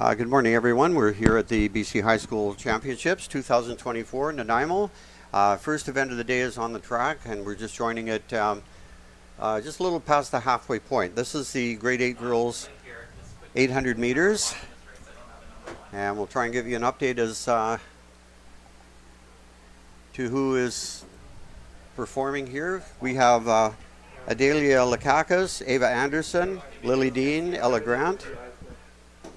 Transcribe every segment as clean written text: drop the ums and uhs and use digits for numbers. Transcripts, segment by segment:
Good morning, everyone. We're here at the BC High School Championships 2024 in Nanaimo. First event of the day is on the track, and we're just joining it just a little past the halfway point. This is the grade 8 girls 800 meters, and we'll try and give you an update as to who is performing here. We have Adelia Lakakis, Ava Anderson, Lily Dean, Ella Grant,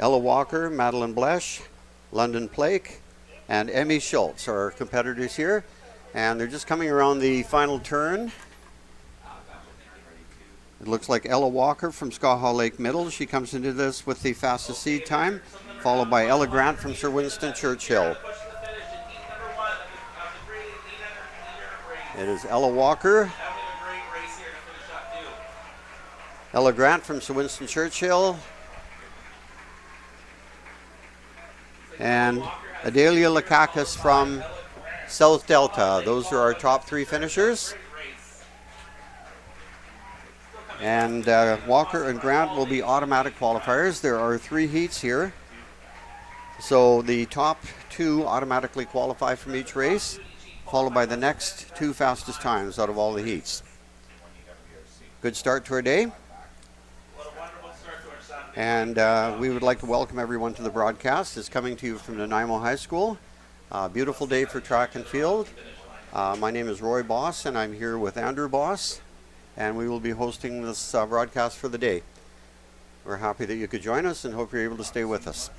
Ella Walker, Madeline Blesch, London Plake, and Emmy Schultz are our competitors here. And they're just coming around the final turn. It looks like Ella Walker from Skaha Lake Middle. She comes into this with the fastest seed time, followed by Ella Grant from Sir Winston Churchill. It is Ella Walker, Ella Grant from Sir Winston Churchill, and Adelia Lakakis from South Delta. Those are our top three finishers. And Walker and Grant will be automatic qualifiers. There are 3 heats here. So the top 2 automatically qualify from each race, followed by the next 2 fastest times out of all the heats. Good start to our day. And we would like to welcome everyone to the broadcast. It's coming to you from Nanaimo High School. Beautiful day for track and field. My name is Roy Boss, and I'm here with Andrew Boss, and we will be hosting this broadcast for the day. We're happy that you could join us and hope you're able to stay with us.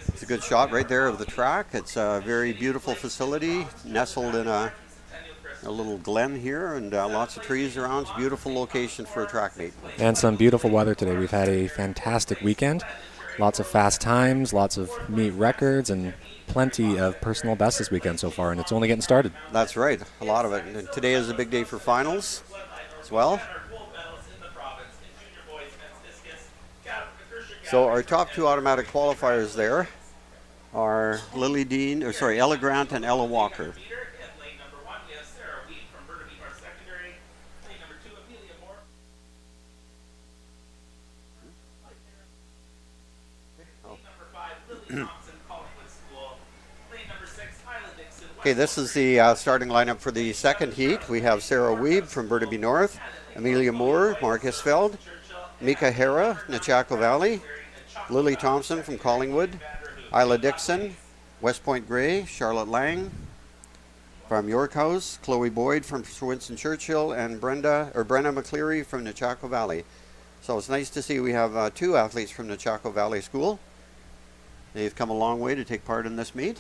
It's a good shot right there of the track. It's a very beautiful facility nestled in a little glen here, and lots of trees around. It's a beautiful location for a track meet. And some beautiful weather today. We've had a fantastic weekend. Lots of fast times, lots of meet records, and plenty of personal bests this weekend so far, and it's only getting started. That's right, a lot of it. And today is a big day for finals as well. So our top 2 automatic qualifiers there are Ella Grant and Ella Walker. Okay, this is the starting lineup for the second heat. We have Sarah Weeb from Burnaby North, Amelia Moore, Marcusfeld, Mika Hera, Nechako Valley, Lily Thompson from Collingwood, Isla Dixon, West Point Grey, Charlotte Lang from York House, Chloe Boyd from Sir Winston Churchill, and Brenna McCleary from Nechako Valley. So it's nice to see we have 2 athletes from Nechako Valley School. They've come a long way to take part in this meet.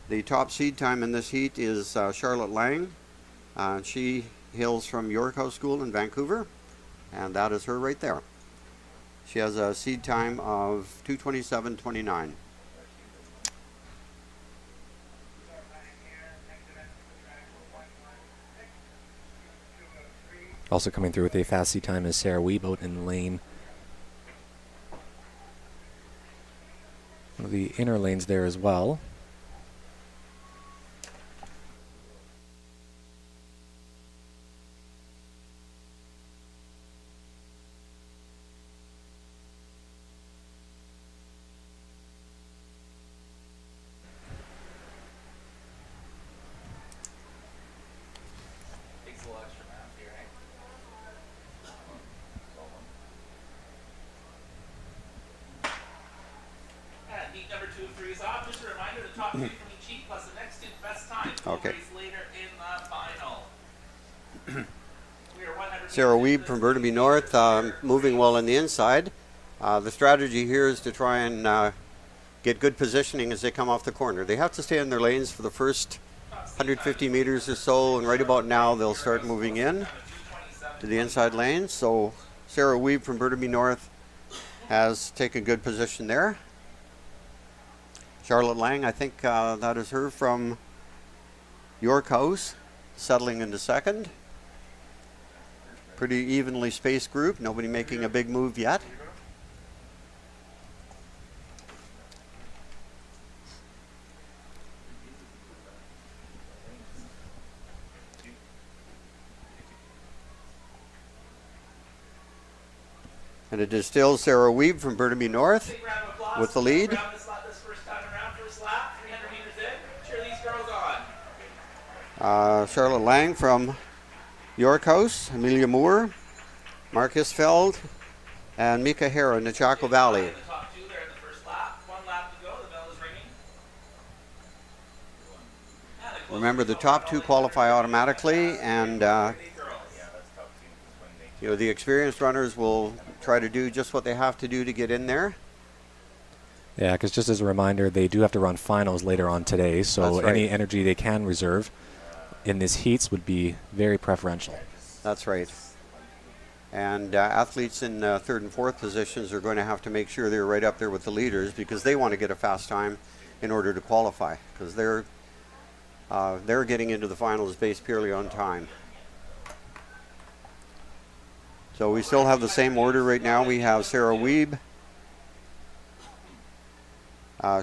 The top seed time in this heat is Charlotte Lang. She hails from York House School in Vancouver, and that is her right there. She has a seed time of 2:27.29. Also coming through with a fast seed time is Sarah Weeb out in lane. One of the inner lanes there as well. Okay. Sarah Weeb from Burnaby North, moving well on the inside. The strategy here is to try and get good positioning as they come off the corner. They have to stay in their lanes for the first 150 meters or so, and right about now they'll start moving in to the inside lane. So Sarah Weeb from Burnaby North has taken good position there. Charlotte Lang, I think that is her from York House, settling into second. Pretty evenly spaced group, nobody making a big move yet. And it is still Sarah Weeb from Burnaby North with the lead. Charlotte Lang from York House, Amelia Moore, Marcus Feld, and Mika Hara, Nechako Valley. Remember, the top two qualify automatically, and the experienced runners will try to do just what they have to do to get in there. Yeah, because just as a reminder, they do have to run finals later on today, so That's right. Any energy they can reserve in these heats would be very preferential. That's right. And athletes in third and fourth positions are going to have to make sure they're right up there with the leaders, because they want to get a fast time in order to qualify, because they're getting into the finals based purely on time. So we still have the same order right now. We have Sarah Weeb,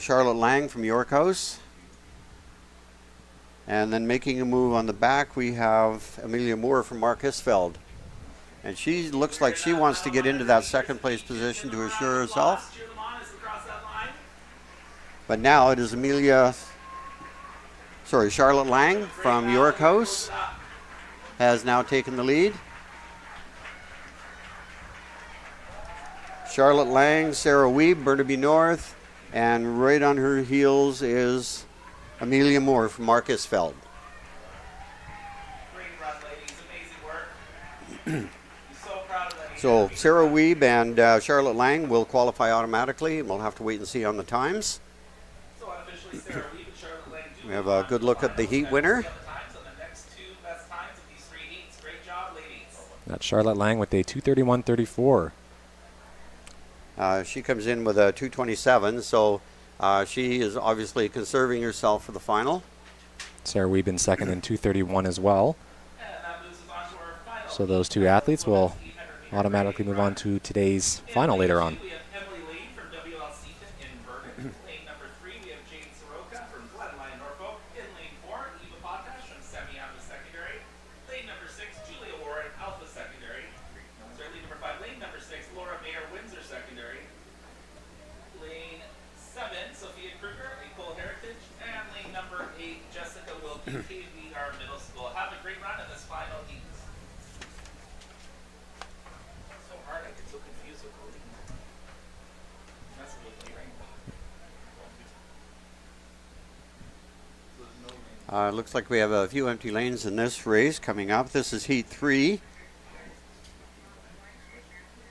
Charlotte Lang from York House, and then making a move on the back, we have Amelia Moore from Marcus Feld. And she looks like she wants to get into that second place position to assure herself. But now it is Charlotte Lang from York House has now taken the lead. Charlotte Lang, Sarah Weeb, Burnaby North, and right on her heels is Amelia Moore from Marcus Feld. Great run, ladies. Amazing work. So proud of that. So Sarah Weeb and Charlotte Lang will qualify automatically, and we'll have to wait and see on the times. So unofficially, Sarah Weeb and Charlotte Lang do We have a good look at the heat winner. the next two best times of these three heats. Great job, ladies. That's Charlotte Lang with a 2:31.34. She comes in with a 2:27, so she is obviously conserving herself for the final. Sarah Weeb in second in 2:31 as well. And that moves us on to our final. So those two athletes will automatically move on to today's final later on. We have Emily Lane from WLC in Bergen. Lane number 3, we have Jane Soroka from Glenline, Norfolk. In lane 4, Eva Potash from Semi-Alpha Secondary. Lane number 6, Julia Warren, Alpha Secondary. Sorry, lane number 5, lane number 6, Laura Mayer, Windsor Secondary. Lane 7, Sophia Kruger, Nicole Heritage. And lane number 8, Jessica Wilkie, KVR Middle School. Have a great run in this final heat. So hard, I get so confused with coding. Messing with me, right? Looks like we have a few empty lanes in this race coming up. This is heat 3.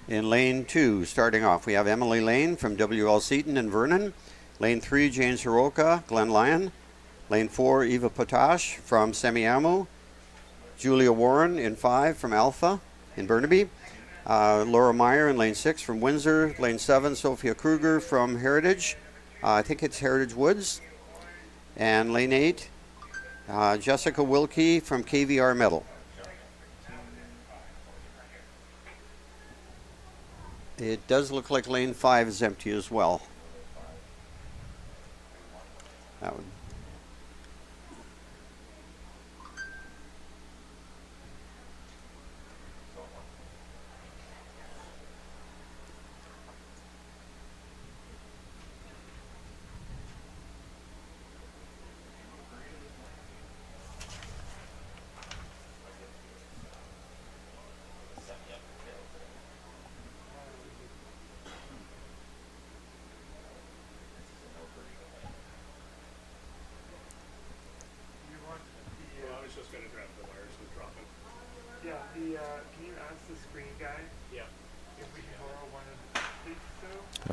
In lane 2, starting off, we have Emily Lane from WL Seton in Vernon. Lane 3, Jane Soroka, Glen Lyon. Lane 4, Eva Potash from Semiahmoo. Julia Warren in 5 from Alpha in Burnaby. Laura Meyer in lane 6 from Windsor. Lane 7, Sophia Kruger from Heritage. I think it's Heritage Woods. And lane 8, Jessica Wilkie from KVR Metal. It does look like lane 5 is empty as well. That would.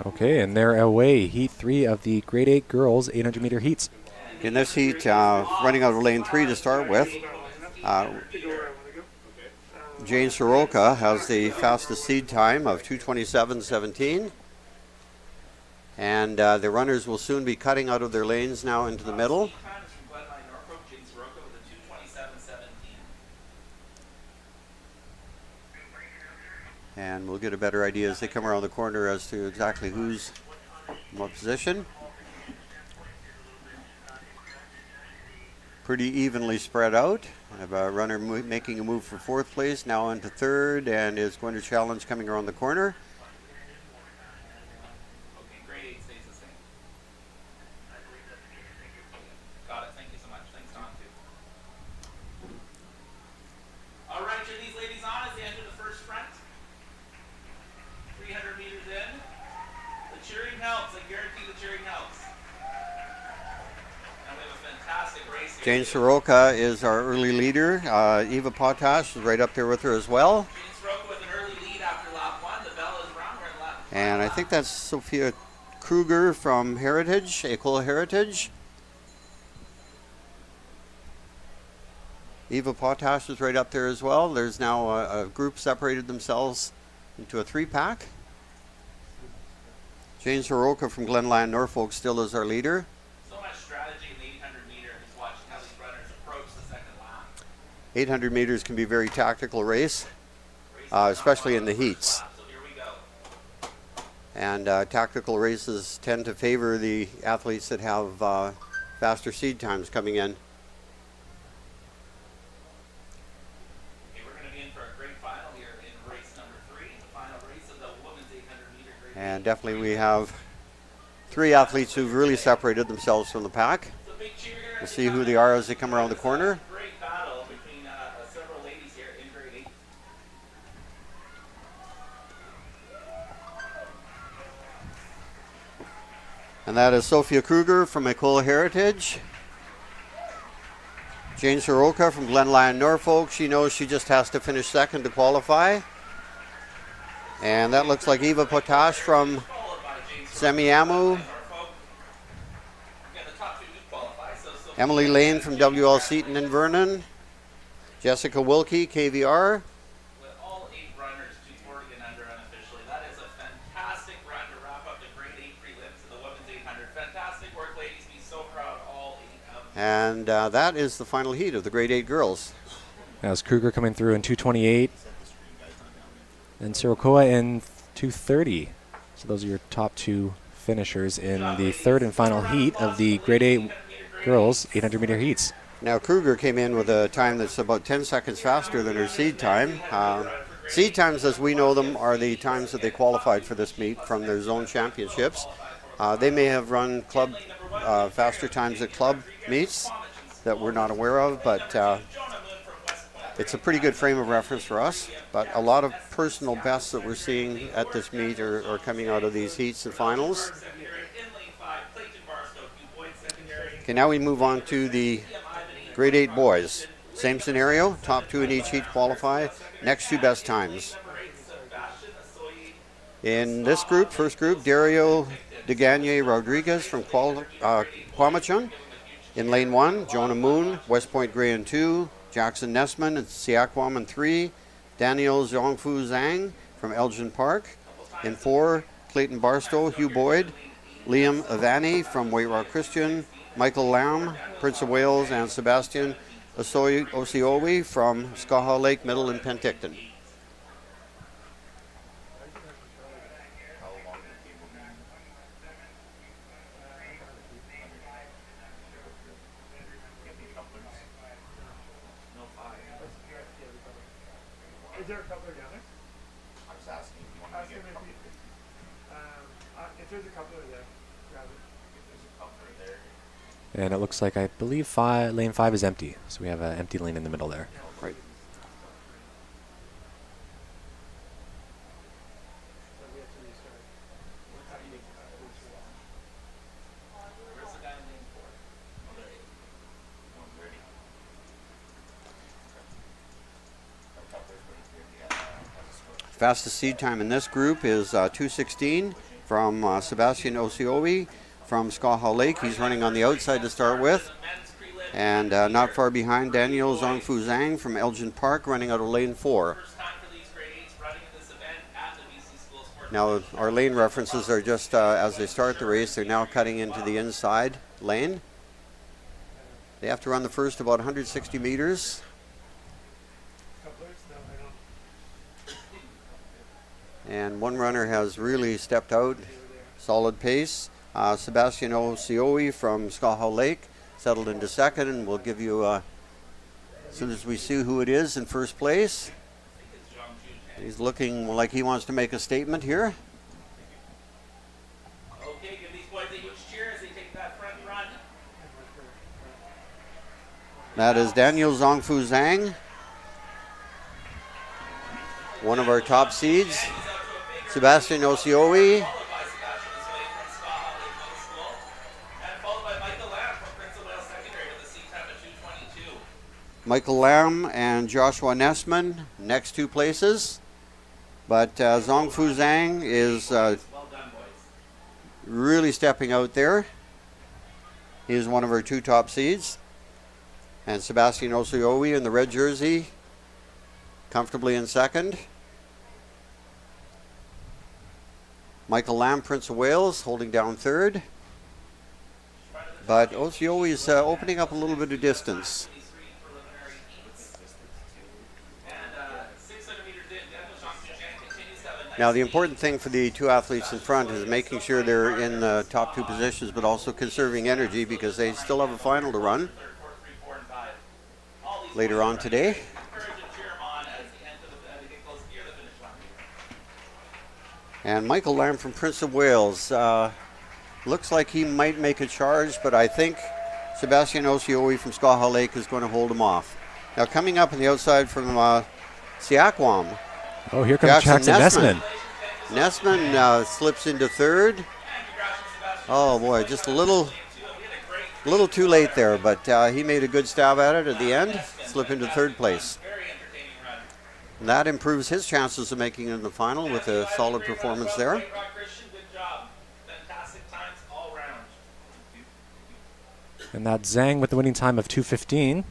Okay, and they're away. Heat 3 of the grade 8 girls 800 meter heats. In this heat, running out of lane 3 to start with, Jane Soroka has the fastest seed time of 2:27.17. And the runners will soon be cutting out of their lanes now into the middle. And we'll get a better idea as they come around the corner as to exactly who's in what position. Pretty evenly spread out. I have a runner making a move for 4th place, now into 3rd, and is going to challenge coming around the corner. Jane Soroka is our early leader. Eva Potash is right up there with her as well. Jane Soroka with an early lead after lap 1. The bell is rung. We're in lap 5. And I think that's Sophia Kruger from Heritage, Ecole Heritage. Eva Potash is right up there as well. There's now a group separated themselves into a 3-pack. Jane Soroka from Glenlyon, Norfolk still is our leader. So much strategy in the 800 meter. Just watching how these runners approach the second lap. 800 meters can be a very tactical race, especially in the heats. So here we go. And tactical races tend to favor the athletes that have faster seed times coming in. And definitely we have 3 athletes who've really separated themselves from the pack. We'll see who they are as they come around the corner. Great battle between several ladies here in grade 8. And that is Sophia Kruger from Ecole Heritage. Jane Soroka from Glenlyon, Norfolk. She knows she just has to finish second to qualify. And that looks like Eva Potash from Semiahmoo. Emily Lane from WL Seton in Vernon. Jessica Wilkie, KVR. With all 8 runners 240 and under unofficially. That is a fantastic run to wrap up the grade 8 prelims in the women's 800. Fantastic work, ladies. Be so proud, all 8 of them. And that is the final heat of the grade 8 girls. As Kruger coming through in 2:28. And Sorokoa in 2:30. So those are your top 2 finishers in the third and final heat of the grade 8 girls 800 meter heats. Now Kruger came in with a time that's about 10 seconds faster than her seed time. Seed times as we know them are the times that they qualified for this meet from their zone championships. They may have run club faster times at club meets that we're not aware of, but it's a pretty good frame of reference for us, but a lot of personal bests that we're seeing at this meet are coming out of these heats and finals. Okay, now we move on to the grade 8 boys. Same scenario, top 2 in each heat qualify, next 2 best times. In this group, first group, Dario DeGagne Rodriguez from Quamachun. In lane 1, Jonah Moon, West Point Gray in 2, Jackson Nessman and Siakwam in 3, Daniel Zhongfu Zhang from Elgin Park. In 4, Clayton Barstow, Hugh Boyd, Liam Avani from White Rock Christian, Michael Lamb, Prince of Wales, and Sebastian Osiowi from Skaha Lake Middle in Penticton. Is there a coupler down there? I was asking if you want to get a coupler. If there's a coupler there, grab it. If there's a coupler there. And it looks like, I believe, lane 5 is empty. So we have an empty lane in the middle there. Right. So we have to restart. Where's the guy in lane 4? Oh, there he is. One's ready. No couplers, but he's here. He has a score. Fastest seed time in this group is 2:16 from Sebastian Osiowi from Skaha Lake. He's running on the outside to start with. And not far behind, Daniel Zhongfu Zhang from Elgin Park running out of lane 4. First time for these grade 8s running in this event at the BC School Sports. Now our lane references are just as they start the race, they're now cutting into the inside lane. They have to run the first about 160 meters. Couplers? No, I don't. And one runner has really stepped out, solid pace. Sebastian Osiowi from Skaha Lake settled into second, and we'll give you, as soon as we see who it is in first place. He's looking like he wants to make a statement here. Okay, give these boys a huge cheer as they take that front run. That is Daniel Zhongfu Zhang, one of our top seeds. Sebastian Osiowi, Followed by Sebastian Osiowi from Skaha Lake Middle School. And followed by Michael Lamb from Prince of Wales Secondary with a seat time of Michael Lam and Joshua Nessman, next two places. But Zhongfu Zhang is Well done, boys. really stepping out there. He is one of our two top seeds. And Sebastian Osiowi in the red jersey, comfortably in second. Michael Lam, Prince of Wales, holding down third. But Osiowi is opening up a little bit of distance. These three preliminary heats. And 6 centimeters in, Daniel Jean continues to have a nice Now the important thing for the two athletes in front is making sure they're in the top two positions, but also conserving energy because they still have a final to run third, fourth, 3, 4, and 5. All these later on today. encourage and cheer them on as they enter they get close near the finish line. And Michael Lamb from Prince of Wales looks like he might make a charge, but I think Sebastian Osiowi from Skaha Lake is going to hold him off. Now coming up on the outside from Siakwam, Oh, here comes Jackson Jackson Nessman. Nessman slips into third. Oh boy, just a little too late there, but he made a good stab at it at the end, slip into third place. Very entertaining run. And that improves his chances of making it in the final with a solid performance there. Great rock, Christian, good job. Fantastic times all round. And that Zhang with the winning time of 2:15.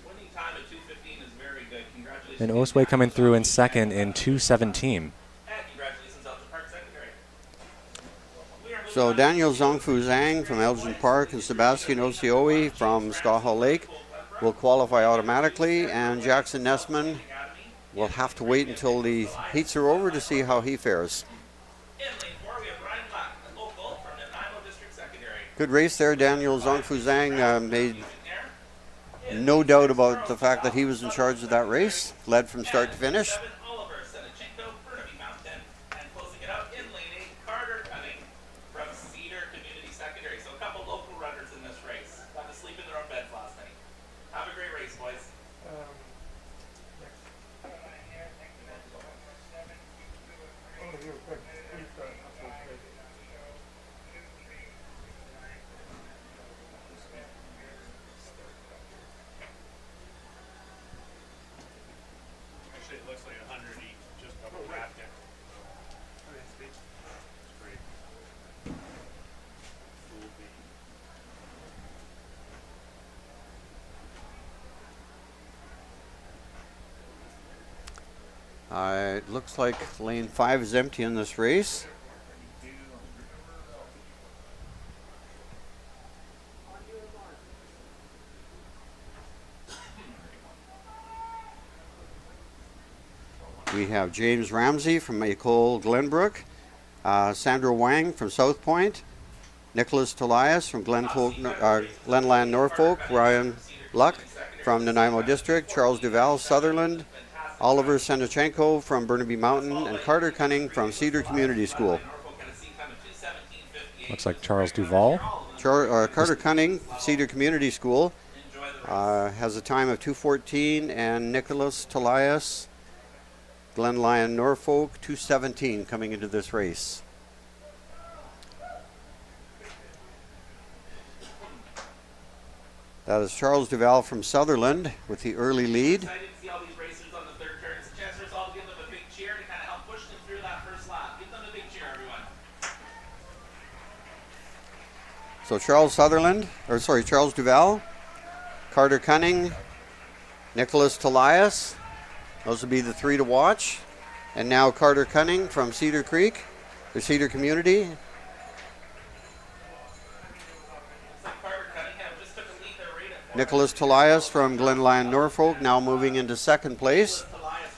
Winning time at 2:15 is very good. Congratulations. And Osway coming through in second in 2:17. And congratulations out to Park Secondary. We are moving So on. Daniel Zhongfu Zhang from Elgin Park and Sebastian Osiowi from Skaha Lake will qualify automatically, and Jackson Nessman will have to wait until the heats are over to see how he fares. In lane 4, we have Ryan Black, a local from Nanaimo District Secondary. Good race there. Daniel Zhongfu Zhang made There. no doubt about the fact that he was in charge of that race, led from start to finish. 7, Oliver Senechenko, Burnaby Mountain. And closing it out in lane 8, Carter Cunning from Cedar Community Secondary. So a couple local runners in this race. Got to sleep in their own beds last night. Have a great race, boys. Oh, you're good. Please, that's good. Actually, it looks like 100 each, just double wrapped it. Okay, sweet. It's great. Fooled me. It looks like lane 5 is empty in this race. We have James Ramsey from Ecole Glenbrook, Sandra Wang from South Point, Nicholas Tolias from Glenland Norfolk, Ryan Luck from Nanaimo District, Charles Duval, Sutherland, Oliver Senechenko from Burnaby Mountain, and Carter Cunning from Cedar Community School. Norfolk had a seat time of 2:17.58. Looks like Charles Duval. Carter Cunning, Cedar Community School, Enjoy the race. has a time of 2:14, and Nicholas Tolias, Glen Lyon Norfolk, 2:17 coming into this race. That is Charles Duval from Sutherland with the early lead. Excited to see all these racers on the third turn. It's a chance for us all to give them a big cheer to kind of help push them through that first lap. Give them a big cheer, everyone. So Charles Duval, Carter Cunning, Nicholas Tolias. Those will be the three to watch. And now Carter Cunning from Cedar Creek, or Cedar Community. Looks like Carter Cunningham just took a lead there right at 4. Nicholas Tolias from Glen Lyon Norfolk now moving into second place,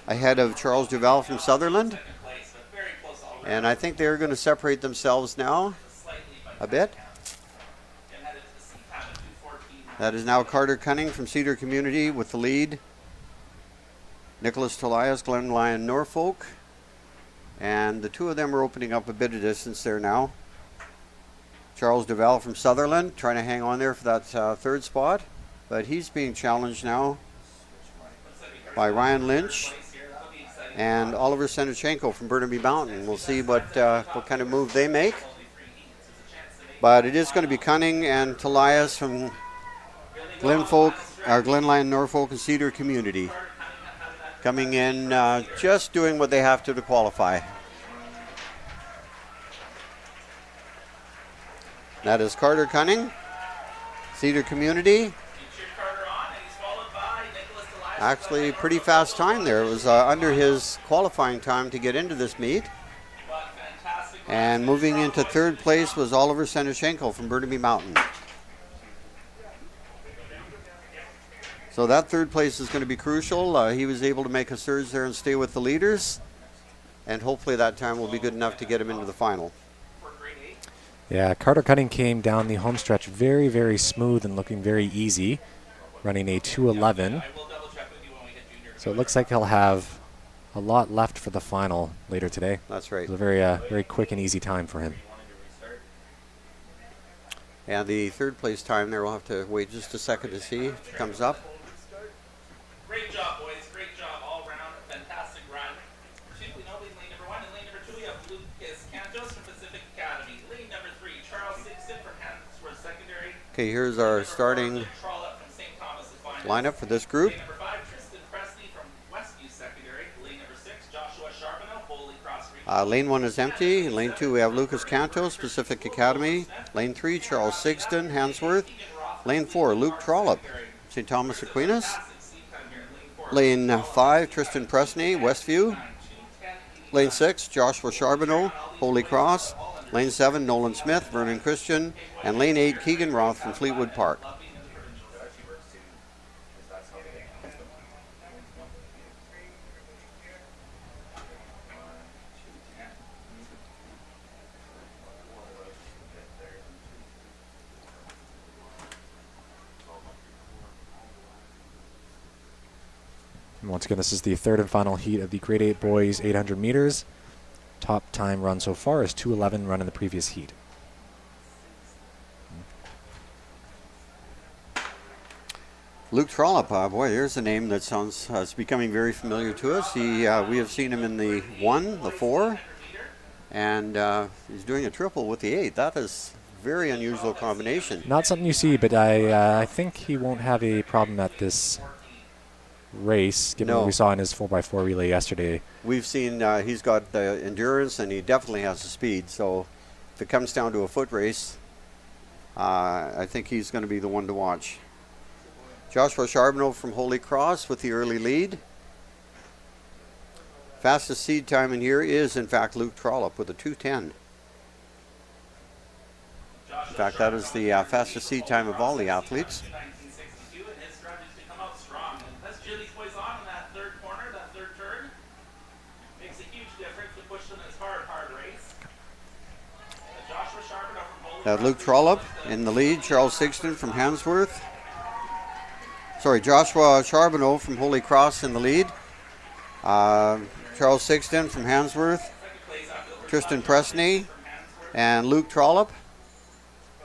ahead of Charles Duval from Sutherland. Second place, but very close all around. And I think they're going to separate themselves now Slightly, but a bit. and headed to the seat time of 2:14. That is now Carter Cunning from Cedar Community with the lead. Nicholas Tolias, Glen Lyon Norfolk. And the two of them are opening up a bit of distance there now. Charles Duval from Sutherland trying to hang on there for that third spot. But he's being challenged now by Ryan Lynch and Oliver Senechenko from Burnaby Mountain. We'll see what kind of move they make. But it is going to be Cunning and Tolias from Glenfolk our Glen Lyon, Norfolk, and Cedar community. Coming in, just doing what they have to qualify. That is Carter Cunning, Cedar community. Actually, pretty fast time there. It was under his qualifying time to get into this meet. And moving into third place was Oliver Seneshenko from Burnaby Mountain. So that third place is going to be crucial. He was able to make a surge there and stay with the leaders. And hopefully that time will be good enough to get him into the final. Yeah, Carter Cunning came down the home stretch very, very smooth and looking very easy, running a 2:11. So it looks like he'll have a lot left for the final later today. That's right. It was a very, very quick and easy time for him. And the third place time there, we'll have to wait just a second to see if it comes up. Great job, boys. Great job all around. Fantastic run. We know lane number 1 and lane number 2. We have Lucas Cantos from Pacific Academy. Lane number 3, Charles Sixton from Handsworth Secondary. Okay, here's our starting lineup for this group. Lane number 5, Tristan Presney from Westview Secondary. Lane number 6, Joshua Charbonneau, Holy Cross Regional. Lane 1 is empty. In lane 2, we have Lucas Cantos, Pacific Academy. Lane 3, Charles Sixton, Handsworth. Lane 4, Luke Trollope, St. Thomas Aquinas. Lane 5, Tristan Presney, Westview. Lane 6, Joshua Charbonneau, Holy Cross. Lane 7, Nolan Smith, Vernon Christian. And lane 8, Keegan Roth from Fleetwood Park. And once again, this is the third and final heat of the Grade 8 boys 800 meters. Top time run so far is 2:11 run in the previous heat. Luke Trollope, boy, there's a name that sounds, it's becoming very familiar to us. We have seen him in the 1, the 4, and he's doing a triple with the 8. That is a very unusual combination. Not something you see, but I think he won't have a problem at this race, given what we saw in his 4x4 relay yesterday. We've seen he's got the endurance, and he definitely has the speed. So if it comes down to a foot race, I think he's going to be the one to watch. Joshua Charbonneau from Holy Cross with the early lead. Fastest seed time in here is, in fact, Luke Trollope with a 2:10. In fact, that is the fastest seed time of all the athletes. Luke Trollope in the lead. Charles Sixton from Handsworth. Joshua Charbonneau from Holy Cross in the lead. Charles Sixton from Handsworth. Tristan Presney and Luke Trollope.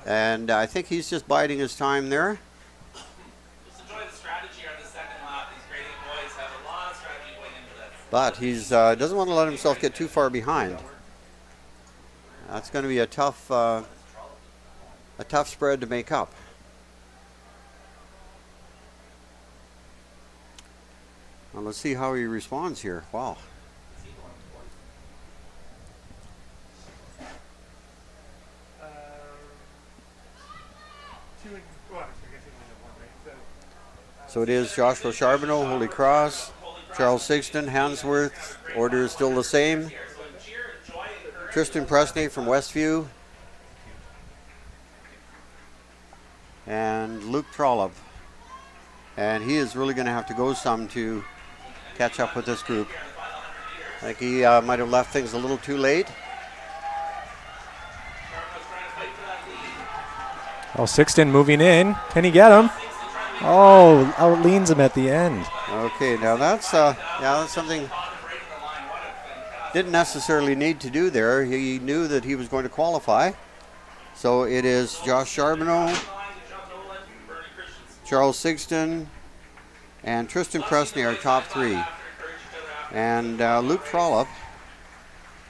And I think he's just biding his time there. Just enjoy the strategy on the second lap. These Grade 8 boys have a lot of strategy going into this. But he doesn't want to let himself get too far behind. That's going to be a tough spread to make up. Well, let's see how he responds here. Wow. So it is Joshua Charbonneau, Holy Cross, Charles Sixton, Handsworth. Order is still the same. Tristan Presney from Westview. And Luke Trollope. And he is really going to have to go some to catch up with this group. I think he might have left things a little too late. Oh, Sixton moving in. Can he get him? Oh, outleans him at the end. Okay, now that's something didn't necessarily need to do there. He knew that he was going to qualify. So it is Josh Charbonneau, Charles Sixton, and Tristan Presney are top 3. And Luke Trollope,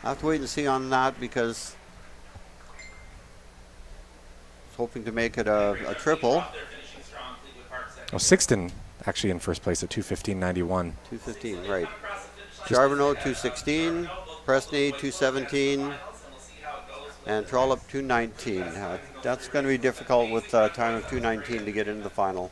I have to wait and see on that because I was hoping to make it a triple. Oh, Sixton actually in first place at 2:15.91. 2:15, right. Charbonneau 2:16, Presney 2:17, and Trollope 2:19. That's going to be difficult with a time of 2:19 to get into the final.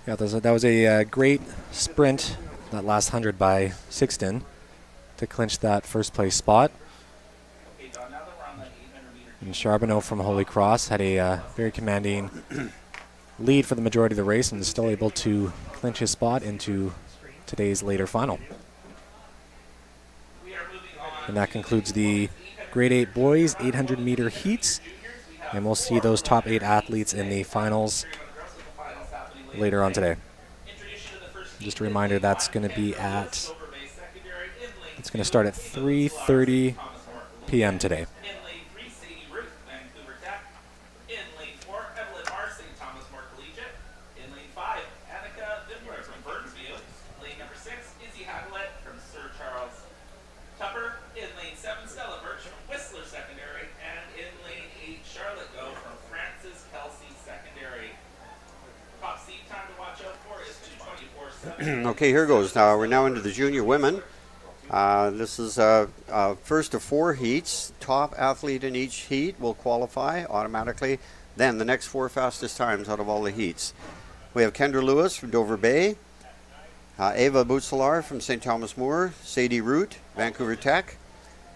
Yeah, that was a great sprint, that last 100 by Sixton, to clinch that first place spot. And Charbonneau from Holy Cross had a very commanding lead for the majority of the race and is still able to clinch his spot into today's later final. And that concludes the Grade 8 boys 800-meter heats. And we'll see those top 8 athletes in the finals later on today. Just a reminder, that's going to be it's going to start at 3:30 p.m. today. Okay, here goes. We're now into the junior women. This is first of 4 heats. Top athlete in each heat will qualify automatically. Then the next 4 fastest times out of all the heats. We have Kendra Lewis from Dover Bay, Ava Butzelaar from St. Thomas More, Sadie Root, Vancouver Tech,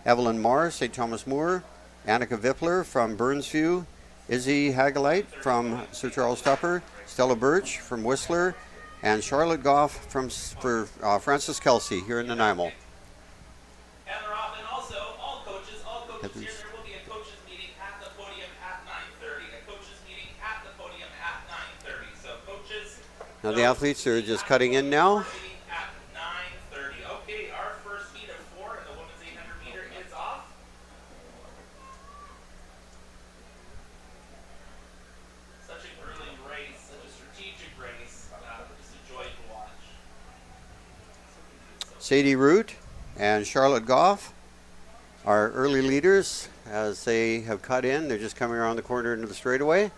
Evelyn Marr, St. Thomas More, Annika Vippler from Burnsview, Izzy Hagelite from Sir Charles Tupper, Stella Birch from Whistler, and Charlotte Goff for Francis Kelsey here in Nanaimo. And they're off, and also all coaches here, there will be a coaches meeting at the podium at 9:30. A coaches meeting at the podium at 9:30. So coaches. Now the athletes are just cutting in now. At 9:30. Okay, our first heat of 4 in the women's 800 meter is off. Such a grueling race, such a strategic race. Just a joy to watch. Sadie Root and Charlotte Goff are early leaders as they have cut in. They're just coming around the corner into the straightaway.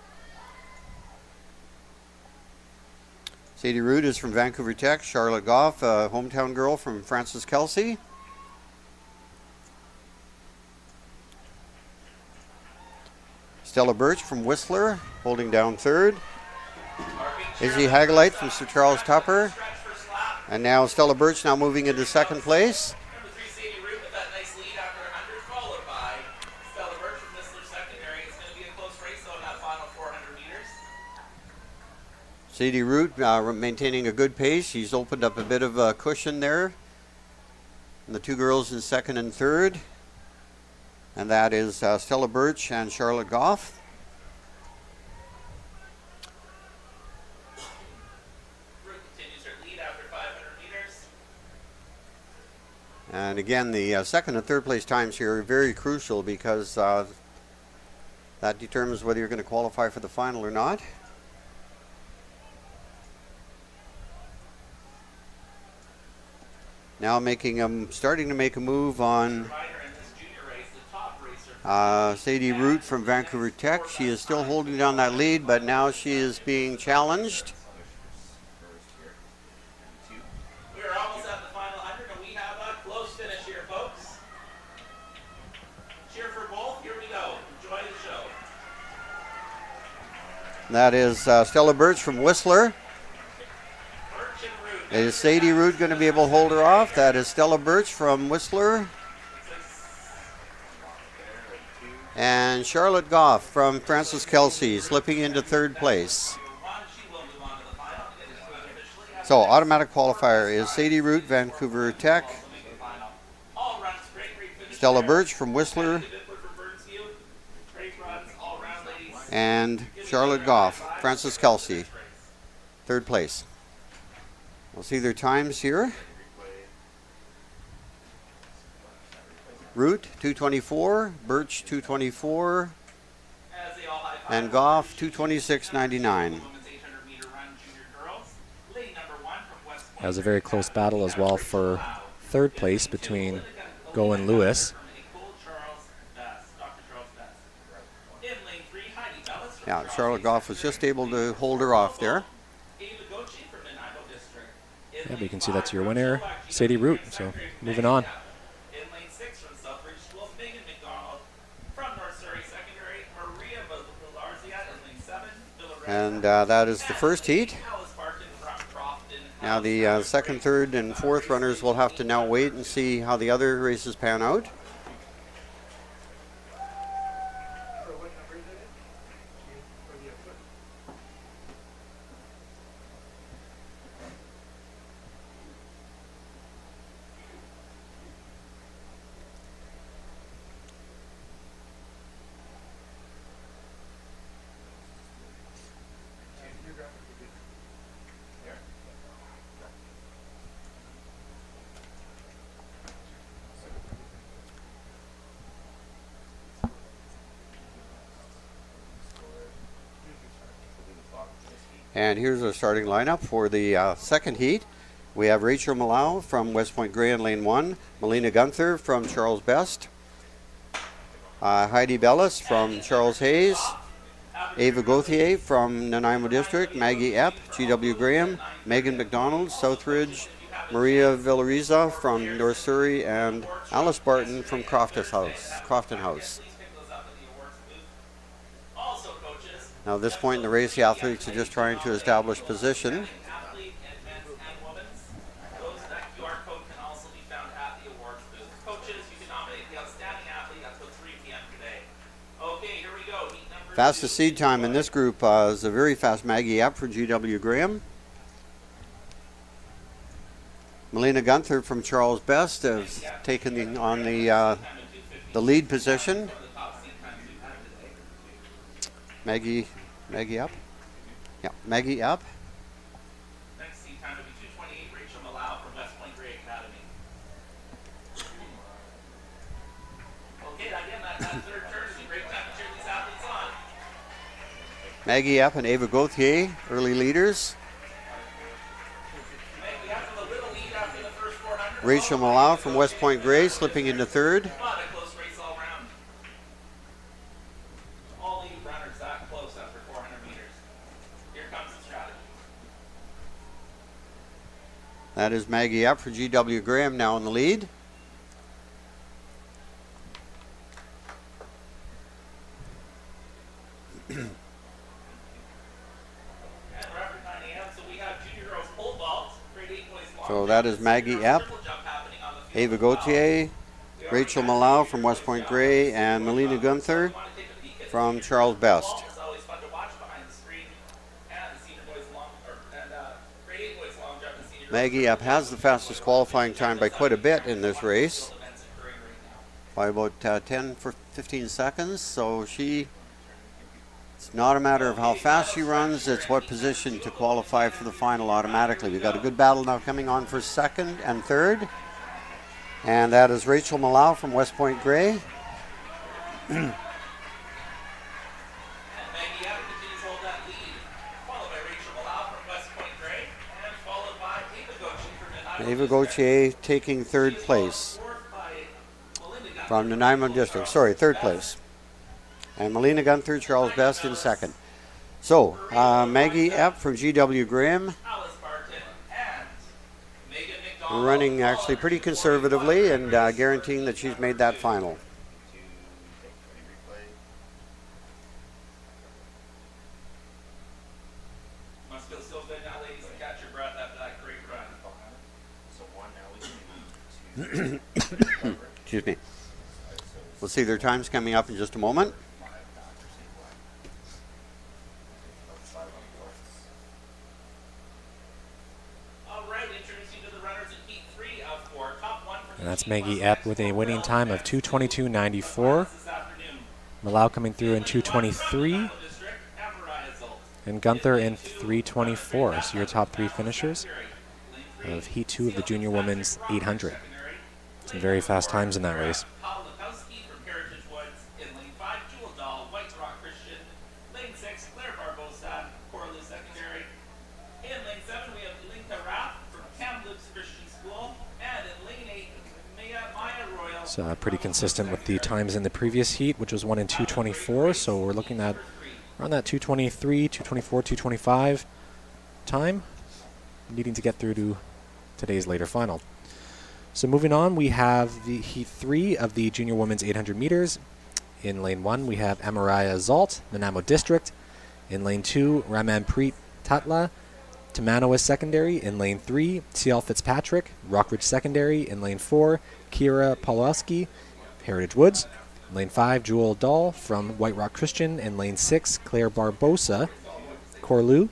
Sadie Root is from Vancouver Tech. Charlotte Goff, a hometown girl from Francis Kelsey. Stella Birch from Whistler, holding down third. Izzy Hagelite from Sir Charles Tupper. And now Stella Birch now moving into second place. Number 3, Sadie Root with that nice lead after 100, followed by Stella Birch from Whistler Secondary. It's going to be a close race though in that final 400 meters. Sadie Root maintaining a good pace. She's opened up a bit of a cushion there. And the 2 girls in second and third. And that is Stella Birch and Charlotte Goff. Root continues her lead after 500 meters. And again, the second and third place times here are very crucial because that determines whether you're going to qualify for the final or not. Now starting to make a move on Sadie Root from Vancouver Tech. She is still holding down that lead, but now she is being challenged. We are almost at the final 100, and we have a close finish here, folks. Cheer for both. Here we go. Enjoy the show. That is Stella Birch from Whistler. Birch and Root. Is Sadie Root going to be able to hold her off? That is Stella Birch from Whistler. And Charlotte Goff from Francis Kelsey slipping into third place. So automatic qualifier is Sadie Root, Vancouver Tech. Stella Birch from Whistler. And Charlotte Goff, Francis Kelsey, third place. We'll see their times here. Root 2:24, Birch 2:24, and Goff 2:26.99. That was a very close battle as well for third place between Go and Lewis. Yeah, Charlotte Goff was just able to hold her off there. Yeah, but you can see that's your winner, Sadie Root. So moving on. In lane 6 from Southbridge School, Megan McDonald. From North Surrey Secondary, Maria Villarzia in lane 7. And that is the first heat. Now the second, third, and fourth runners will have to now wait and see how the other races pan out. So what number is it? For the foot. And here's our starting lineup for the second heat. We have Rachel Malau from West Point Grey in lane 1, Melina Gunther from Charles Best, Heidi Bellis from Charles Hayes, Ava Gauthier from Nanaimo District, Maggie Epp, G.W. Graham, Megan McDonald, Southridge, Maria Villariza from North Surrey, and Alice Barton from Crofton House. Now, at this point in the race, the athletes are just trying to establish position. Athlete and men's and women's. That QR code can also be found at the awards booth. Coaches, you can nominate the outstanding athlete until 3 p.m. today. Okay, here we go. Heat number Fastest seed time in this group is a very fast Maggie App for G.W. Graham. Melina Gunther from Charles Best has taken on the lead position. Maggie up? Yeah, Maggie up. Next seat time will be 2:28. Rachel Malau from West Point Grey Academy. Okay, again, that third turn is a great time to cheer these athletes on. Maggie up and Ava Gauthier, early leaders. We have a little lead after the first 400. Rachel Malau from West Point Grey slipping into third. But a close race all round. All lead runners that close after 400 meters. Here comes the strategy. That is Maggie up for G.W. Graham now in the lead. And we're after 9 a.m., so we have junior girls pole vault, grade 8 boys long So jump, that is Maggie senior Epp, triple jump happening on the field Ava as well. Gauthier, Rachel Malau from West Point Grey, and Melina Gunther Want to take a peek at from the Charles Best. It's always fun to watch behind the screen. And the senior boys long, grade 8 boys long jump and senior girls Maggie Epp has the fastest qualifying time by quite a bit in this race, events occurring right now. by about 10 for 15 seconds. So it's not a matter of how fast she runs, it's what position to qualify for the final automatically. We've got a good battle now coming on for second and third. And that is Rachel Malau from West Point Grey. And Maggie Epp continues to hold that lead, followed by Rachel Malau from West Point Grey, and followed by Ava Gauthier from Nanaimo Ava Gauthier taking third place fourth by Melinda Gunther. from Nanaimo District. Sorry, third place. And Melina Gunther, Charles Best in second. So, Maggie Epp from G.W. Graham Alice Barton and Megan McDonald. running actually pretty conservatively and guaranteeing that she's made that final. Must feel so good now, ladies, to catch your breath after that great run. So one now we can Excuse me. We'll see their times coming up in just a moment. All right, introducing to the runners in Heat 3 of 4. Top one from And that's Maggie Epp with a winning time of 2:22.94. this afternoon. Malau coming through in 2:23. District and Mariah Zolt. And Gunther in 3:24. So your top three finishers of Heat 2 of the Junior Women's 800. Some very fast times in that race. Paul Lukowski from Heritage Woods in lane 5. Jewel Dahl, White Rock Christian. Lane 6, Claire Barbosa, Corley Secondary. In lane 7, we have Linka Rapp from Kamloops Christian School. And in lane 8, Maya Royal. So pretty consistent with the times in the previous heat, which was 1 and 2:24. So we're looking at around that 223, 224, 225 time, needing to get through to today's later final. So moving on, we have the Heat 3 of the Junior Women's 800 meters. In lane 1, we have Amaraya Zalt, Nanaimo District. In lane 2, Ramanpreet Tatla, Tamano is secondary. In lane 3, CL Fitzpatrick, Rockridge secondary. In lane 4, Kira Pawlowski, Heritage Woods. In lane 5, Jewel Dahl from White Rock Christian. In lane 6, Claire Barbosa, Corlu.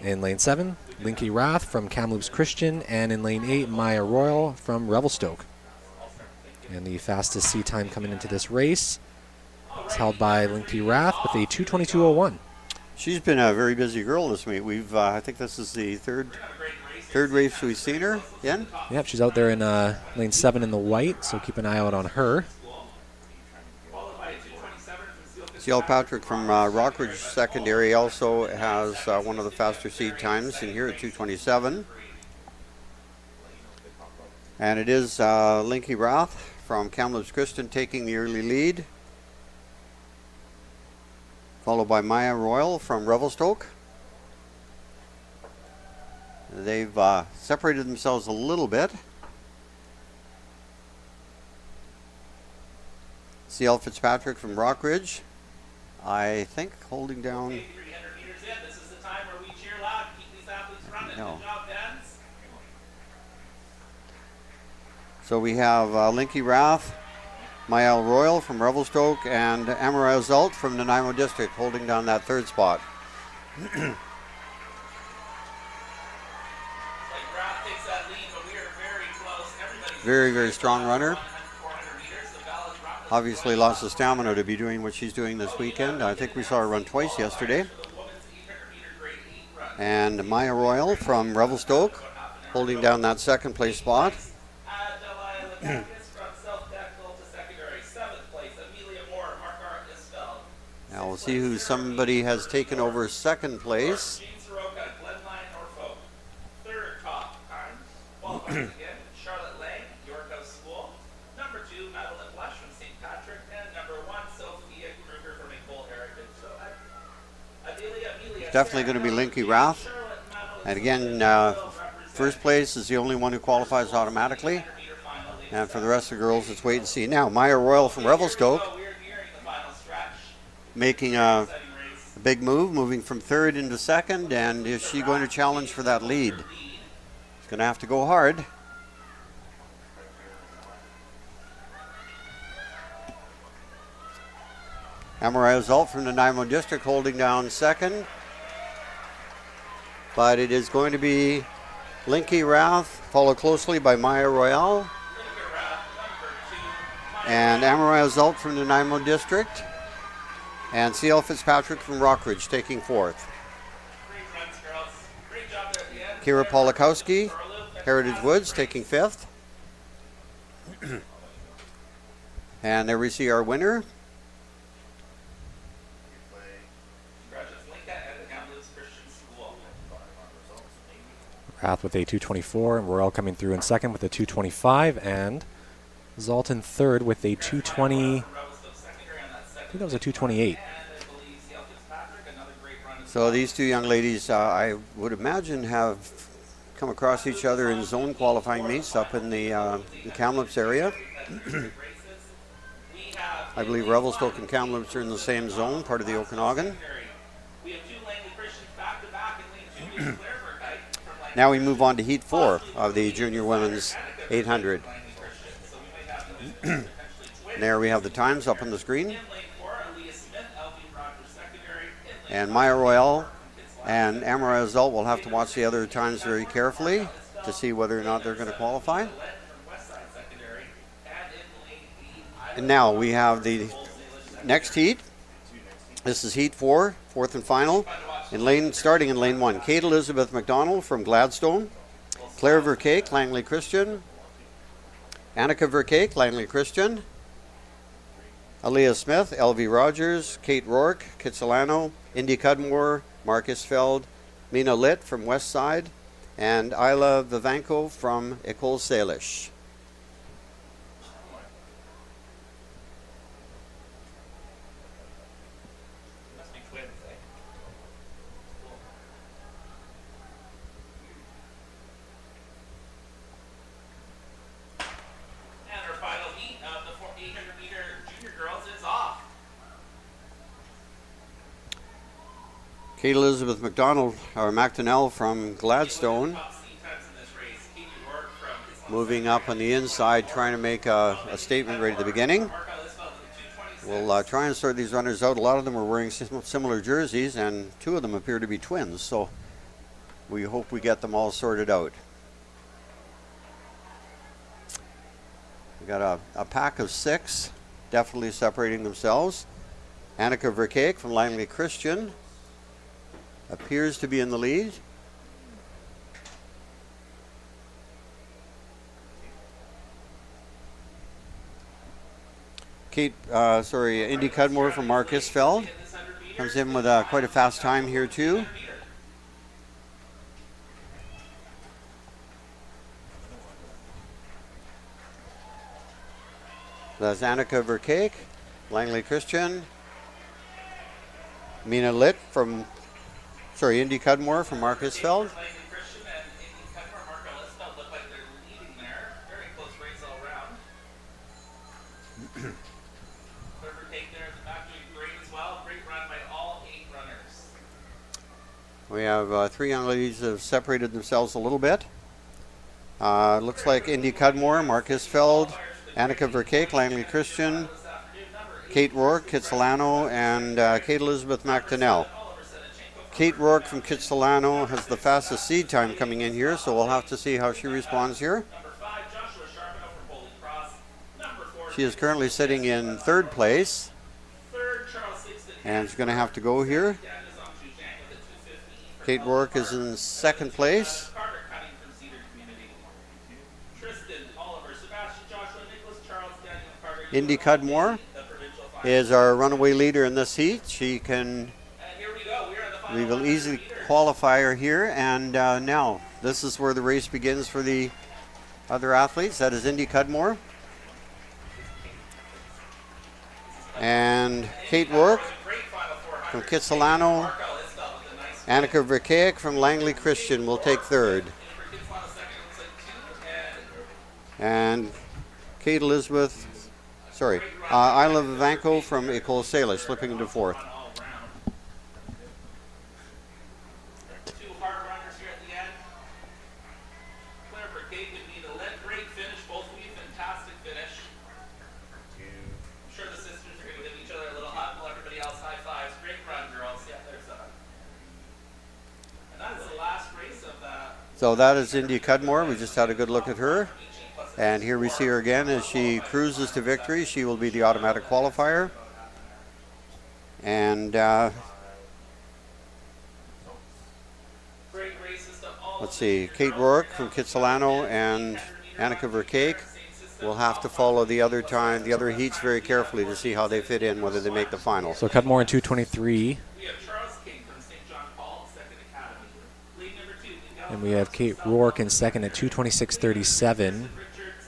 In lane 7, Linky Rath from Kamloops Christian. And in lane 8, Maya Royal from Revelstoke. And the fastest C time coming into this race is held by Linky Rath with a 2:22:01. She's been a very busy girl this week. We've, I think this is the third race we've seen her in. Yep, she's out there in lane 7 in the white, so keep an eye out on her. CL Patrick from Rockridge Secondary also has one of the faster seed times in here at 2:27. And it is Linky Rath from Kamloops Christian taking the early lead, followed by Maya Royal from Revelstoke. They've separated themselves a little bit. CL Fitzpatrick from Rockridge, I think, holding down. 300 meters in. This is the time where we cheer loud and keep these athletes running. No. Good job, Dens. So we have Linky Rath, Mael Royal from Revelstoke, and Amarai Zalt from Nanaimo District holding down that third spot. Like Graf takes that lead, but we are very close. Everybody's Very, very strong runner. 400 meters. The Ballard Rock is Obviously lots of stamina to be doing what she's doing this weekend. I think we saw her run twice yesterday. the women's 800 meter grade 8 run. And Maya Royal from Revelstoke holding down that second place spot. Adelaide Lagakis from South Deckville to secondary. 7th place, Amelia Moore, Mark Isfeld. Now we'll see who somebody has taken over second place. Jane Soroka, Glenline, Norfolk. 3rd top time. Qualifiers again, Charlotte Lang, York House School. Number 2, Madeline Blush from St. Patrick. And number 1, Sophia Kruger from Nicole Heritage. So Amelia Definitely going to be Linky Rath. Charlotte, Madeline, And again, first place is the only one who qualifies automatically. And for the rest of the girls, it's wait and see. Now, Maya Royal from Revelstoke we're nearing the final stretch. making a Exciting race. big move, moving from third into second. And is she going to challenge for that lead? It's going to have to go hard. Amarai Zalt from the Nanaimo District holding down second. But it is going to be Linky Rath, followed closely by Maya Royale. And Amarai Zalt from the Nanaimo District. And CL Fitzpatrick from Rockridge taking fourth. Great runs, girls. Great job there at the end. Kira Polakowski, Heritage Woods taking fifth. And there we see our winner. Congratulations, Linka and Kamloops Christian School. Rath with a 2:24, and Royal coming through in second with a 2:25, and Zalt in third with a 2:20. Revelstoke secondary on that I second. think that was a 2:28. And I believe CL Fitzpatrick, another great run as So these two young ladies, I would imagine, have come across each other in zone qualifying meets up in the Kamloops area. races. We have I believe Revelstoke and Kamloops are in the same zone, part of the Okanagan. we have 2 Langley Christians back to back in lane 2 is Claire Burkite from Langley Now we move on to Heat 4 of the Junior Women's 800. Christian. So we might have those potentially twins. And there we have the times up on the screen. In lane 4, Aaliyah Smith, LB Rogers secondary. In lane And Maya Royale and Amarai Zalt will have to watch the other times very carefully to see whether or not they're going to qualify. Len from Westside secondary. And in lane 8, And now we have the next heat. This is Heat 4, fourth and final. Starting in lane 1, Kate Elizabeth McDonald from Gladstone, Claire Vercake, Langley Christian, Annika Vercake, Langley Christian, Aaliyah Smith, LV Rogers, Kate Rourke, Kitsilano, Indy Cudmore, Marcus Feld, Mina Litt from Westside, and Isla Vivanko from Ecole Salish. Kate Elizabeth McDonald, or McDonnell from Gladstone, Top seed times in this race. Katie Rourke from Kitzbühel moving up on the inside, trying to make a statement right at the beginning. Mark Lisfeld with the 226. We'll try and sort these runners out. A lot of them are wearing similar jerseys, and two of them appear to be twins, so we hope we get them all sorted out. We got a pack of 6, definitely separating themselves. Annika Verkeek from Langley Christian appears to be in the lead. Indy Cudmore from Marcus Feld comes in with quite a fast time here too. That's Annika Verkeek, Langley Christian. Mina Litt from, Indy Cudmore from Marcus Feld. Langley Christian and Indy Cudmore, Mark Lisfeld look like they're leading there. Very close race all around. Whoever take there in the back doing great as well. Great run by all 8 runners. We have 3 young ladies that have separated themselves a little bit. Looks like Indy Cudmore, Marcus Feld, Annika Verkeek, Langley Christian, Kate Rourke, Kitsilano, and Kate Elizabeth McDonnell. Kate Rourke from Kitsilano has the fastest seed time coming in here, so we'll have to see how she responds here. Number 5, Joshua Sharpino from Holy Cross. Number 4, She is currently sitting in 3rd place, third, Charles Sixton. and she's going to have to go here. Dan is on Jujang with a 250. Kate Rourke is in 2nd place. Carter Cutting from Cedar Community. Tristan, Oliver, Sebastian, Joshua, Nicholas, Charles, Daniel, Carter. Indy Cudmore The provincial final. is our runaway leader in this heat. She can, And here we go. We are in the final. we will 100 easily meters. qualify her here, and now this is where the race begins for the other athletes. That is Indy Cudmore. And Kate Rourke Great final 400. from Kitsilano. Mark Lisfeld with a nice Annika Verkeek from Langley Christian will take 3rd. for Kitsilano second. Looks like 2. And Kate Elizabeth, Isla Vivanco from Ecole Salish slipping into 4th. All around. 2 hard runners here at the end. Claire Verkeek would be the lead. Great finish. Both of you, fantastic finish. I'm sure the sisters are going to give each other a little hug. Well, everybody else high fives. Great run, girls. Yeah, there's a. And that is the last race of that. So that is Indy Cudmore. We just had a good look at her. And here we see her again as she cruises to victory. She will be the automatic qualifier. And Great races to all. let's see, Kate Rourke from Kitsilano and Annika Verkeek will have to follow the other heats very carefully to see how they fit in, whether they make the final. So Cudmore in 223, We have Charles King from St. John Paul, second academy. Lead number 2, Miguel and we have Kate Rourke in second at 226.37.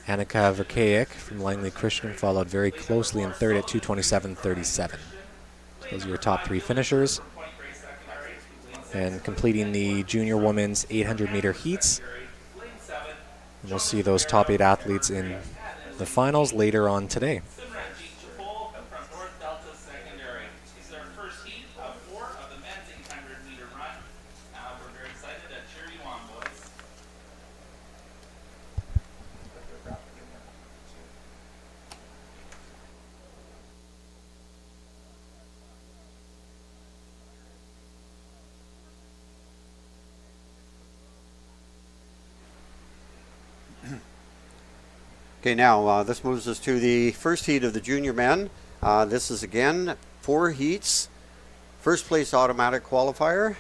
Annika Verkeek from Langley Christian followed very closely in 3rd at 227.37. Those are your top 3 finishers. And completing the junior women's 800-meter heats. And we'll see those top 8 athletes in the finals later on today. Simranjit Chapol from North Delta Secondary. This is our first heat of 4 of the men's 800-meter run. We're very excited to cheer you on, boys. Okay, now this moves us to the first heat of the junior men. This is again 4 heats. First place automatic qualifier.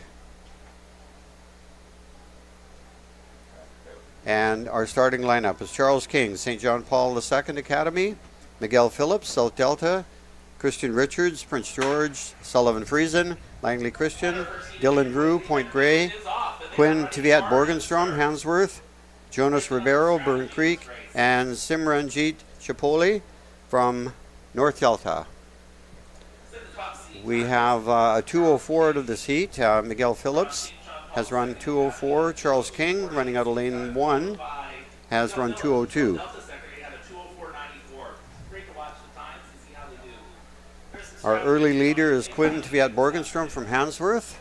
And our starting lineup is Charles King, St. John Paul II Academy, Miguel Phillips, South Delta, Christian Richards, Prince George, Sullivan Friesen, Langley Christian, Dylan Drew, Point Grey, Quinn Tiviat Borgenstrom, Hansworth, Jonas Ribeiro, Burn Creek, and Simranjit Chapoli from North Delta. We have a 204 out of this heat. Miguel Phillips has run 204. Charles King, running out of lane 1, has run 202. Our early leader is Quinn Tiviat Borgenstrom from Hansworth.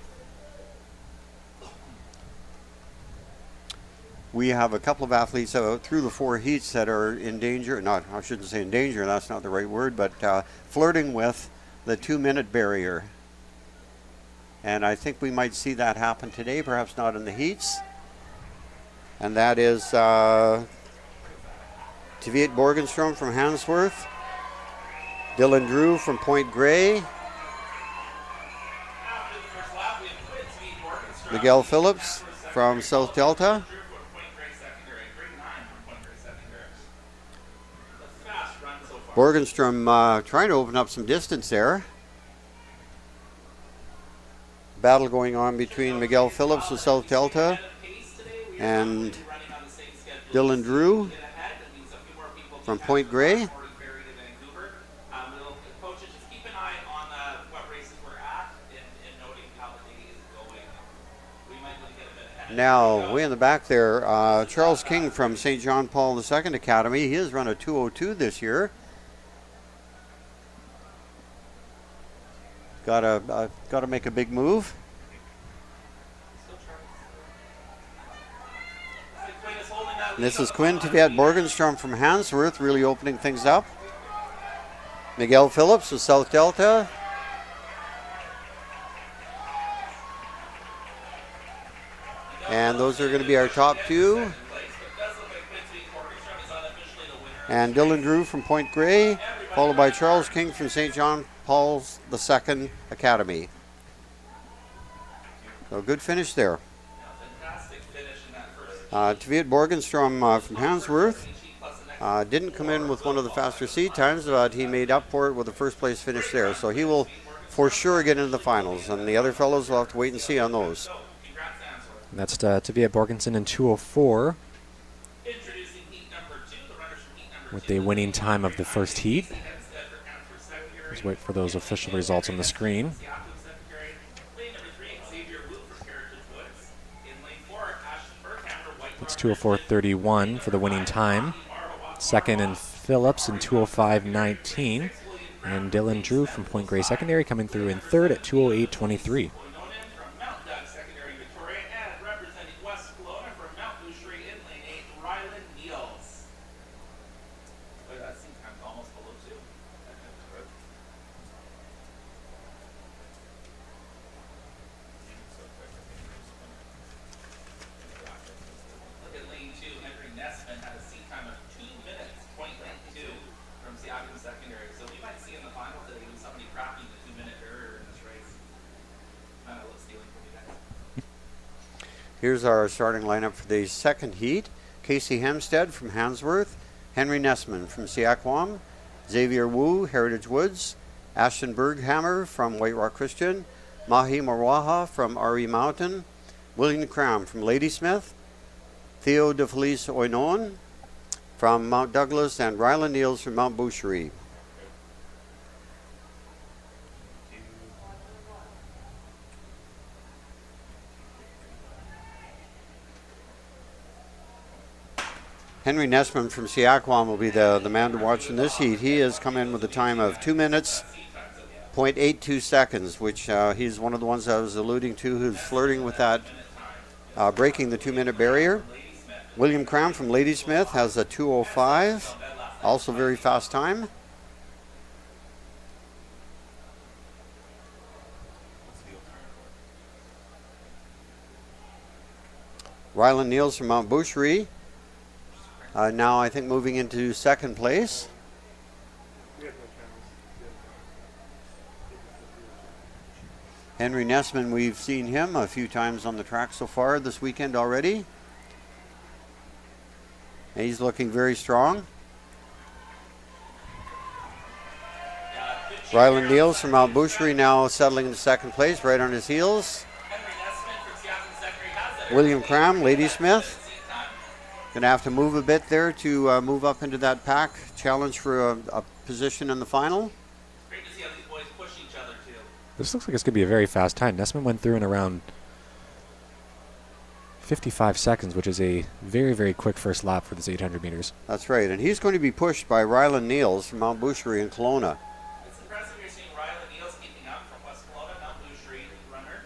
we have a couple of athletes through the 4 heats that are in danger, not, I shouldn't say in danger, that's not the right word, but flirting with the 2-minute barrier. And I think we might see that happen today, perhaps not in the heats. And that is Tviet Borgenstrom from Hansworth, Dylan Drew from Point Grey, Miguel Phillips from South Delta, Borgenstrom trying to open up some distance there. Battle going on between Miguel Phillips of South Delta and Dylan Drew from Point Grey. Now, way in the back there, Charles King from St. John Paul II Academy. He has run a 2:02 this year. Got to make a big move. And this is Quinn Tviet Borgenstrom from Hansworth, really opening things up. Miguel Phillips of South Delta. And those are going to be our top 2. And Dylan Drew from Point Grey, followed by Charles King from St. John Paul's II Academy. So good finish there. Tviet Borgenstrom from Hansworth didn't come in with one of the faster seed times, but he made up for it with a first place finish there. So he will for sure get into the finals, and the other fellows will have to wait and see on those. And that's Tviet Borgensen in 2:04 with the winning time of the first heat. Let's wait for those official results on the screen. It's 2:04.31 for the winning time. Second in Phillips in 2:05.19. And Dylan Drew from Point Grey Secondary coming through in third at 2:08.23. Here's our starting lineup for the second heat. Casey Hempstead from Hansworth, Henry Nessman from Siakwam, Xavier Wu, Heritage Woods, Ashton Berghammer from White Rock Christian, Mahi Marwaha from RE Mountain, William Cram from Ladysmith, Theo DeFelice Oinon from Mount Douglas, and Ryland Niels from Mount Boucherie. Henry Nessman from Siakwam will be the man to watch in this heat. He has come in with a time of 2 minutes, 0.82 seconds, which he's one of the ones I was alluding to who's flirting with that, breaking the 2-minute barrier. William Cram from Ladysmith has a 2:05, also very fast time. Ryland Niels from Mount Boucherie. Now I think moving into second place. Henry Nessman, we've seen him a few times on the track so far this weekend already. And he's looking very strong. Ryland Niels from Mount Boucherie now settling into second place, right on his heels. William Cram, Ladysmith. Going to have to move a bit there to move up into that pack challenge for a position in the final. Great to see how these boys push each other too. This looks like it's going to be a very fast time. Nessman went through in around 55 seconds, which is a very, very quick first lap for this 800 meters. That's right, and he's going to be pushed by Ryland Niels from Mount Boucherie in Kelowna. It's impressive you're seeing Ryland Niels keeping up from West Kelowna, Mount Boucherie runner.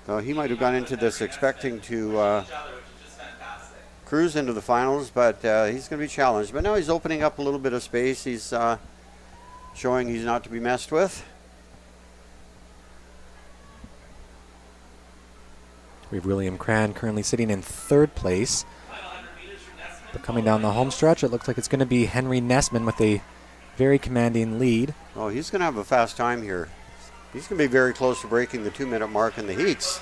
So he might have gone into this expecting to Each other, which is just fantastic. cruise into the finals, but he's going to be challenged. But now he's opening up a little bit of space. He's showing he's not to be messed with. We have William Cran currently sitting in third place. But coming down the home stretch, it looks like it's going to be Henry Nessman with a very commanding lead. Oh, he's going to have a fast time here. He's going to be very close to breaking the 2-minute mark in the heats.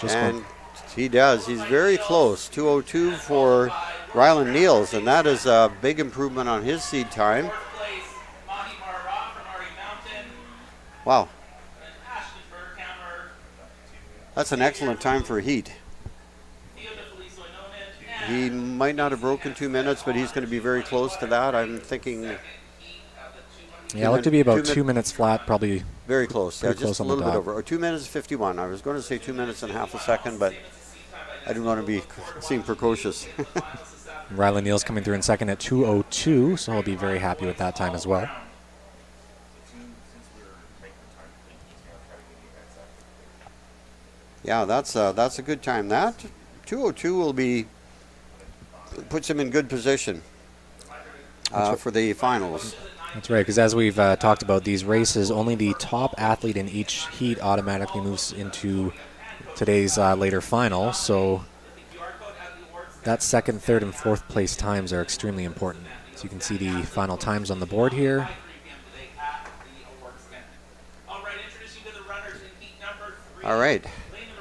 And he does. He's very close. 2:02 for Ryland Niels, and that is a big improvement on his seed time. Wow. That's an excellent time for a heat. He might not have broken 2 minutes, but he's going to be very close to that. I'm thinking. Yeah, it looked to be about 2 minutes flat, probably. Very close. Yeah, just a little bit dot. over. Or 2 minutes 51. I was going to say 2 minutes and half a second, but I didn't want to be seem precocious. Ryland Niels coming through in second at 2:02, so he'll be very happy with that time as well. Yeah, that's a good time. That 2:02 will be puts him in good position for the finals. That's right, because as we've talked about these races, only the top athlete in each heat automatically moves into today's later final. So that second, third, and fourth place times are extremely important. So you can see the final times on the board here. All right.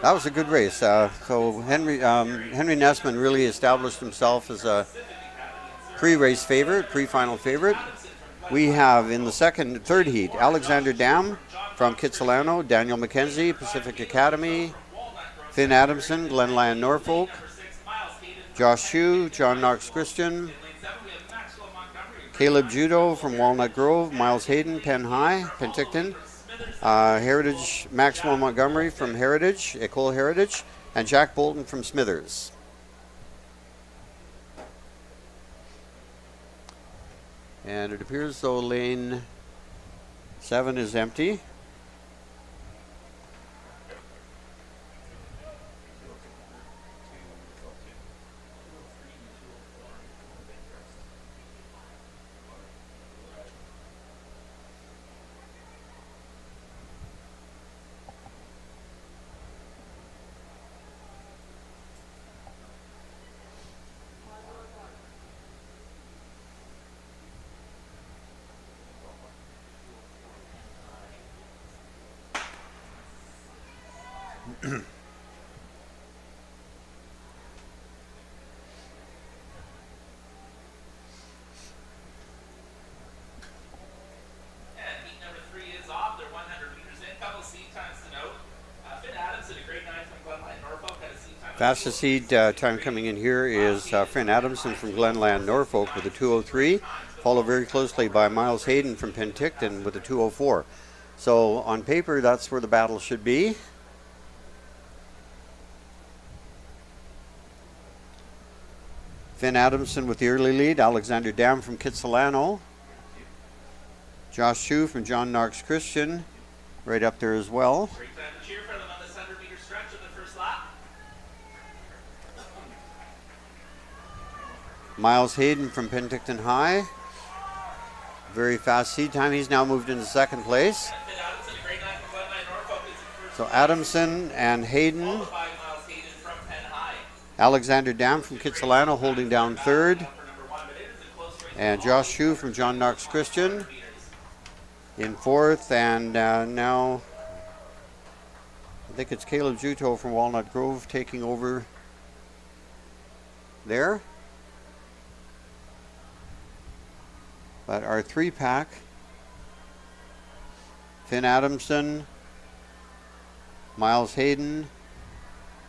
That was a good race. So Henry Nessman really established himself as a pre-race favorite, pre-final favorite. We have in the third heat, Alexander Dam from Kitsilano, Daniel McKenzie, Pacific Academy, Finn Adamson, Glenland, Norfolk, Josh Hsu, John Knox Christian, Caleb Judo from Walnut Grove, Miles Hayden, Penn High, Penticton, Heritage, Maxwell Montgomery from Heritage, Ecole Heritage, and Jack Bolton from Smithers. And it appears though lane 7 is empty. Fastest heat time coming in here is Finn Adamson from Glenland, Norfolk with a 2:03, followed very closely by Miles Hayden from Penticton with a 2:04. So on paper, that's where the battle should be. Finn Adamson with the early lead, Alexander Dam from Kitsilano, Josh Hsu from John Knox Christian right up there as well. Great time to cheer for them on this 100-meter stretch of the first lap. Miles Hayden from Penticton High. Very fast seed time. He's now moved into second place. So Adamson and Hayden. Alexander Dam from Kitsilano holding down third. And Josh Hsu from John Knox Christian in fourth. And now I think it's Caleb Juto from Walnut Grove taking over there. But our three-pack, Finn Adamson, Miles Hayden,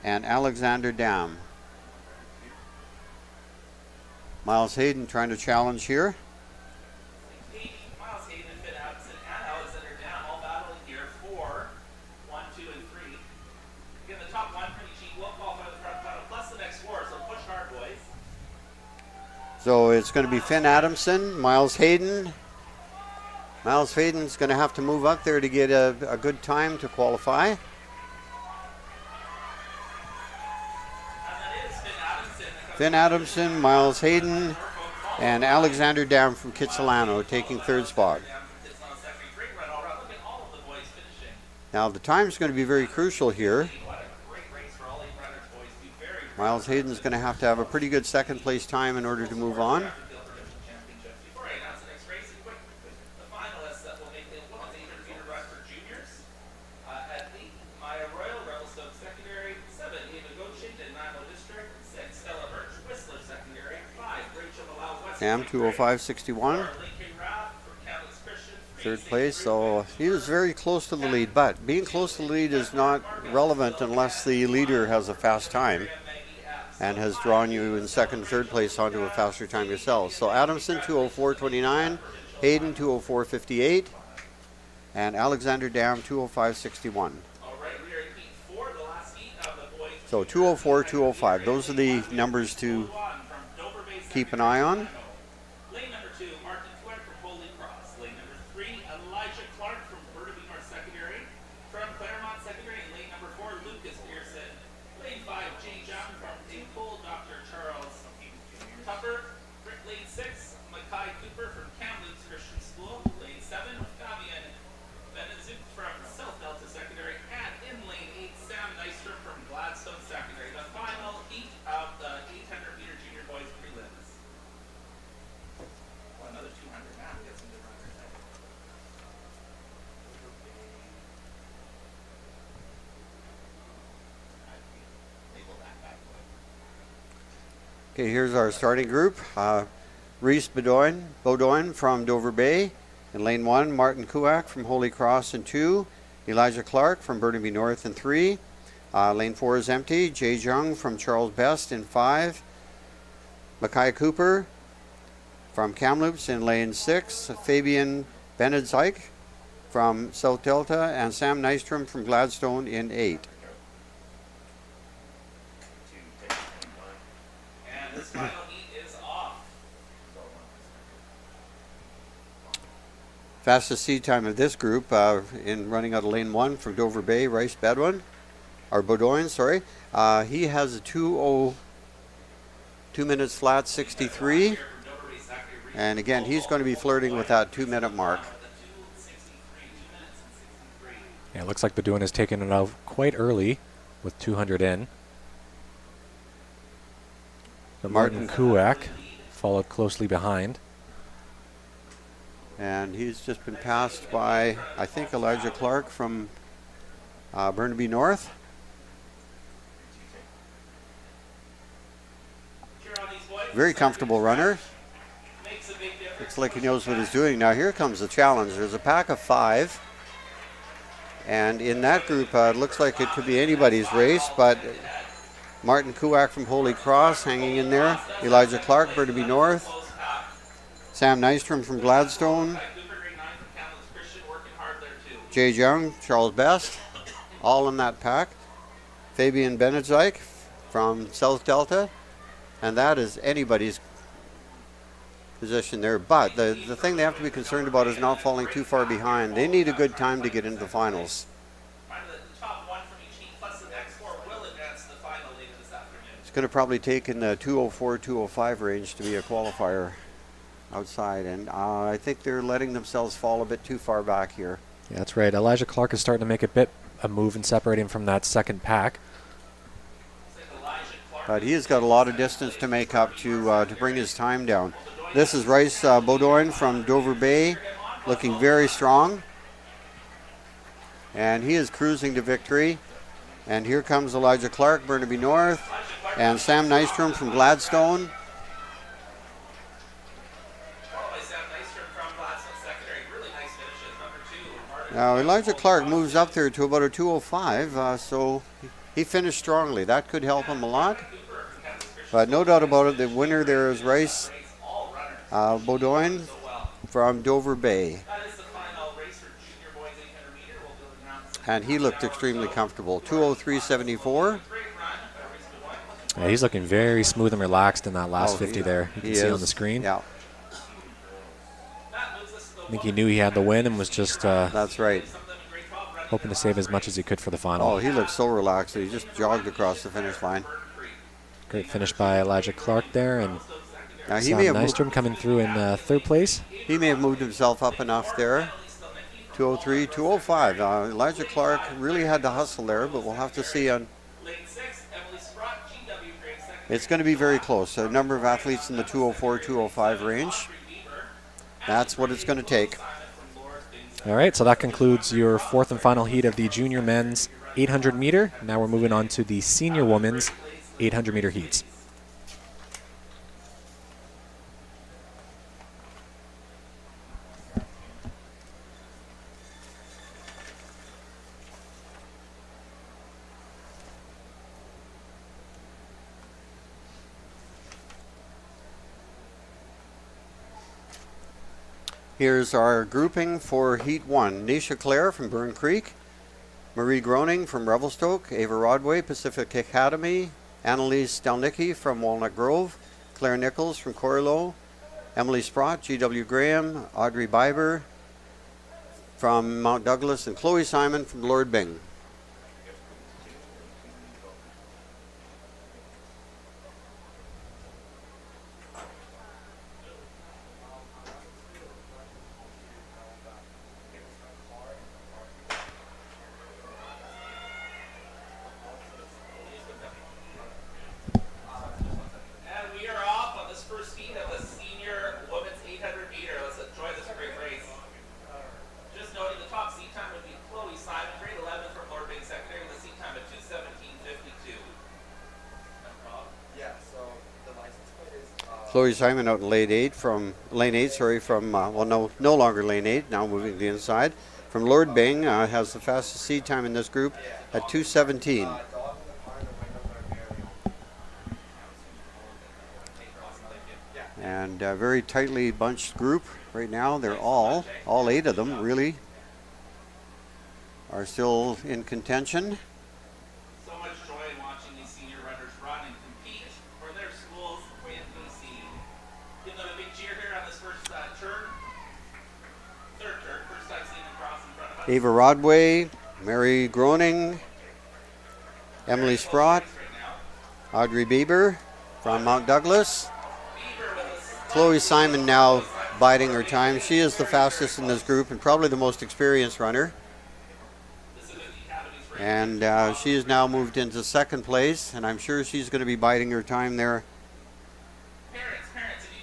and Alexander Dam. Miles Hayden trying to challenge here. Miles Hayden, Finn Adamson, and Alexander Dam all battling here for 1, 2, and 3. Again, the top one from each heat will qualify for the front final, plus the next four, so push hard, boys. So it's going to be Finn Adamson, Miles Hayden. Miles Hayden's going to have to move up there to get a good time to qualify. Finn Adamson, Miles Hayden, and Alexander Dam from Kitsilano taking third spot. Now the time is going to be very crucial here. Miles Hayden's going to have a pretty good second place time in order to move on. Cam 205.61. Third place, so he was very close to the lead, but being close to the lead is not relevant unless the leader has a fast time and has drawn you in second, third place onto a faster time yourself. So Adamson 204.29, Hayden 204.58, and Alexander Dam 205.61. So 204, 205, those are the numbers to keep an eye on. Okay, here's our starting group. Reese Beaudoin from Dover Bay in lane 1, Martin Kuak from Holy Cross in 2, Elijah Clark from Burnaby North in 3. Lane 4 is empty. Jay Jung from Charles Best in 5. Mackay Cooper from Kamloops in lane 6. Fabian Benedzik from South Delta, and Sam Nystrom from Gladstone in 8. Fastest seed time of this group in running out of lane 1 from Dover Bay, Rice Beaudoin, sorry. He has a 2:02 minutes flat 63. And again, he's going to be flirting with that 2-minute mark. Yeah, it looks like Beaudoin has taken it out quite early with 200 in. But Martin Kuak followed closely behind. And he's just been passed by, I think, Elijah Clark from Burnaby North. Very comfortable runner. Looks like he knows what he's doing. Now here comes the challenge. There's a pack of 5. And in that group, it looks like it could be anybody's race, but Martin Kuak from Holy Cross hanging in there. Elijah Clark, Burnaby North. Sam Nystrom from Gladstone. Jay Young, Charles Best, all in that pack. Fabian Benedzik from South Delta. And that is anybody's position there. But the thing they have to be concerned about is not falling too far behind. They need a good time to get into the finals. It's going to probably take in the 204, 205 range to be a qualifier outside. And I think they're letting themselves fall a bit too far back here. Yeah, that's right. Elijah Clark is starting to make a move and separating from that second pack. But he has got a lot of distance to make up to bring his time down. This is Rice Beaudoin from Dover Bay, looking very strong. And he is cruising to victory. And here comes Elijah Clark, Burnaby North, and Sam Nystrom from Gladstone. Now Elijah Clark moves up there to about a 205, so he finished strongly. That could help him a lot. But no doubt about it, the winner there is Rice Beaudoin from Dover Bay. And he looked extremely comfortable. 203.74. Yeah, he's looking very smooth and relaxed in that last 50 there. You can see on the screen. Yeah. I think he knew he had the win and was just that's right. hoping to save as much as he could for the final. Oh, he looked so relaxed. He just jogged across the finish line. Great finish by Elijah Clark there, and Now Sam Nystrom coming through in third place. he may have moved himself up enough there. 203, 205. Elijah Clark really had to hustle there, but we'll have to see on. It's going to be very close. A number of athletes in the 204, 205 range. That's what it's going to take. All right, so that concludes your fourth and final heat of the junior men's 800 meter. Now we're moving on to the senior women's 800 meter heats. Here's our grouping for Heat 1. Nisha Clare from Burn Creek, Marie Groening from Revelstoke, Ava Rodway, Pacific Academy, Annalise Stelnicki from Walnut Grove, Claire Nichols from Corlo, Emily Sprott, G.W. Graham, Audrey Biber from Mount Douglas, and Chloe Simon from Lord Byng. Chloe Simon out in lane 8 from no longer lane 8, now moving to the inside. From Lord Byng, has the fastest seed time in this group at 2:17. And a very tightly bunched group right now. They're all 8 of them really, are still in contention. So much joy in watching these senior runners run and compete for their schools in BC. Give them a big cheer here on this first turn. Third turn, first time seeing them cross in front of us. Ava Rodway, Mary Groening, Emily Sprott, Audrey Bieber from Mount Douglas. Chloe Simon now biding her time. She is the fastest in this group and probably the most experienced runner. And she has now moved into second place, and I'm sure she's going to be biding her time there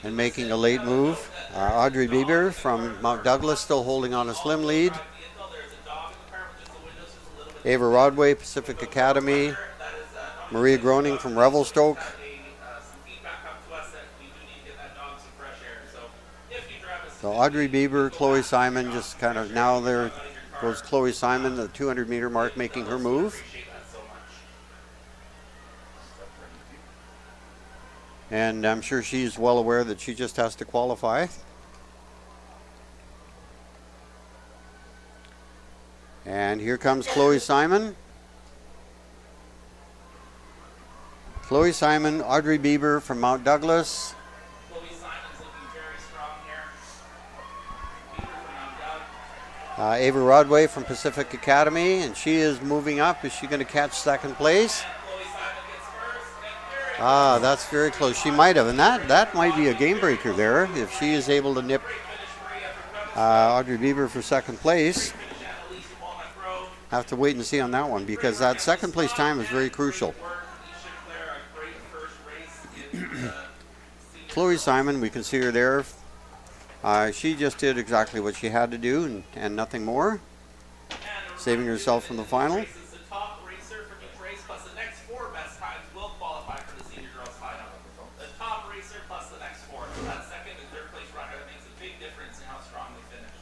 and making a late move. Audrey Bieber from Mount Douglas still holding on a slim lead. Ava Rodway, Pacific Academy. Maria Groening from Revelstoke. So Audrey Bieber, Chloe Simon, just kind of now there goes Chloe Simon, the 200-meter mark, making her move. And I'm sure she's well aware that she just has to qualify. And here comes Chloe Simon. Chloe Simon, Audrey Bieber from Mount Douglas. Ava Rodway from Pacific Academy, and she is moving up. Is she going to catch second place? That's very close. She might have, and that might be a game breaker there if she is able to nip Audrey Bieber for second place. Have to wait and see on that one because that second place time is very crucial. Chloe Simon, we can see her there. She just did exactly what she had to do and nothing more, saving herself from the final. The top racer for each race plus the next 4 best times will qualify for the senior girls final. The top racer plus the next 4. So that second and third place runner, that makes a big difference in how strong they finish.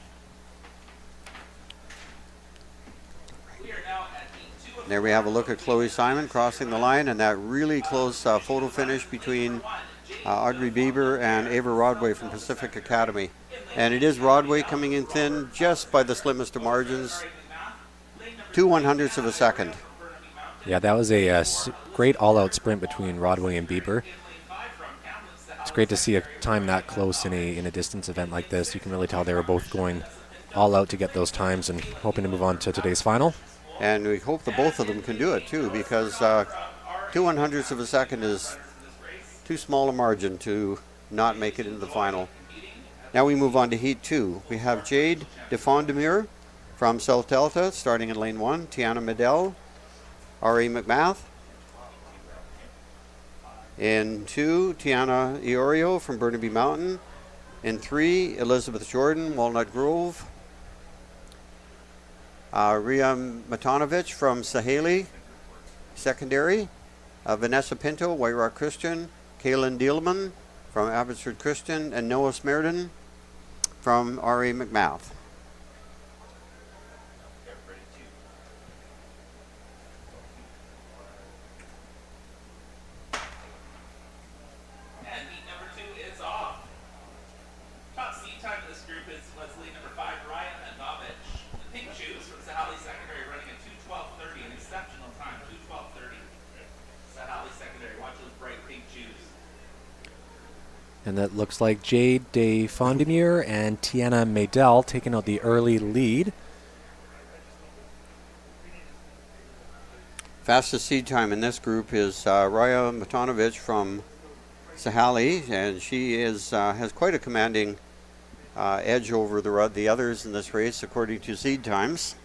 We are now at heat 2 of There we have a look at Chloe Simon crossing the line, and that really close photo finish between Audrey Bieber and Ava Rodway from Pacific Academy. And it is Rodway coming in thin just by the slimmest of margins, 2/100ths of a second. Yeah, that was a great all-out sprint between Rodway and Bieber. It's great to see a time that close in a distance event like this. You can really tell they were both going all out to get those times and hoping to move on to today's final. And we hope that both of them can do it too, because 2/100ths of a second is too small a margin to not make it into the final. Now we move on to Heat 2. We have Jade DeFondemure from South Delta starting in lane 1. Tiana Medell, R.A. McMath. In 2, Tiana Iorio from Burnaby Mountain. In 3, Elizabeth Jordan, Walnut Grove. Ria Matanovich from Sahali Secondary. Vanessa Pinto, White Rock Christian. Kaylin Dielman from Abbotsford Christian. And Noah Smerden from R.A. McMath. And heat number 2 is off. Top seed time in this group was lead number 5, Ryan Manovich. The pink shoes from Sahali Secondary running at 2:12:30, an exceptional time, 2:12:30. Sahali Secondary, watch those bright pink shoes. And that looks like Jade DeFondemure and Tiana Medell taking out the early lead. Fastest seed time in this group is Raya Matanovich from Sahali, and she is has quite a commanding edge over the others in this race according to seed times.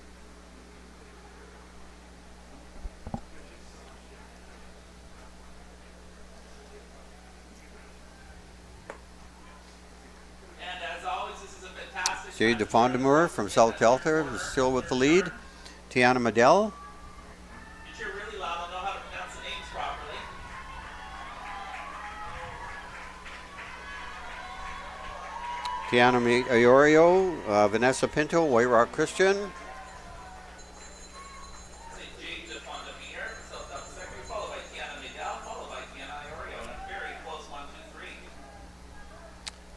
And as always, this is a fantastic Jade DeFondemure from South Delta is still with the lead. Tiana Medell. If you're really loud, I'll know how to pronounce the names properly. Tiana Iorio, Vanessa Pinto, White Rock Christian. Say Jade DeFondemure, South Delta Secondary, followed by Tiana Medell, followed by Tiana Iorio, and a very close 1, 2,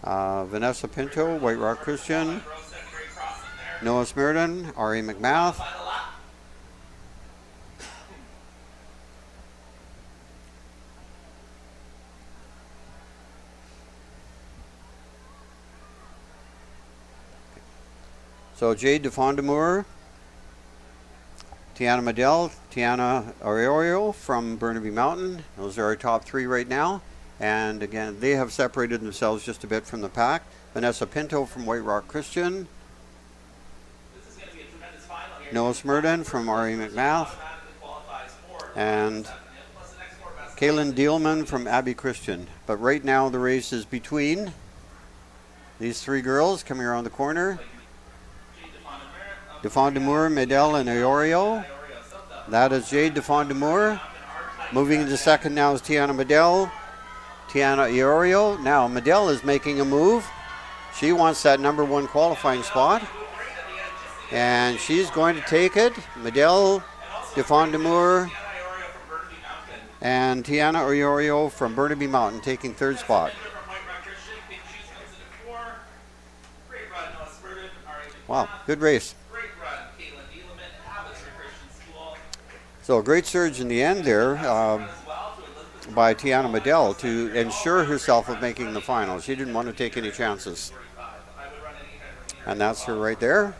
3. Vanessa Pinto, White Rock Christian. Grove Secondary crossing there. Noah Smerden, R.A. McMath. Final lap. So Jade DeFondemure, Tiana Medell, Tiana Iorio from Burnaby Mountain. Those are our top 3 right now. And again, they have separated themselves just a bit from the pack. Vanessa Pinto from White Rock Christian. This is going to be a tremendous final here. Noah Smerden from R.A. McMath. Automatically qualifies for And plus the next 4 best. Kaylin Dielman from Abbey Christian. But right now the race is between these 3 girls coming around the corner. DeFondemure, Medell, and Iorio. That is Jade DeFondemure. Moving into second now is Tiana Medell. Tiana Iorio. Now Medell is making a move. She wants that number 1 qualifying spot. And she's going to take it. Medell, DeFondemure, and Tiana Iorio from Burnaby Mountain taking 3rd spot. Wow, good race. So a great surge in the end there by Tiana Medell to ensure herself of making the final. She didn't want to take any chances. And that's her right there.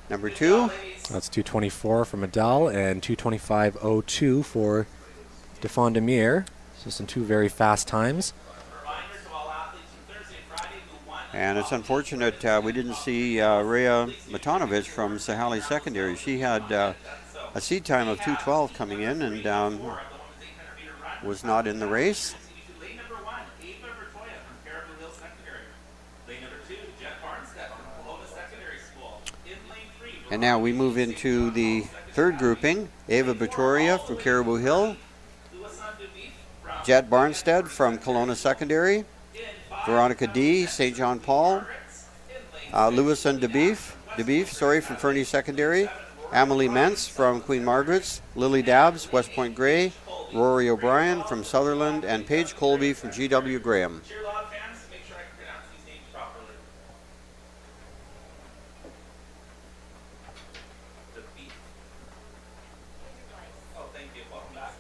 Number 2. That's 2:24 for Medell and 2:25.02 for DeFondemure. So some 2 very fast times. And it's unfortunate we didn't see Rhea Matanovich from Sahali Secondary. She had a seed time of 2:12 coming in and was not in the race. Lane number 1, Ava Bertoya from Caribou Hill Secondary. Lane number 2, Jet Barnstead from Kelowna Secondary School. In lane 3, And now we move into the 3rd grouping. Ava Bertoya from Caribou Hill. Jet Barnstead from Kelowna Secondary. Veronica D, St. John Paul. Lewis and DeBeef, from Fernie Secondary. Amelie Mentz from Queen Margaret's. Lily Dabbs, West Point Grey. Rory O'Brien from Sutherland. And Paige Colby from GW Graham. Cheerlaw fans, make sure I can pronounce these names properly. The beef. Oh, thank you. Welcome back.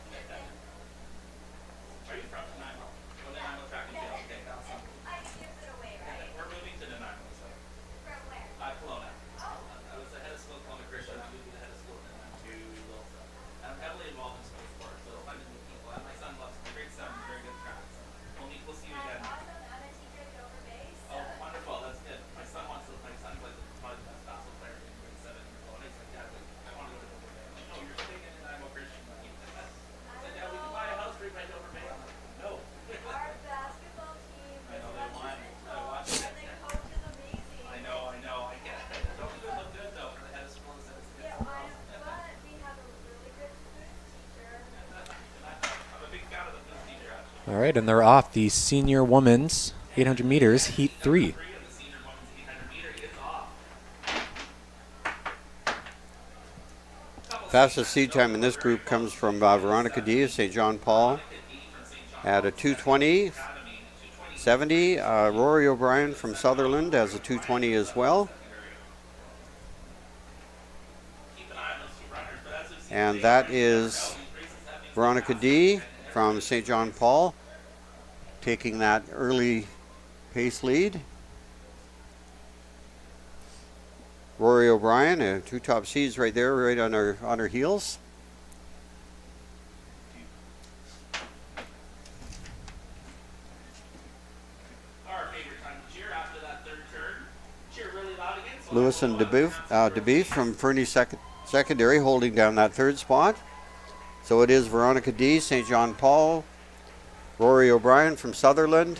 Are you from Nanaimo? Oh, Nanaimo track and field. Okay, awesome. We're moving to Nanaimo, so. Kelowna. I was the head of school at Kelowna Christian. I'm moving to the head of school in Nanaimo to Wilson. I'm heavily involved in school sports, so if I'm in the people. My son loves grade 7 right, and they're off the senior women's 800 meters, heat 3. Fastest seed time in this group comes from Veronica D of St. John Paul at a 2:20.70. Rory O'Brien from Sutherland has a 2:20 as well. And that is Veronica D from St. John Paul taking that early pace lead. Rory O'Brien, 2 top seeds right there, right on her heels. Our favorite time to cheer after that third turn. Cheer really loud again. Lewis and DeBeef from Fernie Secondary holding down that third spot. So it is Veronica D, St. John Paul, Rory O'Brien from Sutherland,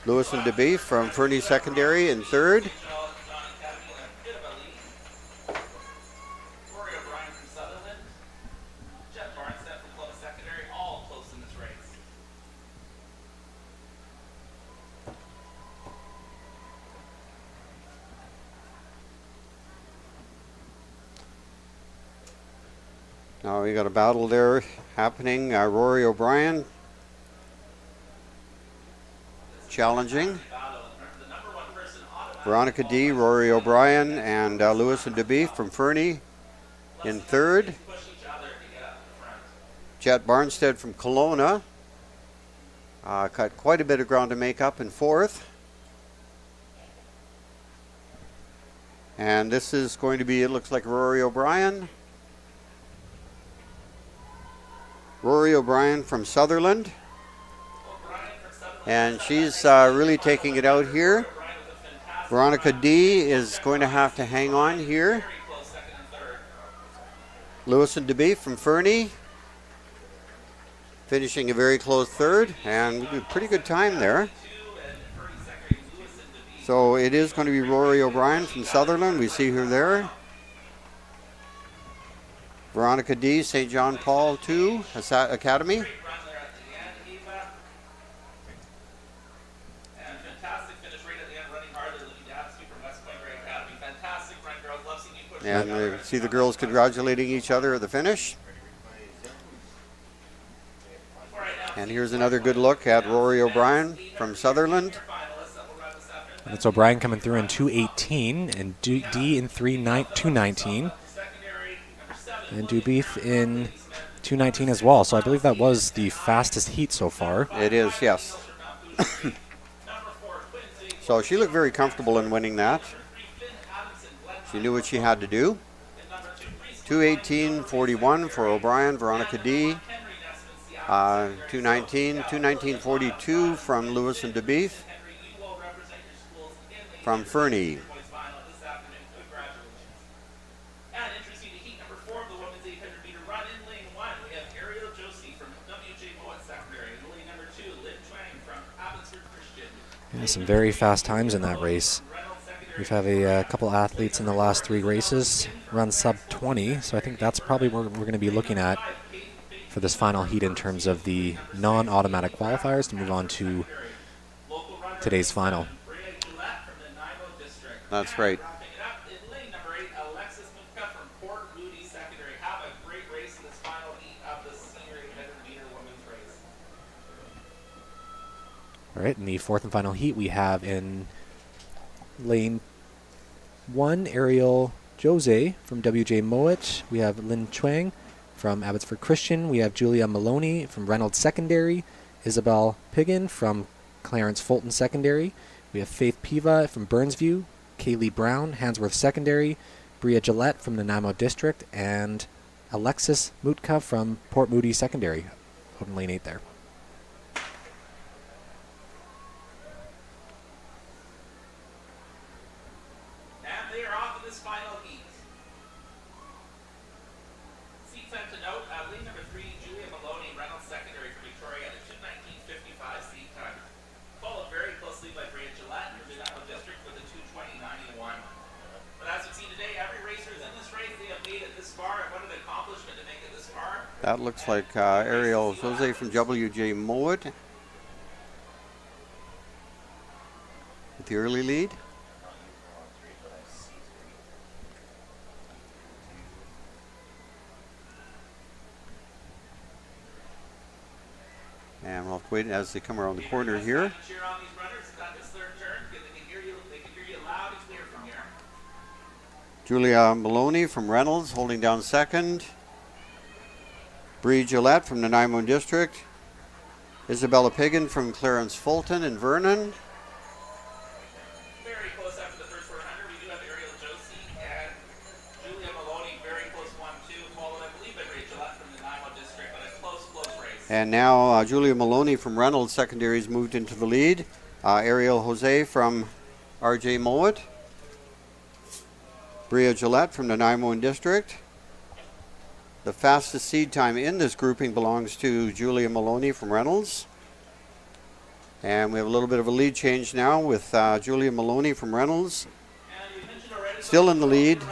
Lewis and DeBeef from Fernie Secondary in third. Rory O'Brien from Sutherland, Jeff Barnstead from Close Secondary, all close in this race. Now we got a battle there happening. Rory O'Brien challenging. Veronica D, Rory O'Brien, and Lewis and DeBeef from Fernie in third. Jet Barnstead from Kelowna got quite a bit of ground to make up in fourth. And this is going to be, it looks like Rory O'Brien. Rory O'Brien from Sutherland. And she's really taking it out here. Veronica D is going to have to hang on here. Lewis and DeBeef from Fernie finishing a very close third, and a pretty good time there. So it is going to be Rory O'Brien from Sutherland. We see her there. Veronica D, St. John Paul 2 Academy. And we see the girls congratulating each other at the finish. And here's another good look at Rory O'Brien from Sutherland. And it's O'Brien coming through in 2:18 and D in 2:19. And DeBeef in 2:19 as well. So I believe that was the fastest heat so far. It is, yes. So she looked very comfortable in winning that. She knew what she had to do. 2:18.41 for O'Brien, Veronica D. 2:19.42 from Lewis and DeBeef from Fernie. Yeah, some very fast times in that race. We've had a couple athletes in the last 3 races run sub 20, so I think that's probably what we're going to be looking at for this final heat in terms of the non-automatic qualifiers to move on to today's final. That's right. All right, in the 4th and final heat, we have in lane 1, Ariel Jose from WJ Mowat. We have Lin Chuang from Abbotsford Christian. We have Julia Maloney from Reynolds Secondary. Isabel Piggin from Clarence Fulton Secondary. We have Faith Piva from Burnsview. Kaylee Brown, Handsworth Secondary. Bria Gillette from Nanaimo District. And Alexis Mutka from Port Moody Secondary. Out in lane 8 there. That looks like Ariel Jose from WJ Mowat with the early lead. And we'll have to wait as they come around the corner here. Cheer on these runners. It's not this third turn. They can hear you. They can hear you loud and clear from here. Julia Maloney from Reynolds holding down second. Bree Gillette from Nanaimo District. Isabella Piggin from Clarence Fulton and Vernon. Very close after the first 400. We do have Ariel Josie and Julia Maloney. Very close 1-2. Followed, I believe, by Bree Gillette from the Nanaimo District, but a close race. And now Julia Maloney from Reynolds secondaries moved into the lead. Ariel Jose from RJ Mowat. Bria Gillette from Nanaimo District. The fastest seed time in this grouping belongs to Julia Maloney from Reynolds. And we have a little bit of a lead change now with Julia Maloney from Reynolds still in the lead.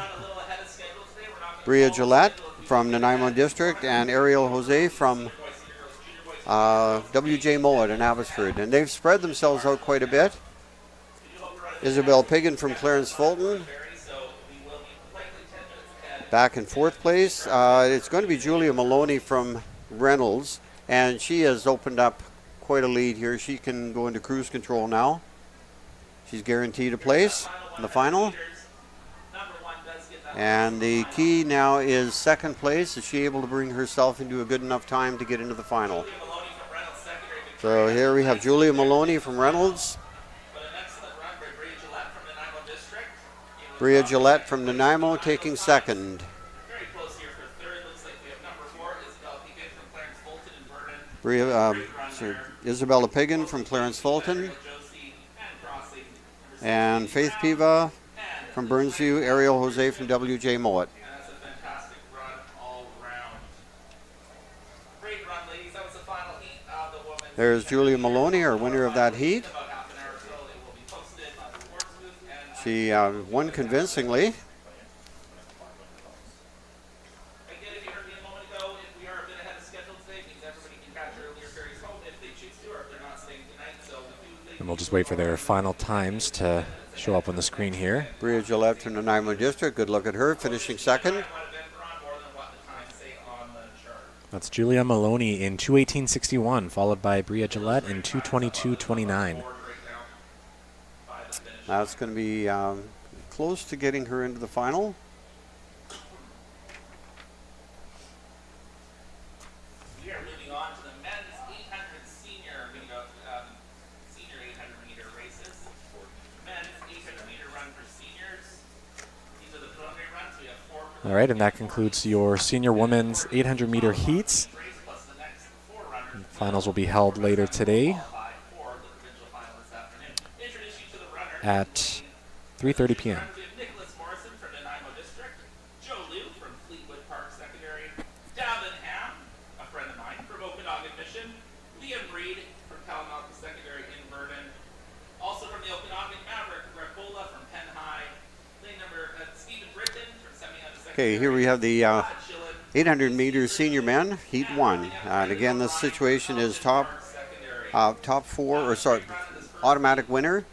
Bria Gillette from Nanaimo District and Ariel Jose from WJ Mowat in Abbotsford. And they've spread themselves out quite a bit. Isabel Piggin from Clarence Fulton back in fourth place. It's going to be Julia Maloney from Reynolds, and she has opened up quite a lead here. She can go into cruise control now. She's guaranteed a place in the final. And the key now is second place. Is she able to bring herself into a good enough time to get into the final? So here we have Julia Maloney from Reynolds. Bria Gillette from Nanaimo taking second. Very close here for third. Looks like we have number 4, Isabella Piggin from Clarence Fulton and Vernon. Isabella Piggin from Clarence Fulton. And Faith Piva from Burnsview. Ariel Jose from WJ Mowat. And that's a fantastic run all around. Great run, ladies. That was the final heat of the women's. There's Julia Maloney, our winner of that heat. About half an hour ago, it will be posted on the rewards booth and She won convincingly. again, if you heard me a moment ago, if we are a bit ahead of schedule today, because everybody can catch earlier ferries home if they choose to, or if they're not staying tonight. So we do think And we'll just wait for their final times to show up on the screen here. Bria Gillette from Nanaimo District. Good look at her, finishing second. might have been run more than what the times say on the chart. That's Julia Maloney in 2:18.61, followed by Bria Gillette in 2:22.29. Forward breakdown by the finish. That's going to be close to getting her into the final. We are moving on to the men's 800 senior. We're going to go senior 800 meter races. Men's 800 meter run for seniors. These are the preliminary runs. We have 4 All right, and that concludes your senior women's 800 meter heats. race plus the next 4 runners. Finals will be held later today Qualify for the provincial final this afternoon. Introduce you to the runner. at 3:30 p.m. We have Nicholas Morrison from Nanaimo District, Joe Liu from Fleetwood Park Secondary, Davin Ham, a friend of mine from Okanagan Mission, Liam Reed from Kalamalka Secondary in Vernon, also from the Okanagan Maverick, Recola from Penn High, lane number Stephen Britton from Semiana Secondary. Okay, here we have the Todd Schillen, 800 meters senior men, heat 1. And again, this situation is top 4, or sorry, automatic winner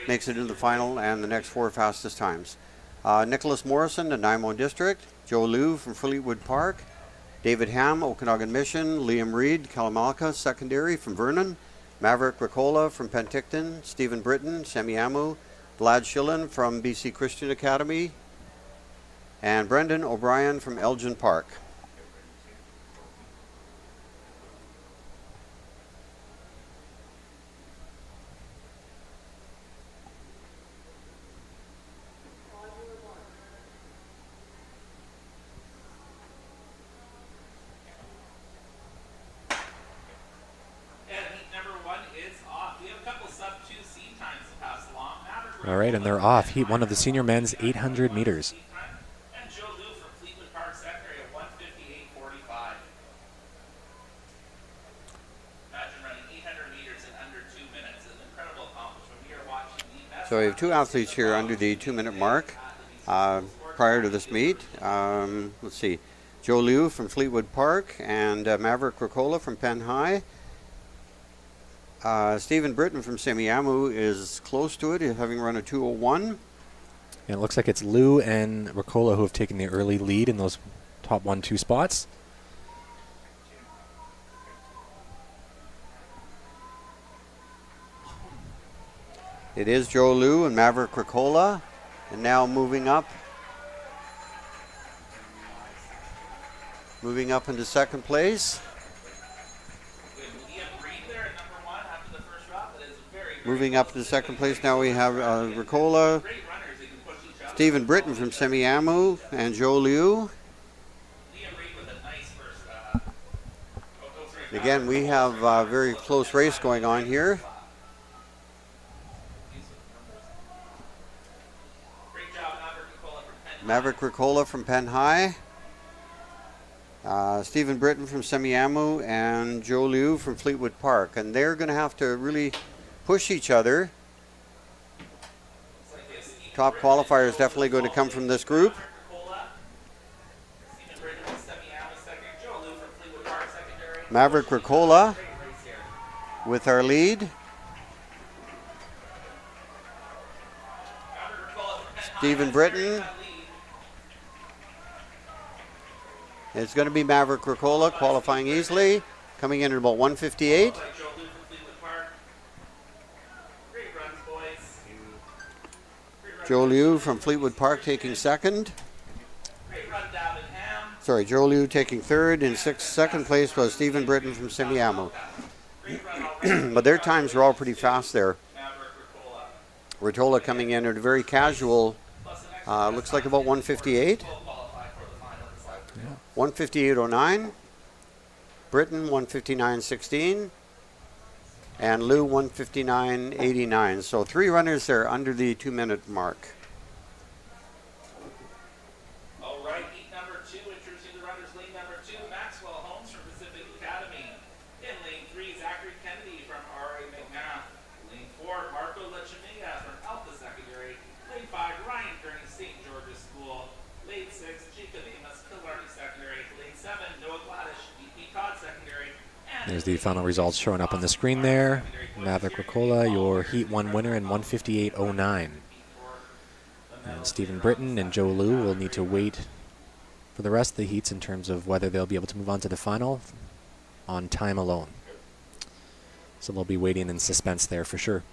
makes it into the final, and the next 4 fastest times. Nicholas Morrison, Nanaimo District. Joe Liu from Fleetwood Park. David Ham, Okanagan Mission. Liam Reed, Kalamalka Secondary from Vernon. Maverick Ricola from Penticton. Stephen Britton, Semiamu. Vlad Schillen from BC Christian Academy. And Brendan O'Brien from Elgin Park. and heat number 1 is off. We have a couple sub-2 seed times to pass along. Maverick All right, and they're off. Heat 1 of the senior men's 800 meters. and Joe Liu from Fleetwood Park Secondary at 1:58.45. Imagine running 800 meters in under 2 minutes. It's an incredible accomplishment. We are watching the best. So we have 2 athletes here under the 2-minute mark prior to this meet. Let's see. Joe Liu from Fleetwood Park, and Maverick Ricola from Penn High. Stephen Britton from Semiahmoo is close to it, having run a 2:01. And it looks like it's Lou and Ricola who have taken the early lead in those top 1-2 spots. It is Joe Liu and Maverick Ricola, and now moving up into second place. Moving up to second place, now we have Ricola, Stephen Britton from Semiahmoo, and Joe Liu. Again, we have a very close race going on here. Maverick Ricola from Penn High, Stephen Britton from Semiahmoo, and Joe Liu from Fleetwood Park. And they're going to have to really push each other. Top qualifier is definitely going to come from this group. Maverick Ricola with our lead. Stephen Britton. It's going to be Maverick Ricola qualifying easily, coming in at about 158. Joe Liu from Fleetwood Park taking second. Sorry, Joe Liu taking third. In second place was Stephen Britton from Semiahmoo. But their times are all pretty fast there. Ricola coming in at a very casual, looks like about 158. 158.09, Britton 159.16, and Lou 159.89. So 3 runners there under the 2-minute mark. All right, heat number 2, introducing the runners. Lane number 2, Maxwell Holmes from Pacific Academy. In lane 3, Zachary Kennedy from R.A. McMath. Lane 4, Marco Lechimia from Alpha Secondary. Lane 5, Ryan Gurney, St. George's School. Lane 6, Jacob Amos, Killarney Secondary. Lane 7, Noah Gladish, E.P. Todd Secondary. There's the final results showing up on the screen there. Maverick Ricola, your Heat 1 winner in 158.09. And Stephen Britton and Joe Liu will need to wait for the rest of the heats in terms of whether they'll be able to move on to the final on time alone. So they'll be waiting in suspense there for sure.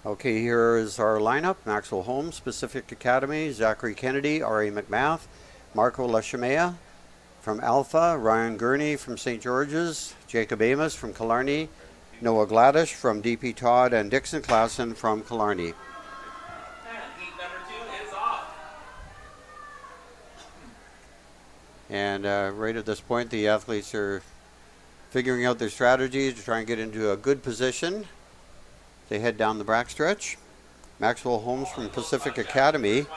Okay, here is our lineup. Maxwell Holmes, Pacific Academy, Zachary Kennedy, R.A. McMath, Marco Lechimia from Alpha, Ryan Gurney from St. George's, Jacob Amos from Killarney, Noah Gladish from D.P. Todd, and Dixon Klassen from Killarney. And heat number 2 is off. And right at this point, the athletes are figuring out their strategies to try and get into a good position. They head down the backstretch. Maxwell Holmes from Pacific Academy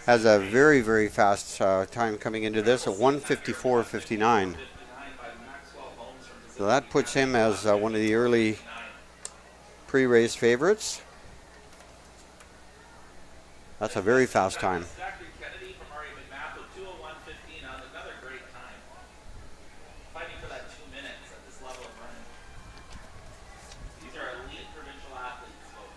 has a very, very fast time coming into this at 154.59. So that puts him as one of the early pre-race favorites. That's a very fast time. Zachary Kennedy from R.A. McMath with 2:01.15 on another great time. Fighting for that 2 minutes at this level of running. These are elite provincial athletes, folks.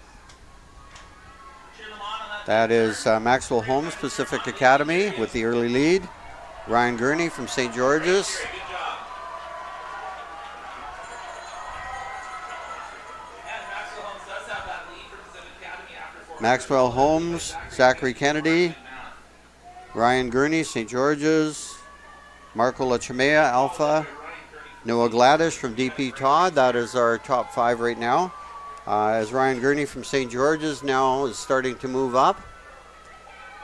Cheer them on That is Maxwell Holmes, Pacific Academy, with the early lead. Ryan Gurney from St. George's. Good job. And Maxwell Holmes does have that lead for Pacific Academy after 4. Maxwell Holmes, Zachary Kennedy, Ryan Gurney, St. George's, Marco Lechimia, Alpha, Noah Gladish from D.P. Todd. That is our top 5 right now. As Ryan Gurney from St. George's now is starting to move up.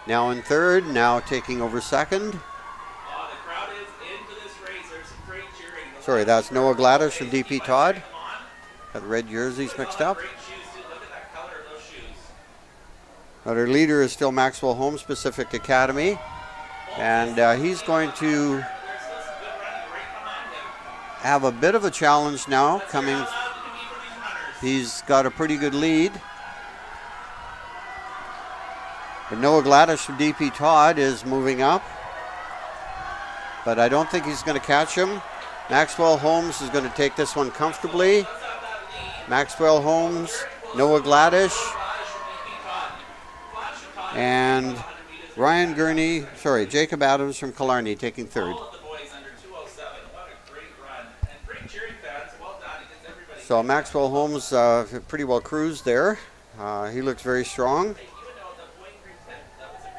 now in third, now taking over second. The crowd is into this race. There's some great cheering. Sorry, that's Noah Gladys from DP Todd. Got the red jerseys mixed up. Great shoes, too. Look at that color of those shoes. But our leader is still Maxwell Holmes Pacific Academy. And he's going to have a bit of a challenge now coming. He's got a pretty good lead. But Noah Gladys from DP Todd is moving up. But I don't think he's going to catch him. Maxwell Holmes is going to take this one comfortably. Maxwell Holmes, Noah Gladys, and Ryan Gurney, Jacob Adams from Killarney taking third. So Maxwell Holmes pretty well cruised there. He looks very strong.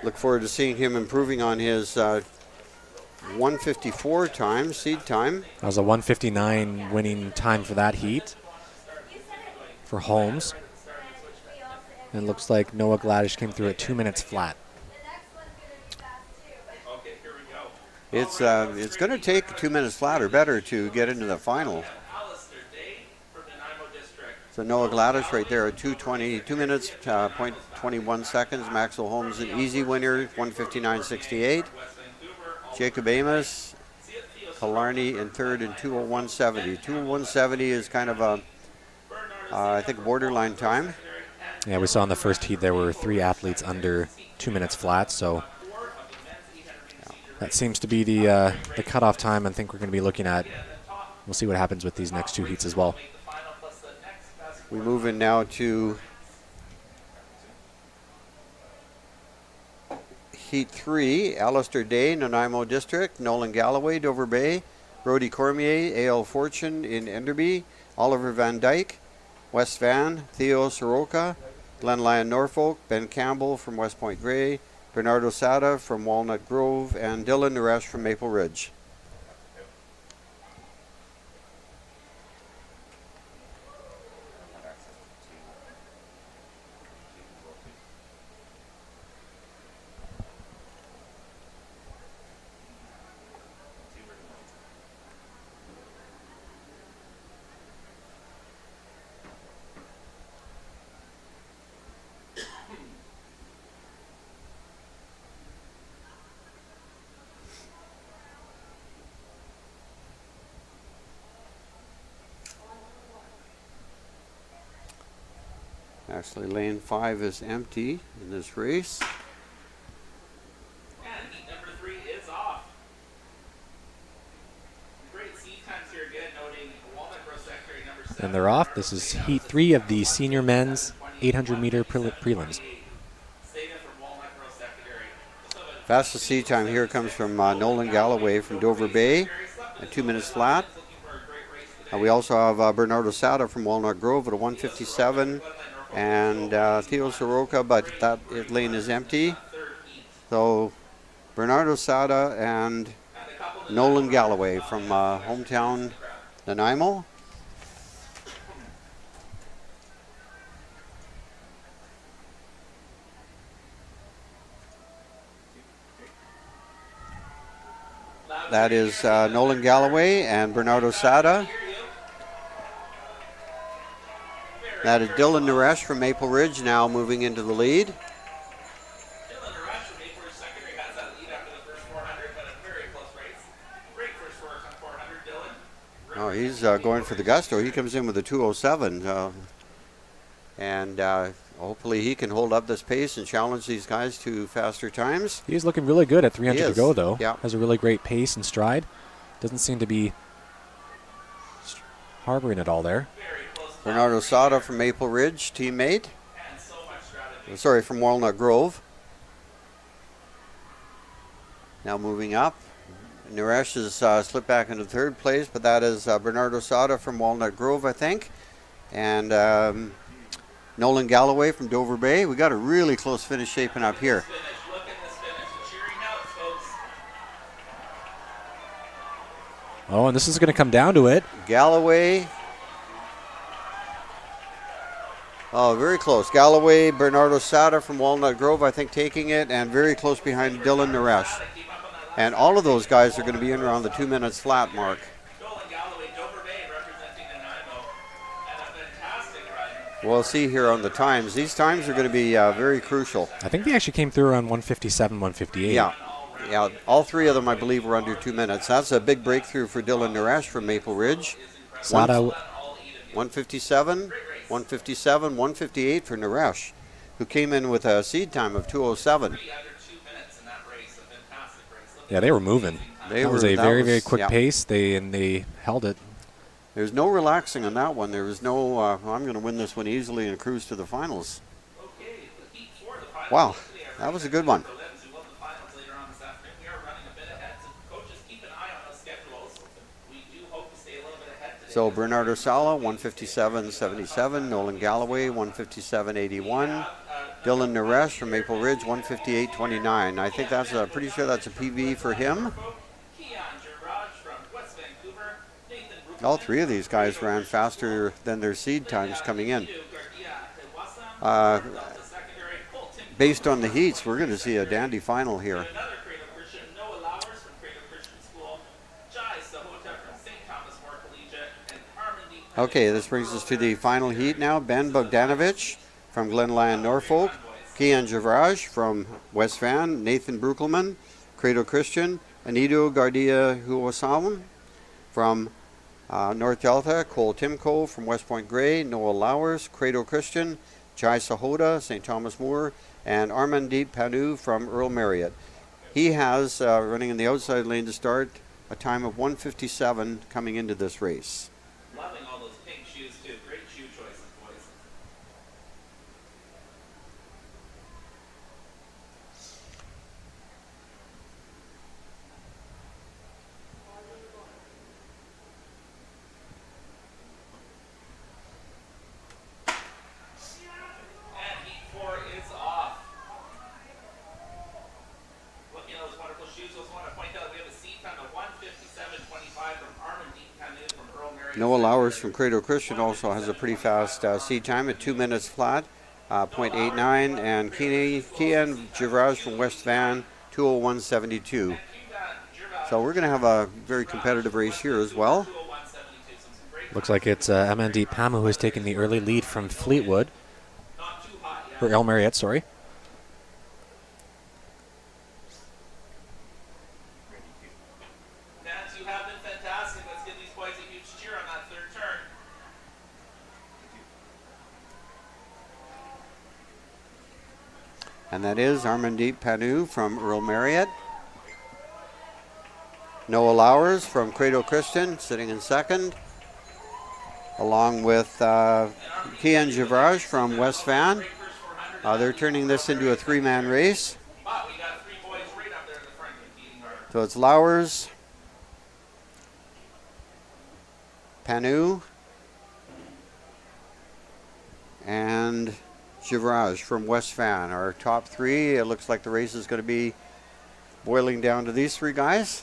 Look forward to seeing him improving on his 154 time, seed time. That was a 159 winning time for that heat for Holmes. And it looks like Noah Gladys came through at 2 minutes flat. It's going to take 2 minutes flat or better to get into the final. So Noah Gladys right there at 2 minutes, 0.21 seconds. Maxwell Holmes an easy winner, 159.68. Jacob Amos, Killarney in third in 201.70. 201.70 is kind of a, I think, borderline time. Yeah, we saw in the first heat there were 3 athletes under 2 minutes flat, so that seems to be the cutoff time I think we're going to be looking at. We'll see what happens with these next 2 heats as well. We move in now to Heat 3, Alistair Day, Nanaimo District, Nolan Galloway, Dover Bay, Brody Cormier, A.L. Fortune in Enderby, Oliver Van Dyke, West Van, Theo Soroka, Glen Lyon Norfolk, Ben Campbell from West Point Grey, Bernardo Sada from Walnut Grove, and Dylan Naresh from Maple Ridge. Actually, lane 5 is empty in this race. And heat number 3 is off. Great seed times here again, noting Walnut Grove secondary number 7. And they're off. This is heat 3 of the senior men's 800-meter prelims. Fastest seed time here comes from Nolan Galloway from Dover Bay at 2 minutes flat. We also have Bernardo Sada from Walnut Grove at a 157. And Theo Soroka, but that lane is empty. So Bernardo Sada and Nolan Galloway from hometown Nanaimo. That is Nolan Galloway and Bernardo Sada. That is Dylan Naresh from Maple Ridge now moving into the lead. Dylan Naresh from Maple Ridge secondary has that lead after the first 400, but a very close race. Great first work on 400, Dylan. Oh, he's going for the gusto. He comes in with a 207. And hopefully he can hold up this pace and challenge these guys to faster times. He's looking really good at 300 to go, though. Yeah. Has a really great pace and stride. Doesn't seem to be harboring it all there. Bernardo Sada from Maple Ridge, teammate. Sorry, from Walnut Grove. Now moving up. Naresh has slipped back into third place, but that is Bernardo Sada from Walnut Grove, I think. And Nolan Galloway from Dover Bay. We got a really close finish shaping up here. Look at this finish. Cheering out, folks. Oh, and this is going to come down to it. Galloway Oh, very close. Galloway, Bernardo Sada from Walnut Grove, I think, taking it, and very close behind Dylan Naresh. And all of those guys are going to be in around the 2 minutes flat mark. Nolan Galloway, Dover Bay, representing Nanaimo. And a fantastic run. We'll see here on the times. These times are going to be very crucial. I think they actually came through around 157, 158. Yeah, all three of them, I believe, were under 2 minutes. That's a big breakthrough for Dylan Naresh from Maple Ridge. Sada, 157, 157, 158 for Naresh, who came in with a seed time of 207. Under 2 minutes in that race. A fantastic race. yeah, they were moving. That was a very quick yeah. pace. They held it. There's no relaxing on that one. There was no, I'm going to win this one easily and cruise to the finals. Okay, the heat for the final. Wow, that was a good one. For Lens, who won the finals later on this afternoon. We are running a bit ahead, so coaches keep an eye on those schedules. We do hope to stay a little bit ahead today. So Bernardo Sala, 157.77. Nolan Galloway, 157.81. Dylan Naresh from Maple Ridge, 158.29. I think that's pretty sure that's a PB for him. All three of these guys ran faster than their seed times coming in. Based on the heats, we're going to see a dandy final here. Okay, this brings us to the final heat now. Ben Bogdanovich from Glen Lyon, Norfolk. Kian Javraj from West Van. Nathan Bruckelman, Credo Christian. Anido Gardia Huosawan from North Delta. Cole Timko from West Point Grey. Noah Lowers, Credo Christian. Jai Sahoda, St. Thomas More. And Armandeep Panu from Earl Marriott. He has, running in the outside lane to start, a time of 1:57 coming into this race. Loving all those pink shoes too. Great shoe choices, boys. And heat 4 is off. Looking at those wonderful shoes, I just want to point out we have a seat time of 1:57.25 from Armandeep Panu from Earl Marriott. Noah Lowers from Credo Christian also has a pretty fast seed time at 2 minutes flat, 0.89, and Kian Javraj from West Van, 2:01.72. So we're going to have a very competitive race here as well. Looks like it's Amandi Pamu who has taken the early lead from Fleetwood. Or El Marriott, sorry. Nats, you have been fantastic. Let's give these boys a huge cheer on that third turn. And that is Armandeep Panu from Earl Marriott. Noah Lowers from Credo Christian sitting in second, along with Kian Javraj from West Van. They're turning this into a three-man race. Wow, we got three boys right up there in the front competing hard. So it's Lowers, Panu, and Javraj from West Van. Our top three. It looks like the race is going to be boiling down to these three guys.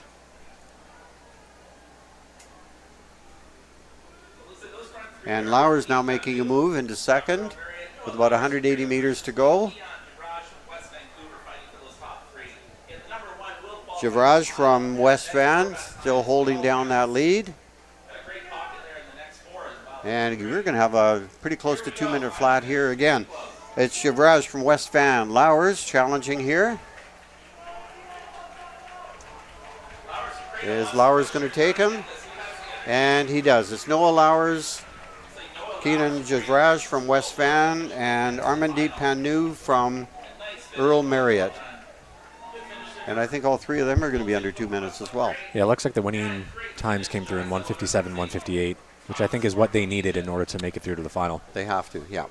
And Lowers now making a move into second with about 180 meters to go. Javraj from West Van still holding down that lead. And we're going to have a pretty close to 2 minute flat here again. It's Javraj from West Van. Lowers challenging here. Is Lowers going to take him? And he does. It's Noah Lowers, Keenan Javraj from West Van, and Armandeep Panu from Earl Marriott. And I think all three of them are going to be under 2 minutes as well. Yeah, it looks like the winning times came through in 1:57, 1:58, which I think is what they needed in order to make it through to the final. They have to, yeah.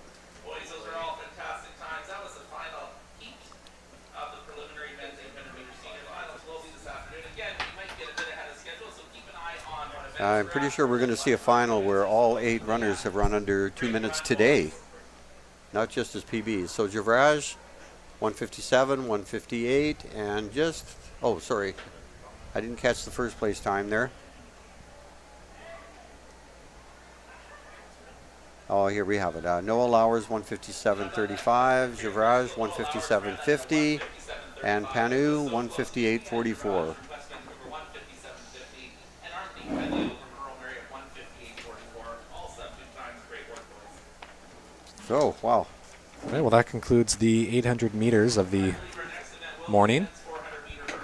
Boys, those are all fantastic times. That was the final heat of the preliminary men's 800-meter senior finals. Will be this afternoon. Again, we might get a bit ahead of schedule, so keep an eye on what events I'm pretty sure we're going to see a final where all 8 runners have run under 2 minutes today, not just as PBs. So Javraj, 1:57, 1:58, and just, oh, sorry, I didn't catch the first place time there. Oh, here we have it. Noah Lowers 157.35, Javraj 157.50, and Panu 158.44. West Vancouver 157.50, and Arlene Penu from Earl Mary at 158.44. All sub 2 times. Great work, boys. So, wow. All right, well, that concludes the 800 meters of the morning.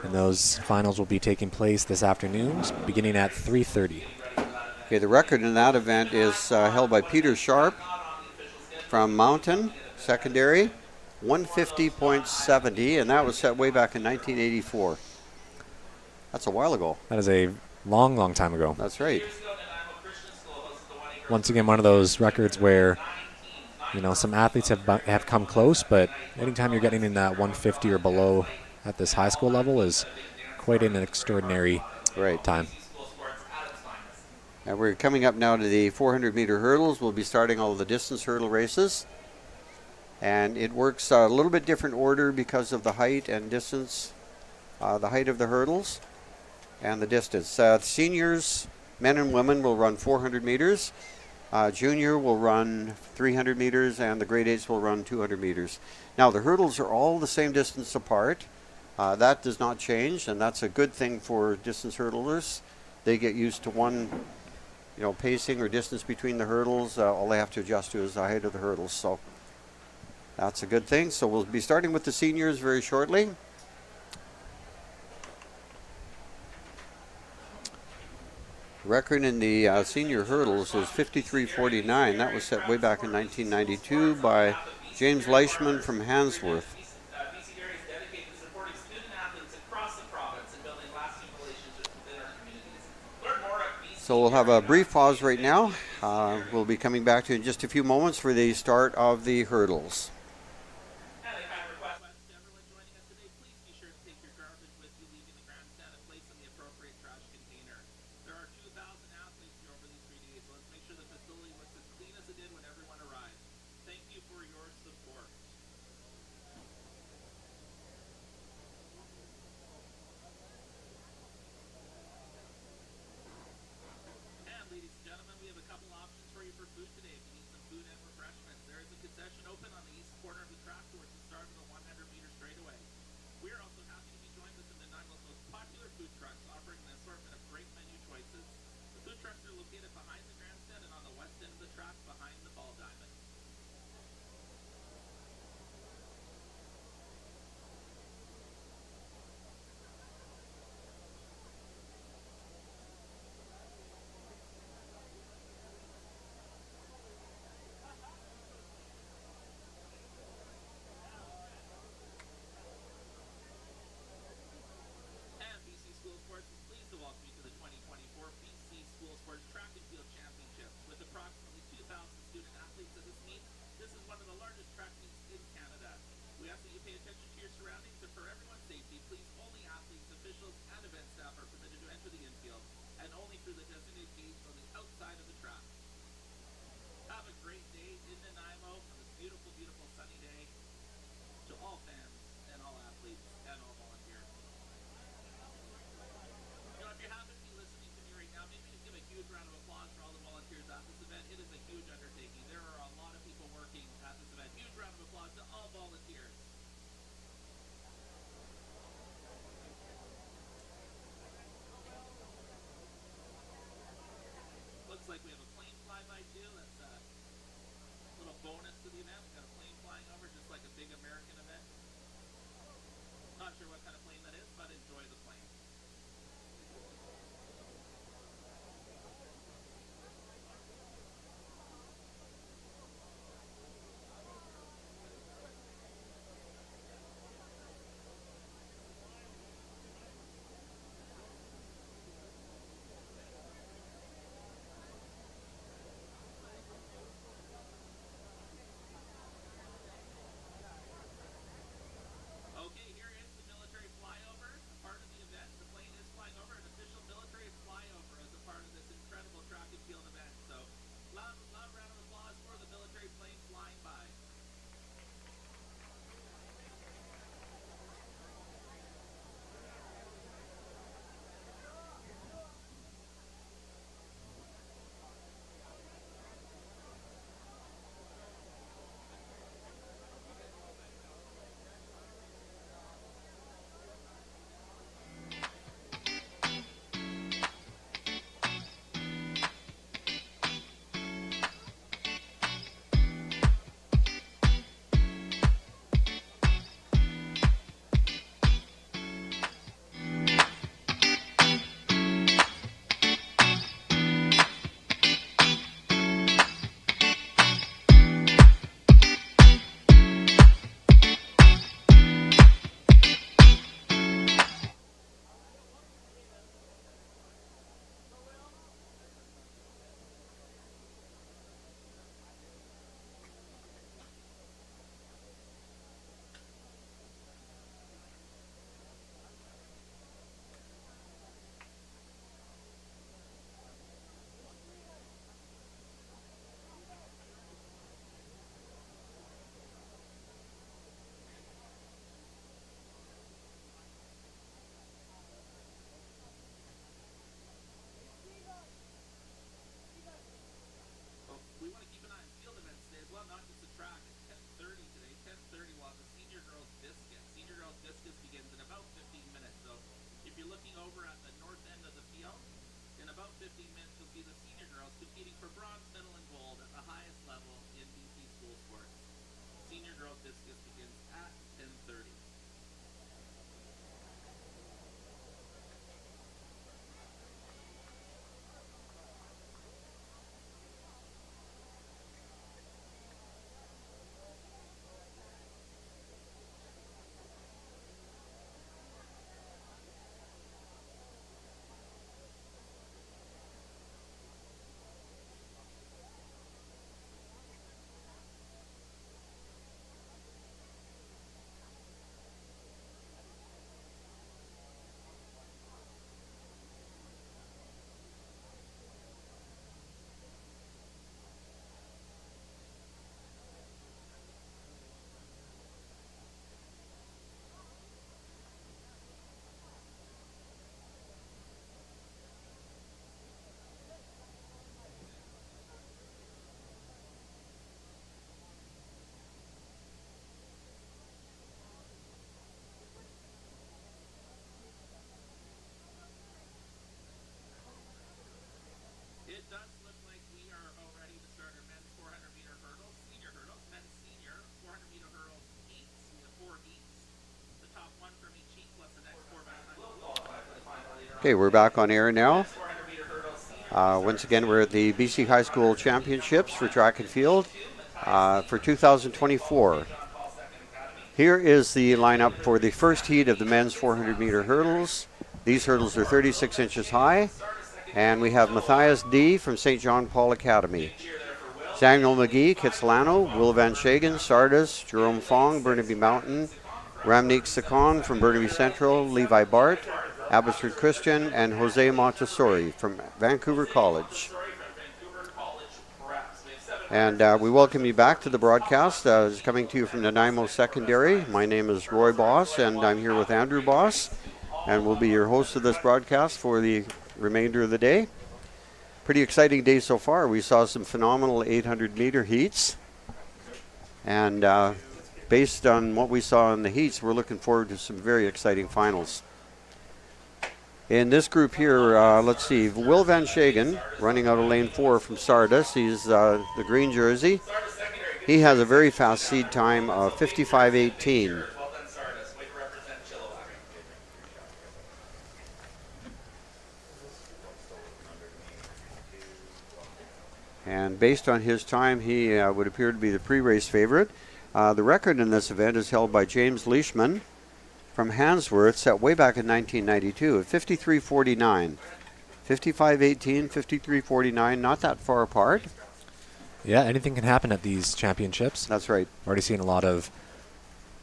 And those finals will be taking place this afternoon, beginning at 3:30. Okay, the record in that event is held by Peter Sharp from Mountain Secondary, 150.70, and that was set way back in 1984. That's a while ago. That is a long, long time ago. That's right. Once again, one of those records where, you know, some athletes have come close, but anytime you're getting in that 150 or below at this high school level is quite an extraordinary time. And we're coming up now to the 400-meter hurdles. We'll be starting all of the distance hurdle races. And it works a little bit different order because of the height and distance, the height of the hurdles and the distance. Seniors, men and women, will run 400 meters. Junior will run 300 meters, and the grade 8s will run 200 meters. Now, the hurdles are all the same distance apart. That does not change, and that's a good thing for distance hurdlers. They get used to one, you know, pacing or distance between the hurdles. All they have to adjust to is the height of the hurdles. So that's a good thing. So we'll be starting with the seniors very shortly. Record in the senior hurdles is 53.49. That was set way back in 1992 by James Leichman from Handsworth. So we'll have a brief pause right now. We'll be coming back to you in just a few moments for the start of the hurdles. Okay, we're back on air now. Once again, we're at the BC High School Championships for track and field for 2024. Here is the lineup for the first heat of the men's 400-meter hurdles. These hurdles are 36 inches high, and we have Matthias D. from St. John Paul Academy. Samuel McGee, Kitsilano, Will Van Shagen, Sardis, Jerome Fong, Burnaby Mountain, Ramnik Sakon from Burnaby Central, Levi Bart, Abbotsford Christian, and Jose Montessori from Vancouver College. And we welcome you back to the broadcast. It's coming to you from Nanaimo Secondary. My name is Roy Boss, and I'm here with Andrew Boss, and we'll be your host of this broadcast for the remainder of the day. Pretty exciting day so far. We saw some phenomenal 800-meter heats, and based on what we saw in the heats, we're looking forward to some very exciting finals. In this group here, let's see, Will Van Shagen running out of lane 4 from Sardis. He's the green jersey. He has a very fast seed time of 55:18. And based on his time, he would appear to be the pre-race favorite. The record in this event is held by James Leishman from Handsworth, set way back in 1992 at 53:49. 55:18, 53:49, not that far apart. Yeah, anything can happen at these championships. That's right. Already seen a lot of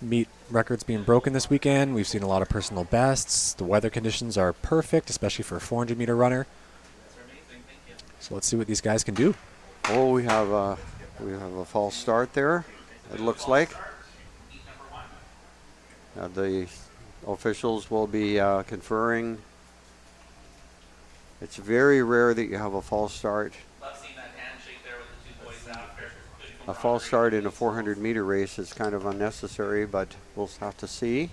meet records being broken this weekend. We've seen a lot of personal bests. The weather conditions are perfect, especially for a 400-meter runner. So let's see what these guys can do. Oh, we have a false start there, it looks like. The officials will be conferring. It's very rare that you have a false start. A false start in a 400-meter race is kind of unnecessary, but we'll have to see.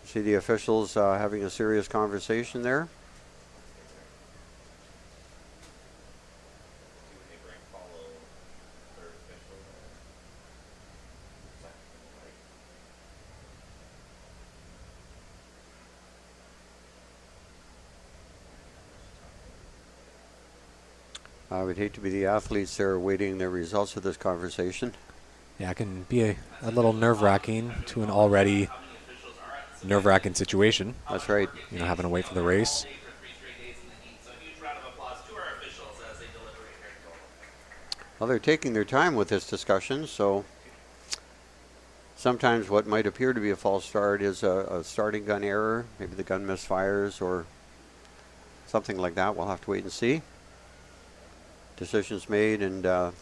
See the officials having a serious conversation there. I would hate to be the athletes there awaiting the results of this conversation. Yeah, it can be a little nerve-wracking to an already nerve-wracking situation. That's right. You know, having to wait for the race. Well, they're taking their time with this discussion, so sometimes what might appear to be a false start is a starting gun error. Maybe the gun misfires or something like that. We'll have to wait and see. Decisions made, and I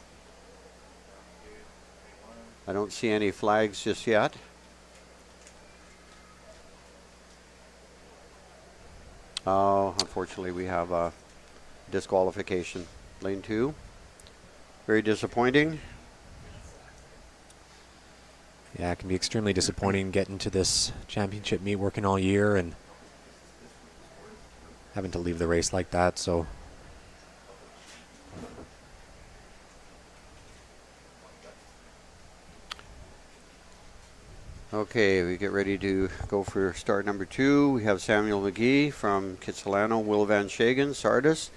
don't see any flags just yet. Oh, unfortunately we have a disqualification. Lane 2. Very disappointing. Yeah, it can be extremely disappointing getting to this championship meet, working all year and having to leave the race like that. So okay, we get ready to go for start number 2. We have Samuel McGee from Kitsilano, Will Van Shagen, Sardis,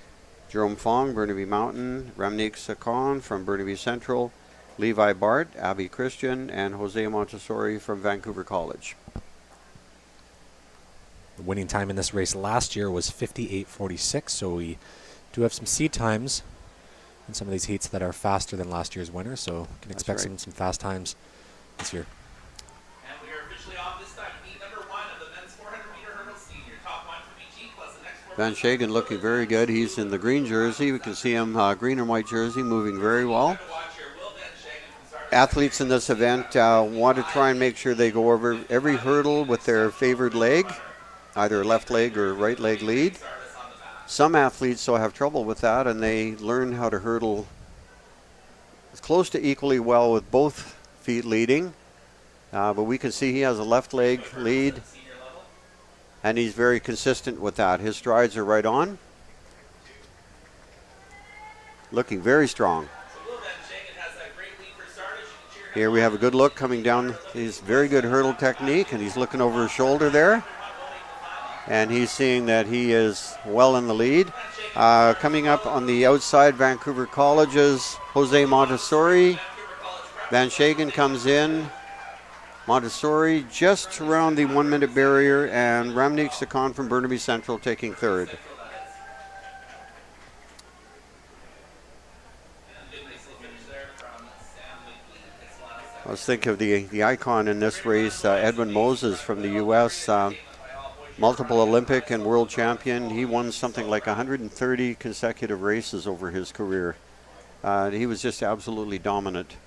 Jerome Fong, Burnaby Mountain, Ramnik Sakon from Burnaby Central, Levi Bart, Abby Christian, and Jose Montessori from Vancouver College. the winning time in this race last year was 58:46, so we do have some seed times in some of these heats that are faster than last year's winner, so can expect right. some fast times this year. And we are officially off this time. Heat number 1 of the men's 400-meter hurdle senior. Top 1 from each heat plus the next 4. Van Shagen looking very good. He's in the green jersey. We can see him, green and white jersey, moving very well. Athletes in this event want to try and make sure they go over every hurdle with their favored leg, either left leg or right leg lead. Some athletes still have trouble with that, and they learn how to hurdle as close to equally well with both feet leading. But we can see he has a left leg lead, and he's very consistent with that. His strides are right on. Looking very strong. Here we have a good look coming down. He's very good hurdle technique, and he's looking over his shoulder there. And he's seeing that he is well in the lead. Coming up on the outside, Vancouver College's Jose Montessori. Van Shagen comes in. Montessori just around the 1 minute barrier, and Ramnik Sakon from Burnaby Central taking third. I was thinking of the icon in this race, Edwin Moses from the U.S., multiple Olympic and world champion. He won something like 130 consecutive races over his career. He was just absolutely dominant.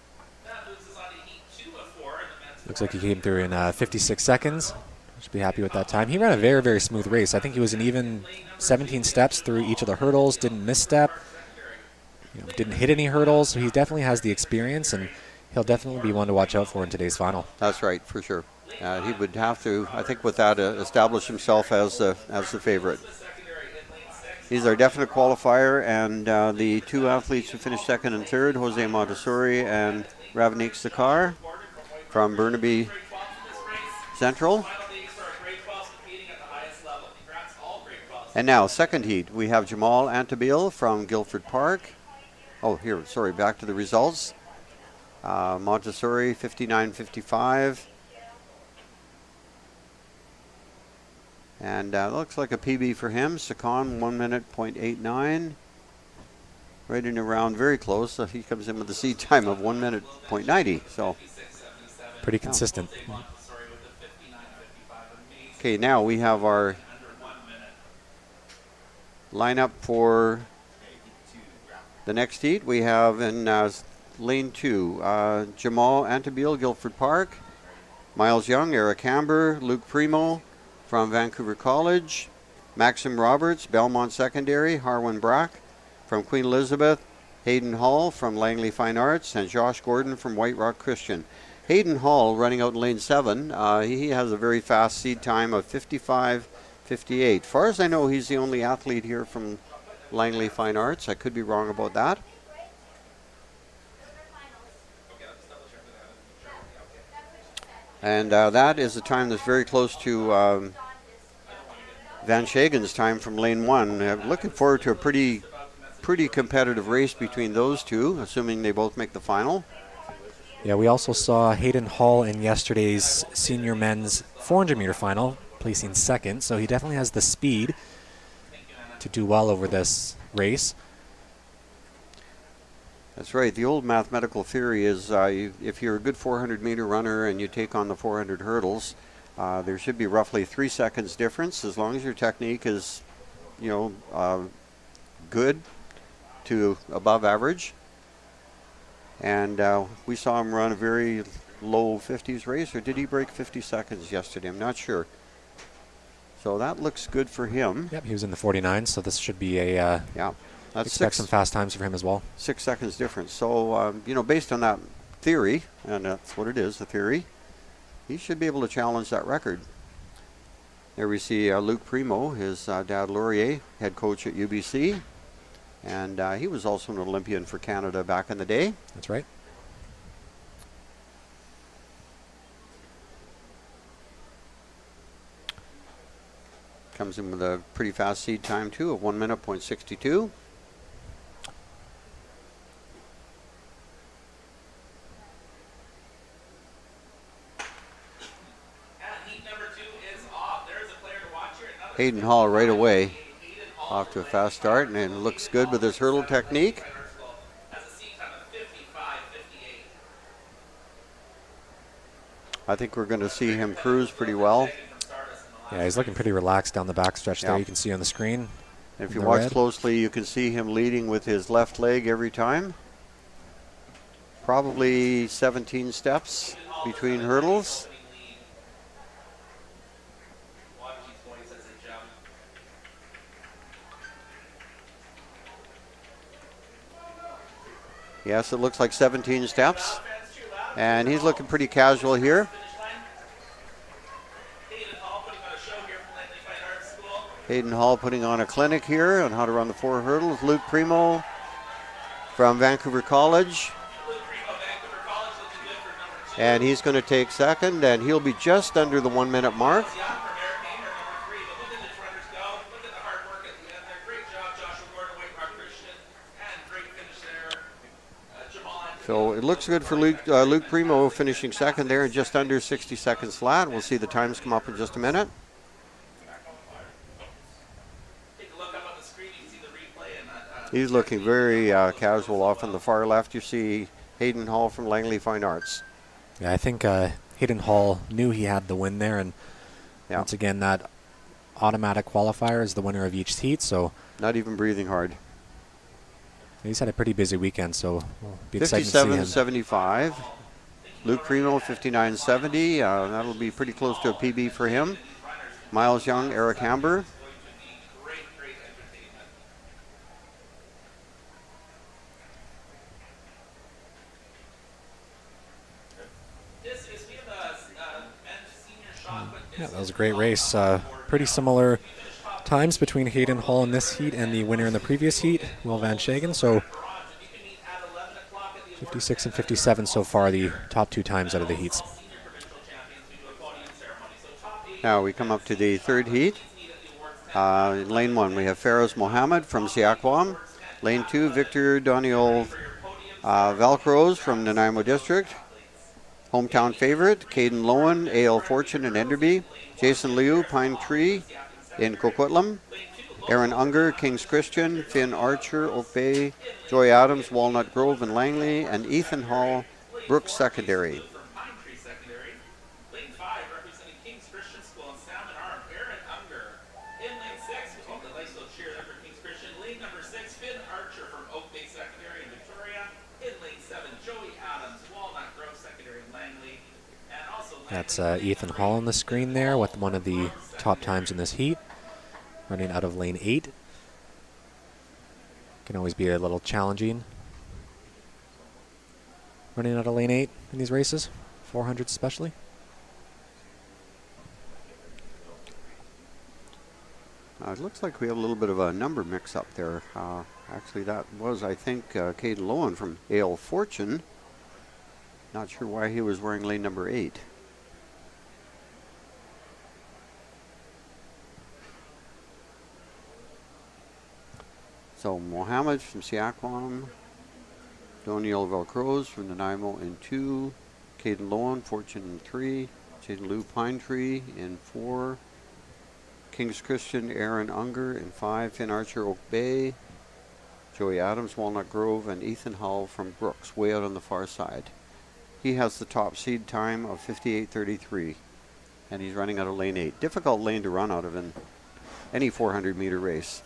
Looks like he came through in 56 seconds. Should be happy with that time. He ran a very, very smooth race. I think he was an even 17 steps through each of the hurdles, didn't misstep, didn't hit any hurdles. So he definitely has the experience, and he'll definitely be one to watch out for in today's final. That's right, for sure. He would have to, I think, with that, establish himself as the favorite. He's our definite qualifier, and the two athletes who finished second and third, Jose Montessori and Ravnik Sakar from Burnaby Central. And now, second heat, we have Jamal Antabil from Guilford Park. Oh, here, sorry, back to the results. Montessori, 59.55. And looks like a PB for him. Sakon, 1 minute, 0.89. Right in around, very close. So he comes in with a seed time of 1 minute, 0.90. So pretty consistent. Okay, now we have our lineup for the next heat. We have in lane 2, Jamal Antabil, Guilford Park. Miles Young, Eric Amber, Luke Primo from Vancouver College. Maxim Roberts, Belmont Secondary. Harwin Brack from Queen Elizabeth. Hayden Hall from Langley Fine Arts. And Josh Gordon from White Rock Christian. Hayden Hall running out in lane 7. He has a very fast seed time of 55.58. As far as I know, he's the only athlete here from Langley Fine Arts. I could be wrong about that. And that is a time that's very close to Van Shagen's time from lane 1. Looking forward to a pretty competitive race between those two, assuming they both make the final. Yeah, we also saw Hayden Hall in yesterday's senior men's 400-meter final, placing second. So he definitely has the speed to do well over this race. That's right. The old mathematical theory is if you're a good 400-meter runner and you take on the 400 hurdles, there should be roughly 3 seconds difference as long as your technique is, good to above average. And we saw him run a very low 50s race, or did he break 50 seconds yesterday? I'm not sure. So that looks good for him. Yep, he was in the 49, so this should be a expect some fast times for him as well. 6 seconds difference. So, based on that theory, and that's what it is, the theory, he should be able to challenge that record. There we see Luke Primo, his dad Laurier, head coach at UBC. And he was also an Olympian for Canada back in the day. That's right. Comes in with a pretty fast seed time, too, of 1 minute, 0.62. Hayden Hall right away. Off to a fast start, and it looks good with his hurdle technique. I think we're going to see him cruise pretty well. Yeah, he's looking pretty relaxed down the backstretch there. You can see on the screen. And if you watch closely, you can see him leading with his left leg every time. Probably 17 steps between hurdles. Yes, it looks like 17 steps. And he's looking pretty casual here. Hayden Hall putting on a clinic here on how to run the 4 hurdles. Luke Primo from Vancouver College. And he's going to take second, and he'll be just under the 1 minute mark. So it looks good for Luke Primo finishing second there in just under 60 seconds flat. We'll see the times come up in just a minute. Take a look up on the screen. You can see the replay. And He's looking very casual. Off on the far left, you see Hayden Hall from Langley Fine Arts. Yeah, I think Hayden Hall knew he had the win there, and once again, that automatic qualifier is the winner of each heat. So not even breathing hard. he's had a pretty busy weekend, so we'll be excited to see him. 57.75. Luke Primo 59.70. That'll be pretty close to a PB for him. Miles Young, Eric Hamber. great entertainment. We have a men's senior shot put. Yeah, that was a great race. Pretty similar times between Hayden Hall in this heat and the winner in the previous heat, Will Van Shagen. So 56 and 57 so far, the top two times out of the heats. Now we come up to the third heat. In lane 1, we have Faraz Mohammed from Siakwam. Lane 2, Victor Daniel Valcroze from Nanaimo District. Hometown favorite, Caden Lowen, AL Fortune in Enderby. Jason Liu, Pine Tree in Coquitlam. Aaron Unger, King's Christian. Finn Archer, Oak Bay. Joy Adams, Walnut Grove and Langley. And Ethan Hall, Brooks Secondary. Lane 5 representing King's Christian School and Salmon Arm, Aaron Unger. In lane 6, the nice little cheer there for King's Christian. Lane number 6, Finn Archer from Oak Bay Secondary in Victoria. In lane 7, Joey Adams, Walnut Grove Secondary in Langley. And also That's Ethan Hall on the screen there with one of the top times in this heat, running out of lane 8. Can always be a little challenging running out of lane 8 in these races, 400 especially. It looks like we have a little bit of a number mix-up there. Actually, that was, I think, Caden Lowen from AL Fortune. Not sure why he was wearing lane number 8. So Mohammed from Siakwam, Doniel Velcroze from Nanaimo in 2, Caden Lowen, Fortune in 3, Jaden Liu Pine Tree in 4, King's Christian, Aaron Unger in 5, Finn Archer, Oak Bay, Joey Adams, Walnut Grove, and Ethan Hall from Brooks, way out on the far side. He has the top seed time of 58.33, and he's running out of lane 8. Difficult lane to run out of in any 400-meter race.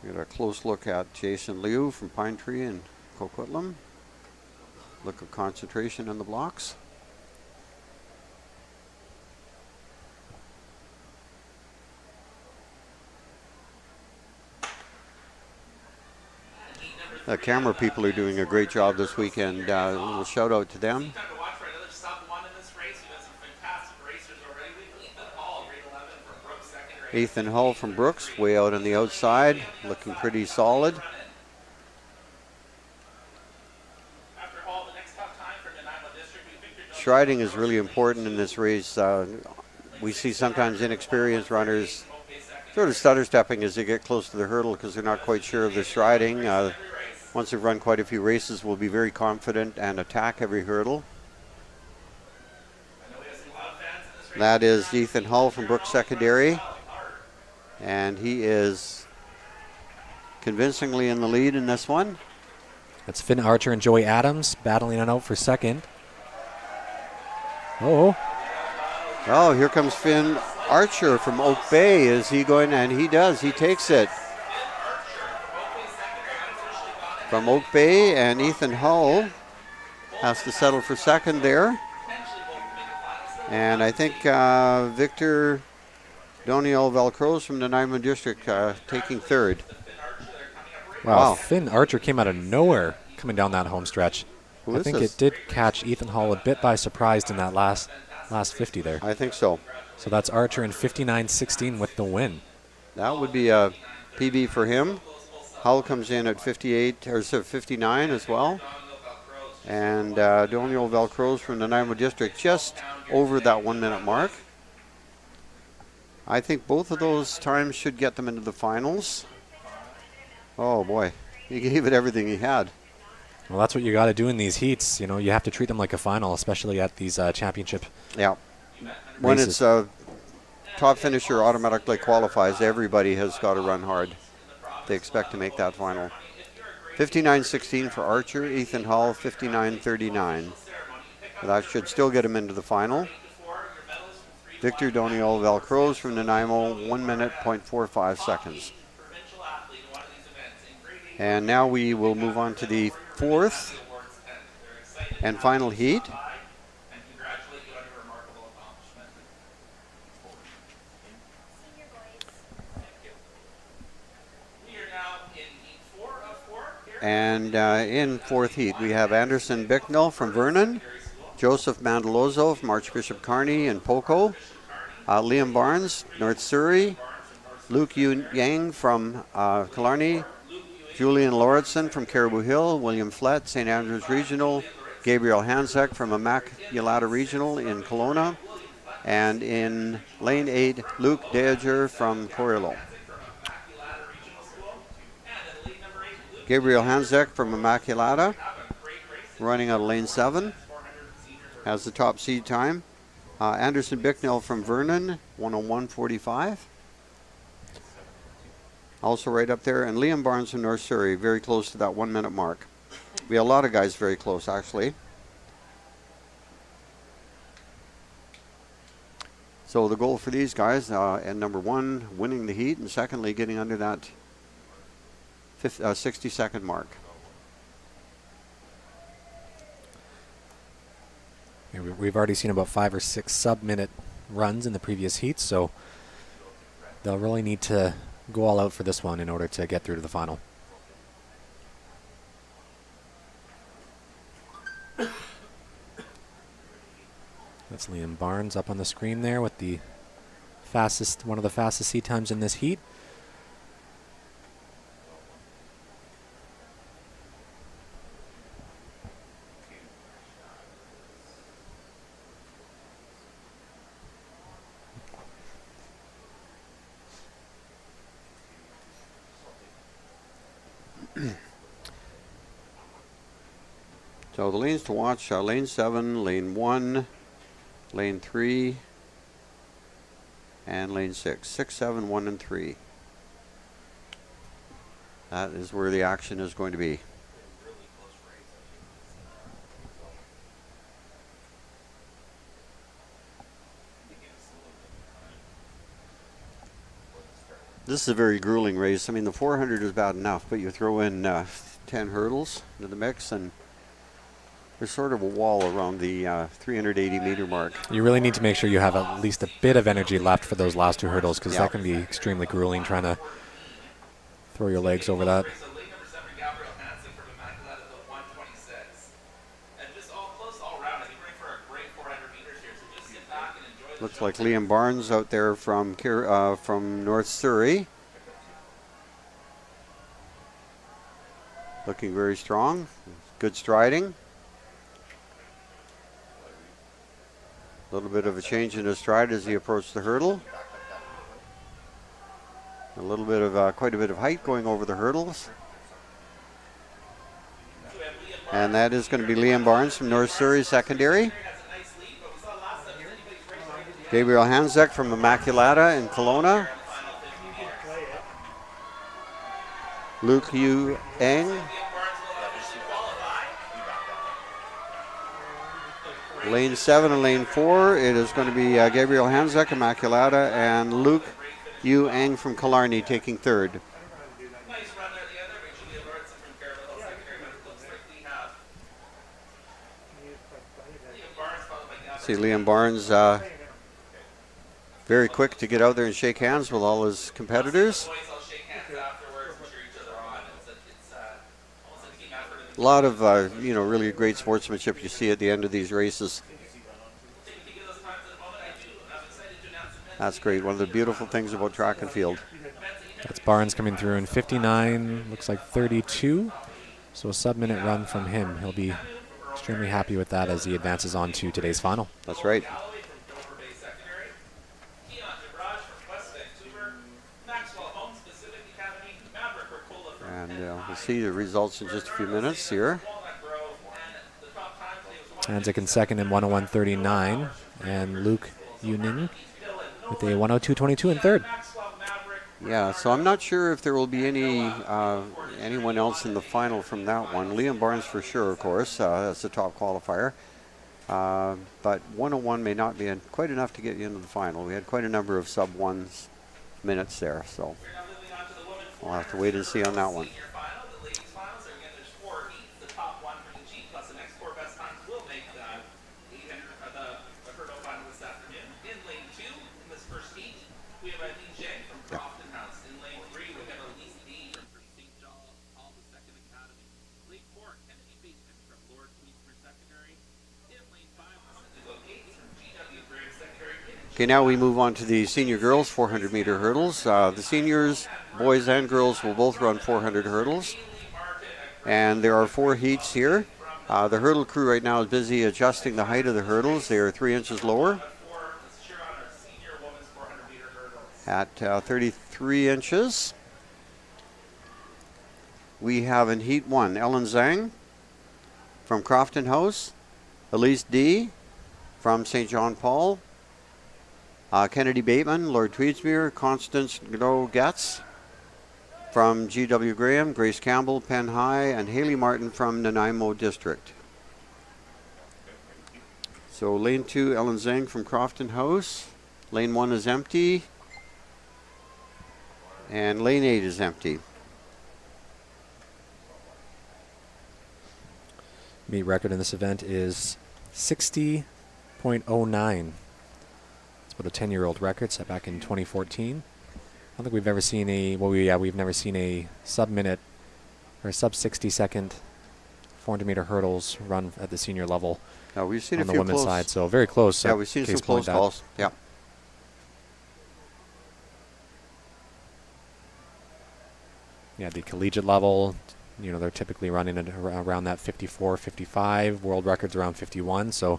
We got a close look at Jason Liu from Pine Tree and Coquitlam. Look of concentration in the blocks. The camera people are doing a great job this weekend. A little shout out to them. time to watch for another sub 1 in this race. We've had some fantastic racers already. We have Ethan Hall, grade 11 from Brooks Secondary. Ethan Hull from Brooks, way out on the outside, looking pretty solid. After Hall, the next tough time for Nanaimo District. Striding is really important in this race. We see sometimes inexperienced runners sort of stutter stepping as they get close to the hurdle because they're not quite sure of their striding. Once they've run quite a few races, will be very confident and attack every hurdle. That is Ethan Hull from Brooks Secondary, and he is convincingly in the lead in this one. That's Finn Archer and Joey Adams battling it out for second. Oh, here comes Finn Archer from Oak Bay. Is he going? And he does. He takes it. From Oak Bay, and Ethan Hull has to settle for second there. And I think Victor Doniel Velcroze from the Nanaimo District taking third. wow. Finn Archer came out of nowhere coming down that home stretch. I think it did catch Ethan Hall a bit by surprise in that last 50 there. I think so. So that's Archer in 59.16 with the win. That would be a PB for him. Hull comes in at 59 as well. And Doniel Velcroze from the Nanaimo District just over that 1 minute mark. I think both of those times should get them into the finals. Oh boy, he gave it everything he had. Well, that's what you got to do in these heats. You know, you have to treat them like a final, especially at these championship. Yeah. When races. it's a top finisher automatically qualifies, everybody has got to run hard. They expect to make that final. 59.16 for Archer, Ethan Hall 59.39. That should still get him into the final. Victor Doniol Velcroz from Nanaimo, 1 minute, 0.45 seconds. And now we will move on to the fourth and final heat. And in fourth heat, we have Anderson Bicknell from Vernon, Joseph Mandalozo from Archbishop Kearney and Poco, Liam Barnes, North Surrey, Luke Yang from Killarney, Julian Lauritsen from Caribou Hill, William Flett, St. Andrews Regional, Gabriel Hanzek from Immaculata Regional in Kelowna, and in lane 8, Luke Deager from Corillo. Gabriel Hanzek from Immaculata, running out of lane 7, has the top seed time. Anderson Bicknell from Vernon, 101.45. Also right up there. And Liam Barnes from North Surrey, very close to that 1 minute mark. We have a lot of guys very close, actually. So the goal for these guys, and number 1, winning the heat, and secondly, getting under that 60-second mark. We've already seen about 5 or 6 sub-minute runs in the previous heats, so they'll really need to go all out for this one in order to get through to the final. That's Liam Barnes up on the screen there with the one of the fastest seat times in this heat. So the lanes to watch, lane 7, lane 1, lane 3, and lane 6. 6, 7, 1, and 3. That is where the action is going to be. This is a very grueling race. I mean, the 400 is bad enough, but you throw in 10 hurdles into the mix, and there's sort of a wall around the 380-meter mark. You really need to make sure you have at least a bit of energy left for those last 2 hurdles, because Yeah. that can be extremely grueling trying to throw your legs over that. Looks like Liam Barnes out there from North Surrey. Looking very strong. Good striding. A little bit of a change in his stride as he approached the hurdle. A little bit of quite a bit of height going over the hurdles. And that is going to be Liam Barnes from North Surrey Secondary. Gabriel Hanzek from Immaculata in Kelowna. Luke Yu Eng. Lane 7 and lane 4, it is going to be Gabriel Hanzek, Immaculata, and Luke Yu Eng from Killarney taking third. See Liam Barnes very quick to get out there and shake hands with all his competitors. A lot of really great sportsmanship you see at the end of these races. That's great. One of the beautiful things about track and field. That's Barnes coming through in 59, looks like 32. So a sub-minute run from him. He'll be extremely happy with that as he advances on to today's final. That's right. And we'll see the results in just a few minutes here. Tanzik in second in 101.39. And Luke Yuning with a 102.22 in third. Yeah, so I'm not sure if there will be anyone else in the final from that one. Liam Barnes for sure, of course. That's the top qualifier. But 101 may not be quite enough to get you into the final. We had quite a number of sub-1s minutes there, so we'll have to wait and see on that one. Okay, now we move on to the senior girls 400 meter hurdles. The seniors, boys and girls, will both run 400 hurdles. And there are 4 heats here. The hurdle crew right now is busy adjusting the height of the hurdles. They are 3 inches lower at 33 inches. We have in heat 1, Ellen Zhang from Crofton House, Elise D from St. John Paul, Kennedy Bateman, Lord Tweedsmuir, Constance Getz from G.W. Graham, Grace Campbell, Penn High, and Haley Martin from Nanaimo District. So lane 2, Ellen Zhang from Crofton House. Lane 1 is empty. And lane 8 is empty. Meet record in this event is 60.09. It's about a 10-year-old record set back in 2014. I don't think we've ever seen we've never seen a sub-minute or sub-60-second 400-meter hurdles run at the senior level. We've seen on a the few women's close. side, so very close. Yeah, we've seen some close calls. Yeah. Yeah, the collegiate level, they're typically running at around that 54, 55. World records around 51. So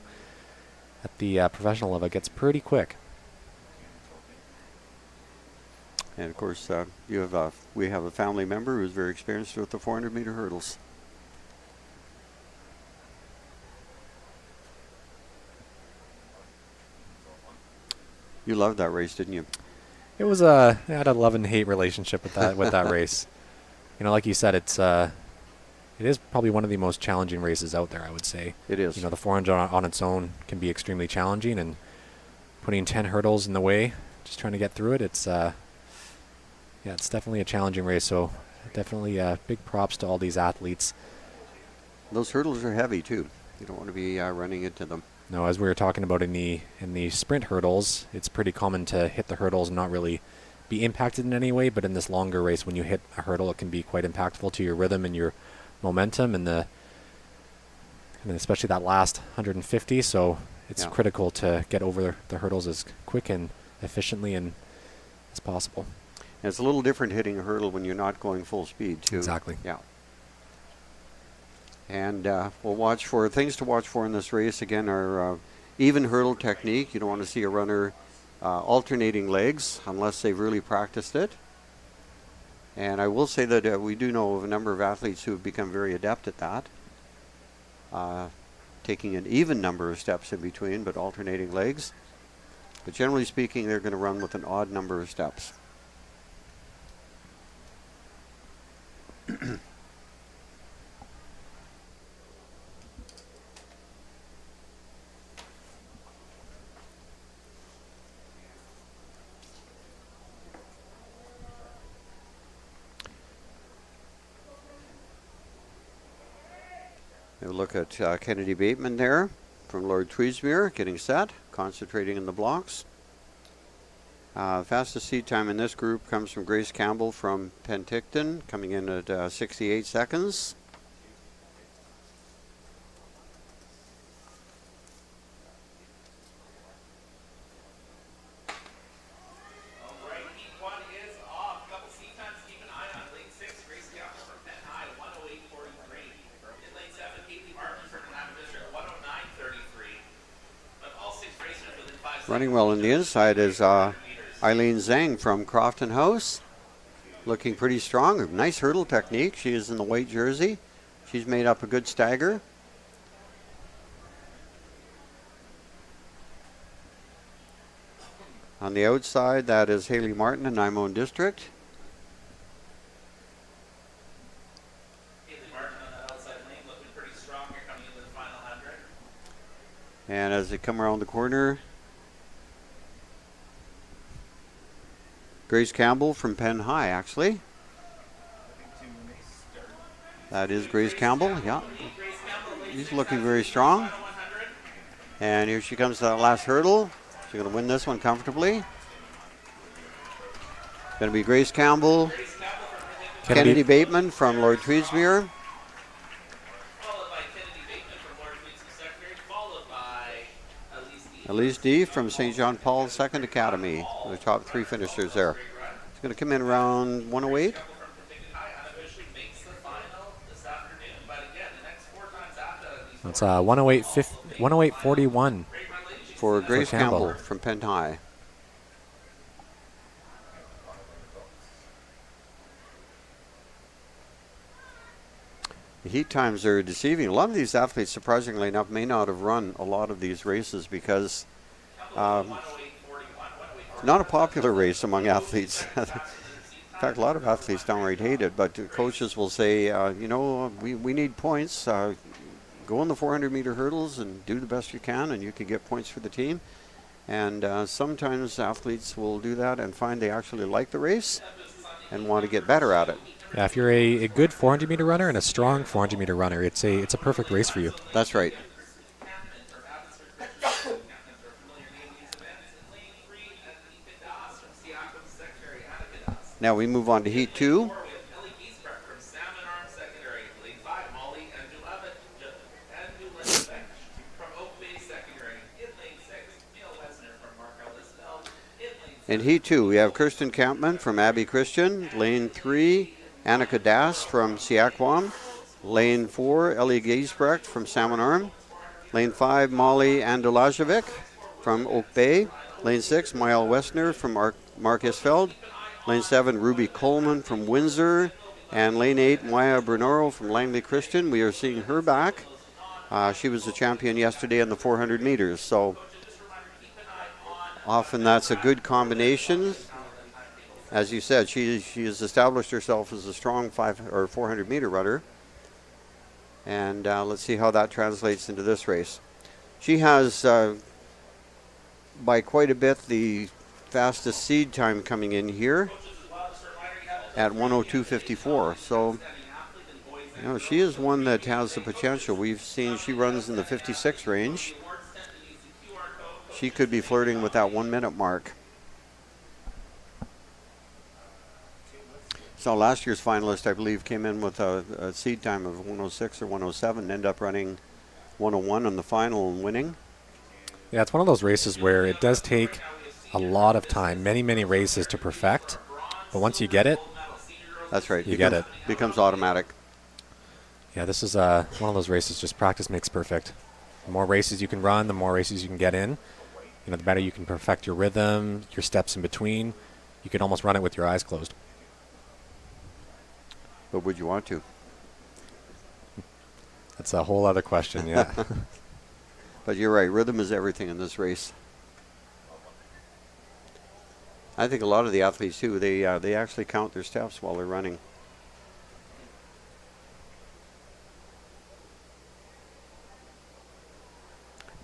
at the professional level, it gets pretty quick. And of course, we have a family member who's very experienced with the 400-meter hurdles. You loved that race, didn't you? It was I had a love and hate relationship with that race. Like you said, it is probably one of the most challenging races out there, I would say. It is. The 400 on its own can be extremely challenging, and putting 10 hurdles in the way, just trying to get through it, it's definitely a challenging race. So definitely big props to all these athletes. Those hurdles are heavy too. You don't want to be running into them. No, as we were talking about in the sprint hurdles, it's pretty common to hit the hurdles and not really be impacted in any way. But in this longer race, when you hit a hurdle, it can be quite impactful to your rhythm and your momentum, and especially that last 150. So it's critical to get over the hurdles as quick and efficiently and as possible. And it's a little different hitting a hurdle when you're not going full speed too. Exactly. Yeah. And we'll watch for things to watch for in this race. Again, our even hurdle technique. You don't want to see a runner alternating legs unless they've really practiced it. And I will say that we do know of a number of athletes who have become very adept at that. Taking an even number of steps in between, but alternating legs. But generally speaking, they're going to run with an odd number of steps. We'll look at Kennedy Bateman there from Lord Tweedsmuir, getting set, concentrating in the blocks. Fastest seat time in this group comes from Grace Campbell from Penticton, coming in at 68 seconds. Running well on the inside is Eileen Zhang from Crofton House. Looking pretty strong. Nice hurdle technique. She is in the white jersey. She's made up a good stagger. On the outside, that is Haley Martin in Nymone District. Haley Martin on that outside lane looking pretty strong here coming into the final 100. And as they come around the corner, Grace Campbell from Penn High, actually. That is Grace Campbell, yeah. She's looking very strong. And here she comes to that last hurdle. She's going to win this one comfortably. Going to be Grace Campbell, Kennedy Bateman from Lord Tweedsmuir. Followed by Kennedy Bateman from Lord Tweedsmuir Secondary, followed by Elise D from St. John Paul's Second Academy. The top 3 finishers there. She's going to come in around 108. That's 108.41 for Grace Campbell. Campbell from Penn High. The heat times are deceiving. A lot of these athletes, surprisingly enough, may not have run a lot of these races because it's not a popular race among athletes. In fact, a lot of athletes downright hate it, but coaches will say, we need points. Go on the 400-meter hurdles and do the best you can, and you can get points for the team. And sometimes athletes will do that and find they actually like the race and want to get better at it. Yeah, if you're a good 400-meter runner and a strong 400-meter runner, it's a perfect race for you. That's right. Now we move on to Heat 2. In Heat 2, we have Kirsten Campman from Abbey Christian. Lane 3, Annika Das from Siakwam. Lane 4, Ellie Giesbrecht from Salmon Arm. Lane 5, Molly Andulajevic from Oak Bay. Lane 6, Mael Westner from Marcus Feld. Lane 7, Ruby Coleman from Windsor. And lane 8, Maya Bernoro from Langley Christian. We are seeing her back. She was the champion yesterday in the 400 meters. So often that's a good combination. As you said, she has established herself as a strong 400 meter runner. And let's see how that translates into this race. She has, by quite a bit, the fastest seed time coming in here at 1:02:54. So, she is one that has the potential. We've seen she runs in the 56 range. She could be flirting with that 1 minute mark. So last year's finalist, I believe, came in with a seed time of 1:06 or 1:07, ended up running 1:01 on the final and winning. Yeah, it's one of those races where it does take a lot of time, many races to perfect. But once you get it, that's right. You get it. Becomes automatic. Yeah, this is one of those races, just practice makes perfect. The more races you can run, the more races you can get in. The better you can perfect your rhythm, your steps in between. You can almost run it with your eyes closed. But would you want to? That's a whole other question, yeah. But you're right, rhythm is everything in this race. I think a lot of the athletes too, they actually count their steps while they're running.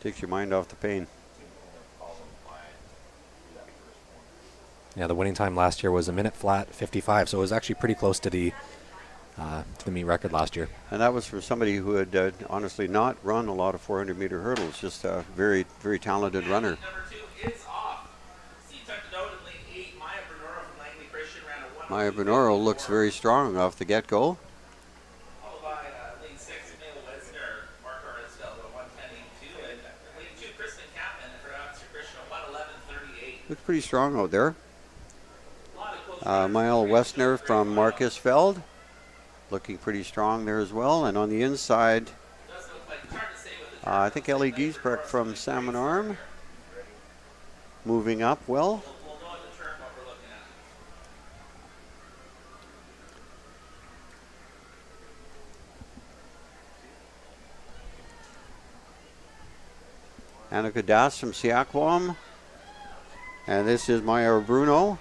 Takes your mind off the pain. Yeah, the winning time last year was 1:55, so it was actually pretty close to the meet record last year. And that was from somebody who had honestly not run a lot of 400 meter hurdles, just a very, very talented runner. Maya Bernoro looks very strong off the get-go. Looks pretty strong out there. Mael Westner from Marcus Feld, looking pretty strong there as well. And on the inside, I think Ellie Giesbrecht from Salmon Arm, moving up well. Annika Das from Siakwam. And this is Maya Bruno.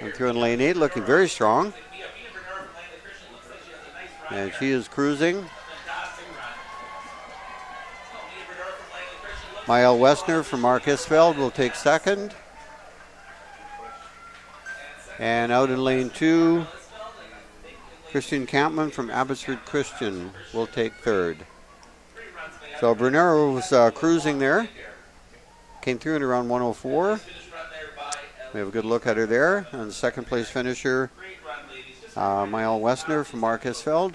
And through in lane 8, looking very strong. And she is cruising. Mael Westner from Marquesfeld will take second. And out in lane 2, Christian Campman from Abbotsford Christian will take third. So Brunero was cruising there. Came through in around 104. We have a good look at her there. And the second place finisher, Mael Westner from Marquesfeld.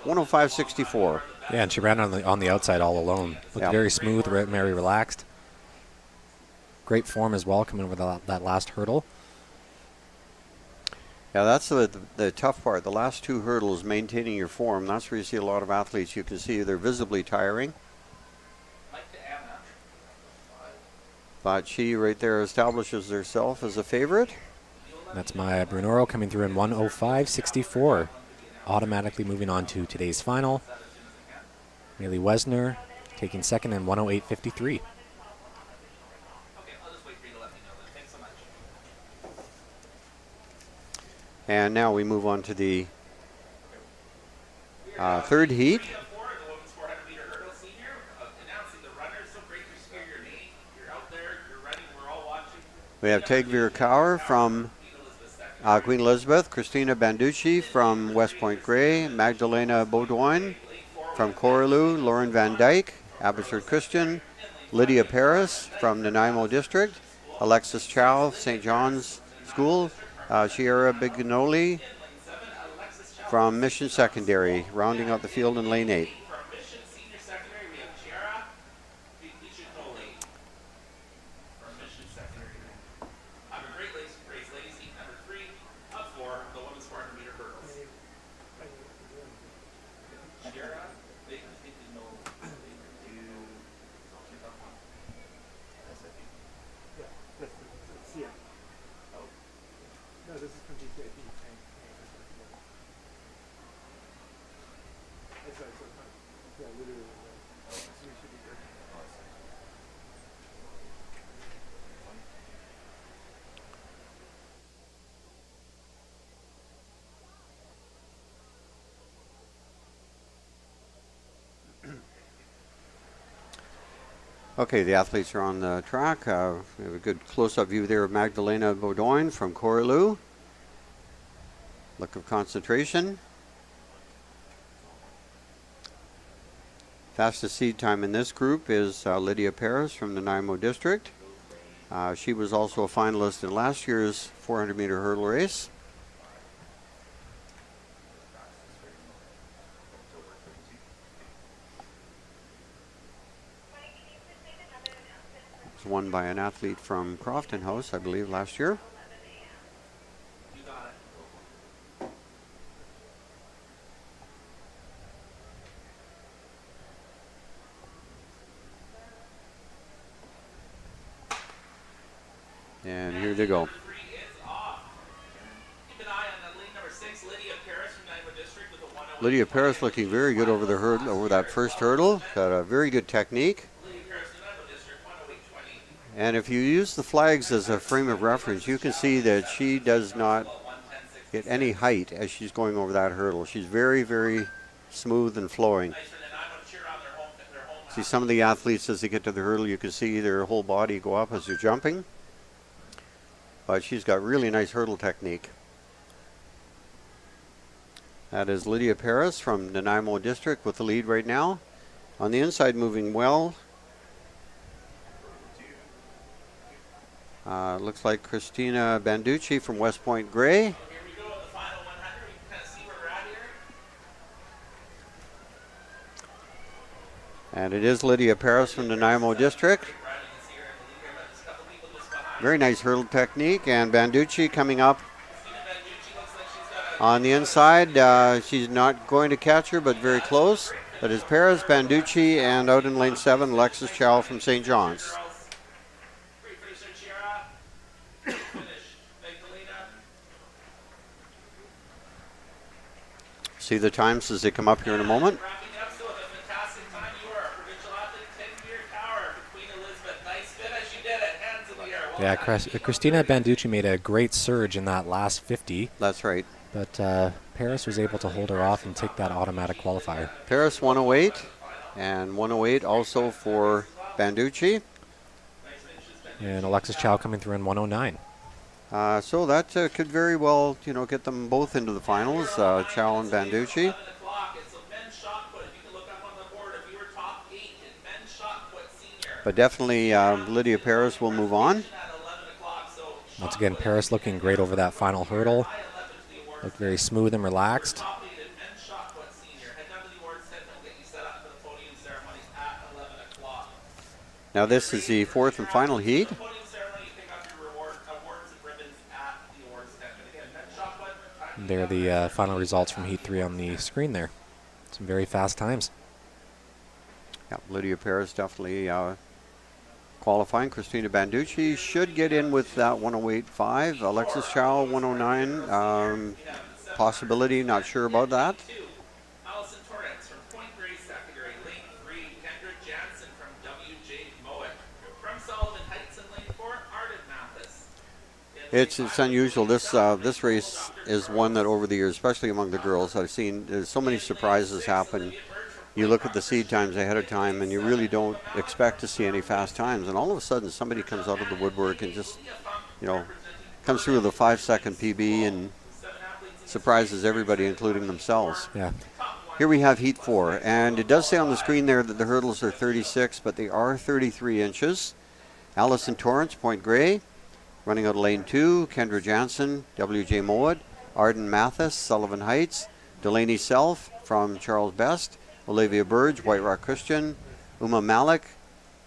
105.64. Yeah, and she ran on the outside all alone. Looked very smooth, very relaxed. Great form as well, coming over that last hurdle. Yeah, that's the tough part. The last two hurdles, maintaining your form. That's where you see a lot of athletes. You can see they're visibly tiring. But she right there establishes herself as a favorite. That's Maya Brunoro coming through in 105.64. Automatically moving on to today's final. Amelia Wesner taking second in 108.53. And now we move on to the third heat. We have Tegvir Kaur from Queen Elizabeth, Christina Banducci from West Point Grey, Magdalena Baudouin from Coraloo, Lauren Van Dyke, Abbotsford Christian, Lydia Paris from Nanaimo District, Alexis Chow, St. John's School, Shiera Bignoli from Mission Secondary, rounding out the field in lane 8. No, this is from BCSS. Yeah, literally. So we should be good. Okay, the athletes are on the track. We have a good close-up view there of Magdalena Baudouin from Coraloo. Look of concentration. Fastest seed time in this group is Lydia Paris from the Nanaimo District. She was also a finalist in last year's 400-meter hurdle race. It was won by an athlete from Crofton House, I believe, last year. And here they go. Lydia Paris looking very good over the hurdle, over that first hurdle. Got a very good technique. And if you use the flags as a frame of reference, you can see that she does not get any height as she's going over that hurdle. She's very, very smooth and flowing. See some of the athletes as they get to the hurdle, you can see their whole body go up as they're jumping. But she's got really nice hurdle technique. That is Lydia Paris from Nanaimo District with the lead right now. On the inside, moving well. Looks like Christina Banducci from West Point Grey. And it is Lydia Paris from Nanaimo District. Very nice hurdle technique, and Banducci coming up on the inside. She's not going to catch her, but very close. That is Paris, Banducci, and out in lane 7, Alexis Chow from St. John's. See the times as they come up here in a moment. Yeah, Christina Banducci made a great surge in that last 50, That's right. but Paris was able to hold her off and take that automatic qualifier. Paris 108, and 108 also for Banducci. And Alexis Chow coming through in 109. So that could very well, get them both into the finals, Chow and Banducci. But definitely Lydia Paris will move on. Once again, Paris looking great over that final hurdle. Looked very smooth and relaxed. Now this is the fourth and final heat. There are the final results from Heat 3 on the screen there. Some very fast times. Yeah, Lydia Paris definitely qualifying. Christina Banducci should get in with that 108.5. Alexis Chow 109. Possibility, not sure about that. It's unusual. This race is one that over the years, especially among the girls, I've seen there's so many surprises happen. You look at the seed times ahead of time, and you really don't expect to see any fast times. And all of a sudden, somebody comes out of the woodwork and just, comes through with a 5-second PB and surprises everybody, including themselves. Yeah. Here we have Heat 4, and it does say on the screen there that the hurdles are 36, but they are 33 inches. Allison Torrance, Point Grey. Running out of lane 2, Kendra Jansen, W.J. Mowat, Arden Mathis, Sullivan Heights, Delaney Self from Charles Best, Olivia Burge, White Rock Christian, Uma Malik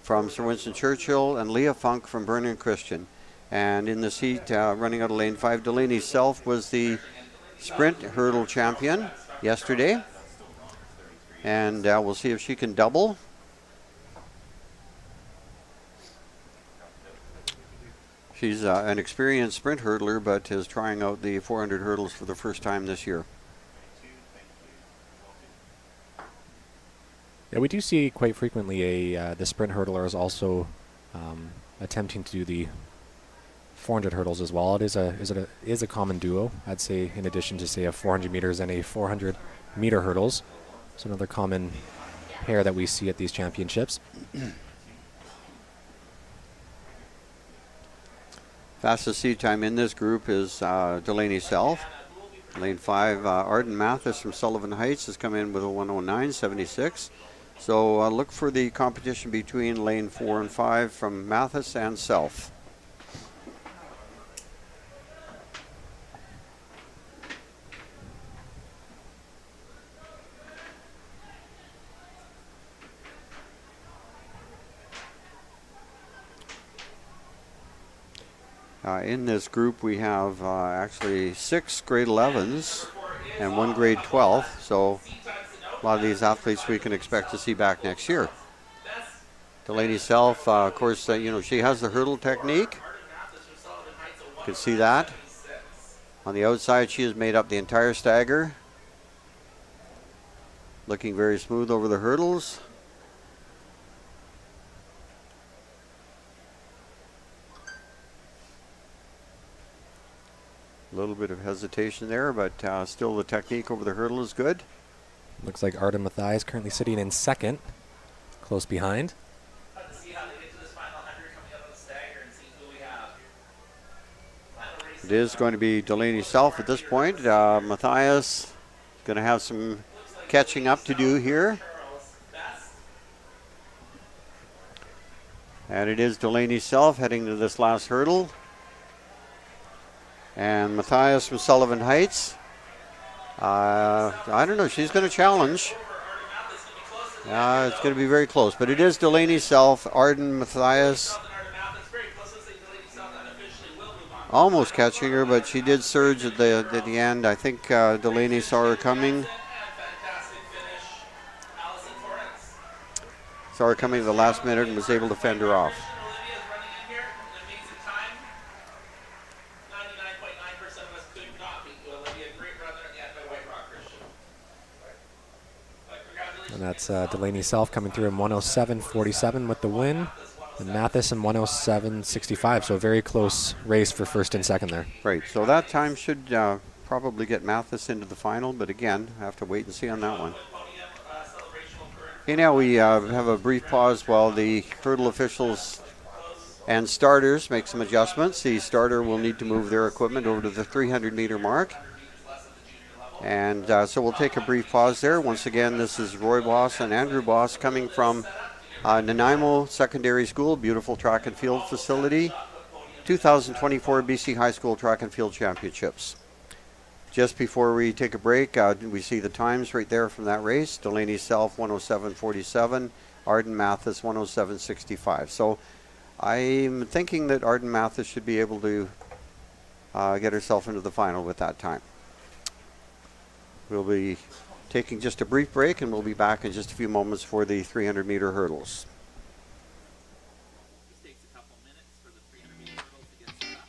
from Sir Winston Churchill, and Leah Funk from Vernon Christian. And in this heat, running out of lane 5, Delaney Self was the sprint hurdle champion yesterday. And we'll see if she can double. She's an experienced sprint hurdler, but is trying out the 400 hurdles for the first time this year. Yeah, we do see quite frequently the sprint hurdler is also attempting to do the 400 hurdles as well. It is a common duo, I'd say, in addition to say a 400 meters and a 400 meter hurdles. It's another common pair that we see at these championships. Fastest seed time in this group is Delaney Self. Lane 5, Arden Mathis from Sullivan Heights has come in with a 109.76. So look for the competition between lane 4 and 5 from Mathis and Self. In this group, we have actually 6 grade 11s and 1 grade 12. So a lot of these athletes we can expect to see back next year. Delaney Self, of course, she has the hurdle technique. You can see that. On the outside, she has made up the entire stagger. Looking very smooth over the hurdles. A little bit of hesitation there, but still the technique over the hurdle is good. Looks like Arden Mathias currently sitting in second, close behind. It is going to be Delaney Self at this point. Mathias is going to have some catching up to do here. And it is Delaney Self heading to this last hurdle. And Mathias from Sullivan Heights. I don't know. She's going to challenge. It's going to be very close. But it is Delaney Self, Arden Mathias. Almost catching her, but she did surge at the end. I think Delaney saw her coming. Saw her coming at the last minute and was able to fend her off. And that's Delaney Self coming through in 107.47 with the win. And Mathis in 107.65, so a very close race for first and second there. Right, so that time should probably get Mathis into the final, but again, have to wait and see on that one. Okay, now we have a brief pause while the hurdle officials and starters make some adjustments. The starter will need to move their equipment over to the 300-meter mark. And so we'll take a brief pause there. Once again, this is Roy Boss and Andrew Boss coming from Nanaimo Secondary School, beautiful track and field facility, 2024 BC High School Track and Field Championships. Just before we take a break, we see the times right there from that race. Delaney Self 107.47, Arden Mathis 107.65. So I'm thinking that Arden Mathis should be able to get herself into the final with that time. We'll be taking just a brief break, and we'll be back in just a few moments for the 300-meter hurdles. This takes a couple minutes for the 300-meter hurdles to get set up.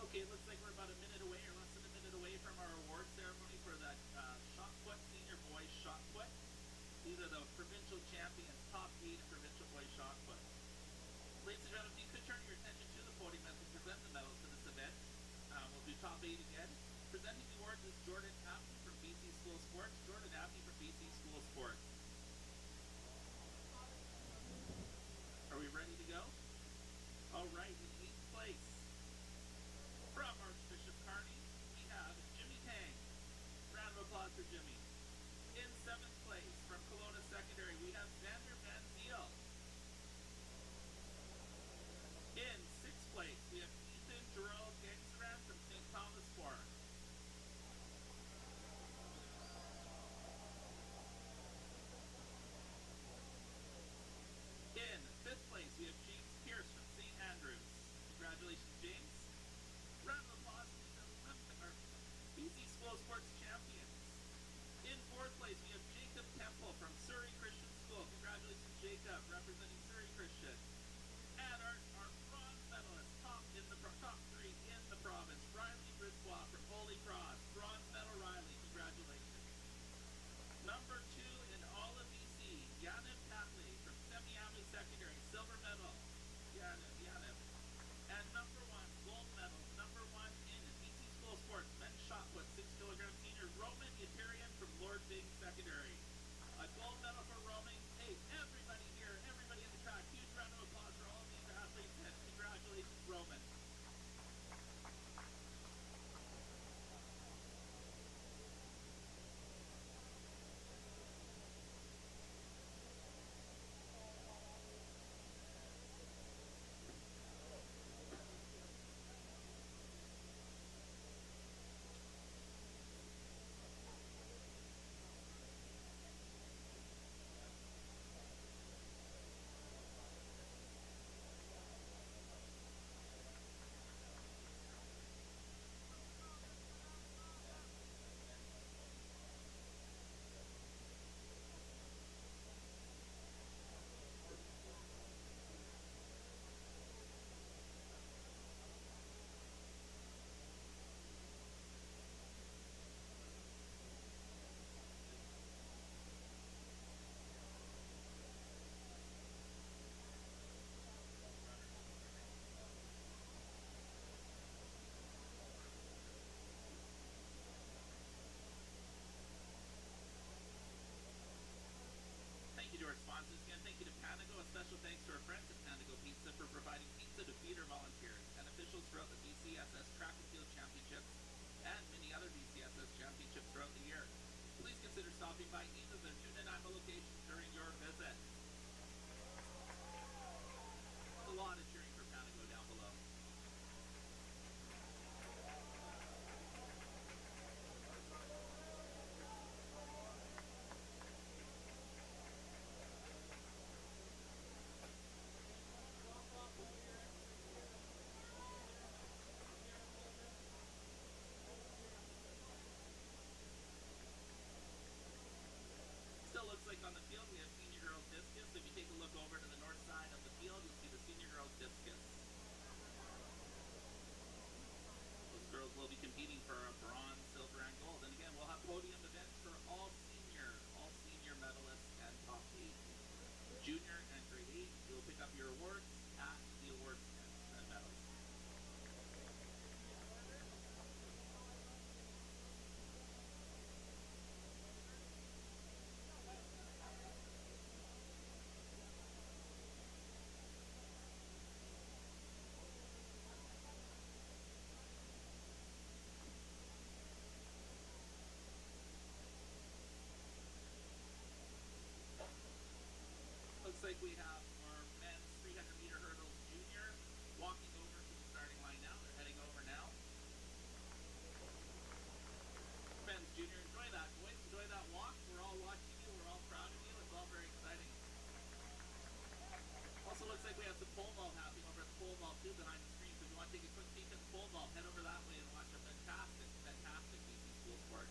Okay, it looks like we're about a minute away, or less than a minute away from our award ceremony for that shot put, senior boys shot put. These are the provincial champions, top 8 provincial boys shot put. Ladies and gentlemen, if you could turn your attention to the podium as we present the medals for this event. We'll do top 8 again. Presenting the awards is Jordan Abney from BC School Sports. Jordan Abney from BC School Sports. Are we ready to go? All right, in 8th place. From Archbishop Kearney, we have Jimmy Tang. Round of applause for Jimmy. In 7th place, from Kelowna Secondary, we have Xander Van Ziel. In 6th place, we have Ethan Gerald Gangsaran from St. Thomas More. In 5th place, we have James Pierce representing Surrey Christian. And our bronze medalist, top three in the province, Riley Brisbois from Holy Cross. Bronze medal, Riley. Congratulations. Number 2 in all of BC, Yaniv Tatley from Semi-Avenue Secondary. Silver medal, Yaniv. And number 1, gold medal, number 1 in BC School Sports, men's shot put, 6 kilogram senior, Roman Yatarian from Lord Byng Secondary. A gold medal for Roman. Hey, everybody here, everybody in the track, huge round of applause for all of these athletes, and congratulations, Roman. Thank you to our sponsors again. Thank you to Panago. A special thanks to our friends at Panago Pizza for providing pizza to feed our volunteers and officials throughout the BCSS Track and Field Championships and many other BCSS championships throughout the year. Please consider stopping by either of their 2 Nanaimo locations during your visit. A lot of cheering for Panago down below. Still looks like on the field we have senior girls discus. If you take a look over to the north side of the field, you'll see the senior girls discus. Those girls will be competing for a bronze, silver, and gold. And again, we'll have podium events for all senior medalists and top 8. Junior and grade 8, you'll pick up your awards at the awards and medals. Looks like we have our men's 300-meter hurdles junior walking over to the starting line now. They're heading over now. Men's junior, enjoy that, boys. Enjoy that walk. We're all watching you. We're all proud of you. It's all very exciting. Also looks like we have some pole vault happening over at the pole vault too behind the screen. So if you want to take a quick peek at the pole vault, head over that way and watch a fantastic BC School Sport.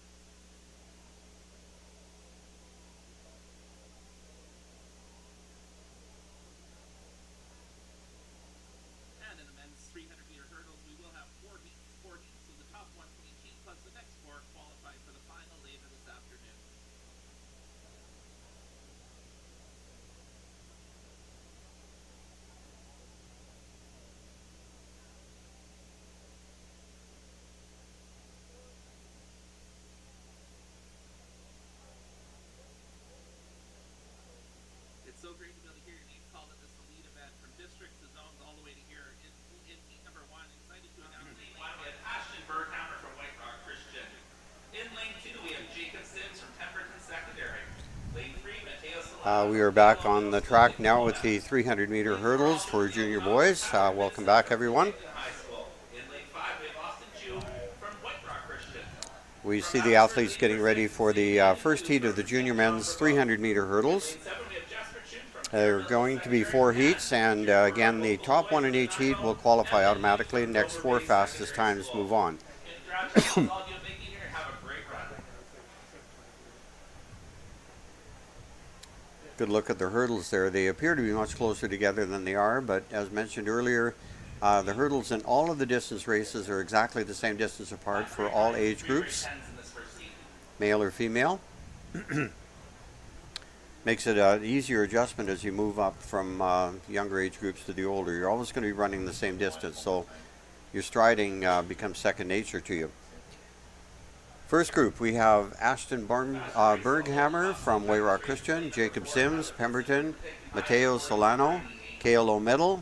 And in the men's 300-meter hurdles, we will have 4 heats. So the top 1 from each heat plus the next 4 qualify for the final later this afternoon. It's so great to be able to hear your name called at this elite event from districts to zones all the way to here in heat number 1. Excited to announce lane 1, we have Ashton Berghammer from White Rock Christian. In lane 2, we have Jacob Sims from Pemberton Secondary. Lane 3, Mateo Solano. We are back on the track now with the 300-meter hurdles for junior boys. Welcome back, everyone. In lane 5, we have Austin Chu from White Rock Christian. We see the athletes getting ready for the first heat of the junior men's 300-meter hurdles. Lane 7, we have Jasper Chun from There are going to be 4 heats, and again, the top 1 in each heat will qualify automatically. Next 4 fastest times move on. Congratulations, all you making here. Have a great run. Good look at the hurdles there. They appear to be much closer together than they are, but as mentioned earlier, the hurdles in all of the distance races are exactly the same distance apart for all age groups, male or female. Makes it an easier adjustment as you move up from younger age groups to the older. You're always going to be running the same distance, so your striding becomes second nature to you. First group, we have Ashton Berghammer from Wayrock Christian, Jacob Sims, Pemberton, Mateo Solano, Kale O'Middle,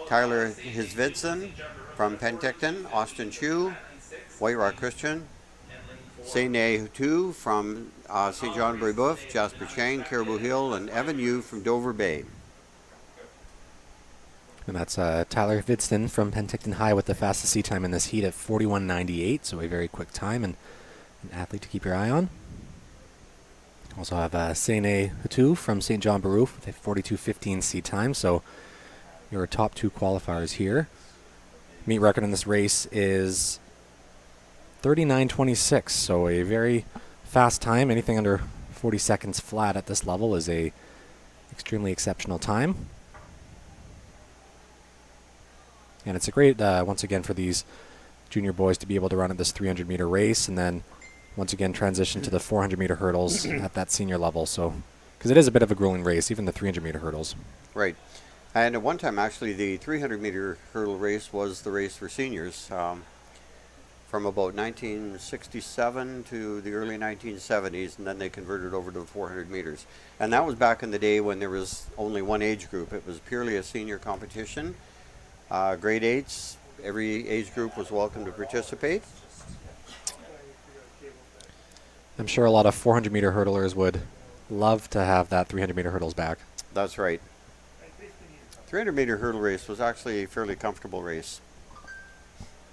Tyler Hisvidson from Penticton, Austin Chu, Wayrock Christian, Sene Tu from St. John Brebeuf, Jasper Chang, Caribou Hill, and Evan Yu from Dover Bay. And that's Tyler Vidston from Penticton High with the fastest seat time in this heat at 41.98, so a very quick time and an athlete to keep your eye on. Also have Sene Tu from St. John Brebeuf with a 42.15 seat time, so your top two qualifiers here. Meet record in this race is 39.26, so a very fast time. Anything under 40 seconds flat at this level is a extremely exceptional time. And it's a great, once again, for these junior boys to be able to run at this 300-meter race and then once again transition to the 400-meter hurdles at that senior level. So, because it is a bit of a grueling race, even the 300-meter hurdles. Right. And at one time, actually, the 300-meter hurdle race was the race for seniors. From about 1967 to the early 1970s, and then they converted over to the 400 meters. And that was back in the day when there was only one age group. It was purely a senior competition. Grade 8s, every age group was welcome to participate. I'm sure a lot of 400-meter hurdlers would love to have that 300-meter hurdles back. That's right. 300-meter hurdle race was actually a fairly comfortable race.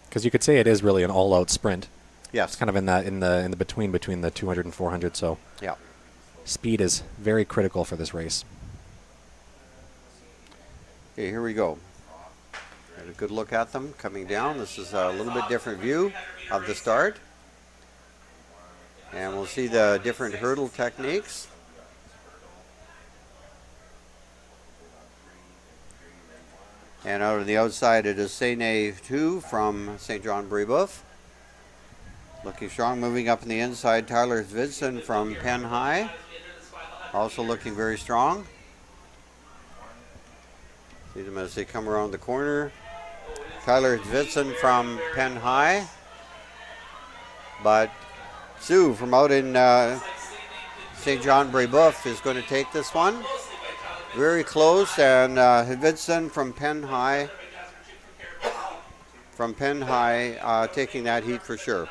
Because you could say it is really an all-out sprint. Yes. It's kind of in the between the 200 and 400. So yeah, speed is very critical for this race. Okay, here we go. Got a good look at them coming down. This is a little bit different view of the start, and we'll see the different hurdle techniques. And out on the outside, it is Sene Tu from St. John Brebeuf. Looking strong. Moving up on the inside, Tyler Vidson from Penn High. Also looking very strong. See them as they come around the corner. Tyler Vidson from Penn High. But Sue from out in St. John Brebeuf is going to take this one. Very close, and Vidson from Penn High, taking that heat for sure.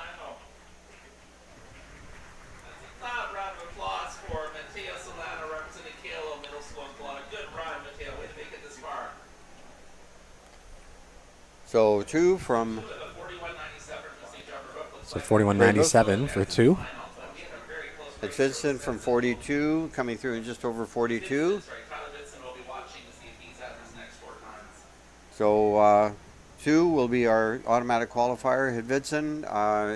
Loud round of applause for Mateo Solano representing KLO Middle School in Kelowna. Good run, Mateo. Way to make it this far. So two from 41.97 for two. It's Vidson from 42, coming through in just over 42. So two will be our automatic qualifier. Vidson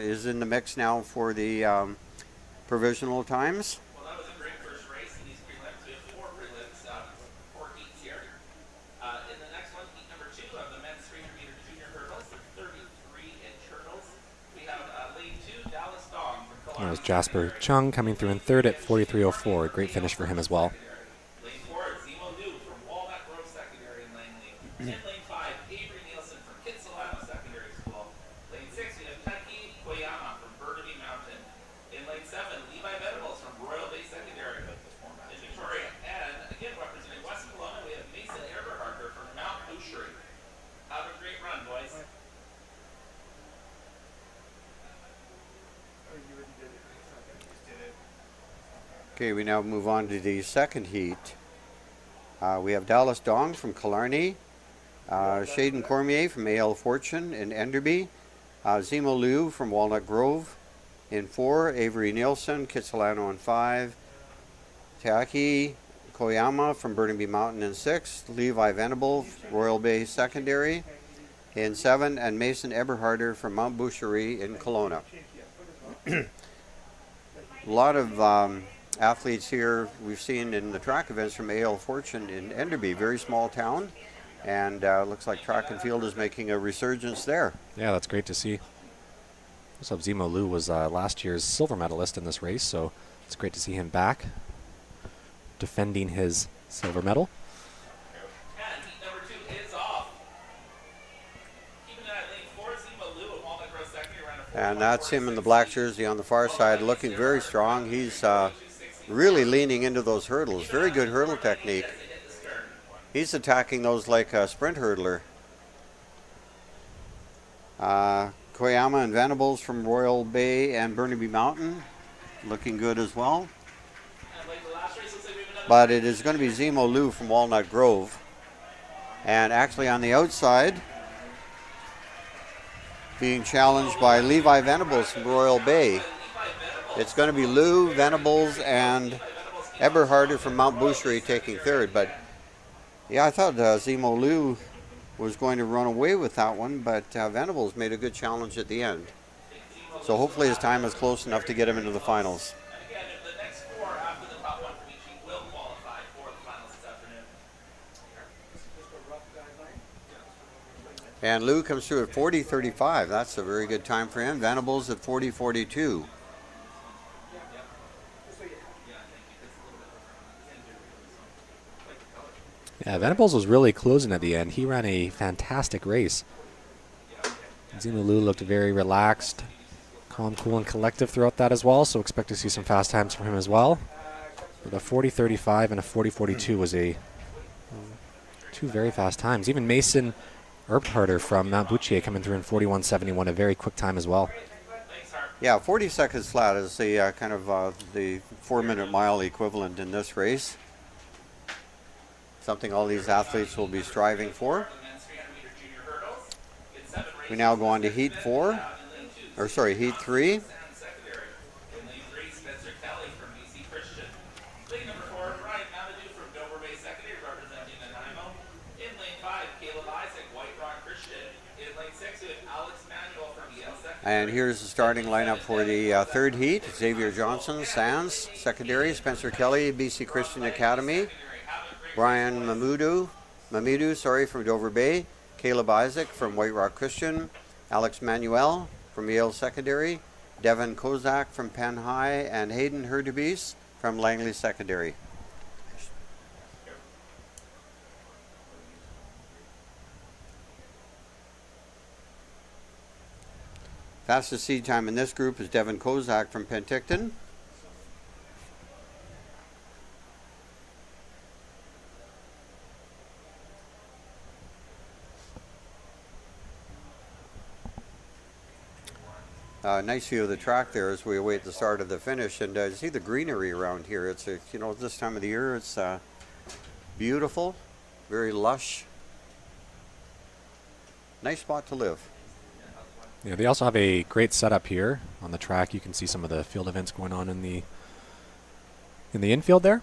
is in the mix now for the provisional times. Well, that was a great first race in these prelims. We have four prelims, four heats here. In the next one, heat number 2 of the men's 300-meter junior hurdles, the 33-inch hurdles. We have lane 2, Dallas Dong from Kelowna. There's Jasper Chung coming through in third at 43.04. Great finish for him as well. Lane 4, Zemo New from Walnut Grove Secondary in Langley. In lane 5, Avery Nielsen from Kitsilano Secondary School. Lane 6, we have Taki Koyama from Burnaby Mountain. In lane 7, Levi Venables from Royal Bay Secondary in Victoria. And again, representing West Kelowna, we have Mason Eberharder from Mount Boucherie. Have a great run, boys. Okay, we now move on to the second heat. We have Dallas Dong from Killarney, Shaden Cormier from AL Fortune in Enderby, Zemo Liu from Walnut Grove in 4, Avery Nielsen, Kitsilano in 5, Taki Koyama from Burnaby Mountain in 6, Levi Venable, Royal Bay Secondary in 7, and Mason Eberharder from Mount Boucherie in Kelowna. A lot of athletes here we've seen in the track events from AL Fortune in Enderby, very small town, and looks like track and field is making a resurgence there. Yeah, that's great to see. Also, Zemo Liu was last year's silver medalist in this race, so it's great to see him back, defending his silver medal. And heat number 2 is off. Keeping an eye at lane 4, Zemo Liu of Walnut Grove Secondary ran a And that's him in the black jersey on the far side, looking very strong. He's really leaning into those hurdles. Very good hurdle technique. He's attacking those like a sprint hurdler. Koyama and Venables from Royal Bay and Burnaby Mountain, looking good as well. But it is going to be Zemo Liu from Walnut Grove. And actually on the outside, being challenged by Levi Venables from Royal Bay. It's going to be Liu, Venables, and Eberharder from Mount Boucherie taking third. But yeah, I thought Zemo Liu was going to run away with that one, but Venables made a good challenge at the end. So hopefully his time is close enough to get him into the finals. And again, if the next 4 after the top 1 from each heat will qualify for the finals this afternoon. And Liu comes through at 40.35. That's a very good time for him. Venables at 40.42. Yeah, Venables was really closing at the end. He ran a fantastic race. Zemo Liu looked very relaxed, calm, cool, and collective throughout that as well, so expect to see some fast times from him as well. With a 40.35 and a 40.42 was two very fast times. Even Mason Erbharder from Mount Boucherie coming through in 41.71, a very quick time as well. Yeah, 40 seconds flat is the kind of the 4-minute mile equivalent in this race. Something all these athletes will be striving for. We now go on to Heat 3. And here's the starting lineup for the third heat. Xavier Johnson, Sands, secondary. Spencer Kelly, BC Christian Academy. Brian Mamidou, from Dover Bay. Caleb Isaac from White Rock Christian. Alex Manuel from Yale Secondary. Devin Kozak from Penn High. And Hayden Herdebis from Langley Secondary. Fastest seed time in this group is Devin Kozak from Penticton. Nice view of the track there as we await the start of the finish, and see the greenery around here. It's this time of the year it's beautiful, very lush. Nice spot to live. Yeah, they also have a great setup here on the track. You can see some of the field events going on in the infield there.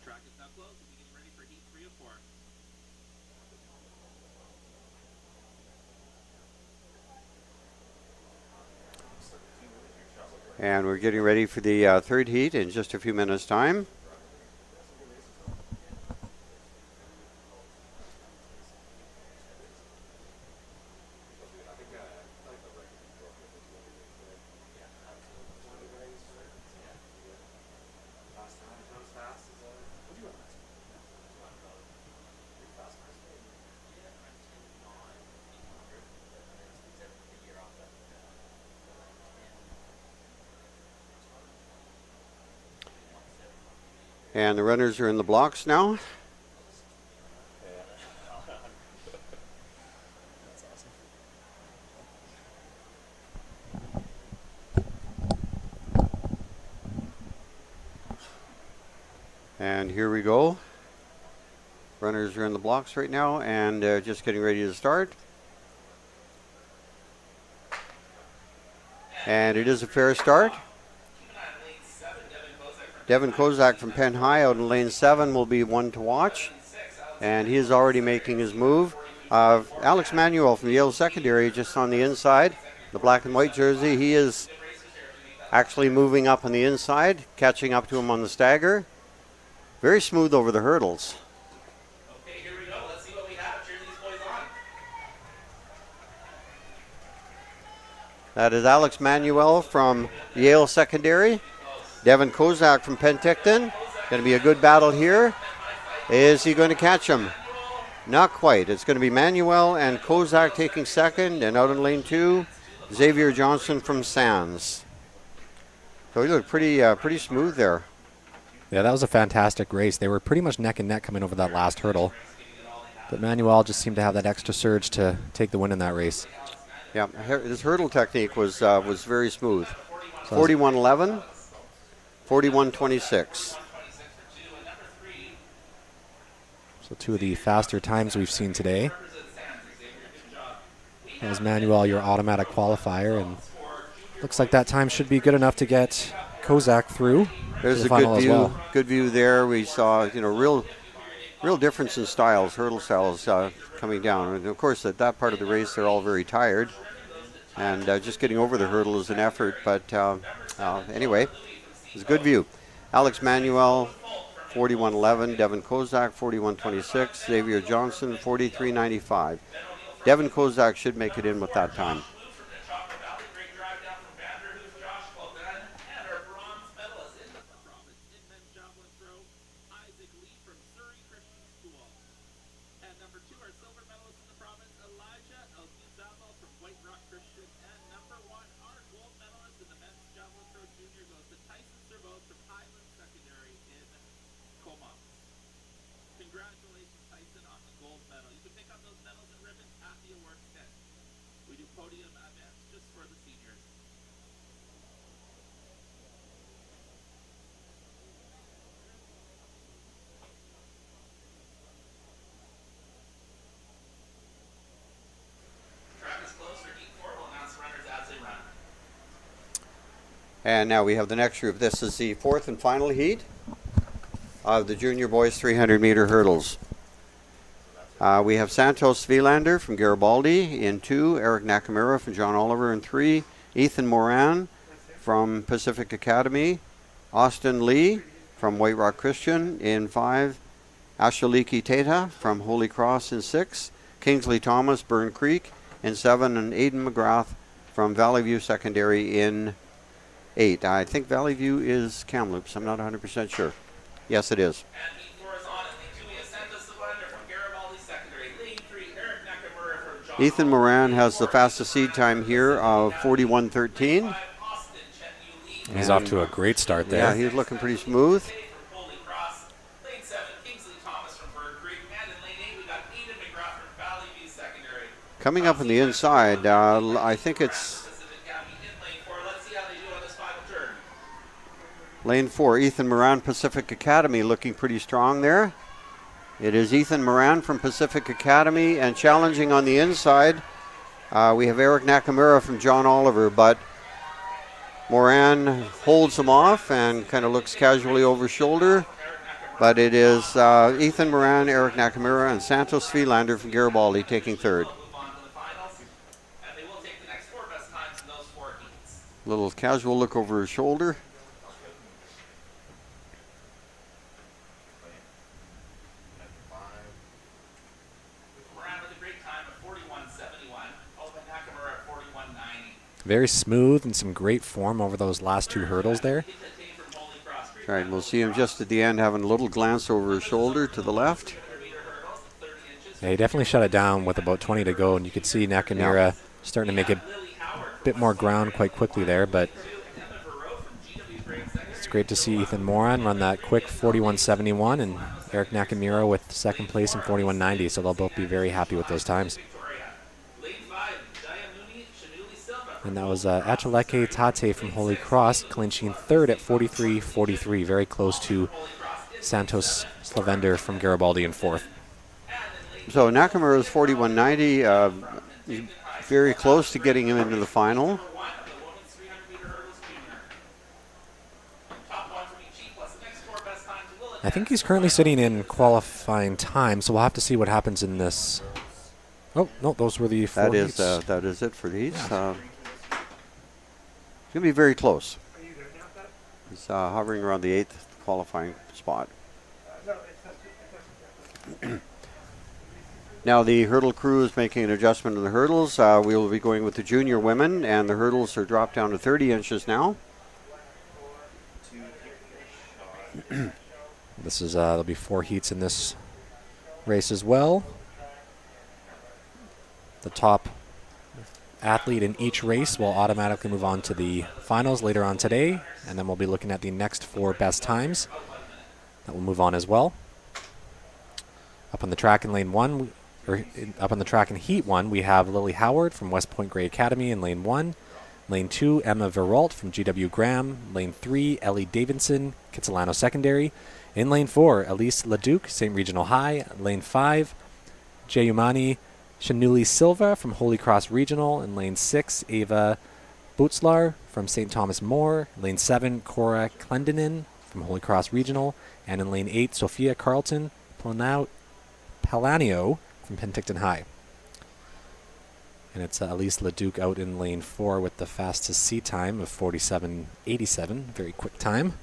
Track is now closed. We'll be getting ready for heat 3 of 4. And we're getting ready for the third heat in just a few minutes' time. And the runners are in the blocks now. And here we go. Runners are in the blocks right now and just getting ready to start. And it is a fair start. Devin Kozak from Penn High out in lane 7 will be one to watch. And he is already making his move. Alex Manuel from Yale Secondary just on the inside. The black and white jersey. He is actually moving up on the inside, catching up to him on the stagger. Very smooth over the hurdles. Okay, here we go. Let's see what we have. Cheer these boys on. That is Alex Manuel from Yale Secondary. Devin Kozak from Penticton. Going to be a good battle here. Is he going to catch him? Not quite. It's going to be Manuel and Kozak taking second, and out in lane 2, Xavier Johnson from Sands. So he looked pretty smooth there. Yeah, that was a fantastic race. They were pretty much neck and neck coming over that last hurdle. But Manuel just seemed to have that extra surge to take the win in that race. Yeah, his hurdle technique was very smooth. 41.11, 41.26. So two of the faster times we've seen today. As Manuel, your automatic qualifier, and looks like that time should be good enough to get Kozak through. There's the a final good as view. well. Good view there. We saw, real difference in styles, hurdle styles coming down. And of course, at that part of the race, they're all very tired, and just getting over the hurdle is an effort. But anyway, it's a good view. Alex Manuel, 41.11. Devin Kozak, 41.26. Xavier Johnson, 43.95. Devin Kozak should make it in with that time. Congratulations, Tyson, on the gold medal. You can pick up those medals and ribbons at the awards tent. We do podium events just for the seniors. Track is closed for heat 4. We'll announce runners as they run. And now we have the next group. This is the fourth and final heat of the junior boys 300-meter hurdles. We have Santos Vilander from Garibaldi in 2, Eric Nakamura from John Oliver in 3, Ethan Moran from Pacific Academy, Austin Lee from White Rock Christian in 5, Ashaliki Teta from Holy Cross in 6, Kingsley Thomas, Burn Creek in 7, and Aiden McGrath from Valley View Secondary in 8. I think Valley View is Kamloops. I'm not 100% sure. Yes, it is. And heat 4 is on. In lane 2, we have Santos Vilander from Garibaldi Secondary. Lane 3, Eric Nakamura from John Ethan Moran has the fastest seed time here of 41.13. Austin Chen Yu Lee. He's off to a great start there. Yeah, he's looking pretty smooth. From Holy Cross. Lane 7, Kingsley Thomas from Bird Creek. And in lane 8, we got Aiden McGrath from Valley View Secondary. Coming up on the inside, I think it's Pacific Academy in lane 4. Let's see how they do on this final turn. lane 4. Ethan Moran, Pacific Academy, looking pretty strong there. It is Ethan Moran from Pacific Academy, and challenging on the inside, we have Eric Nakamura from John Oliver, but Moran holds him off and kind of looks casually over shoulder. But it is Ethan Moran, Eric Nakamura, and Santos Vilander from Garibaldi taking third. We'll move on to the finals. And they will take the next 4 best times in those 4 heats. Little casual look over his shoulder. Moran with a great time of 41.71. Open Nakamura at 41.90. Very smooth and some great form over those last 2 hurdles there. Hit that team from Holy Cross. All right, we'll see him just at the end having a little glance over his shoulder to the left. 300-meter hurdles, 30 inches. Yeah, he definitely shut it down with about 20 to go, and you could see Nakamura starting to make a Lily Howard from bit more ground quite quickly there, but Emma Verreau from GW Brain Secondary. it's great to see Ethan Moran run that quick 41.71 and Eric Nakamura with second place in 41.90. So they'll both be very happy with those times. And that was Achaleke Tate from Holy Cross clinching third at 43.43, very close to Santos Slavender from Garibaldi in fourth. So Nakamura's 41.90, very close to getting him into the final. I think he's currently sitting in qualifying time, so we'll have to see what happens in this. Oh, no, those were the four heats. That is it for these. It's going to be very close. Are you there now, Pat? He's hovering around the 8th qualifying spot. No, it's Now the hurdle crew is making an adjustment in the hurdles. We will be going with the junior women, and the hurdles are dropped down to 30 inches now. This is there'll be 4 heats in this race as well. The top athlete in each race will automatically move on to the finals later on today, and then we'll be looking at the next 4 best times. That will move on as well. Up on the track in lane 1, up on the track in heat 1, we have Lily Howard from West Point Gray Academy in lane 1. Lane 2, Emma Veralt from GW Graham. Lane 3, Ellie Davidson, Kitsilano Secondary. In lane 4, Elise Leduc, St. Regional High. Lane 5, Jayumani Shanuli Silva from Holy Cross Regional. In lane 6, Ava Butzlar from St. Thomas More. Lane 7, Cora Clendenin from Holy Cross Regional. And in lane 8, Sophia Carlton Palanio from Penticton High. And it's Elise Leduc out in lane 4 with the fastest seat time of 47.87. Very quick time.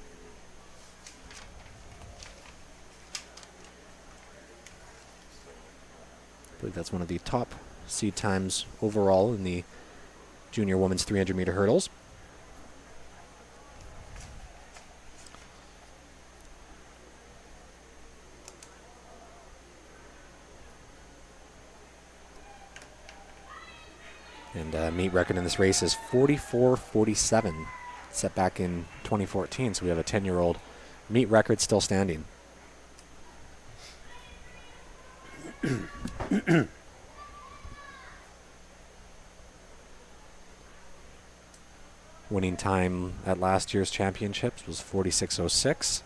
I believe that's one of the top seat times overall in the junior women's 300-meter hurdles. And meet record in this race is 44.47, set back in 2014. So we have a 10-year-old meet record still standing. Winning time at last year's championships was 46.06.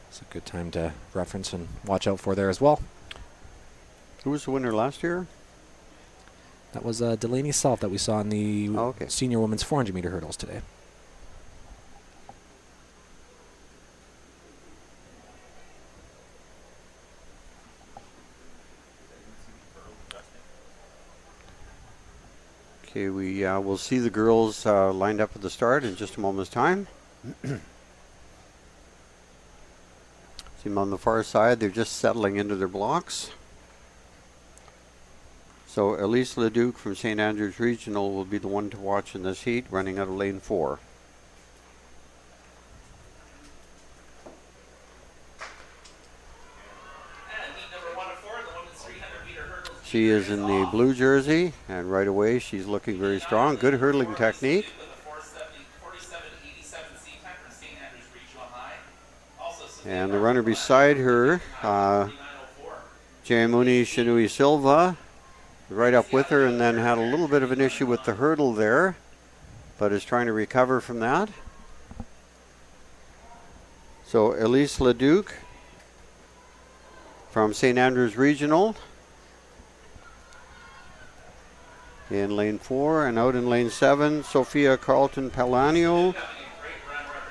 It's a good time to reference and watch out for there as well. Who was the winner last year? That was Delaney Self that we saw in the okay. senior women's 400-meter hurdles today. Okay, we will see the girls lined up at the start in just a moment's time. See them on the far side. They're just settling into their blocks. So Elise Leduc from St. Andrews Regional will be the one to watch in this heat, running out of lane 4. She is in the blue jersey, and right away she's looking very strong. Good hurdling technique. And the runner beside her, Jayamuni Shinui Silva, right up with her, and then had a little bit of an issue with the hurdle there, but is trying to recover from that. So Elise Leduc from St. Andrews Regional in lane 4, and out in lane 7, Sophia Carlton Palanio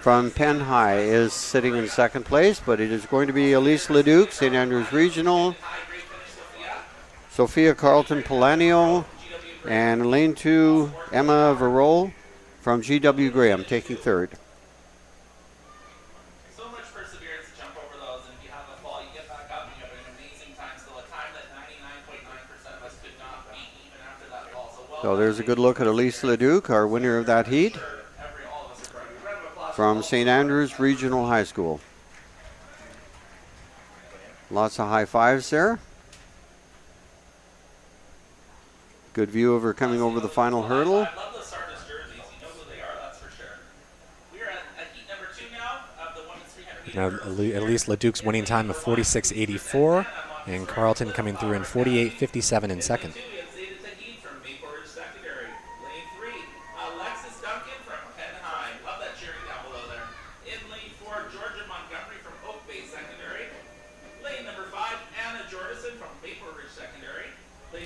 from Penn High is sitting in second place, but it is going to be Elise Leduc, St. Andrews Regional, Sophia Carlton Palanio, and in lane 2, Emma Verol from GW Graham taking third. So much perseverance to jump over those, and if you have a fall, you get back up and you have an amazing time. Still a time that 99.9% of us could not beat even after that fall. So there's a good look at Elise Leduc, our winner of that heat, from St. Andrews Regional High School. Lots of high fives there. Good view of her coming over the final hurdle. I love the Sardis jerseys. You know who they are, that's for sure. We are at heat Now, Elise Leduc's winning time of 46.84, and Carlton coming through in 48.57 in second. We have Zeta Tahid from Maple Ridge Secondary. Lane 3, Alexis Duncan from Penn High. Love that cheering down below there. In lane 4, Georgia Montgomery from Oak Bay Secondary. Lane number 5, Anna Jordison from Maple Ridge Secondary.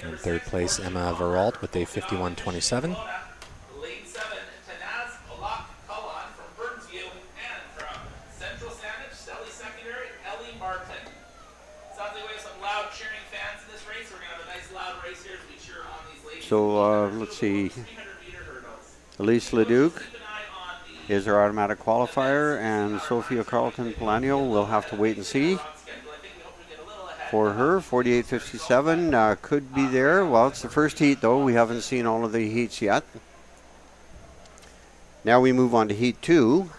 In third place, Emma Veralt with a 51.27. Lane 7, Tanaz Olak-Cullen from Burnsview. And from Central Sandwich, Stelly Secondary, Ellie Martin. Sounds like we have some loud cheering fans in this race. We're going to have a nice loud race here as we cheer on these ladies. So let's see. 300-meter hurdles. Elise Leduc Keep an eye on the is our automatic qualifier, and Sophia Carlton Polanio will have to wait and see schedule. I think we hope to get a little ahead. for her. 48.57 could be there. Well, it's the first heat, though. We haven't seen all of the heats yet. Now we move on to Heat 2.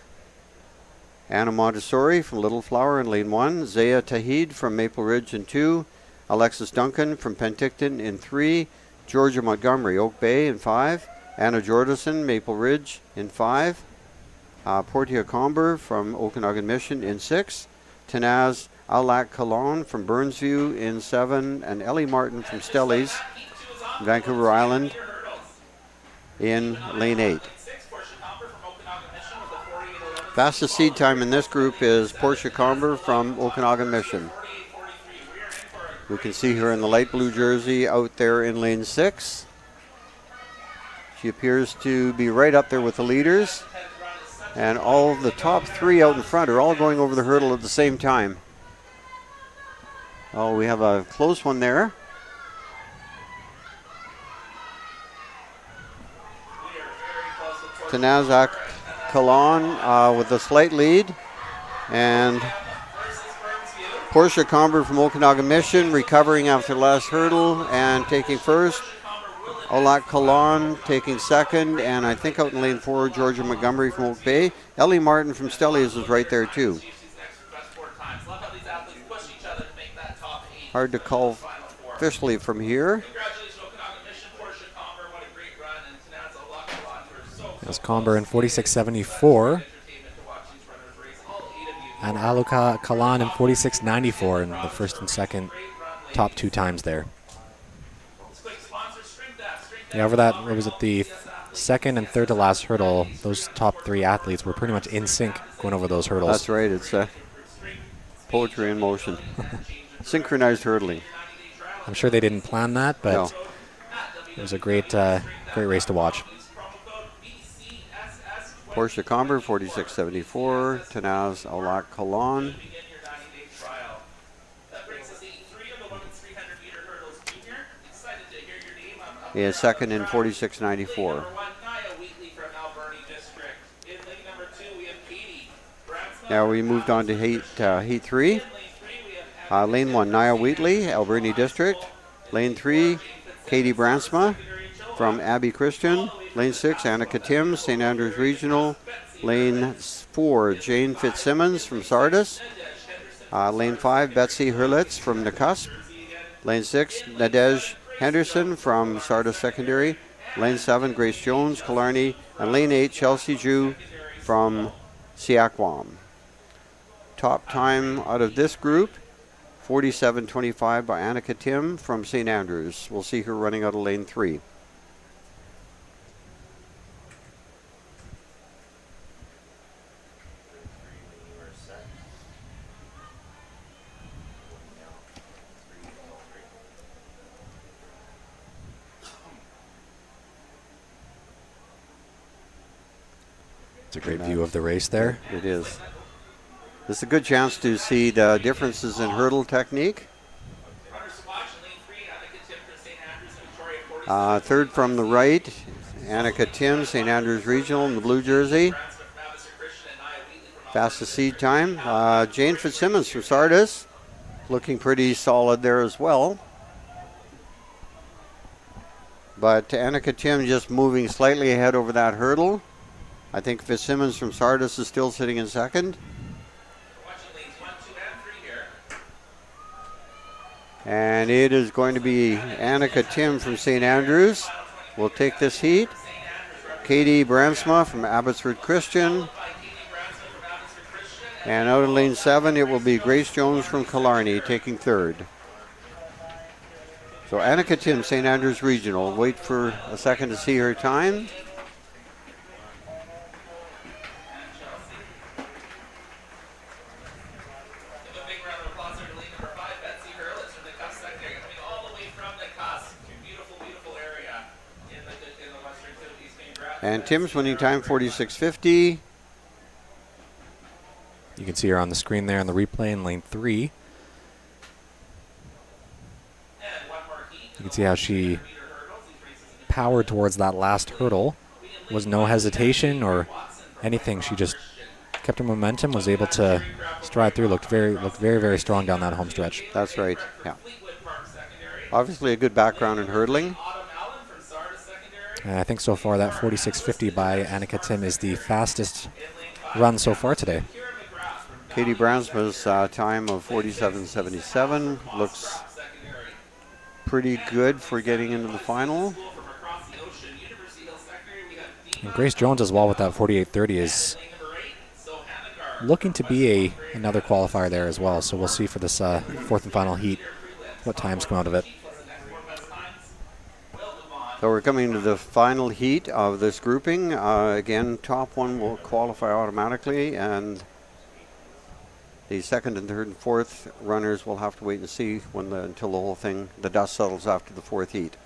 Anna Montessori from Little Flower in Lane 1. Zaya Tahid from Maple Ridge in 2. Alexis Duncan from Penticton in 3. Georgia Montgomery, Oak Bay in 5. Anna Jordison, Maple Ridge in 5. Portia Comber from Okanagan Mission in 6. Tanaz Alak-Cullen from Burnsview in 7. And Ellie Martin from Stellies, Vancouver Island in Lane 8. Fastest seed time in this group is Portia Comber from Okanagan Mission. We can see her in the light blue jersey out there in lane 6. She appears to be right up there with the leaders. And all the top 3 out in front are all going over the hurdle at the same time. Oh, we have a close one there. Tanazak Kalon with a slight lead. And Portia Comber from Okanagan Mission recovering after the last hurdle and taking first. Olak Kalon taking second. And I think out in lane 4, Georgia Montgomery from Oak Bay. Ellie Martin from Stellies is right there too. Hard to call officially from here. That's Comber in 46.74. And Aluka Kalan in 46.94 in the first and second top 2 times there. Yeah, over that, what was it, the second and third to last hurdle, those top 3 athletes were pretty much in sync going over those hurdles. That's right, it's poetry in motion. Synchronized hurdling. I'm sure they didn't plan that, but No. it was a great race to watch. Portia Comber, 46.74. Tanaz Olak Kalon. Is second in 46.94. Now we moved on to Heat 3. Lane 1, Nia Wheatley, Alberni District. Lane 3, Katie Bransma from Abbey Christian. Lane 6, Annika Tim, St. Andrews Regional. Lane 4, Jane Fitzsimmons from Sardis. Lane 5, Betsy Hurlitz from Nakusp. Lane 6, Nadej Henderson from Sardis Secondary. Lane 7, Grace Jones, Killarney. And Lane 8, Chelsea Jew from Siakwam. Top time out of this group, 47.25 by Annika Tim from St. Andrews. We'll see her running out of lane 3. It's a great view of the race there. It is. This is a good chance to see the differences in hurdle technique. Third from the right, Annika Tim, St. Andrews Regional in the blue jersey. Fastest seed time. Jane Fitzsimmons from Sardis, looking pretty solid there as well. But Annika Tim just moving slightly ahead over that hurdle. I think Fitzsimmons from Sardis is still sitting in second. And it is going to be Annika Tim from St. Andrews will take this heat. Katie Bransma from Abbotsford Christian. And out in lane 7, it will be Grace Jones from Killarney taking third. So Annika Tim, St. Andrews Regional. Wait for a second to see her time. Give a big round of applause for lane number 5, Betsy Hurlitz from the Cuff secondary, coming all the way from the Cuff. Beautiful, beautiful area in the Western Cities. Congrats. And Tim's winning time 46.50. You can see her on the screen there on the replay in lane 3. And one more heat. You can see how she powered towards that last hurdle. Was no hesitation or anything. She just kept her momentum, was able to stride through, looked very, very strong down that home stretch. That's right, yeah. Obviously a good background in hurdling. And I think so far that 46.50 by Annika Tim is the fastest run so far today. Katie Bransma's time of 47.77 looks pretty good for getting into the final. And Grace Jones as well with that 48.30 is looking to be another qualifier there as well. So we'll see for this fourth and final heat what times come out of it. So we're coming to the final heat of this grouping. Again, top one will qualify automatically, and the second and third and fourth runners will have to wait and see until the whole thing, the dust settles after the fourth heat.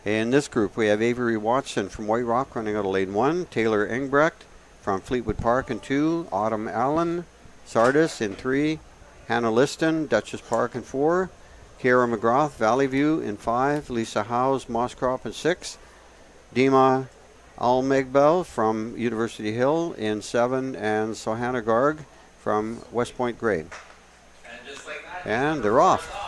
In this group, we have Avery Watson from White Rock running out of lane 1, Taylor Engbrecht from Fleetwood Park in 2, Autumn Allen, Sardis in 3, Hannah Liston, Dutchess Park in 4, Kiara McGrath, Valley View in 5, Lisa Howes, Mosscrop in 6, Dima Almegbel from University Hill in 7, and Sohana Garg from West Point Grey. And they're off.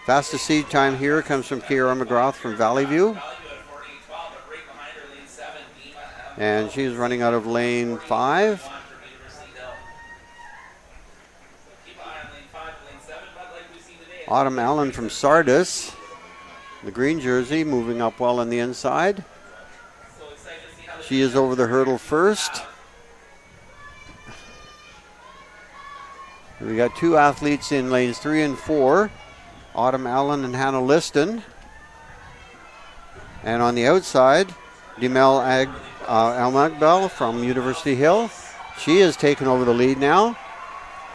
Fastest seed time here comes from Kiara McGrath from Valley View. And she's running out of lane 5. Autumn Allen from Sardis, the green jersey, moving up well on the inside. She is over the hurdle first. We got two athletes in lanes 3 and 4, Autumn Allen and Hannah Liston. And on the outside, Dimel Almagbel from University Hill. She has taken over the lead now.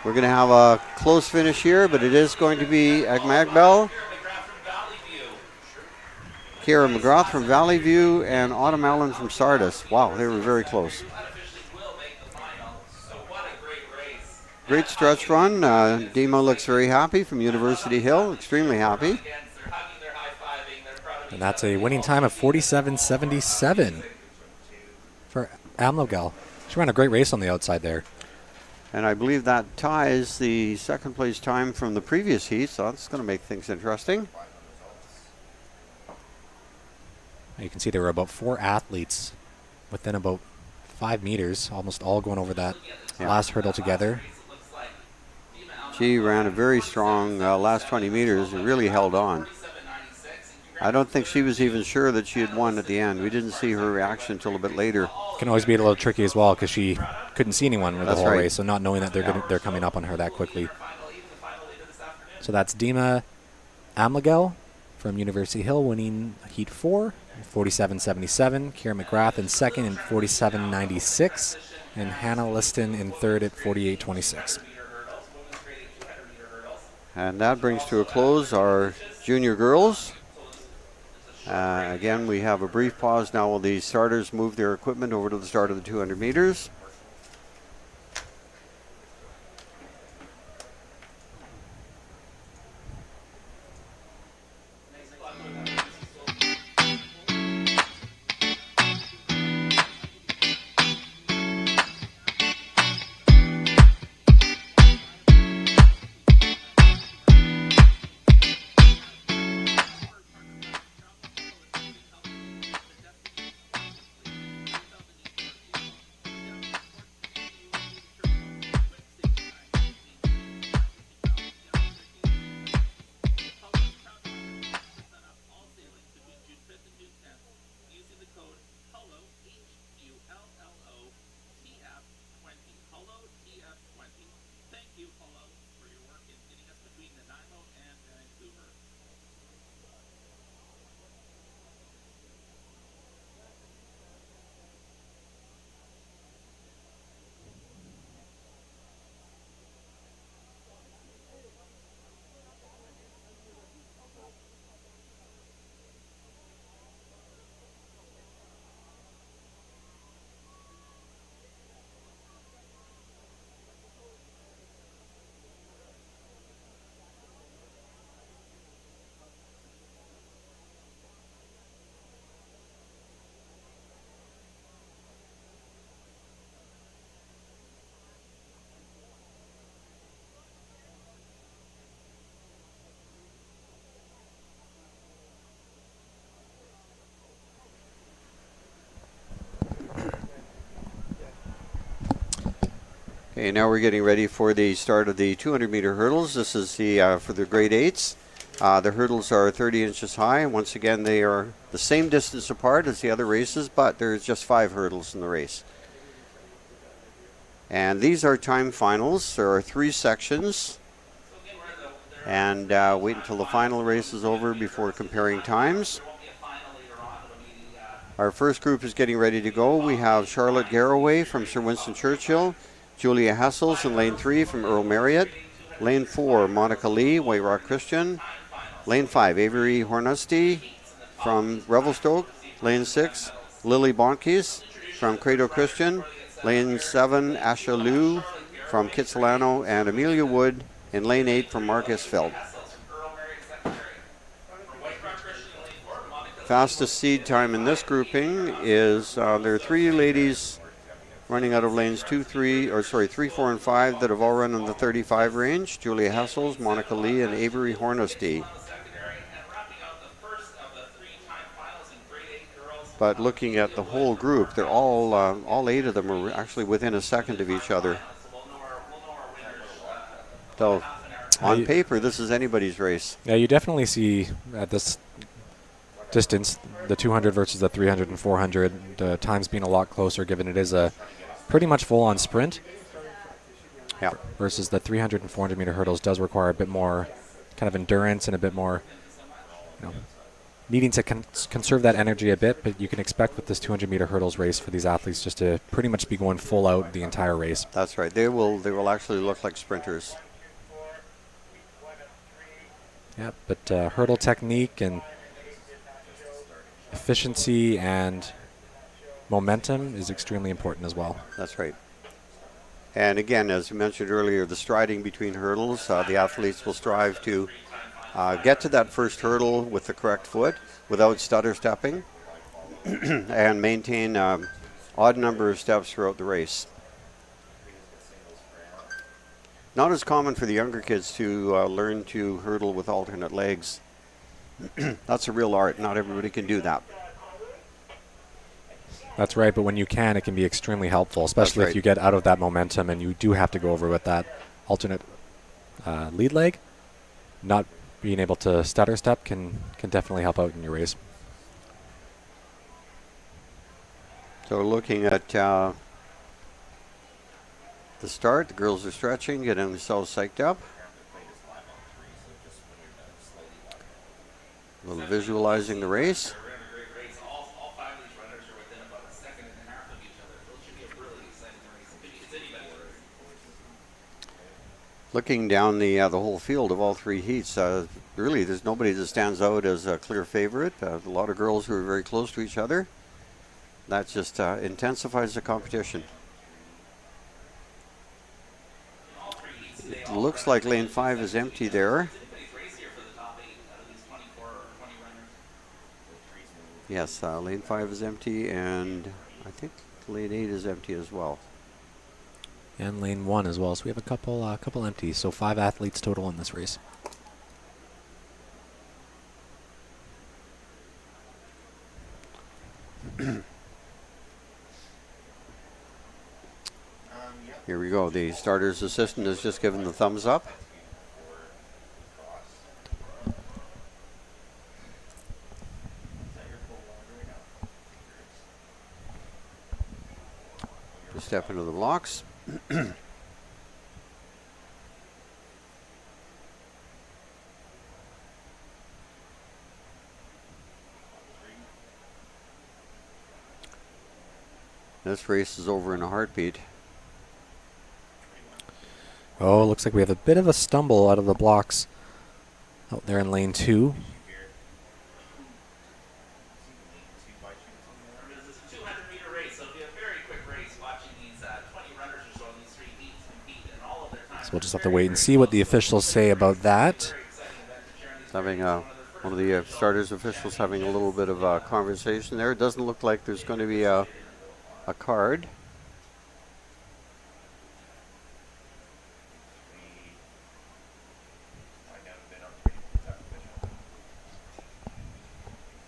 We're going to have a close finish here, but it is going to be Agmagbel, Kiara McGrath from Valley View, and Autumn Allen from Sardis. Wow, they were very close. Great stretch run. Dima looks very happy from University Hill, extremely happy. And that's a winning time of 47.77 for Amlogal. She ran a great race on the outside there. And I believe that ties the second place time from the previous heat, so that's going to make things interesting. You can see there were about 4 athletes within about 5 meters, almost all going over that last hurdle together. She ran a very strong last 20 meters and really held on. I don't think she was even sure that she had won at the end. We didn't see her reaction until a bit later. Can always be a little tricky as well because she couldn't see anyone with the whole right. race, so not knowing that they're coming up on her that quickly. So that's Dima Amlagel from University Hill winning Heat 4, 47.77. Kiara McGrath in second in 47.96. And Hannah Liston in third at 48.26. And that brings to a close our junior girls. Again, we have a brief pause now while the starters move their equipment over to the start of the 200 meters. Okay, now we're getting ready for the start of the 200-meter hurdles. This is the for the grade 8s. The hurdles are 30 inches high. Once again, they are the same distance apart as the other races, but there's just 5 hurdles in the race. And these are time finals. There are 3 sections. And wait until the final race is over before comparing times. Our first group is getting ready to go. We have Charlotte Garraway from Sir Winston Churchill, Julia Hessels in lane 3 from Earl Marriott, lane 4 Monica Lee, White Rock Christian, lane 5 Avery Hornusty from Revelstoke, lane 6 Lily Bonkis from Credo Christian, lane 7 Asha Liu from Kitsilano, and Amelia Wood in lane 8 from Marcus Feld. Fastest seed time in this grouping is there are 3 ladies running out of lanes 3, 4, and 5 that have all run in the 35 range. Julia Hessels, Monica Lee, and Avery Hornusty. But looking at the whole group, they're all 8 of them are actually within a second of each other. So on paper, this is anybody's race. Yeah, you definitely see at this distance, the 200 versus the 300 and 400 times being a lot closer, given it is a pretty much full-on sprint. Yeah. Versus the 300 and 400 meter hurdles does require a bit more kind of endurance and a bit more, needing to conserve that energy a bit. But you can expect with this 200 meter hurdles race for these athletes just to pretty much be going full out the entire race. That's right. They will actually look like sprinters. Yeah, but hurdle technique and efficiency and momentum is extremely important as well. That's right. And again, as you mentioned earlier, the striding between hurdles, the athletes will strive to get to that first hurdle with the correct foot without stutter stepping and maintain odd number of steps throughout the race. Not as common for the younger kids to learn to hurdle with alternate legs. That's a real art. Not everybody can do that. That's right, but when you can, it can be extremely helpful, especially if you get out of that momentum and you do have to go over with that alternate lead leg. Not being able to stutter step can definitely help out in your race. So looking at the start, the girls are stretching, getting themselves psyched up. A little visualizing the race. Looking down the whole field of all 3 heats, really there's nobody that stands out as a clear favorite. A lot of girls who are very close to each other. That just intensifies the competition. It looks like lane 5 is empty there. Yes, lane 5 is empty, and I think lane 8 is empty as well. And lane 1 as well. So we have a couple empties. So 5 athletes total in this race. Here we go. The starter's assistant has just given the thumbs up. Just step into the blocks. This race is over in a heartbeat. Oh, looks like we have a bit of a stumble out of the blocks out there in lane 2. This is a 200-meter race, so it'll be a very quick race watching these 20 runners or so in these 3 heats compete in all of their time. So we'll just have to wait and see what the officials say about that. Having one of the starters officials having a little bit of a conversation there. It doesn't look like there's going to be a card.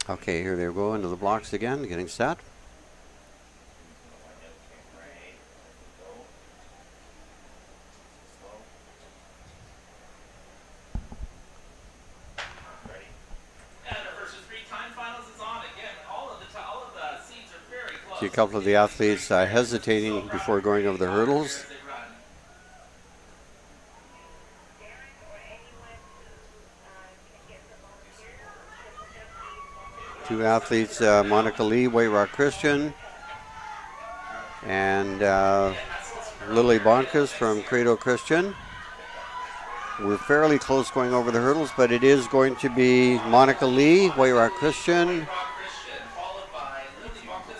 Okay, here they go into the blocks again, getting set. see a couple of the athletes hesitating before going over the hurdles. Two athletes, Monica Lee, White Rock Christian, and Lily Bonkas from Credo Christian. We're fairly close going over the hurdles, but it is going to be Monica Lee, White Rock Christian,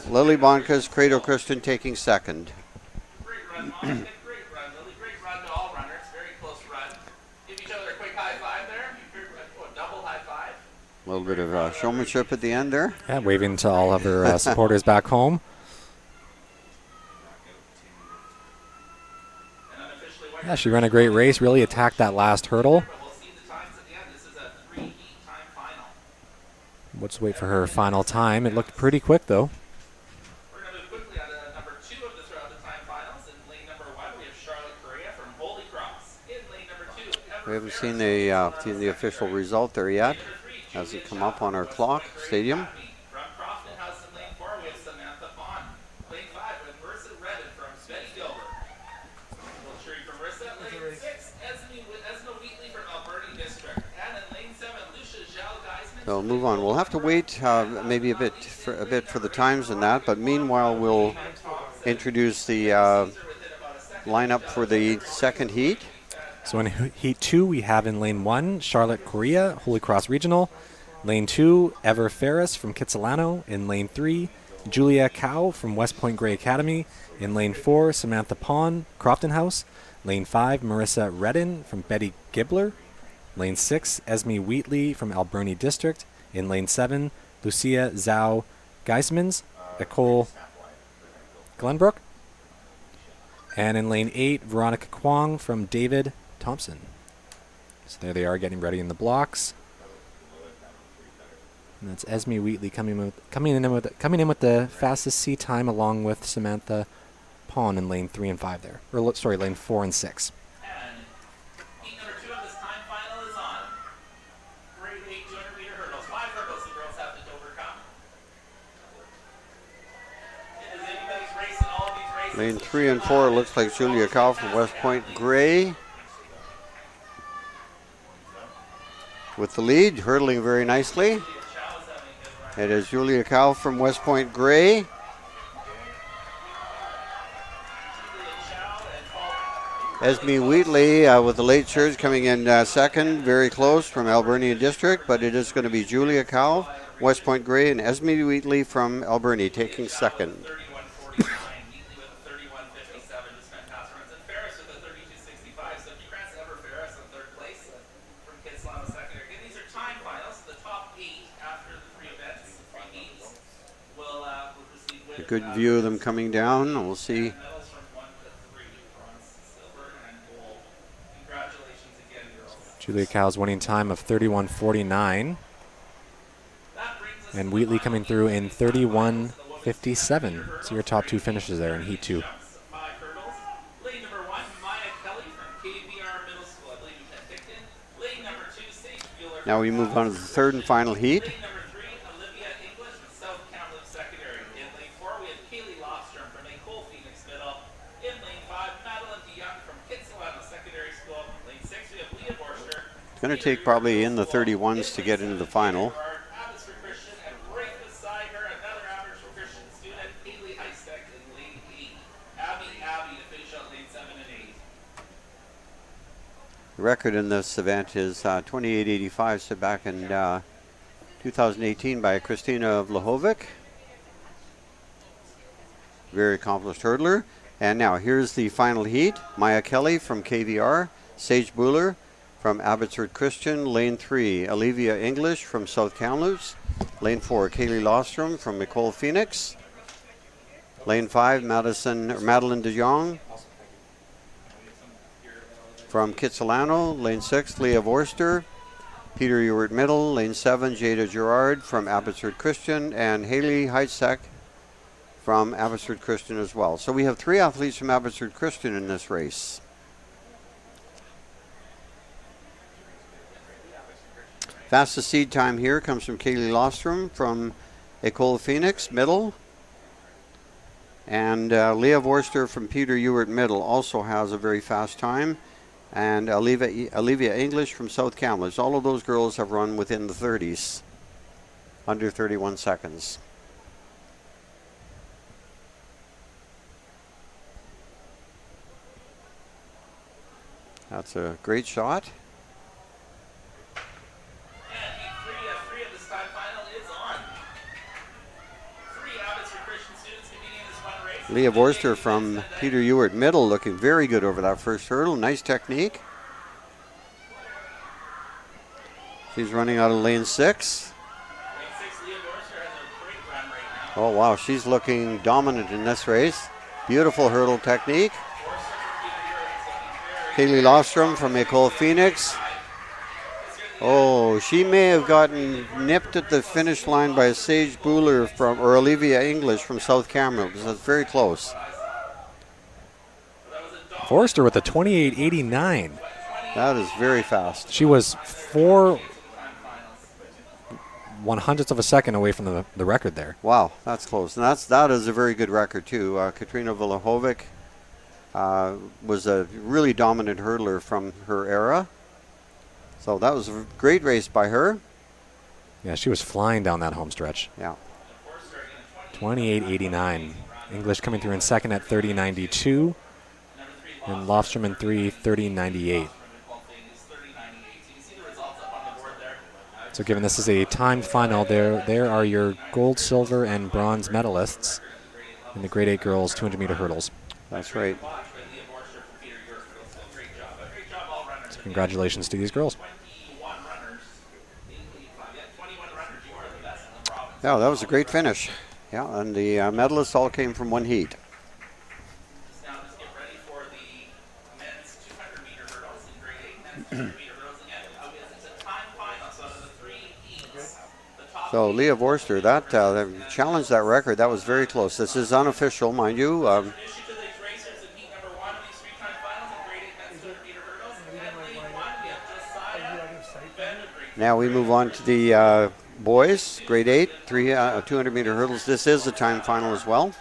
Lily Bonkas, Credo Christian taking second. Great run, Monica. Great run, Lily. Great run to all runners. Very close run. Give each other a quick high five there. Double high five. A little bit of showmanship at the end there. Yeah, waving to all of her supporters back home. Yeah, she ran a great race, really attacked that last hurdle. We'll see the times at the end. This is a 3-heat time final. Let's wait for her final time. It looked pretty quick, though. We're going to move quickly on to number 2 of the throughout the time finals. In lane number 1, we have Charlotte Correa from Holy Cross. In lane number 2, We haven't seen the official result there yet. Hasn't come up on our clock, stadium. From Crofton House in lane 4, we have Samantha Pond. Lane 5, we have Marissa Redden from Betty Gilbert. Little cheering from Marissa. Lane 6, Esma Wheatley from Alberni District. And in lane 7, Lucia Zhao Geisman. So move on. We'll have to wait maybe a bit for the times and that, but meanwhile we'll introduce the lineup for the second heat. So in Heat 2, we have in Lane 1, Charlotte Correa, Holy Cross Regional. Lane 2, Ever Ferris from Kitsilano. In Lane 3, Julia Cow from West Point Grey Academy. In Lane 4, Samantha Pond, Crofton House. Lane 5, Marissa Redden from Betty Gibler. Lane 6, Esme Wheatley from Alberni District. In Lane 7, Lucia Zhao Geismans, Ecole Glenbrook. And in Lane 8, Veronica Kwong from David Thompson. So there they are getting ready in the blocks. And that's Esme Wheatley coming in with the fastest C time, along with Samantha Pond in lane 3 and 5 there. Or sorry, lane 4 and 6. And heat number 2 of this time final is on. Grade 8 200-meter hurdles. 5 hurdles the girls have to overcome. It is anybody's race in all of these races. Lane 3 and 4 looks like Julia Cow from West Point Grey with the lead, hurdling very nicely. It is Julia Cow from West Point Grey. Esme Wheatley with the late surge coming in second, very close from Alberni District, but it is going to be Julia Cow, West Point Grey, and Esme Wheatley from Alberni taking second. 31:49, Wheatley with a 31:57, just spent past runs, and Ferris with a 32:65. So congrats to Ever Ferris in third place from Kitsilano Secondary. Again, these are time finals. The top 8 after the 3 events, 3 heats, will proceed with A good view of them coming down. We'll see. medals from 1 to 3, bronze, silver, and gold. Congratulations again, girls. Julia Cow's winning time of 31:49. That brings us And Wheatley coming through in 31:57. So your top 2 finishes there in Heat 2. 5 hurdles. Lane number 1, Maya Kelly from KVR Middle School. I believe you had picked in. Lane number 2, Sage Bueller. Now we move on to the third and final heat. Lane number 3, Olivia English from South Kamloops Secondary. In lane 4, we have Kaylee Lofstrom from Ecole Phoenix Middle. In lane 5, Madeline DeYoung from Kitsilano Secondary School. Lane 6, we have Leah Borster. It's going to take probably in the 31s to get into the final. Abbotsford Christian, and right beside her, another Abbotsford Christian student, Haley Heistek in lane 8. Abby to finish out lane 7 and 8. The record in this event is 28:85, set back in 2018 by Christina Vlahovic. Very accomplished hurdler. And now here's the final heat. Maya Kelly from KVR, Sage Bueller from Abbotsford Christian, lane 3, Olivia English from South Kamloops, lane 4, Kaylee Lostrom from Ecole Phoenix, lane 5, Madeline DeJong from Kitsilano, lane 6, Leah Vorster, Peter Ewart Middle, lane 7, Jada Gerard from Abbotsford Christian, and Haley Heitzek from Abbotsford Christian as well. So we have 3 athletes from Abbotsford Christian in this race. Fastest seed time here comes from Kaylee Lostrom from Ecole Phoenix Middle. And Leah Vorster from Peter Ewart Middle also has a very fast time. And Olivia English from South Kamloops. All of those girls have run within the 30s, under 31 seconds. That's a great shot. And three of this time final is on. 3 Abbotsford Christian students competing in this fun race. Leah Vorster from Peter Ewart Middle looking very good over that first hurdle. Nice technique. She's running out of lane 6. Lane 6, Leah Borster has a great run right now. Oh, wow. She's looking dominant in this race. Beautiful hurdle technique. Kaylee Lofstrom from Ecole Phoenix. Oh, she may have gotten nipped at the finish line by Sage Buhler or Olivia English from South Kamloops. That's very close. Forrester with a 28.89. That is very fast. She was 4 100ths of a second away from the record there. Wow, that's close. And that is a very good record, too. Katrina Vlahovic was a really dominant hurdler from her era. So that was a great race by her. Yeah, she was flying down that home stretch. Yeah. 28.89. English coming through in second at 30.92. And Lofstrom in 30.98. So given this is a timed final, there are your gold, silver, and bronze medalists in the grade 8 girls 200-meter hurdles. That's right. So congratulations to these girls. Yeah, that was a great finish. Yeah, and the medalists all came from one heat. Now just get ready for the men's 200-meter hurdles in grade 8. Men's 200-meter hurdles again. It's a time final, so out of the 3 heats, the top So Leah Vorster, that challenged that record. That was very close. This is unofficial, mind you. issue to these racers in heat number 1 of these 3-time finals in grade 8 men's 200-meter hurdles. And lane 1, we have Josiah Ben. Now we move on to the boys, grade 8, 200-meter hurdles. This is the time final as well.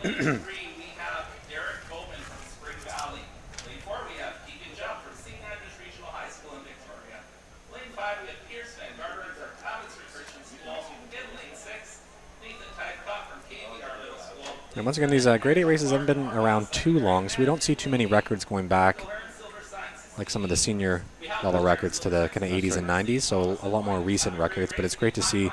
In lane 3, we have Derek Bowman from Spring Valley. Lane 4, we have Keegan Jump from St. Andrews Regional High School in Victoria. Lane 5, we have Pierce Van Gardner from Abbotsford Christian School. In lane 6, Nathan Tydecott from KVR Middle School. And once again, these grade 8 races haven't been around too long, so we don't see too many records going back like some of the senior level records to the kind of 80s and 90s, so a lot more recent records, but it's great to see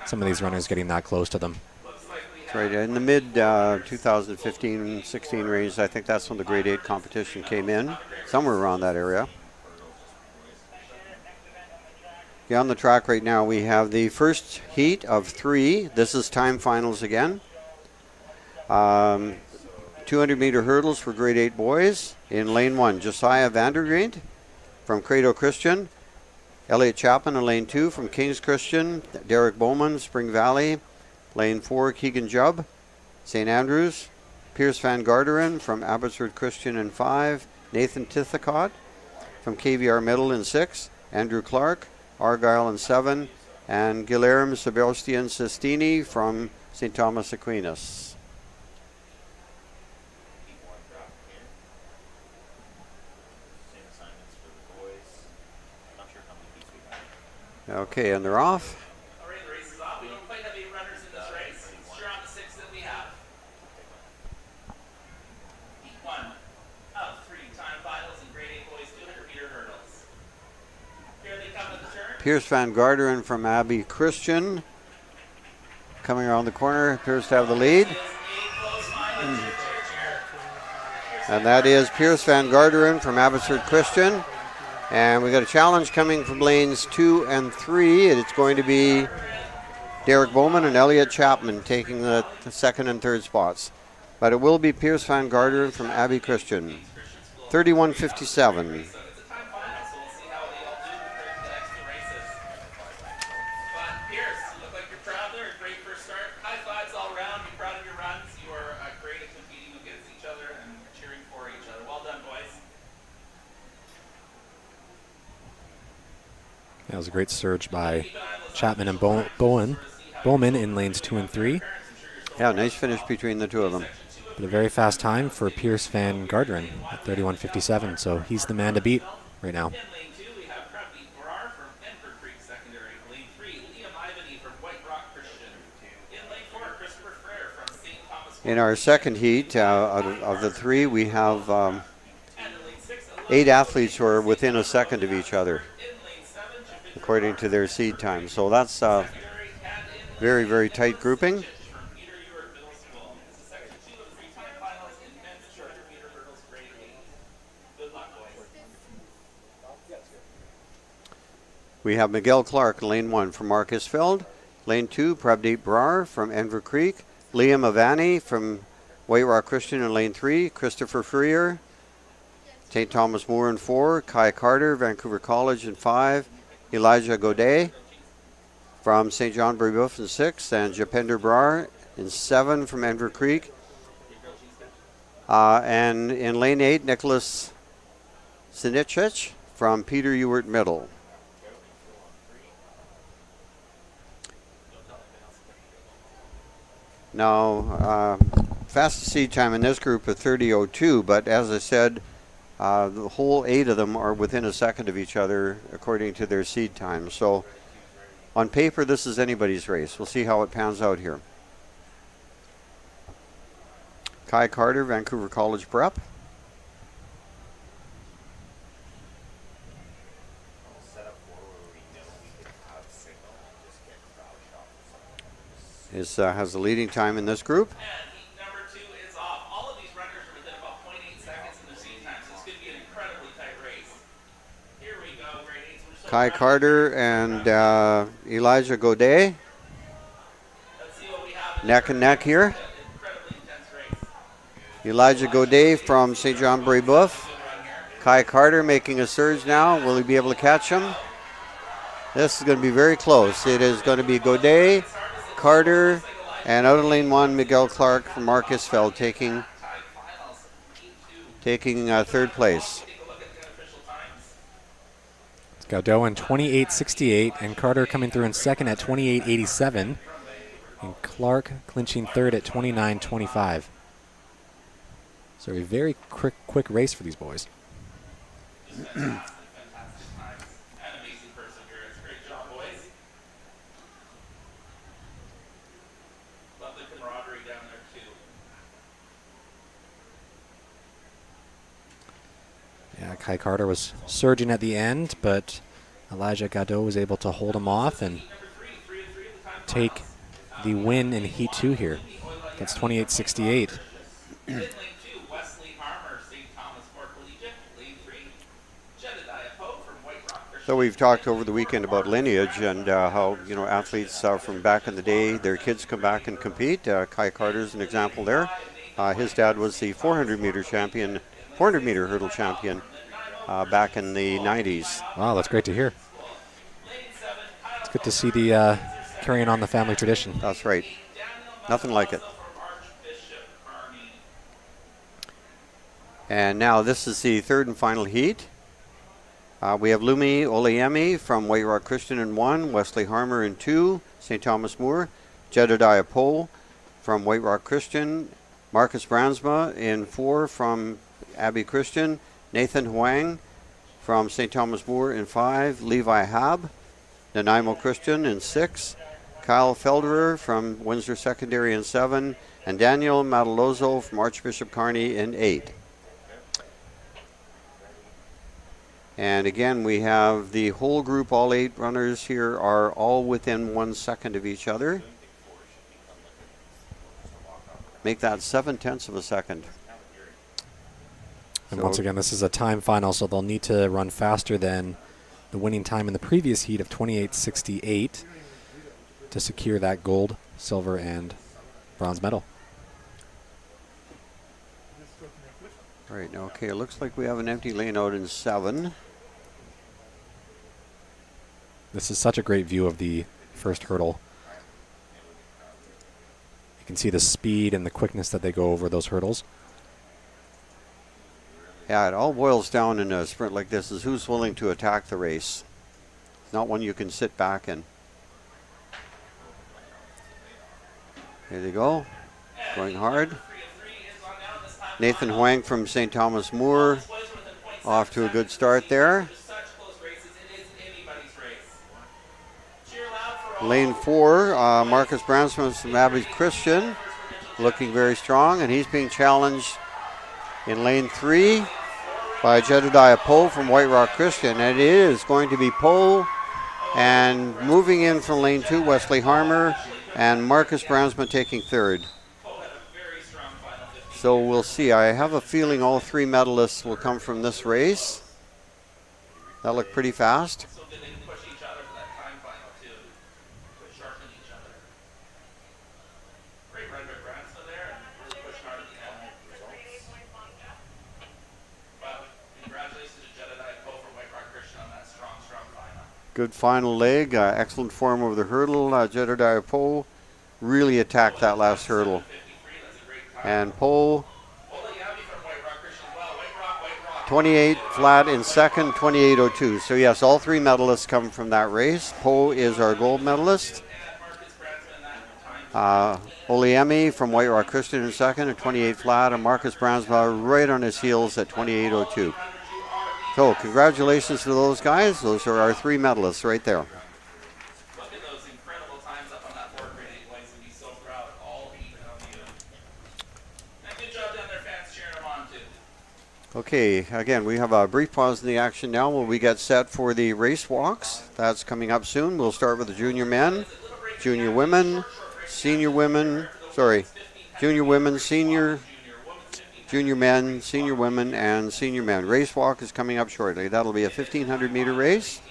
some of these runners getting that close to them. That's right. In the mid 2015-16 range, I think that's when the grade 8 competition came in, somewhere around that area. Okay, on the track right now, we have the first heat of 3. This is time finals again. 200-meter hurdles for grade 8 boys. In lane 1, Josiah Vandergreent from Credo Christian. Elliot Chapman in lane 2 from King's Christian. Derek Bowman, Spring Valley. Lane 4, Keegan Jubb, St. Andrews. Pierce Van Garderen from Abbotsford Christian in 5. Nathan Tithacott from KVR Middle in 6. Andrew Clark, Argyle in 7. And Guilherme Sebastian Sestini from St. Thomas Aquinas. Okay, and they're off. All right, the race is off. We don't quite have 8 runners in this race. It's sure on the 6 that we have. Heat 1 of 3 time finals in grade 8 boys 200-meter hurdles. Here they come at the turn. Pierce Van Garderen from Abbey Christian. Coming around the corner, appears to have the lead. And that is Pierce Van Garderen from Abbotsford Christian. And we got a challenge coming from lanes 2 and 3. It's going to be Derek Bowman and Elliot Chapman taking the second and third spots. But it will be Pierce Van Garderen from Abbey Christian. 31:57. That was a great surge by Chapman and Bowman in lanes 2 and 3. Yeah, nice finish between the two of them. But a very fast time for Pierce Van Garderen at 31:57. So he's the man to beat right now. In lane 2, we have Preppy Morar from Enver Creek Secondary. Lane 3, Liam Ivany from White Rock Christian. In lane 4, Christopher Frere from St. Thomas. In our second heat, of the three, we have And in lane 6, 8 athletes who are within a second of each other, in lane 7, Javinder according to their seed time. So that's Secondary. And in very, very tight grouping. from Peter Ewart Middle School. This is section 2 of the three-time finals in men's 200-meter hurdles grade 8. Good luck, boys. We have Miguel Clark in lane 1 from Marcusfeld. Lane 2, Prabdeep Brar from Enver Creek. Liam Avani from White Rock Christian in lane 3. Christopher Freer, St. Thomas More in 4. Kai Carter, Vancouver College in 5. Elijah Godet from St. John Brebeuf in 6. And Japender Brar in 7 from Enver Creek. And in lane 8, Nicholas Sinicic from Peter Ewart Middle. Now, fastest seed time in this group is 30:02, but as I said, the whole 8 of them are within a second of each other according to their seed time. So on paper, this is anybody's race. We'll see how it pans out here. Kai Carter, Vancouver College Prep. Set up for where we know we can have signal and just get crowd shot for Has the leading time in this group. And heat number 2 is off. All of these runners are within about 0.8 seconds in their seat time, so this could be an incredibly tight race. Here we go, grade 8. Kai Carter and Elijah Godet Let's see what we have. neck and neck here. Incredibly intense race. Elijah Godet from St. John Brebeuf. Kai Carter making a surge now. Will he be able to catch him? This is going to be very close. It is going to be Godet, Carter, and out in lane 1, Miguel Clark from Marcusfeld taking third place. Gaudreau in 28:68, and Carter coming through in second at 28:87, and Clark clinching third at 29:25. So a very quick race for these boys. Fantastic times and amazing perseverance. Great job, boys. Love the camaraderie down there, too. Yeah, Kai Carter was surging at the end, but Elijah Gaudreau was able to hold him off and take the win in Heat 2 here. That's 28:68. In lane 2, Wesley Harmer, St. Thomas More Collegiate. Lane 3, Jedediah Poe from White Rock Christian. So we've talked over the weekend about lineage and how athletes from back in the day, their kids come back and compete. Kai Carter's an example there. His dad was the 400-meter champion, 400-meter hurdle champion back in the 90s. Wow, that's great to hear. It's good to see the carrying on the family tradition. That's right. Nothing like it. And now this is the third and final heat. We have Lumi Oleyemi from White Rock Christian in 1, Wesley Harmer in 2, St. Thomas More, Jedediah Poe from White Rock Christian, Marcus Bransma in 4 from Abbey Christian, Nathan Huang from St. Thomas More in 5, Levi Hab, Nanaimo Christian in 6, Kyle Felderer from Windsor Secondary in 7, and Daniel Madalozo from Archbishop Kearney in 8. And again, we have the whole group, all 8 runners here are all within 1 second of each other. Make that 7/10 of a second. And So- once again, this is a time final, so they'll need to run faster than the winning time in the previous heat of 28:68 to secure that gold, silver, and bronze medal. All right, okay, it looks like we have an empty lane out in 7. This is such a great view of the first hurdle. You can see the speed and the quickness that they go over those hurdles. Yeah, it all boils down in a sprint like this is who's willing to attack the race. It's not one you can sit back in. Here they go. going hard. Nathan Huang from St. Thomas More off to a good start there. Lane 4, Marcus Bransman from Abbey Christian, looking very strong, and he's being challenged in lane 3 by Jedediah Poe from White Rock Christian. And it is going to be Poe, and moving in from lane 2, Wesley Harmer, and Marcus Bransman taking third. So we'll see. I have a feeling all 3 medalists will come from this race. That looked pretty fast. Good final leg. Excellent form over the hurdle. Jedediah Poe really attacked that last hurdle. And Poe, 28 flat in second, 28.02. So yes, all 3 medalists come from that race. Poe is our gold medalist. Oliemi from White Rock Christian in second at 28 flat, and Marcus Bransma right on his heels at 28.02. So congratulations to those guys. Those are our 3 medalists right there. Look at those incredible times up on that board, grade 8 boys, and be so proud of all 8 of you. And good job down there, fans, cheering them on too. Okay, again, we have a brief pause in the action now while we get set for the race walks. That's coming up soon. We'll start with the junior men, junior women, senior women, junior women, junior men, senior women, and senior men. Race walk is coming up shortly. That'll be a 1,500-meter race.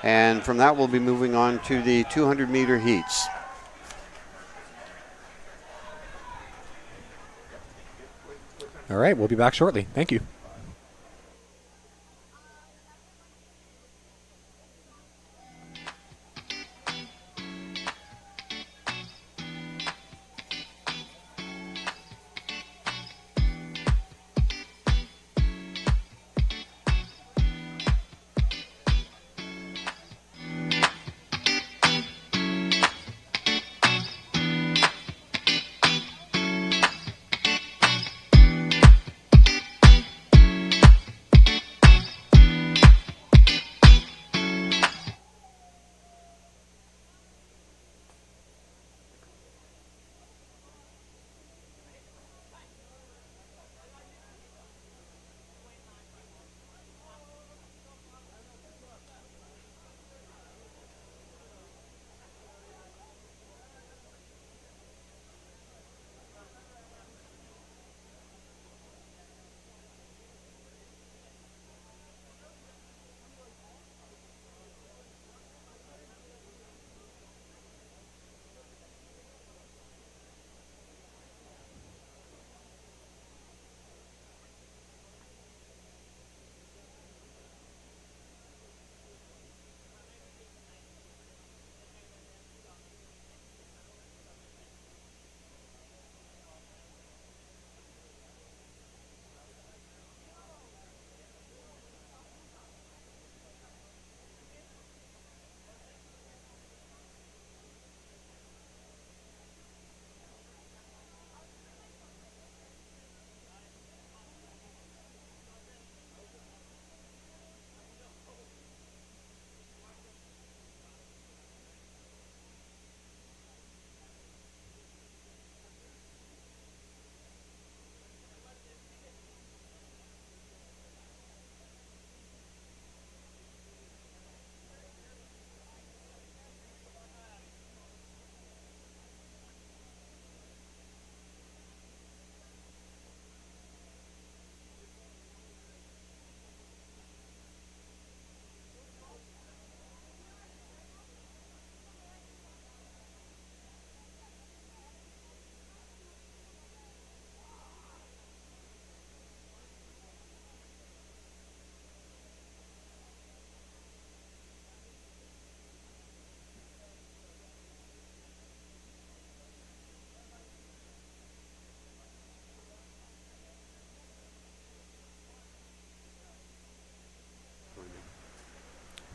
And from that, we'll be moving on to the 200-meter heats. All right, we'll be back shortly. Thank you.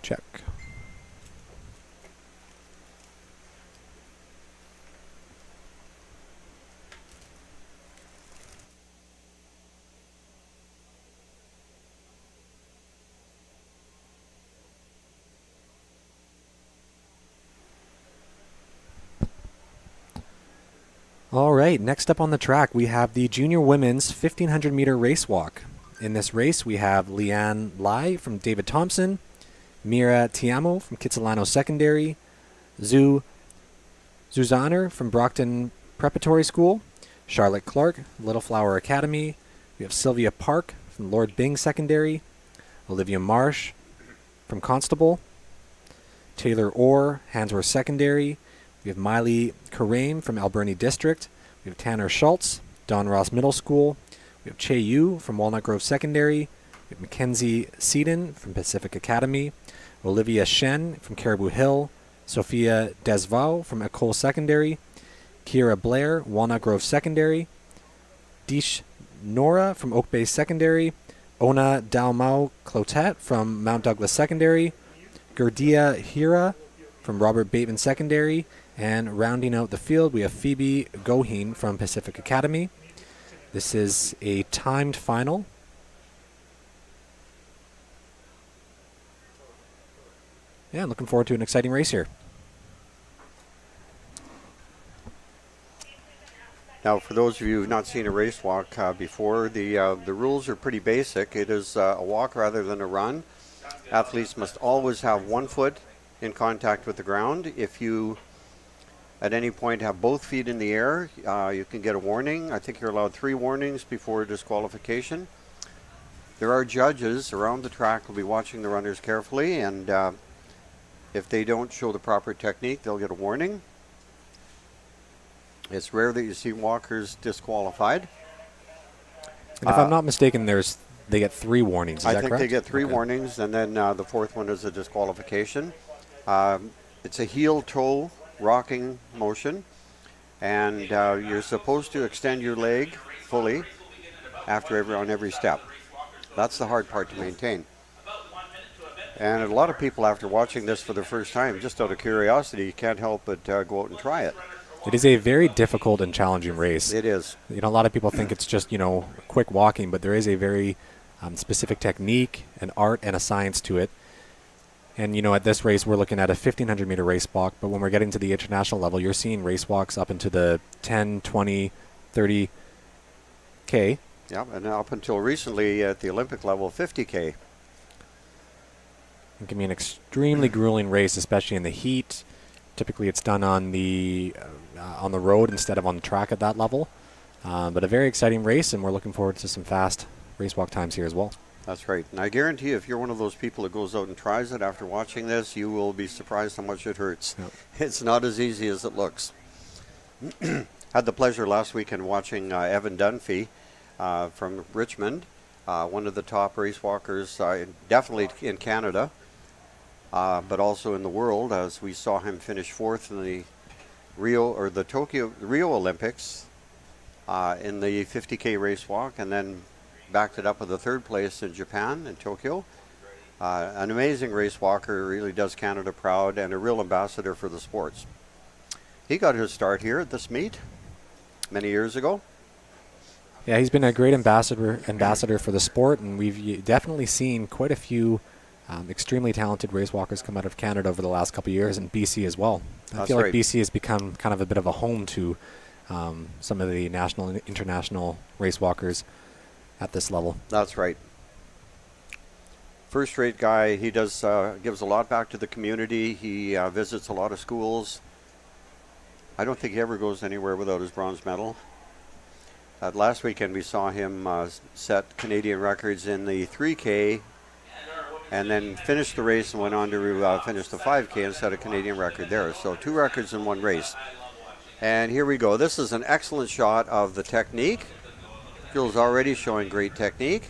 Check. All right, next up on the track, we have the junior women's 1,500-meter race walk. In this race, we have Leanne Lai from David Thompson, Mira Tiamo from Kitsilano Secondary, Zuzanner from Brockton Preparatory School, Charlotte Clark, Little Flower Academy. We have Sylvia Park from Lord Byng Secondary, Olivia Marsh from Constable, Taylor Orr, Hansworth Secondary. We have Miley Karame from Alberni District. We have Tanner Schultz, Don Ross Middle School. We have Che Yu from Walnut Grove Secondary. We have Mackenzie Seaton from Pacific Academy. Olivia Shen from Caribou Hill. Sophia Desvaux from Ecole Secondary. Kira Blair, Walnut Grove Secondary. Dish Nora from Oak Bay Secondary. Ona Dalmau Clotet from Mount Douglas Secondary. Gurdia Hira from Robert Bateman Secondary. And rounding out the field, we have Phoebe Goheen from Pacific Academy. This is a timed final. Yeah, looking forward to an exciting race here. Now, for those of you who've not seen a race walk before, the rules are pretty basic. It is a walk rather than a run. Athletes must always have 1 foot in contact with the ground. If you at any point have both feet in the air, you can get a warning. I think you're allowed 3 warnings before disqualification. There are judges around the track who will be watching the runners carefully, and if they don't show the proper technique, they'll get a warning. It's rare that you see walkers disqualified. And if I'm not mistaken, they get 3 warnings. Is that think correct? they get 3 Okay. warnings, and then the 4th one is a disqualification. It's a heel-toe rocking motion, and you're supposed to extend your leg fully on every step. That's the hard part to maintain. And a lot of people, after watching this for the first time, just out of curiosity, can't help but go out and try it. It is a very difficult and challenging race. It is. You know, a lot of people think it's just, quick walking, but there is a very specific technique, an art, and a science to it. And, at this race, we're looking at a 1,500-meter race walk, but when we're getting to the international level, you're seeing race walks up into the 10, 20, 30K. Yeah, and up until recently at the Olympic level, 50K. It can be an extremely grueling race, especially in the heat. Typically, it's done on the road instead of on the track at that level. But a very exciting race, and we're looking forward to some fast race walk times here as well. That's right. And I guarantee you, if you're one of those people that goes out and tries it after watching this, you will be surprised how much it hurts. Yep. It's not as easy as it looks. Had the pleasure last weekend watching Evan Dunphy from Richmond, one of the top race walkers, definitely in Canada, but also in the world, as we saw him finish 4th in the Rio Olympics in the 50K race walk, and then backed it up with a 3rd place in Japan, in Tokyo. An amazing race walker, really does Canada proud, and a real ambassador for the sports. He got his start here at this meet many years ago. Yeah, he's been a great ambassador for the sport, and we've definitely seen quite a few extremely talented race walkers come out of Canada over the last couple of years, and BC as well. I feel like BC has become kind of a bit of a home to some of the national and international race walkers at this level. That's right. First-rate guy. He does gives a lot back to the community. He visits a lot of schools. I don't think he ever goes anywhere without his bronze medal. Last weekend we saw him set Canadian records in the 3K, and then finished the race and went on to finish the 5K and set a Canadian record there. So 2 records in 1 race. And here we go. This is an excellent shot of the technique. Girl's already showing great technique.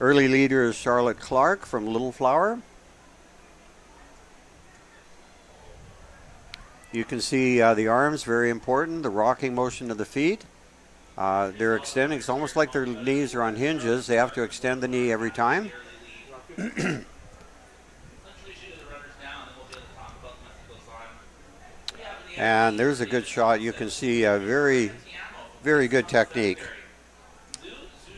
Early leader is Charlotte Clark from Little Flower. You can see the arms, very important. The rocking motion of the feet. They're extending. It's almost like their knees are on hinges. They have to extend the knee every time. And there's a good shot. You can see a very, very good technique.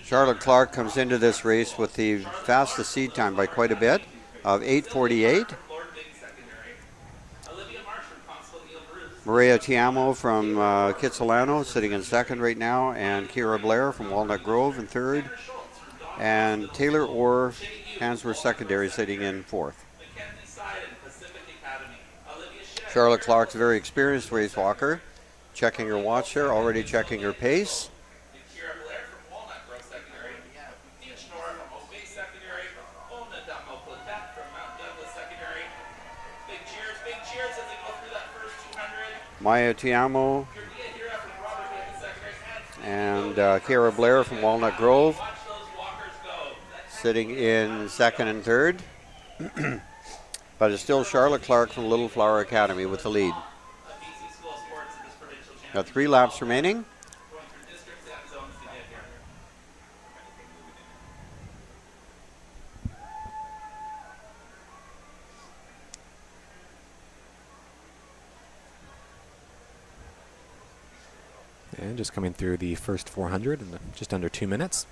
Charlotte Clark comes into this race with the fastest seed time by quite a bit of 8:48. Maria Tiamo from Kitsilano sitting in second right now, and Kira Blair from Walnut Grove in third, and Taylor Orr, Hansworth Secondary, sitting in fourth. Mackenzie Side and Pacific Academy. Olivia Shea. Charlotte Clark's a very experienced race walker, checking her watch there, already checking her pace. Kira Blair from Walnut Grove Secondary. Tia Schnorr from Oak Bay Secondary. Ona Damo-Clotet from Mount Douglas Secondary. Big cheers as they go through that first 200. Maya Tiamo Gerdia Hira from Robert Bateman Secondary. and Kira Blair from Walnut Grove Watch those walkers go. sitting in second and third. But it's still Charlotte Clark from Little Flower Academy with the lead. BC School of Sports in this provincial championship. Got 3 laps remaining. Going through districts and zones to get here. And just coming through the first 400 in just under 2 minutes.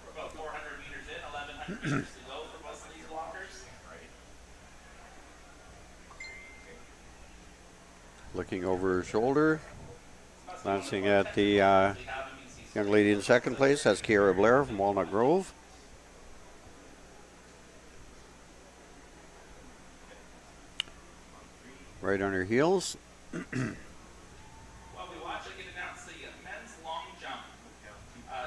We're about 400 meters in, 1,100 meters to go for most of these walkers. Looking over her shoulder, glancing at the We have in BC. young lady in second place. That's Kira Blair from Walnut Grove. Right on her heels. While we watch, I can announce the men's long jump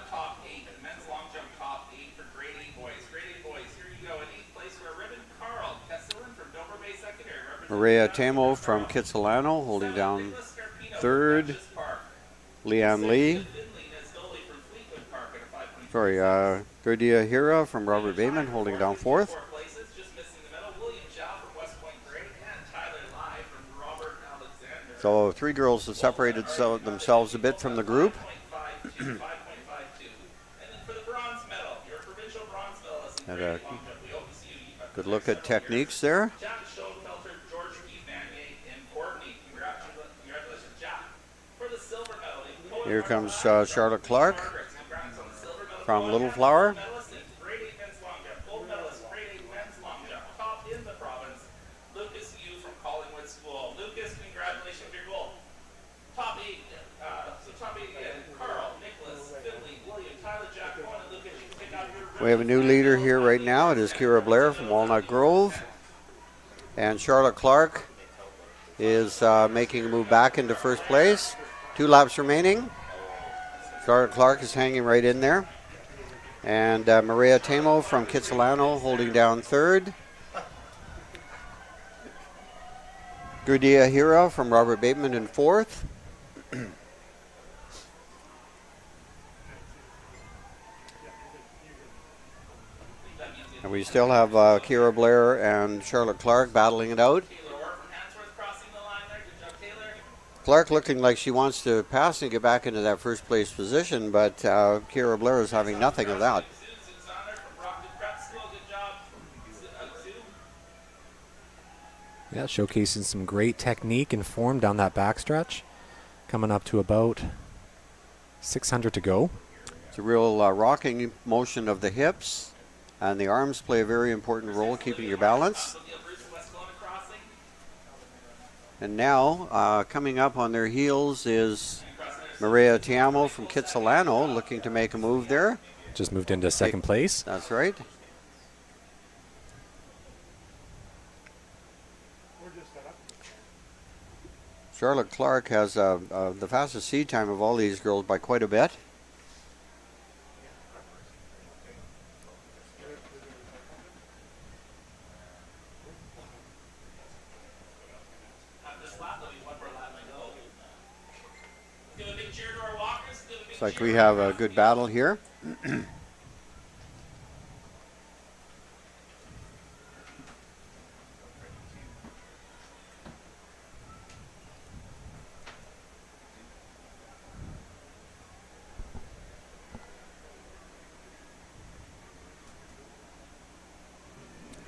top 8. Men's long jump top 8 for grade 8 boys. Grade 8 boys, here you go. In 8th place, we're Ribbon Carl Kesselin from Dover Bay Secondary. Maria Tamo from Kitsilano holding down third. Leanne Lee. Sorry, Gerdia Hira from Robert Bateman holding down fourth. So 3 girls have separated themselves a bit from the group. Had a good look at techniques there. Here comes Charlotte Clark from Little Flower. We have a new leader here right now. It is Kira Blair from Walnut Grove. And Charlotte Clark is making a move back into first place. 2 laps remaining. Charlotte Clark is hanging right in there. And Maria Tamo from Kitsilano holding down third. Gerdia Hira from Robert Bateman in fourth. And we still have Kira Blair and Charlotte Clark battling it out. Clark looking like she wants to pass and get back into that first place position, but Kira Blair is having nothing of that. Yeah, showcasing some great technique and form down that backstretch. Coming up to about 600 to go. It's a real rocking motion of the hips, and the arms play a very important role keeping your balance. And now, coming up on their heels is Maria Tiamo from Kitsilano, looking to make a move there. Just moved into second place. That's right. Charlotte Clark has the fastest seed time of all these girls by quite a bit. Looks like we have a good battle here.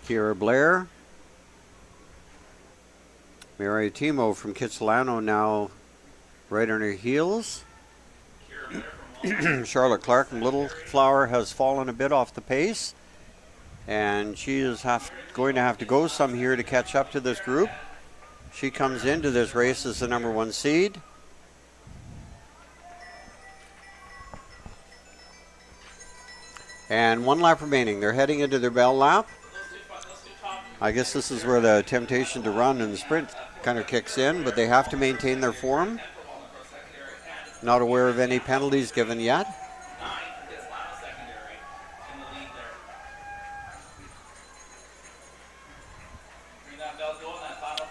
Kira Blair. Mary Timo from Kitsilano now right on her heels. Charlotte Clark from Little Flower has fallen a bit off the pace, and she is going to have to go some here to catch up to this group. She comes into this race as the number 1 seed. And 1 lap remaining. They're heading into their bell lap. I guess this is where the temptation to run and sprint kind of kicks in, but they have to maintain their form. Not aware of any penalties given yet.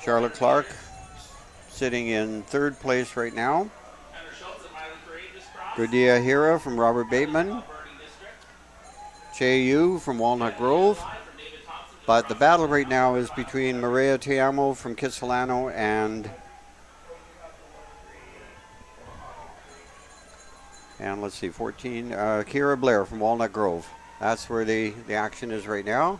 Charlotte Clark sitting in 3rd place right now. Gurdia Hira from Robert Bateman. Che Yu from Walnut Grove. But the battle right now is between Maria Tiamo from Kitsilano and let's see, 14, Kira Blair from Walnut Grove. That's where the action is right now.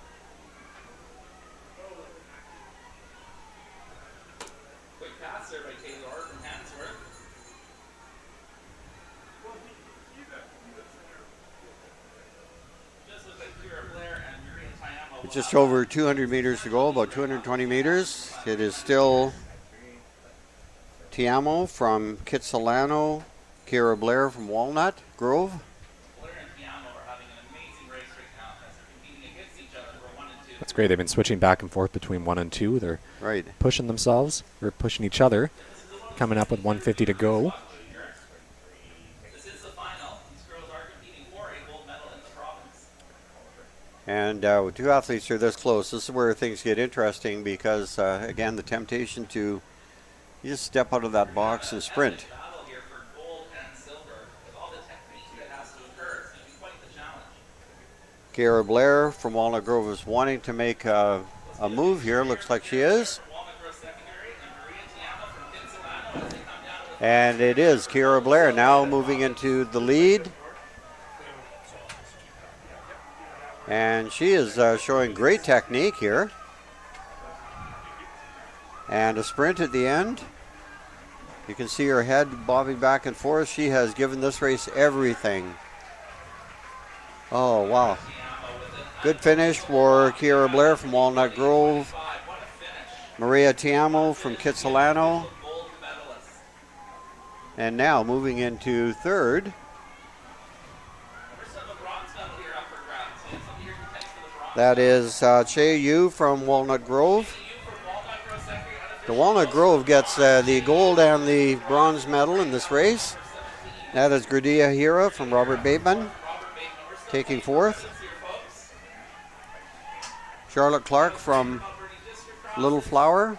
Just over 200 meters to go, about 220 meters. It is still Tiamo from Kitsilano, Kira Blair from Walnut Grove. Blair and Tiamo are having an amazing race right now as they're competing against each other for 1 and 2. That's great. They've been switching back and forth between 1 and 2. They're right pushing themselves, or pushing each other, coming up with 150 to go. This is the final. These girls are competing for a gold medal in the province. And with 2 athletes are this close, this is where things get interesting because, again, the temptation to just step out of that box and sprint. Battle here for gold and silver with all the technique that has to occur. It's going to be quite the challenge. Kira Blair from Walnut Grove is wanting to make a move here. Looks like she is. Walnut Grove Secondary and Maria Tiamo from Kitsilano as they come down with And it is Kira Blair now moving into the lead. And she is showing great technique here. And a sprint at the end. You can see her head bobbing back and forth. She has given this race everything. Oh, wow. Good finish for Kira Blair from Walnut Grove. Maria Tiamo from Kitsilano. gold medalists. And now moving into 3rd. There's some bronze medal here up for grabs. Somebody here contends for the bronze. That is Che Yu from Walnut Grove. You from Walnut Grove Secondary. The Walnut Grove gets the gold and the bronze medal in this race. That is Gurdia Hira from Robert Bateman taking 4th. Charlotte Clark from Little Flower. Good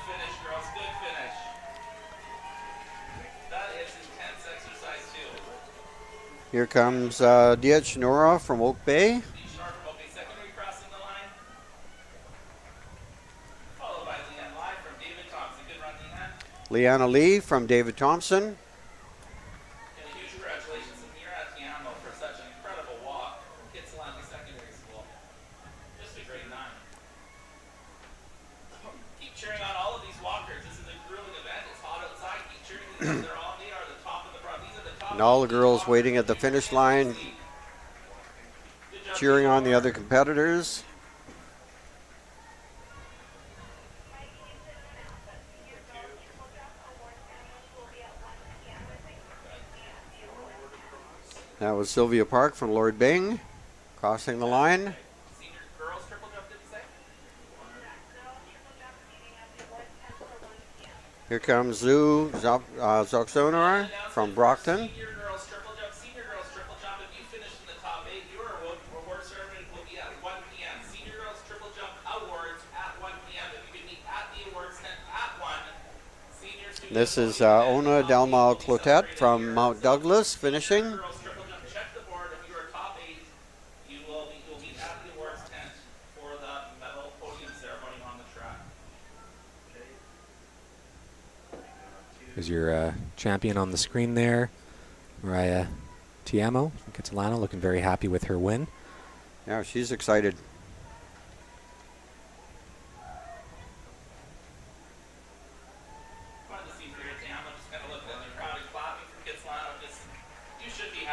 finish, girls. Good finish. That is intense exercise, too. Here comes Diet Nora from Oak Bay. Secondary crossing the line. Followed by Leanne Lai from David Thompson. Good run, Leanne. Leanna Lee from David Thompson. And a huge congratulations to Mira Tiamo for such an incredible walk from Kitsilano Secondary School. Just a great 9. Keep cheering on all of these walkers. This is a grueling event. It's hot outside. Keep cheering these on. They are the top of the front. These are the top. And all the girls waiting at the finish line, cheering on the other competitors. That was Sylvia Park from Lord Byng crossing the line. Senior girls triple jump, did you say? Here comes Zoo Zoxonar from Brockton. Senior girls triple jump. If you finish in the top 8, your award ceremony will be at 1 p.m. Senior girls triple jump awards at 1 p.m. If you can meet at the awards tent at 1. Senior students. This is Ona Dalmal Clotet from Mount Douglas finishing. Girls triple jump. Check the board. If you are top 8, you'll meet at the awards tent for the medal podium ceremony on the track. There's your champion on the screen there, Maria Tiamo from Kitsilano, looking very happy with her win. Yeah, she's excited. Wanted to see Maria Tiamo just kind of look at the crowd and clapping for Kitsilano. You should be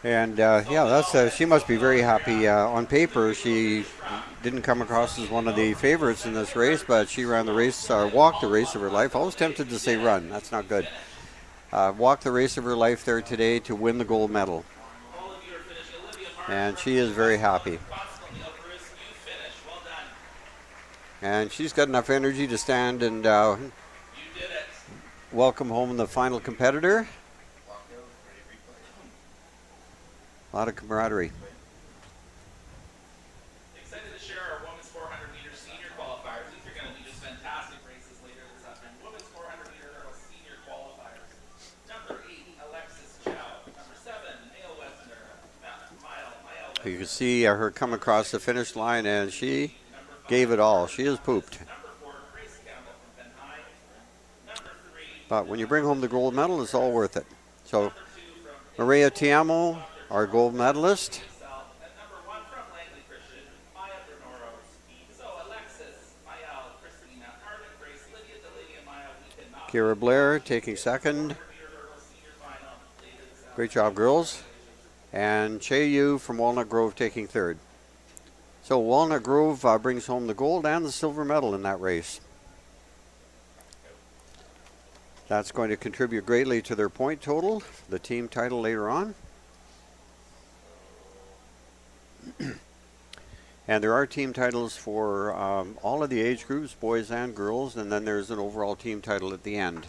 And yeah, that's she must be very happy. On paper, she didn't come across as one of the favorites in this race, but she ran the race, walked the race of her life. I was tempted to say run. That's not good. Walked the race of her life there today to win the gold medal. And she is very happy. And she's got enough energy to stand and welcome home the final competitor. A lot of camaraderie. Excited to share our women's 400 meter senior qualifiers. These are going to be just fantastic races later this afternoon. Women's 400 meter hurdle senior qualifiers. Number 8, Alexis Chow. Number 7, Mayo Westner. You can see her come across the finish line, and she gave it all. She is pooped. Number 4, Grace Campbell from Benhai. Number 3, But when you bring home the gold medal, it's all worth it. So, Maria Tiamo, our gold medalist. and number 1 from Langley Christian, Maya Bernoro. So Alexis, Mayal, Christina, Arden, Grace, Lydia, Delaney, and Maya, we cannot Kira Blair taking second. meter hurdle senior final later this afternoon. Great job, girls. And Che Yu from Walnut Grove taking third. So Walnut Grove brings home the gold and the silver medal in that race. That's going to contribute greatly to their point total, the team title later on. And there are team titles for all of the age groups, boys and girls, and then there's an overall team title at the end.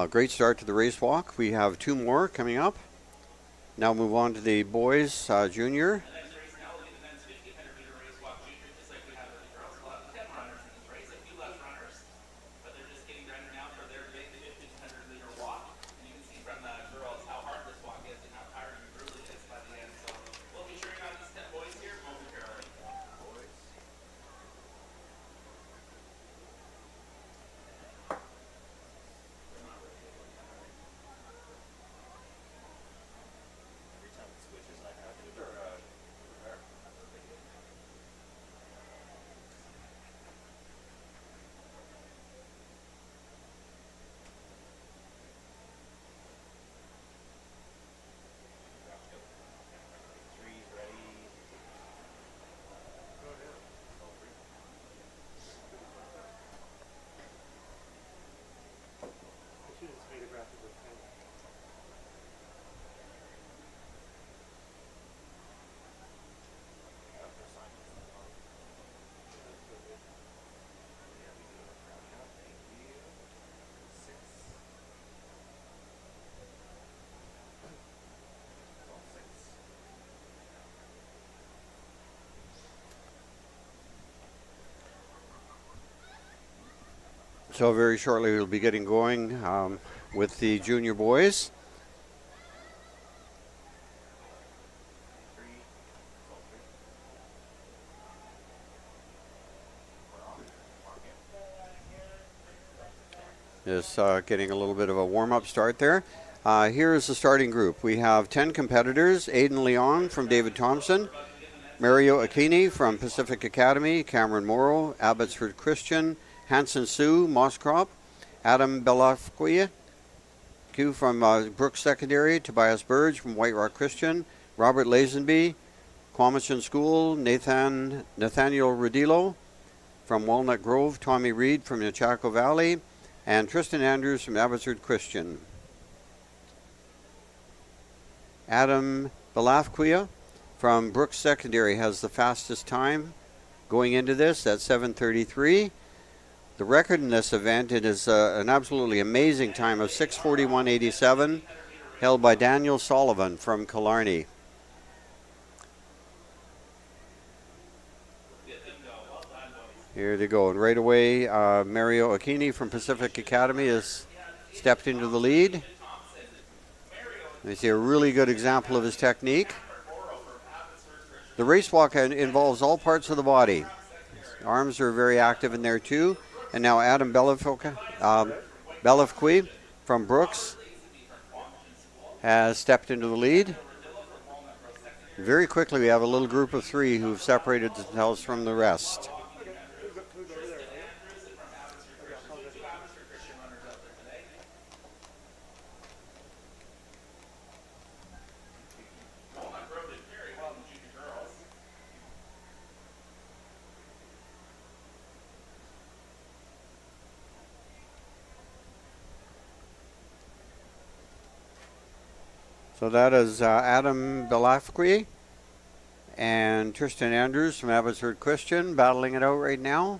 Great start to the race walk. We have 2 more coming up. Now move on to the boys junior. The next race now will be the men's 1500 meter race walk junior, just like we have with the girls. We'll have 10 runners in this race, a few less runners, but they're just getting ready now for their big 1500 meter walk. And you can see from the girls how hard this walk is and how tired and grueling it is by the end. So we'll be cheering on these 10 boys here momentarily. I should have just made a graphic with pen. So very shortly we'll be getting going with the junior boys. Just getting a little bit of a warm-up start there. Here is the starting group. We have 10 competitors: Aiden Leon from David Thompson, Mario Aquini from Pacific Academy, Cameron Morrow, Abbotsford Christian, Hanson Sue, Mosscrop, Adam Belafquia from Brooks Secondary, Tobias Burge from White Rock Christian, Robert Lazenby, Quamashin School, Nathaniel Rodillo from Walnut Grove, Tommy Reed from Nechako Valley, and Tristan Andrews from Abbotsford Christian. Adam Belafquia from Brooks Secondary has the fastest time going into this at 7:33. The record in this event, it is an absolutely amazing time of 6:41.87, held by Daniel Sullivan from Killarney. Here they go, and right away, Mario Aquini from Pacific Academy has stepped into the lead. You see a really good example of his technique. The race walk involves all parts of the body. Arms are very active in there too. And now Adam Belafqui from Brooks has stepped into the lead. Very quickly we have a little group of 3 who've separated themselves from the rest. So that is Adam Belafqui and Tristan Andrews from Abbotsford Christian battling it out right now.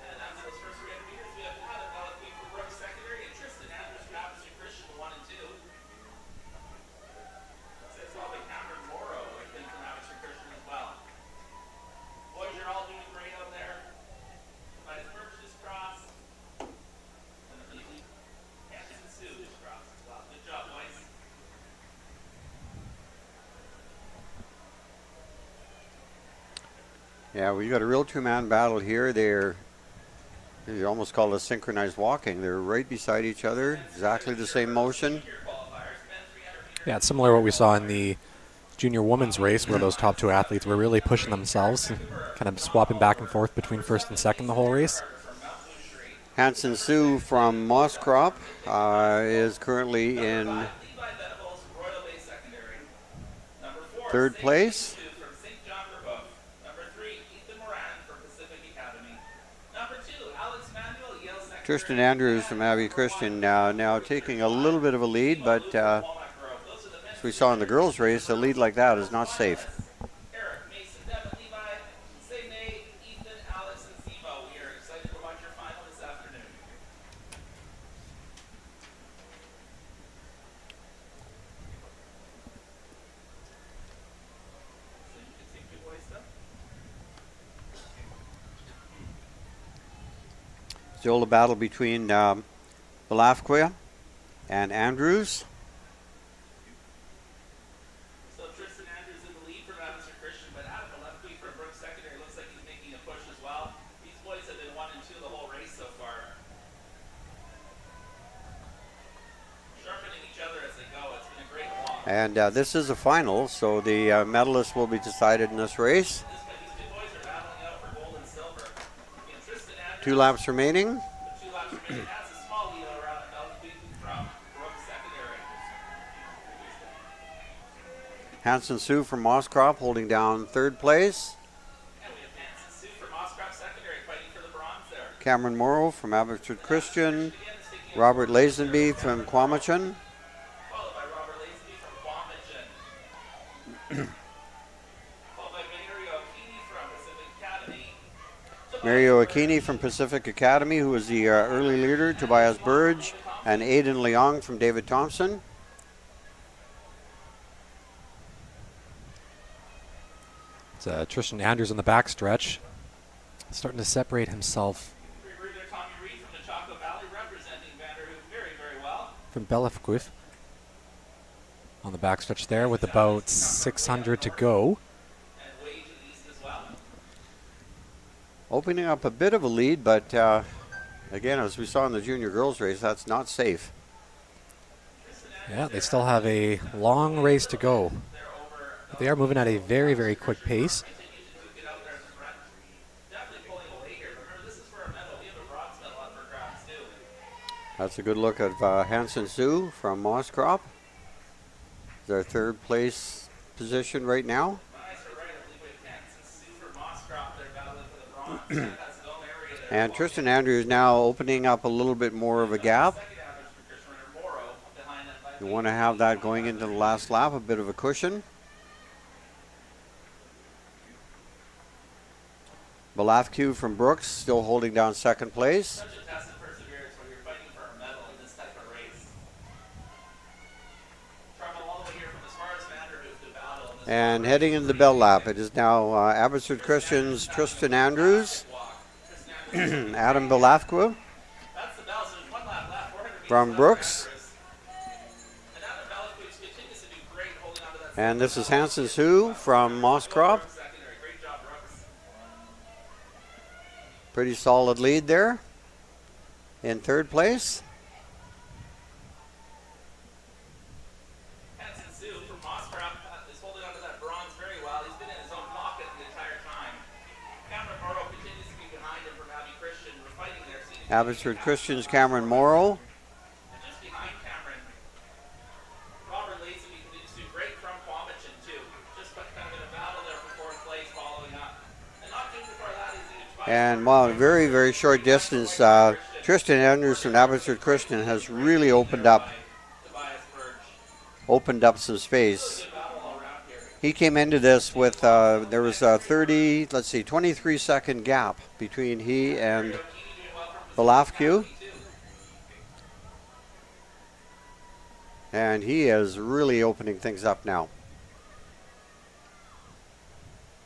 And that's those first 300 meters. We have Adam Belafqui from Brooks Secondary and Tristan Andrews from Abbotsford Christian, 1 and 2. It's probably Cameron Morrow, I think, from Abbotsford Christian as well. Boys, you're all doing great out there. Nice Birch just crossed. And Amelia Hanson Sue just crossed as well. Good job, boys. Yeah, we got a real two-man battle here. You almost call it synchronized walking. They're right beside each other, exactly the same motion. Yeah, it's similar to what we saw in the junior women's race where those top two athletes were really pushing themselves and kind of swapping back and forth between first and second the whole race. Hanson Sue from Moss Crop is currently in third place. Tristan Andrews from Abbey Christian now taking a little bit of a lead, but as we saw in the girls' race, a lead like that is not safe. Eric, Mason, Devin, Levi, Say, Ethan, Alex, and Zemo. We are excited to watch your final this afternoon. So you can take your voice stuff. Still a battle between Belafqui and Andrews. So Tristan Andrews in the lead from Abbotsford Christian, but Adam Belafqui from Brooks Secondary looks like he's making a push as well. These boys have been 1 and 2 the whole race so far. Sharpening each other as they go. It's been a great walk. And this is a final, so the medalists will be decided in this race. These two boys are battling out for gold and silver. And Tristan Andrews, 2 laps remaining. with 2 laps remaining, has a small lead around Belafqui from Brooks Secondary. Hanson Sue from Moss Crop holding down third place. And we have Hanson Sue from Mosscroft Secondary fighting for the bronze there. Cameron Morrow from Abbotsford Christian. Robert Lazenby from Quamachin. Followed by Robert Lazenby from Quamachin. Followed by Mario Akini from Pacific Academy. Mario Akini from Pacific Academy, who was the early leader. Tobias Burge and Aidan Leong from David Thompson. It's Tristan Andrews on the backstretch, starting to separate himself Rear there, Tommy Reed from the Chaco Valley representing Vanderhoof very, very well. from Belafqui on the backstretch there with about 600 to go. And Wade to the east as well. Opening up a bit of a lead, but again, as we saw in the junior girls race, that's not safe. Yeah, they still have a long race to go. But they are moving at a very, very quick pace. Continues to get out there in the front. Definitely pulling away here. Remember, this is for a medal. We have a bronze medal up for grabs too. That's a good look at Hanson Sue from Moss Crop. Their third place position right now. Nice or right, I believe we have Hanson Sue from Mosscroft. They're battling for the bronze. That's his own area there. And Tristan Andrews now opening up a little bit more of a gap. Second average for Chris Renner Morrow behind that by You want to have that going into the last lap, a bit of a cushion. Belafqui from Brooks still holding down second place. such a test of perseverance when you're fighting for a medal in this type of race. Travel all the way here from as far as Vanderhoof to battle. In this And heading into the bell lap, it is now Abbotsford Christian's Tristan Andrews, walk. Tristan Andrews, Adam Belafqui that's the bell, so there's 1 lap left. 400 meters from left Brooks. for Andrews. And Adam Belafqui continues to do great holding on to that. And this is Hanson Sue from Moss Crop. Secondary. Great job, Brooks. Pretty solid lead there in third place. Hanson Sue from Mosscroft is holding on to that bronze very well. He's been in his own pocket the entire time. Cameron Morrow continues to be behind him from Abbey Christian. We're fighting there. Abbotsford Christian's Cameron Morrow. And just behind Cameron, Robert Lazenby continues to do great from Quamachin too. Just kind of in a battle there for 4th place following up. And not too far that is even And wow, very, very short distance. Tristan Andrews from Abbotsford Christian has really opened up some space. He came into this with, there was a 23-second gap between he and Balafque. And he is really opening things up now.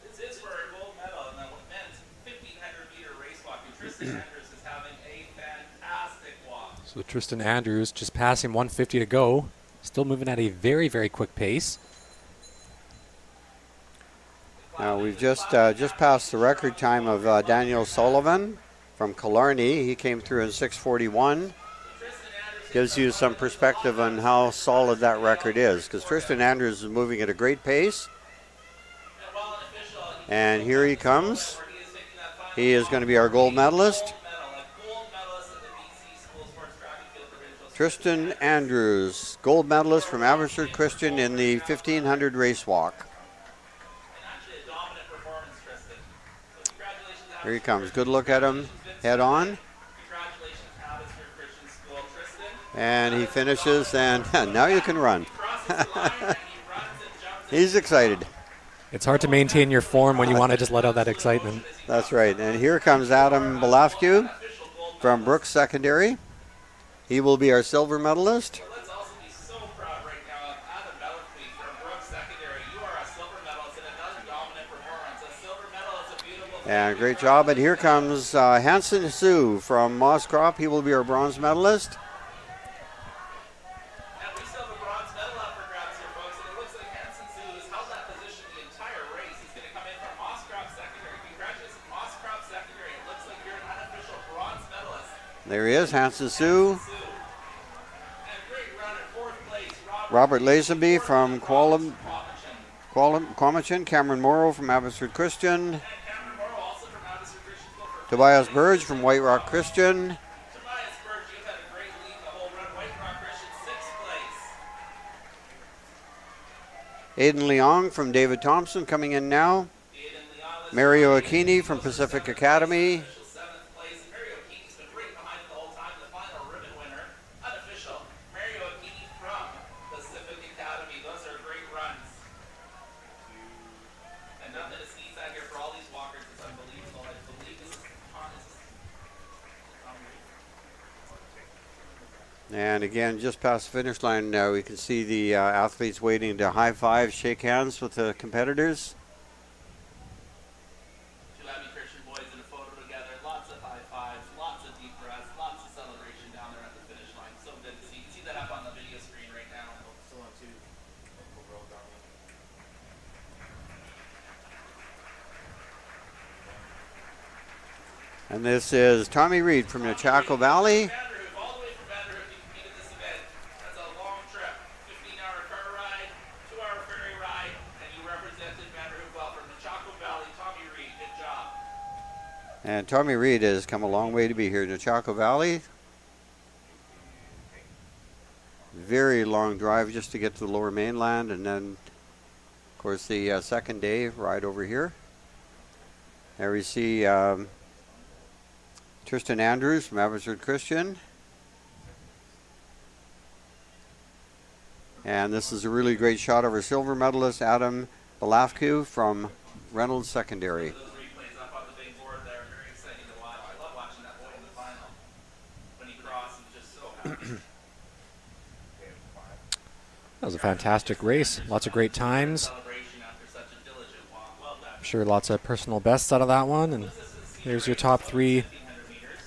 This is for a gold medal in the men's 1500-meter race walk. Tristan Andrews is having a fantastic walk. So Tristan Andrews just passing 150 to go. Still moving at a very, very quick pace. Now we've just passed the record time of Daniel Sullivan from Killarney. He came through in 6:41. Gives you some perspective on how solid that record is, because Tristan Andrews is moving at a great pace. And here he comes. He is going to be our gold medalist. Tristan Andrews, gold medalist from Abbotsford Christian in the 1500 race walk. Here he comes. Good look at him head on. And he finishes, and now you can run. He's excited. It's hard to maintain your form when you want to just let out that excitement. That's right. And here comes Adam Balafque from Brooks Secondary. He will be our silver medalist. Let's also be so proud right now of Adam Balafque from Brooks Secondary. You are a silver medalist in another dominant performance. A silver medal is a beautiful thing. And great job. And here comes Hanson Sue from Moss Crop. He will be our bronze medalist. And we still have a bronze medal up for grabs here, folks. And it looks like Hanson Sue has held that position the entire race. He's going to come in from Moss Crop Secondary. Congratulations, Moss Crop Secondary. It looks like you're an unofficial bronze medalist. There he is, Hanson Sue. And great run in fourth place, Robert Lazenby from Quamachin. Cameron Morrow from Abbotsford Christian. Cameron Morrow also from Abbotsford Christian School for Tobias Burge from White Rock Christian. Tobias Burge. You've had a great lead the whole run. White Rock Christian, sixth place. Aiden Leong from David Thompson coming in now. Aiden Leon is Mario Aquini from Pacific Academy. official seventh place. Mario Aquini's been right behind the whole time. The final ribbon winner, unofficial. Mario Aquini from Pacific Academy. Those are great runs. And nothing to sneeze at here for all these walkers. It's unbelievable. I believe this is And again, just past the finish line now, we can see the athletes waiting to high five, shake hands with the competitors. two Abbey Christian boys in a photo together. Lots of high fives, lots of deep breaths, lots of celebration down there at the finish line. So good to see. You can see that up on the video screen right now. Still on two. Roll down. And this is Tommy Reed from Nechako Valley. Vanderhoof, all the way from Vanderhoof, you compete in this event. That's a long trip, 15-hour car ride, 2-hour ferry ride, and you represented Vanderhoof well from Nechako Valley. Tommy Reed, good job. And Tommy Reed has come a long way to be here in Nechako Valley. Very long drive just to get to the lower mainland, and then, of course, the second day ride over here. There we see Tristan Andrews from Abbotsford Christian. And this is a really great shot of our silver medalist, Adam Balafque from Reynolds Secondary. Those replays up on the big board there, very exciting to watch. I love watching that boy in the final. When he crossed, he was just so happy. That was a fantastic race. Lots of great times. Celebration after such a diligent walk. Well done. I'm sure lots of personal bests out of that one. And there's your top three.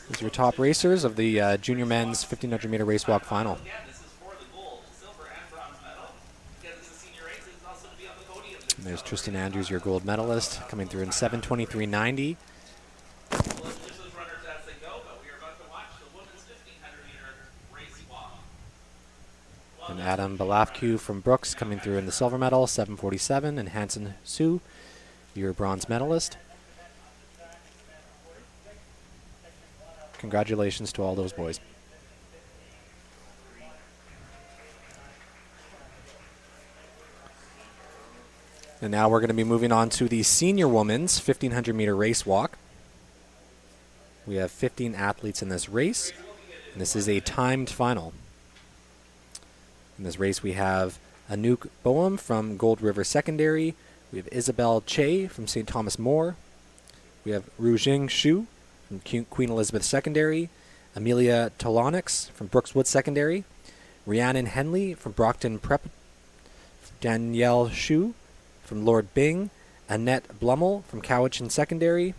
These are your top racers of the junior men's 1500 meter race walk final. Again, this is for the gold, silver, and bronze medal. Again, this is senior race. This is also to be on the podium. And there's Tristan Andrews, your gold medalist, coming through in 7:23.90. Well, this is runners as they go, but we are about to watch the women's 1500 meter race walk. And Adam Balafque from Brooks coming through in the silver medal, 7:47. And Hanson Sue, your bronze medalist. Congratulations to all those boys. And now we're going to be moving on to the senior women's 1500 meter race walk. We have 15 athletes in this race, and this is a timed final. In this race, we have Anouk Boehm from Gold River Secondary. We have Isabel Che from St. Thomas More. We have Rujing Shu from Queen Elizabeth Secondary. Amelia Tolonix from Brookswood Secondary. Rhiannon Henley from Brockton Prep. Danielle Shu from Lord Byng. Annette Blummel from Cowichan Secondary.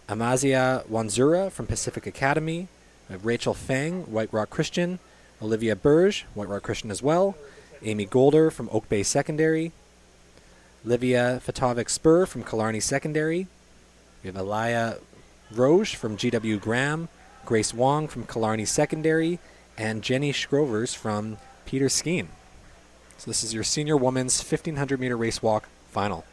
Amazia Wanzura from Pacific Academy. We have Rachel Fang, White Rock Christian. Olivia Burge, White Rock Christian as well. Amy Golder from Oak Bay Secondary. Livia Fatovic Spur from Killarney Secondary. We have Elia Roche from GW Graham. Grace Wong from Killarney Secondary. And Jenny Schrovers from Peter Skeen. So this is your senior women's 1,500 meter race walk final.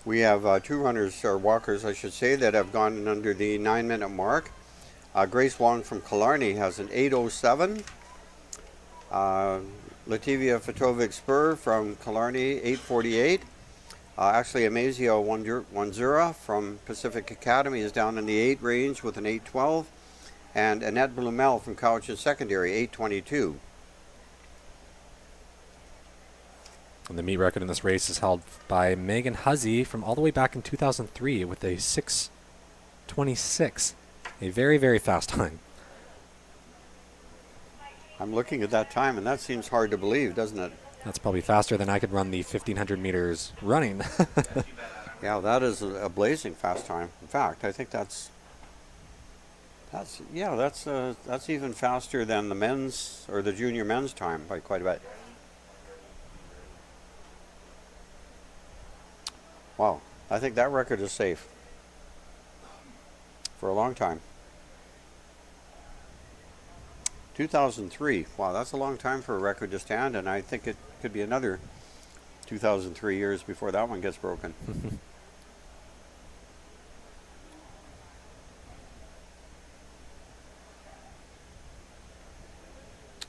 We have two runners, or walkers, I should say, that have gone under the 9-minute mark. Grace Wong from Killarney has an 8:07. Lativia Fatovic Spur from Killarney, 8:48. Actually, Amazia Wanzura from Pacific Academy is down in the 8 range with an 8:12. And Annette Blumel from Cowichan Secondary, 8:22. And the meet record in this race is held by Megan Huzzy from all the way back in 2003 with a 6:26. A very, very fast time. I'm looking at that time, and that seems hard to believe, doesn't it? That's probably faster than I could run the 1,500 meters running. Yeah, that is a blazing fast time. In fact, I think that's even faster than the men's or the junior men's time by quite a bit. Wow, I think that record is safe for a long time. 2003, wow, that's a long time for a record to stand, and I think it could be another 2003 years before that one gets broken.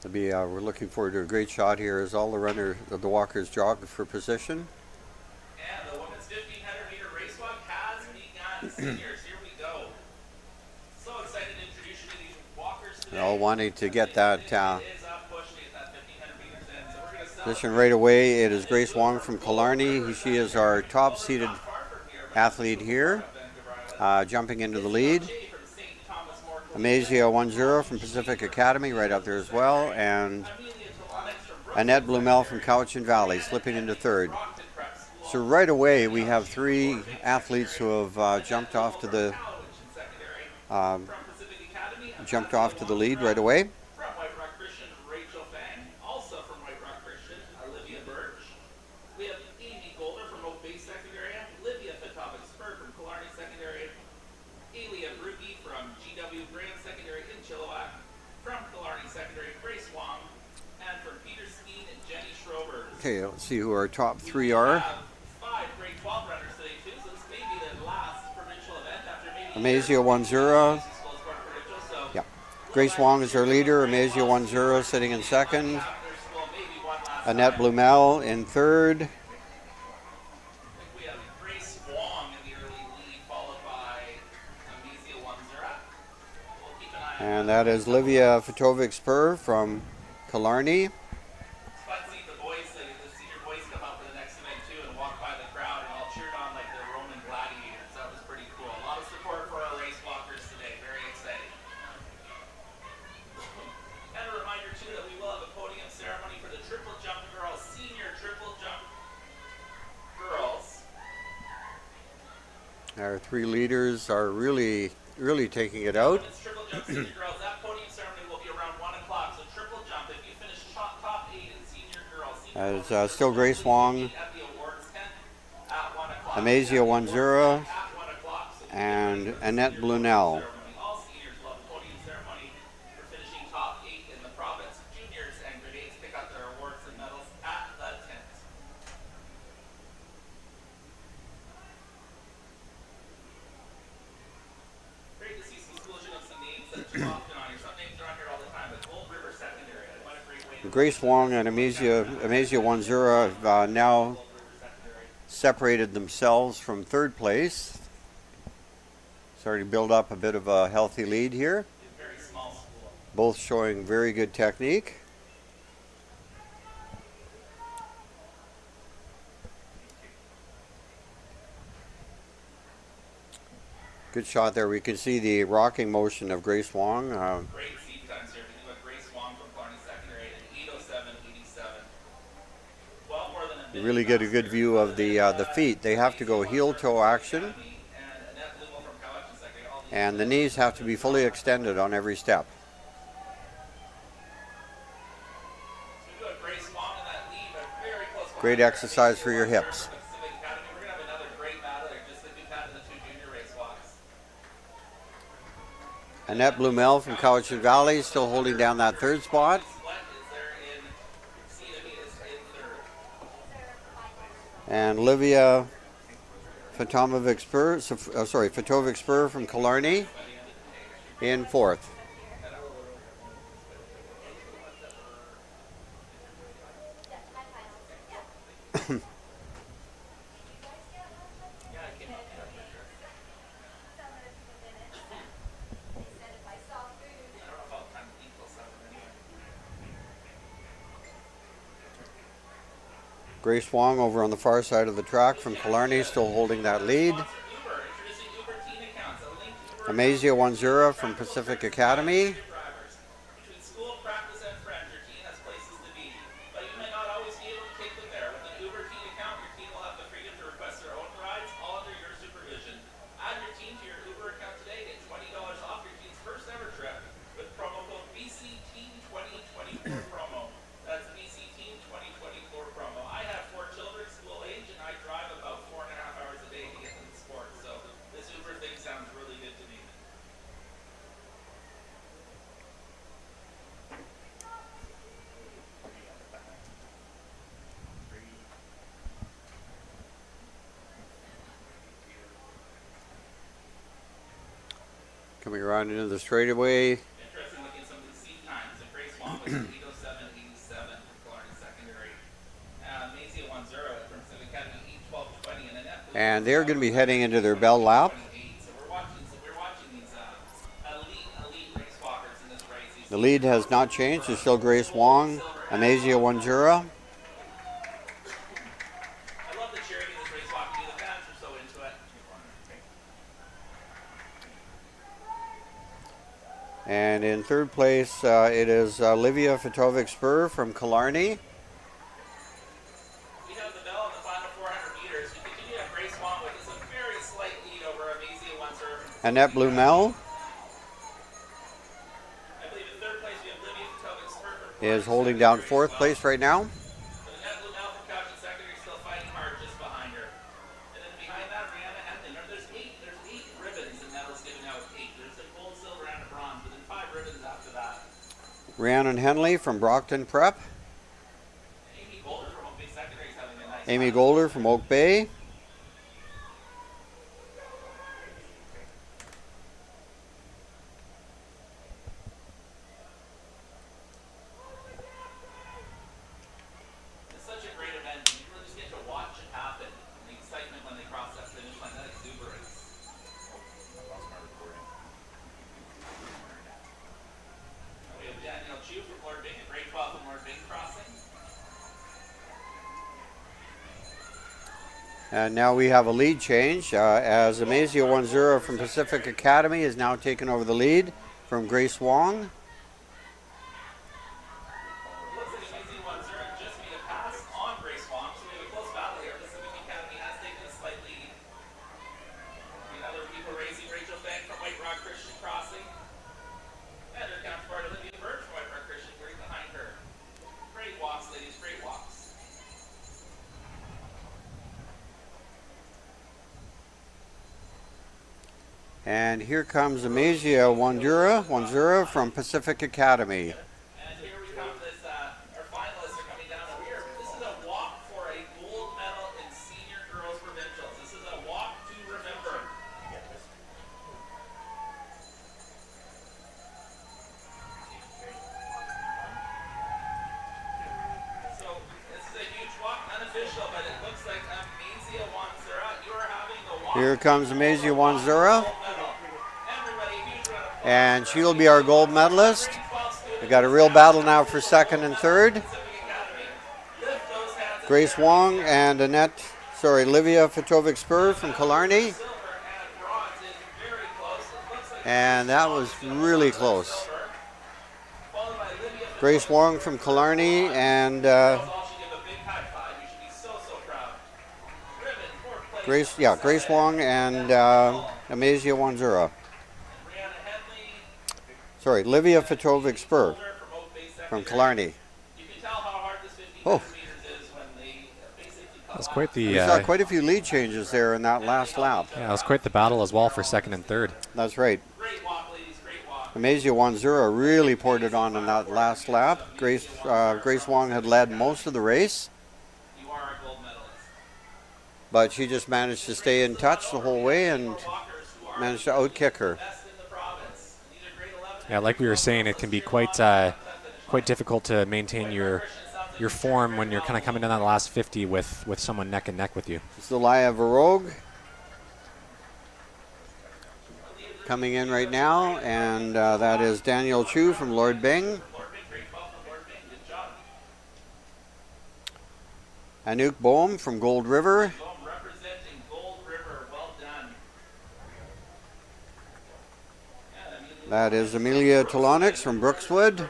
We're looking forward to a great shot here as all the walkers jog for position. And the women's 1,500 meter race walk has begun. Seniors, here we go. So excited to introduce you to these walkers today. All wanting to get that It is up push to get that 1,500 meters in. So we're going to position right away. It is Grace Wong from Killarney. She is our top seeded athlete here, jumping into the lead. Amazia Wanzura from Pacific Academy right up there as well, and Annette Blumel from Cowichan Valley slipping into third. So right away we have three athletes who have jumped off to the lead right away. From White Rock Christian, Rachel Fang. Also from White Rock Christian, Olivia Burge. We have Amy Golder from Oak Bay Secondary. Livia Fatovic Spur from Killarney Secondary. Elia Brugge from GW Graham Secondary in Chilliwack. From Killarney Secondary, Grace Wong. And from Peter Skeen and Jenny Schrovers. Okay, let's see who our top three are. We have 5 grade 12 runners today too, so this may be the last provincial event after maybe Amazia Wanzura. Yeah. Grace Wong is our leader. Amazia Wanzura sitting in second. Annette Blumel in third. We have Grace Wong in the early lead, followed by Amazia Wanzura. We'll keep an eye on And that is Livia Fatovic Spur from Killarney. Fun seeing the boys, the senior boys come out for the next event too and walk by the crowd and all cheered on like they're Roman gladiators. That was pretty cool. A lot of support for our race walkers today. Very exciting. And a reminder too that we will have a podium ceremony for the triple jump girls, senior triple jump girls. Our three leaders are really taking it out. Women's triple jump senior girls. That podium ceremony will be around 1 o'clock. So triple jump. If you finish top 8 in senior girls, As still Grace Wong, at the awards tent at 1 o'clock. Amazia Wanzura, At 1 o'clock. So and Annette Blumel. all seniors will have a podium ceremony for finishing top 8 in the province. Juniors and grade 8s pick up their awards and medals at the tent. Great to see some schools. You know, some names that too often on here. Some names are on here all the time, but Gold River Secondary. What a great way to Grace Wong and Amazia 1-0 have now separated themselves from third place. Starting to build up a bit of a healthy lead here. Very small school. Both showing very good technique. Good shot there. We can see the rocking motion of Grace Wong. Great seat times here. If you think about Grace Wong from Clarny Secondary at 8:07.87. Well more than a minute. You really get a good view of the feet. They have to go heel-toe action, and the knees have to be fully extended on every step. Great exercise for your hips. Annette Blumel from Cowichan Valley still holding down that third spot. And Livia Fatovic-Spur from Killarney in fourth. Grace Wong over on the far side of the track from Killarney still holding that lead. Amazia 1-0 from Pacific Academy. Coming around into the straightaway. Interesting looking at some of the seat times. Grace Wong was 8:07.87 from Clarny Secondary. Amazia 1-0 from Pacific Academy 8:12.20, and Annette. And they're going to be heading into their bell lap. So we're watching these elite race walkers in this race. The lead has not changed. It's still Grace Wong, Amazia 1-0. I love the charity in this race walking. The fans are so into it. And in third place, it is Livia Fatovic-Spur from Killarney. We have the bell in the final 400 meters. We continue to have Grace Wong with just a very slight lead over Amazia 1-0. Annette Blumel I believe in third place we have Livia Fatovic-Spur from is holding down fourth place right now. But Annette Blumel from Cowichan Secondary still fighting hard just behind her. And then behind that, Rihanna Henley. There's eight ribbons and medals given out. There's a gold, silver, and a bronze, but then 5 ribbons after that. Rhiannon Henley from Brockton Prep. Amy Golder from Oak Bay Secondary is having a nice Amy time. Golder from Oak Bay. It's such a great event. You really just get to watch it happen. The excitement when they cross that finish line, that exuberance. We have Danielle Chu from Lord Bing and Ray 12 from Lord Bing crossing. And now we have a lead change as Amazia 1-0 from Pacific Academy is now taken over the lead from Grace Wong. Looks like Amazing 1-0 just made a pass on Grace Wong, so we have a close battle here. Pacific Academy has taken a slight lead. Other people racing, Rachel Fang from White Rock Christian crossing. And her counterpart Olivia Bird from White Rock Christian right behind her. Great walks, ladies, great walks. And here comes Amazia 1-0 from Pacific Academy. And here we come, our finalists are coming down here. This is a walk for a gold medal in senior girls provincials. This is a walk to remember. Here comes Amazia Wanzura. And she'll be our gold medalist. We got a real battle now for second and third. Grace Wong and Livia Fitovic-Spur from Killarney. And that was really close. Grace Wong from Killarney and Grace Wong and Amazia Wanzura. Sorry, Livia Fitovic-Spur from Killarney. Oh. That was quite the. We saw quite a few lead changes there in that last lap. Yeah, it was quite the battle as well for second and third. That's right. Amazia Wanzura really poured it on in that last lap. Grace Wong had led most of the race, but she just managed to stay in touch the whole way and managed to outkick her. Yeah, like we were saying, it can be quite difficult to maintain your form when you're kind of coming down that last 50 with someone neck and neck with you. Zelaya Varogue coming in right now, and that is Daniel Chu from Lord Bing. Anouk Bohm from Gold River. That is Amelia Tolonix from Brookswood.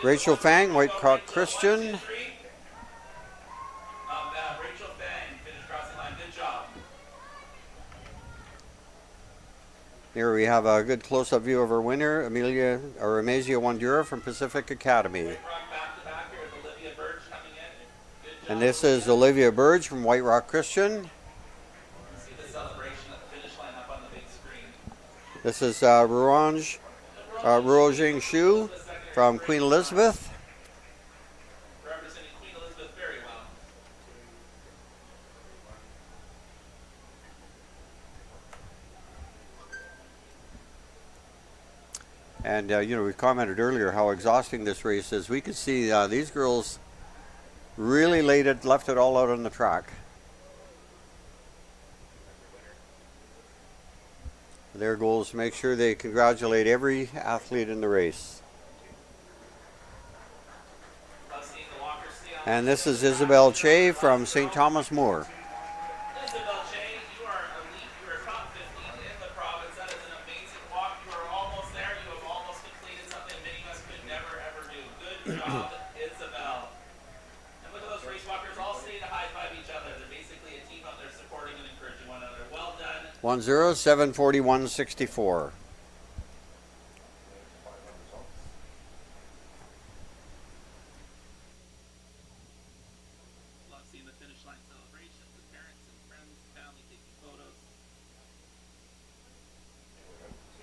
Rachel Fang, White Rock Christian. Here we have a good close-up view of our winner, Amazia Wanzura from Pacific Academy. And this is Olivia Burge from White Rock Christian. This is Ruojing Shu from Queen Elizabeth. Representing Queen Elizabeth very well. And, we commented earlier how exhausting this race is. We could see these girls really left it all out on the track. Their goal is to make sure they congratulate every athlete in the race. And this is Isabel Che from St. Thomas More. Isabel Che, you are elite. You are top 15 in the province. That is an amazing walk. You are almost there. You have almost completed something many of us could never, ever do. Good job, Isabel. And look at those race walkers all stay to high-five each other. They're basically a team out there supporting and encouraging one another. Well done. 1-0-7-41-64. Love seeing the finish line celebrations, the parents and friends, family taking photos.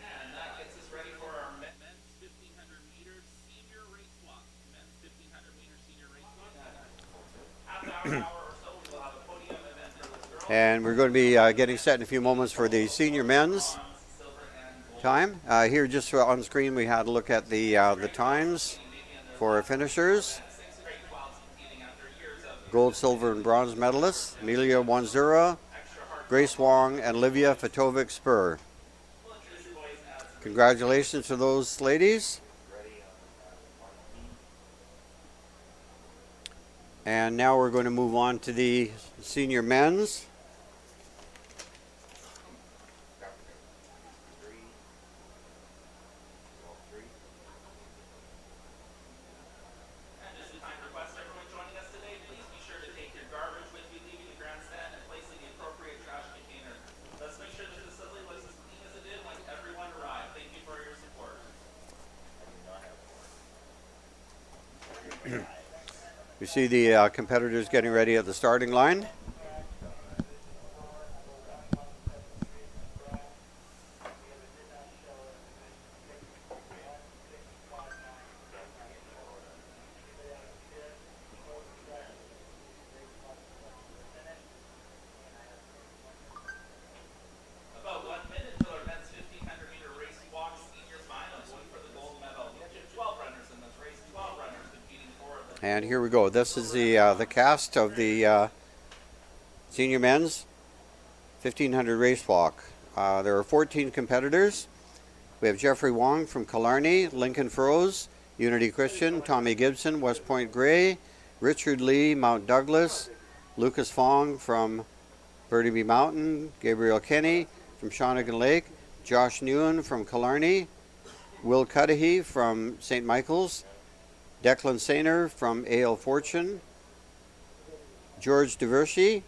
And that gets us ready for our men's 1500 meters senior race walk. Men's 1500 meter senior race walk. Half an hour or so, we'll have a podium event for those girls. And we're going to be getting set in a few moments for the senior men's time. Here just on screen we had a look at the times for our finishers. Gold, silver, and bronze medalists, Amelia Wanzura, Grace Wong, and Livia Fitovic-Spur. Congratulations to those ladies. And now we're going to move on to the senior men's. You see the competitors getting ready at the starting line. About 1 minute till our men's 1500 meter race walk senior final, going for the gold medal. We actually have 12 runners in this race, 12 runners competing for the And here we go. This is the cast of the senior men's 1500 race walk. There are 14 competitors. We have Jeffrey Wong from Killarney, Lincoln Froze, Unity Christian, Tommy Gibson, West Point Grey, Richard Lee, Mount Douglas, Lucas Fong from Burnaby Mountain, Gabriel Kenny from Shawnigan Lake, Josh Newen from Killarney, Will Cudahy from St. Michael's, Declan Sainer from A.L. Fortune, George Dervishi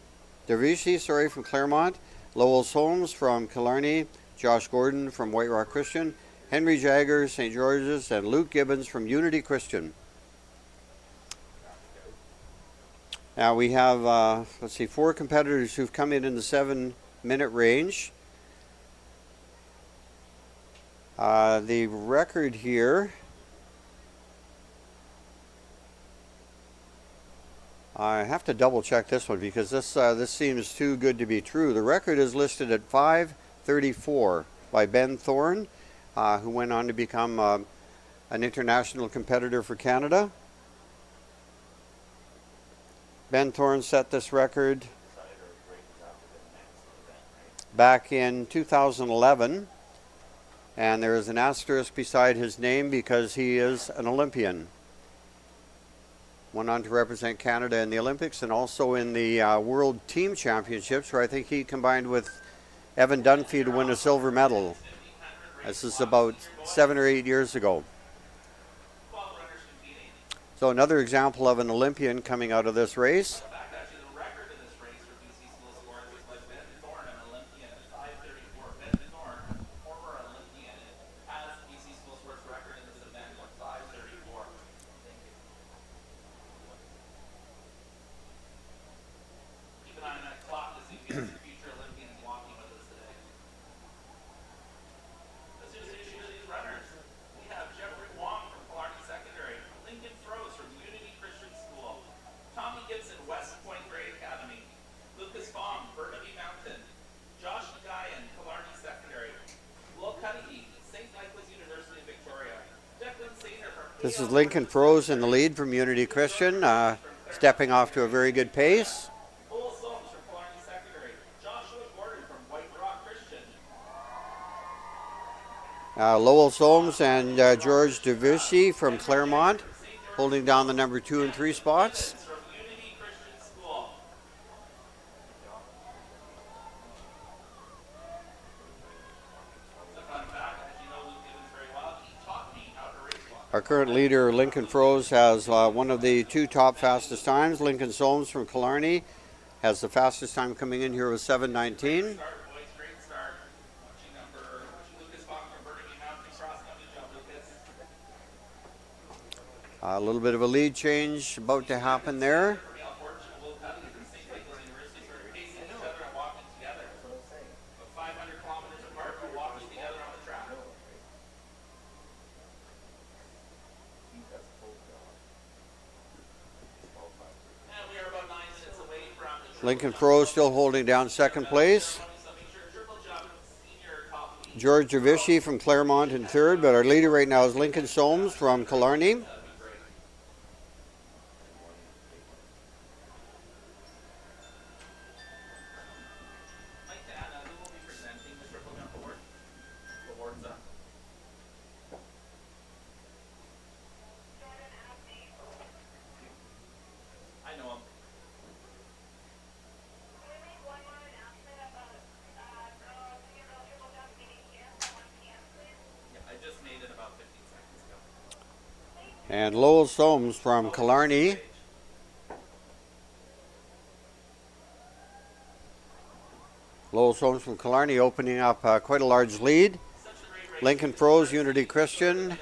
from Claremont, Lowell Holmes from Killarney, Josh Gordon from White Rock Christian, Henry Jagger, St. George's, and Luke Gibbons from Unity Christian. Now we have, 4 competitors who've come in the 7-minute range. The record here, I have to double check this one because this seems too good to be true. The record is listed at 5:34 by Ben Thorne, who went on to become an international competitor for Canada. Ben Thorne set this record back in 2011, and there is an asterisk beside his name because he is an Olympian. Went on to represent Canada in the Olympics and also in the World Team Championships, where I think he combined with Evan Dunphy to win a silver medal. This is about 7 or 8 years ago. So another example of an Olympian coming out of this race. This is Lincoln Froze in the lead from Unity Christian, stepping off to a very good pace. Lowell Solms and George Dervishi from Claremont holding down the number 2 and 3 spots. Our current leader, Lincoln Froze, has one of the 2 top fastest times. Lincoln Solms from Killarney has the fastest time coming in here with 7:19. A little bit of a lead change about to happen there. Lincoln Froze still holding down second place. George Dervishi from Claremont in third, but our leader right now is Lincoln Solms from Killarney. And Lowell Solms from Killarney. Lowell Solms from Killarney opening up quite a large lead. Lincoln Froze, Unity Christian.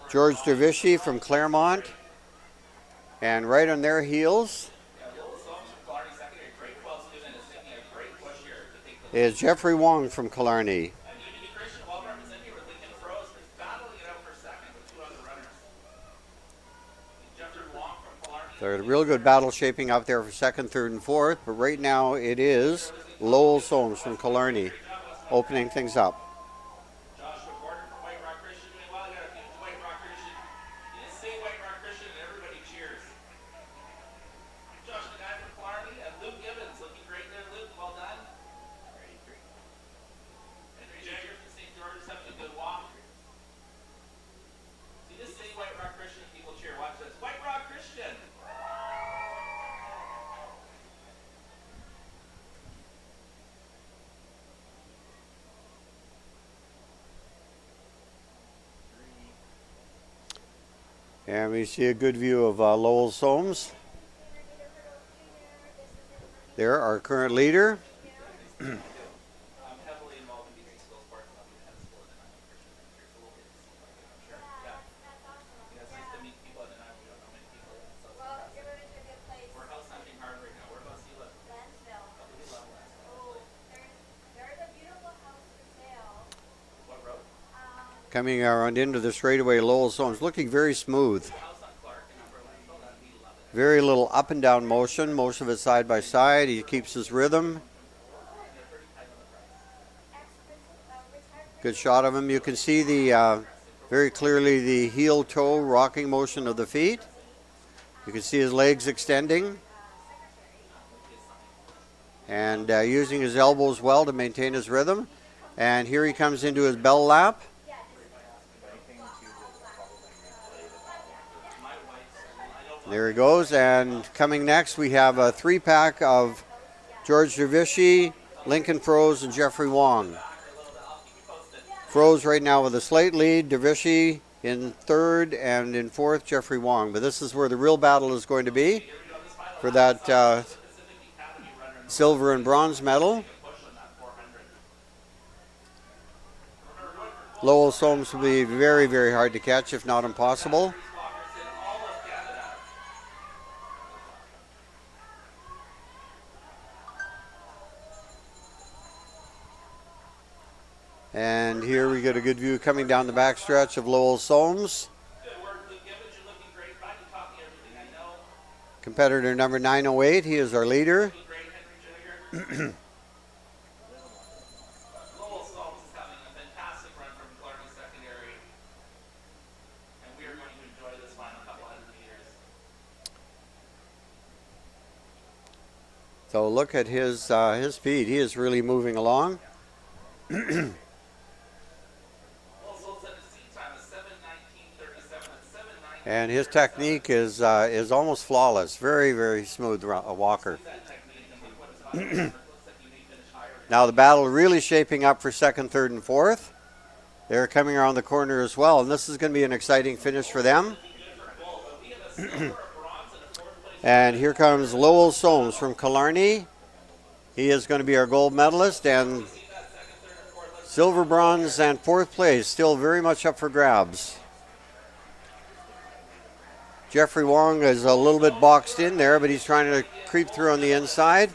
George Dervishi from Claremont. And right on their heels is Jeffrey Wong from Killarney. There's a real good battle shaping up there for second, third, and fourth, but right now it is Lowell Solms from Killarney opening things up. And we see a good view of Lowell Soames. There, our current leader. I'm heavily involved in BC School Sports, and I'll be the head of school at Nanaimo Christian next year, so we'll get to see like it, I'm sure. Yeah. Yeah, it's nice to meet people at Nanaimo. We don't know many people, so it's fantastic. We're house hunting hard right now. Whereabouts do you live? Oh, we love Lansdale, actually. What road? Coming around into the straightaway, Lowell Soames looking very smooth. House on Clark in Upper Lansdale, and we love it. Very little up and down motion, most of it side by side. He keeps his rhythm. Good shot of him. You can see the very clearly the heel-toe rocking motion of the feet. You can see his legs extending and using his elbows well to maintain his rhythm. And here he comes into his bell lap. There he goes. And coming next, we have a three-pack of George Dervishi, Lincoln Froese, and Jeffrey Wong. Froese right now with a slight lead, Dervishi in third, and in fourth, Jeffrey Wong. But this is where the real battle is going to be for that silver and bronze medal. Lowell Soames will be very, very hard to catch, if not impossible. And here we get a good view coming down the backstretch of Lowell Soames. Competitor number 908, he is our leader. Lowell Soames is having a fantastic run from Clark Secondary, and we are going to enjoy this final couple hundred meters. So look at his speed. He is really moving along. And his technique is almost flawless. Very, very smooth walker. Now the battle really shaping up for second, third, and fourth. They're coming around the corner as well, and this is going to be an exciting finish for them. And here comes Lowell Soames from Killarney. He is going to be our gold medalist, and silver, bronze, and fourth place still very much up for grabs. Jeffrey Wong is a little bit boxed in there, but he's trying to creep through on the inside.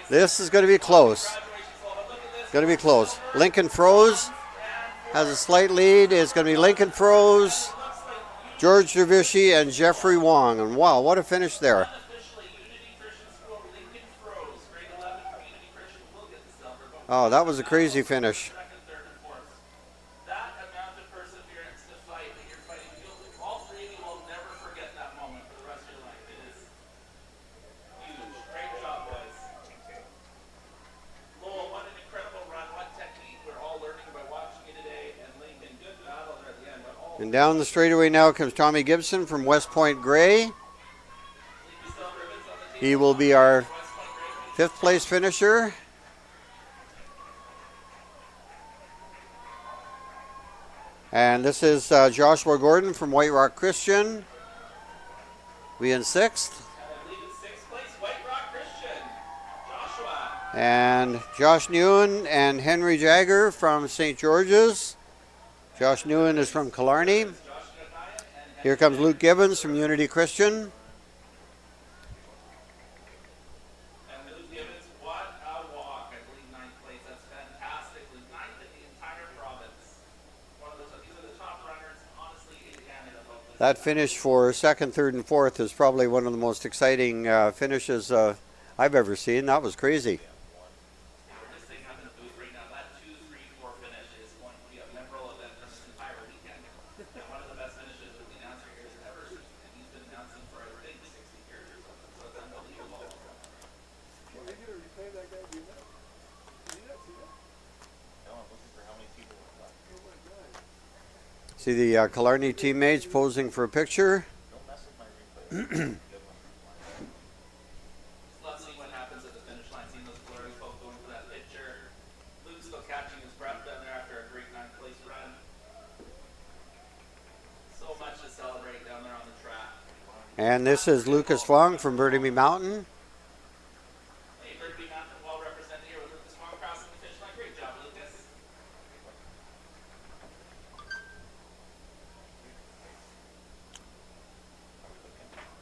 This is going to be close. Going to be close. Lincoln Froese has a slight lead. It's going to be Lincoln Froese, George Dervishi, and Jeffrey Wong. And wow, what a finish there. Oh, that was a crazy finish. And down the straightaway now comes Tommy Gibson from West Point Grey. He will be our fifth place finisher. And this is Joshua Gordon from White Rock Christian. We in sixth. And Josh Newen and Henry Jagger from St. George's. Josh Newen is from Killarney. Here comes Luke Gibbons from Unity Christian. And Luke Gibbons, what a walk. I believe ninth place. That's fantastic. Ninth in the entire province. These are the top runners, honestly, in Canada. That finish for second, third, and fourth is probably one of the most exciting finishes I've ever seen. That was crazy. See the Killarney teammates posing for a picture. Love seeing what happens at the finish line, seeing those Killarney folks going for that picture. Luke's still catching his breath down there after a great ninth place run. So much to celebrate down there on And this is Lucas Flung from Burnaby Mountain. Hey, Burnaby Mountain, well represented here with Lucas Wong crossing the finish line. Great job, Lucas.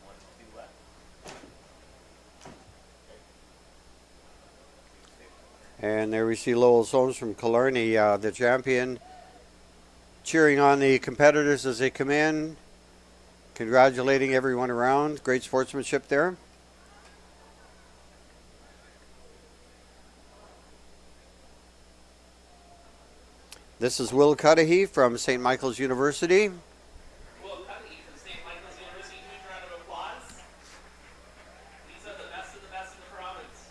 One, two left. And there we see Lowell Soames from Killarney, the champion, cheering on the competitors as they come in, congratulating everyone around. Great sportsmanship there. This is Will Cudahy from St. Michael's University. Will Cudahy from St. Michael's University, huge round of applause. These are the best of the best in the province.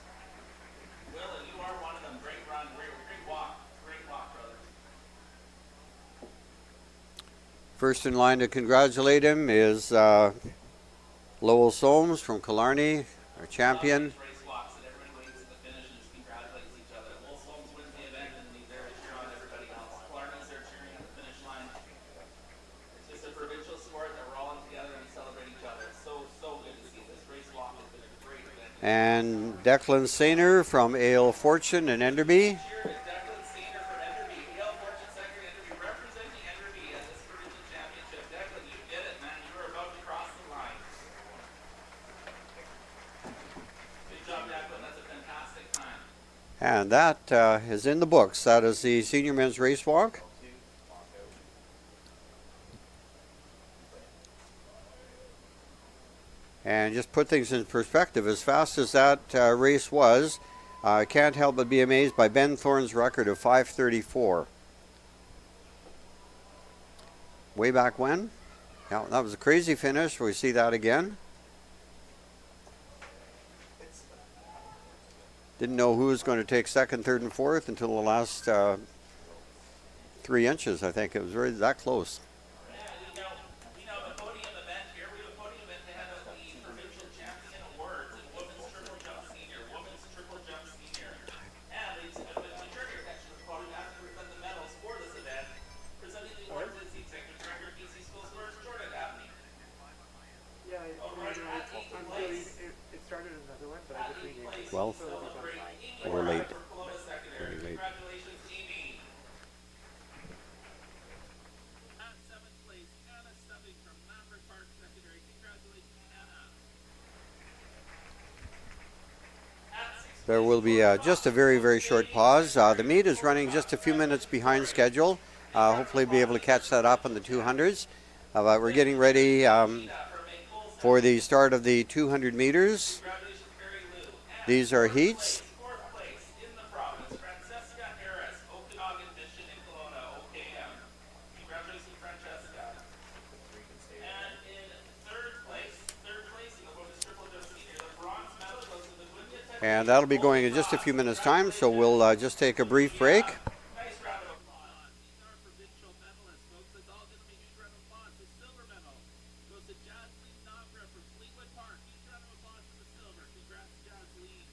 Will, and you are one of them. Great run, great walk. Great walk, brother. First in line to congratulate him is Lowell Soames from Killarney, our champion. Race walks that everyone waits at the finish and just congratulates each other. Will Soames wins the event and he's there to cheer on everybody else. Clark's there cheering at the finish line. It's just a provincial sport that we're all in together and we celebrate each other. So good to see. This race walk has been a great event. And Declan Sainer from Ale Fortune in Enderby. Here is Declan Sainer from Enderby. Ale Fortune second Enderby representing Enderby at this provincial championship. Declan, you did it, man. You were about to cross the line. Good job, Declan. That's a fantastic time. And that is in the books. That is the senior men's race walk. And just put things in perspective, as fast as that race was, I can't help but be amazed by Ben Thorne's record of 5:34. Way back when? Yeah, that was a crazy finish. We see that again. Didn't know who was going to take second, third, and fourth until the last 3 inches. I think it was really that close. We know the podium event here. We have a podium event to hand out the provincial champion awards in women's triple jump senior, women's triple jump senior. And ladies and gentlemen, to turn your attention to the podium as we present the medals for this event, presenting the awards is the executive director of BC Schools First, Jordan Abney. Yeah, it started another one, but I just renamed it. Well, we're late. Very late. Congratulations, Amy. At 7th place, Anna Stubbing from Maverick Park Secondary. Congratulations, Anna. At 6th There will be just a very, very short pause. The meet is running just a few minutes behind schedule. Hopefully be able to catch that up on the 200s. But we're getting ready for the start of the 200 meters. congratulations, Mary Lou. And These are heats. 4th place in the province, Francesca Harris, Okanagan Mission in Kelowna, OKM. Congratulations, Francesca. And in third place in the women's triple jump senior, the bronze medal goes to the Gwynia And that'll be going in just a few minutes' time, so we'll just take a brief break. Nice round of applause. These are provincial medalists, folks. It's all going to be huge round of applause. The silver medal goes to Jasleen Nagra from Fleetwood Park. Huge round of applause for the silver. Congrats, Jasleen.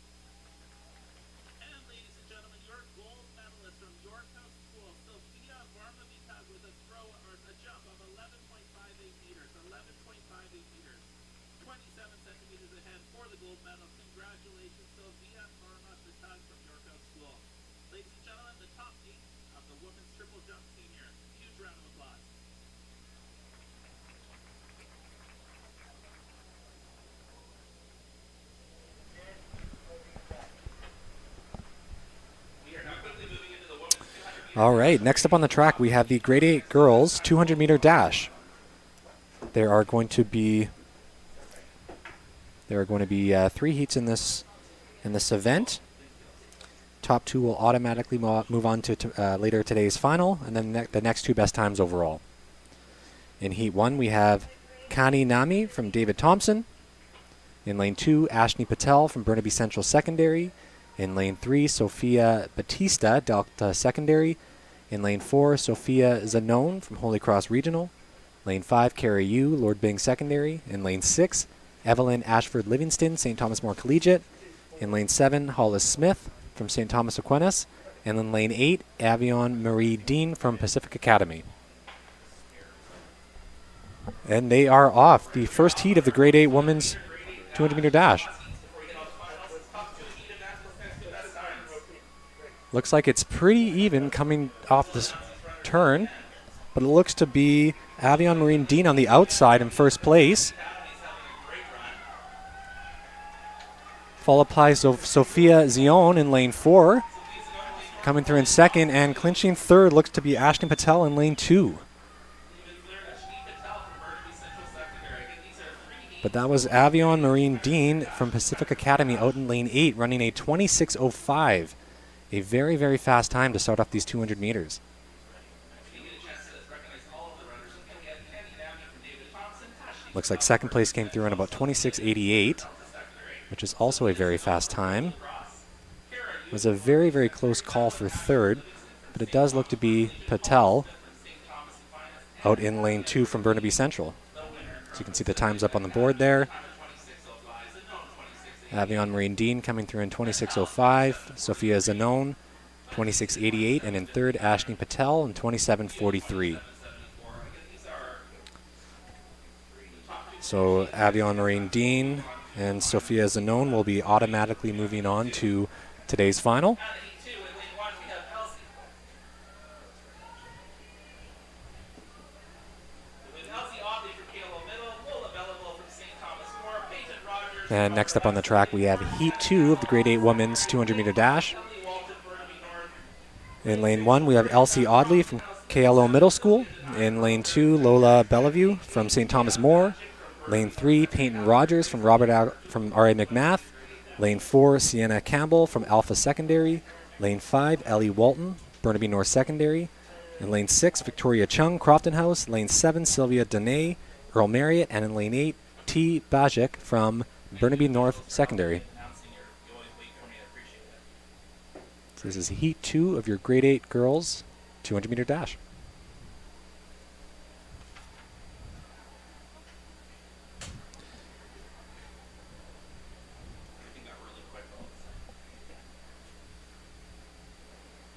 And ladies and gentlemen, your gold medalist from York House School, Sophia Varmavitag, with a throw or a jump of 11.58 meters. 11.58 meters. 27 centimeters ahead for the gold medal. Congratulations, Sophia Varmavitag from York House School. Ladies and gentlemen, the top 8 of the women's triple jump senior. Huge round of applause. We are now quickly moving into the women's 200 All right, next up on the track, we have the grade 8 girls 200-meter dash. There are going to be 3 heats in this event. Top 2 will automatically move on to later today's final, and then the next 2 best times overall. In Heat 1, we have Kani Nami from David Thompson. In Lane 2, Ashni Patel from Burnaby Central Secondary. In Lane 3, Sophia Batista, Delta Secondary. In Lane 4, Sophia Zanone from Holy Cross Regional. Lane 5, Carrie Yu, Lord Byng Secondary. In Lane 6, Evelyn Ashford Livingston, St. Thomas More Collegiate. In Lane 7, Hollis Smith from St. Thomas Aquinas. And in Lane 8, Avion Marie Dean from Pacific Academy. And they are off. The first heat of the grade 8 women's 200-meter dash. Looks like it's pretty even coming off this turn, but it looks to be Avion Marine Dean on the outside in first place. Followed by Sophia Zion in lane 4. Coming through in second, and clinching third looks to be Ashton Patel in lane 2. But that was Avion Marine Dean from Pacific Academy out in lane 8, running a 26:05. A very, very fast time to start off these 200 meters. Looks like second place came through in about 26:88, which is also a very fast time. It was a very, very close call for third, but it does look to be Patel out in lane 2 from Burnaby Central. So you can see the times up on the board there. Avion Marine Dean coming through in 26:05. Sophia Zanon, 26:88. And in third, Ashni Patel in 27:43. So Avion Marine Dean and Sophia Zanon will be automatically moving on to today's final. And next up on the track, we have Heat 2 of the Grade 8 Women's 200-meter dash. In lane 1, we have Elsie Audley from KLO Middle School. In lane 2, Lola Bellevue from St. Thomas More. Lane 3, Peyton Rogers from from R.A. McMath. Lane 4, Sienna Campbell from Alpha Secondary. Lane 5, Ellie Walton, Burnaby North Secondary. In lane 6, Victoria Chung, Crofton House. Lane 7, Sylvia Dene, Earl Marriott. And in lane 8, T. Bajik from Burnaby North Secondary. So this is Heat 2 of your Grade 8 girls 200-meter dash.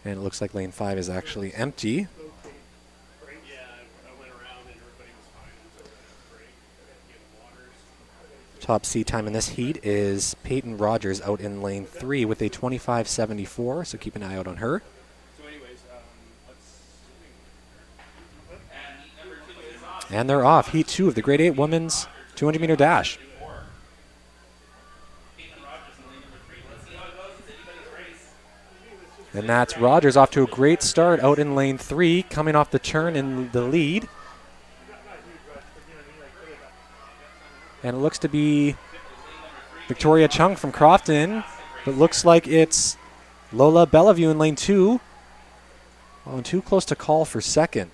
And it looks like lane 5 is actually empty. Top C time in this heat is Peyton Rogers out in lane 3 with a 25:74, so keep an eye out on her. And they're off. Heat 2 of the Grade 8 women's 200-meter dash. And that's Rogers off to a great start out in lane 3, coming off the turn in the lead. And it looks to be Victoria Chung from Crofton. It looks like it's Lola Bellevue in lane 2. Oh, and too close to call for second.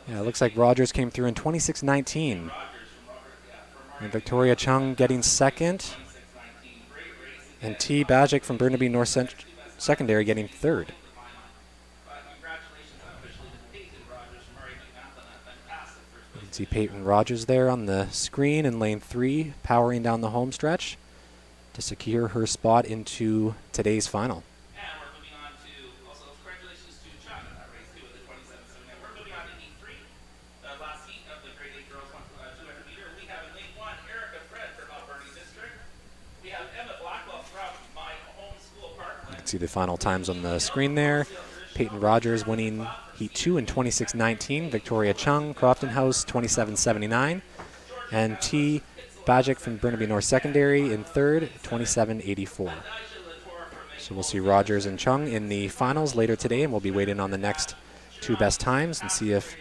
Yeah, it looks like Rogers came through in 26:19. And Victoria Chung getting second. And T. Bajik from Burnaby North Secondary getting third. You can see Peyton Rogers there on the screen in lane 3, powering down the home stretch to secure her spot into today's final. See the final times on the screen there. Peyton Rogers winning Heat 2 in 26:19. Victoria Chung, Crofton House, 27:79. And T. Bajik from Burnaby North Secondary in third, 27:84. So we'll see Rogers and Chung in the finals later today, and we'll be waiting on the next two best times and see if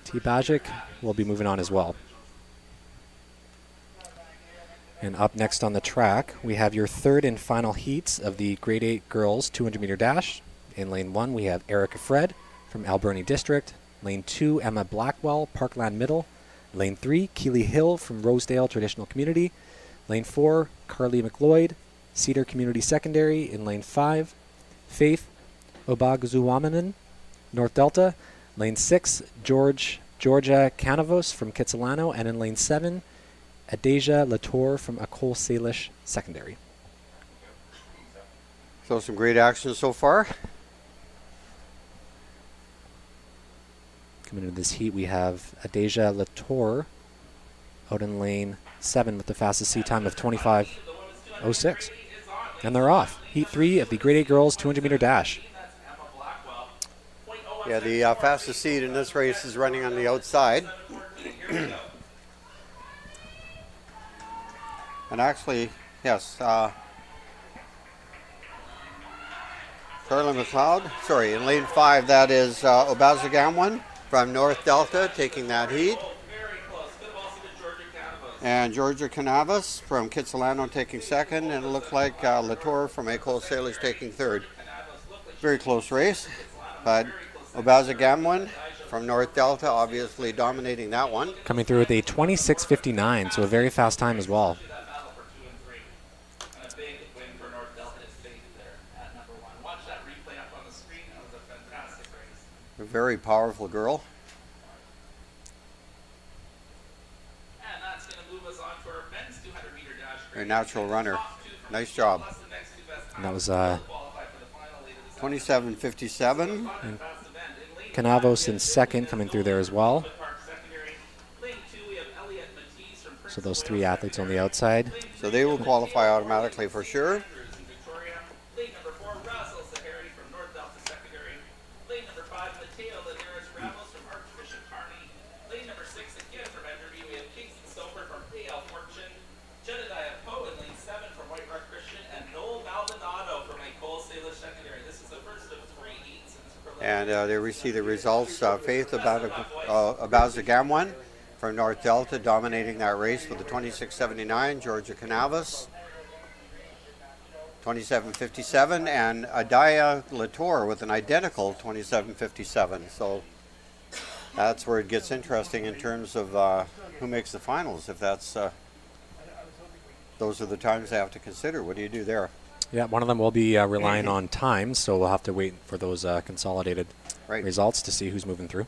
T. Bajik will be moving on as well. And up next on the track, we have your third and final heats of the Grade 8 girls 200-meter dash. In lane 1, we have Erica Fred from Alberni District. Lane 2, Emma Blackwell, Parkland Middle. Lane 3, Keeley Hill from Rosedale Traditional Community. Lane 4, Carly McLeod, Cedar Community Secondary. In lane 5, Faith Obagzuwamanen, North Delta. Lane 6, Georgia Canavos from Kitsilano. And in lane 7, Adasia Latour from Ecole Salish Secondary. So some great action so far. Coming into this heat, we have Adeja Latour out in lane 7 with the fastest seat time of 25:06. And they're off. Heat 3 of the Grade 8 girls 200-meter dash. Yeah, the fastest seed in this race is running on the outside. And actually, yes, Charlie McLeod. Sorry, in lane 5, that is Obazagamwan from North Delta taking that heat. And Georgia Canavas from Kitsilano taking second. And it looked like Latour from École Salish taking third. Very close race. But Obazagamwan from North Delta obviously dominating that one. Coming through with a 26:59, so a very fast time as well. A very powerful girl. And that's going to move us on to our men's 200-meter dash. A natural runner. Nice job. And that was 27:57. Canavos in second, coming through there as well. So those 3 athletes on the outside. So they will qualify automatically for sure. And there we see the results. Faith Abazagamwan from North Delta dominating that race with a 26:79. Georgia Canavas 27:57, and Adaya Latour with an identical 27:57. So that's where it gets interesting in terms of who makes the finals. If that's those are the times they have to consider. What do you do there? Yeah, one of them will be relying on time, so we'll have to wait for those consolidated results to see who's moving through.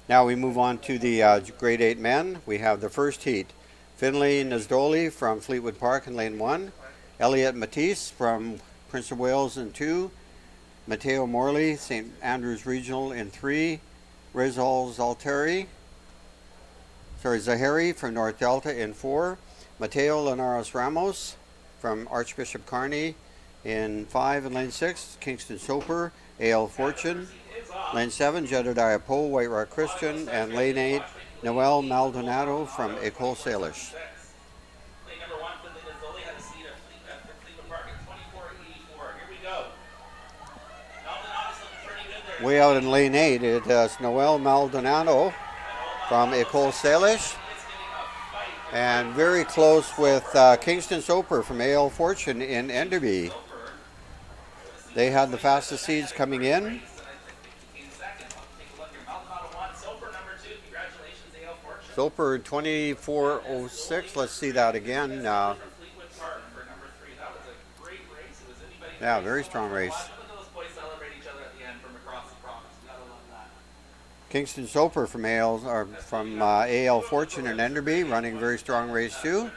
Now we move on to the grade 8 men. We have the first heat. Finlay Nasdoli from Fleetwood Park in lane 1. Elliot Matisse from Prince of Wales in 2. Mateo Morley, St. Andrews Regional in 3. Rizal Zahari from North Delta in 4. Mateo Linares Ramos from Archbishop Carney in 5. In lane 6, Kingston Soper, A.L. Fortune. Lane 7, Jedediah Poe, White Rock Christian. And lane 8, Noel Maldonado from École Salish. Way out in lane 8, it is Noel Maldonado from École Salish. And very close with Kingston Soper from A.L. Fortune in Enderby. They had the fastest seeds coming in. Soper 24:06. Let's see that again. Yeah, very strong race. Kingston Soper from A.L. Fortune in Enderby, running a very strong race too.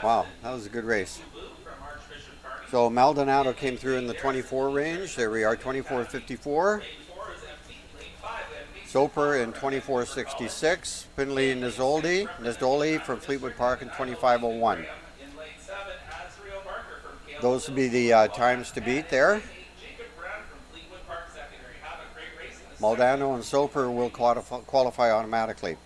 Wow, that was a good race. So Maldonado came through in the 24 range. There we are, 24:54. Soper in 24:66. Finlay Nasdoli from Fleetwood Park in 25:01. Those would be the times to beat there. Maldonado and Soper will qualify automatically.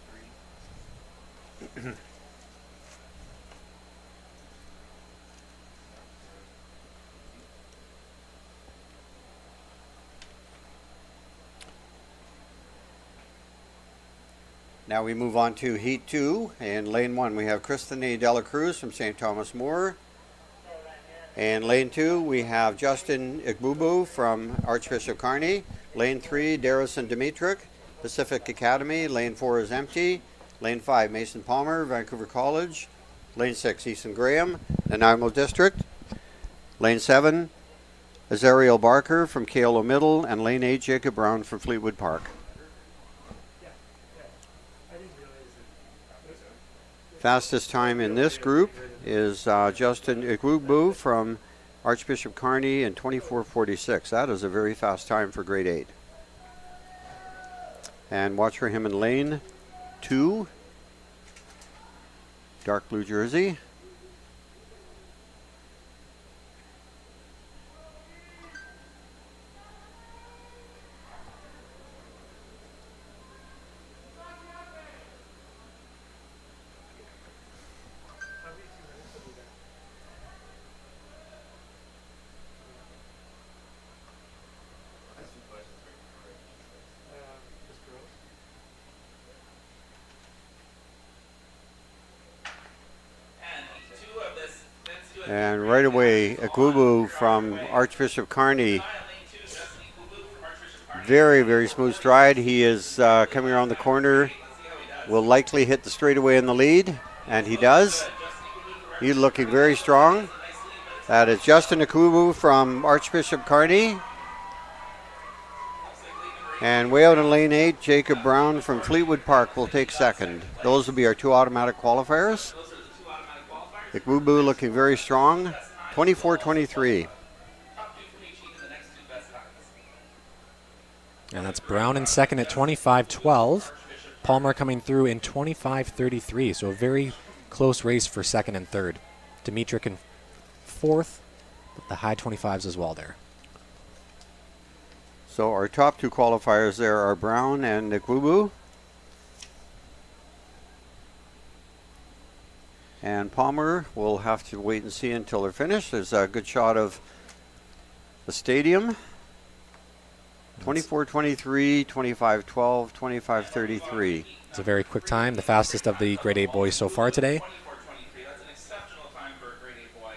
Now we move on to Heat 2. In lane 1, we have Christine Dela Cruz from St. Thomas More. In lane 2, we have Justin Igbubu from Archbishop Carney. Lane 3, Darrison Dimitrik, Pacific Academy. Lane 4 is empty. Lane 5, Mason Palmer, Vancouver College. Lane 6, Easton Graham, Nanaimo District. Lane 7, Azariel Barker from Keolo Middle. And lane 8, Jacob Brown from Fleetwood Park. Fastest time in this group is Justin Igwubu from Archbishop Kearney in 24:46. That is a very fast time for grade 8. And watch for him in lane 2, dark blue jersey. Just girls. And two of this. And right away, Igwubu from Archbishop Kearney. Very, very smooth stride. He is coming around the corner. Will likely hit the straightaway in the lead, and he does. He's looking very strong. That is Justin Igwubu from Archbishop Kearney. And way out in lane 8, Jacob Brown from Fleetwood Park will take second. Those will be our 2 automatic qualifiers. Igwubu looking very strong, 24:23. And that's Brown in second at 25:12. Palmer coming through in 25:33. So a very close race for second and third. Dimitrick in fourth, but the high 25s as well there. So our top 2 qualifiers there are Brown and Igwubu. And Palmer will have to wait and see until they're finished. There's a good shot of the stadium. 24:23, 25:12, 25:33. It's a very quick time, the fastest of the grade 8 boys so far today. 24:23. That's an exceptional time for a grade 8 boy.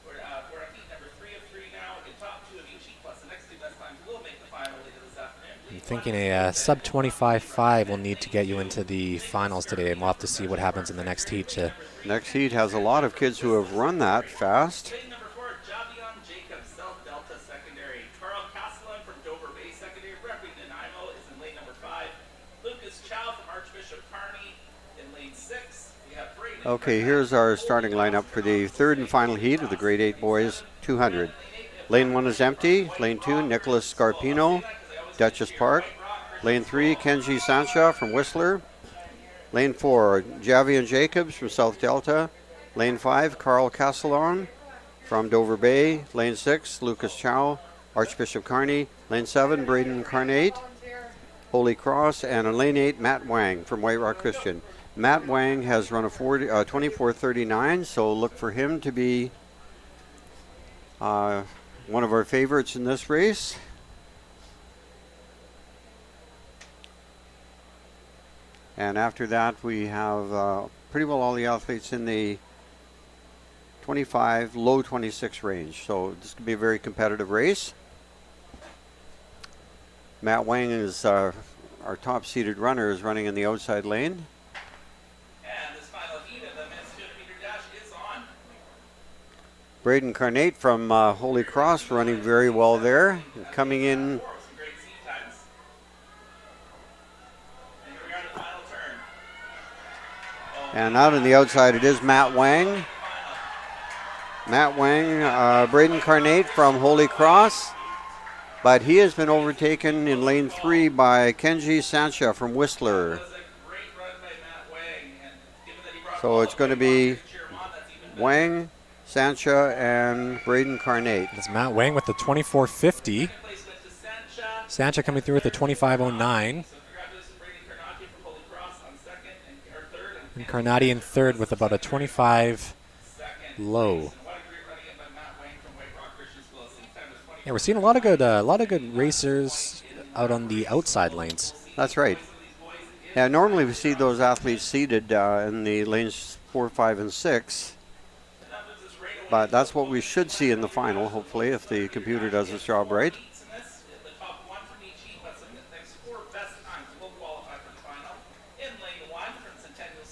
We're at heat number 3 of 3 now. The top 2 of each heat plus the next 2 best times will make the final later this afternoon. I'm thinking a sub 25.5 will need to get you into the finals today, and we'll have to see what happens in the next heat. Next heat has a lot of kids who have run that fast. Lane number 4, Javion Jacobs, South Delta Secondary. Carl Castellan from Dover Bay Secondary. Repping Nanaimo is in lane number 5. Lucas Chow from Archbishop Kearney in lane 6. We have Braden. Okay, here's our starting lineup for the 3rd and final heat of the grade 8 boys 200. Lane 1 is empty. Lane 2, Nicholas Scarpino, Duchess Park. Lane 3, Kenji Sancha from Whistler. Lane 4, Javion Jacobs from South Delta. Lane 5, Carl Castellan from Dover Bay. Lane 6, Lucas Chow, Archbishop Kearney. Lane 7, Braden Carnate, Holy Cross. And in lane 8, Matt Wang from White Rock Christian. Matt Wang has run a 24:39, so look for him to be one of our favorites in this race. And after that, we have pretty well all the athletes in the 25, low 26 range. So this could be a very competitive race. Matt Wang is our top seeded runner, is running in the outside lane. And this final heat of the men's 200-meter dash is on. Braden Carnate from Holy Cross running very well there. Coming in. Some great seat times. And here we are in the final turn. And out on the outside, it is Matt Wang. Matt Wang, Braden Carnate from Holy Cross. But he has been overtaken in lane 3 by Kenji Sancha from Whistler. So it's going to be Wang, Sancha, and Braden Carnate. It's Matt Wang with the 24.50. Sancha coming through with the 25.09. And Carnati in third with about a 25 low. Yeah, we're seeing a lot of good racers out on the outside lanes. That's right. Yeah, normally we see those athletes seated in the lanes 4, 5, and 6. But that's what we should see in the final, hopefully, if the computer does its job right.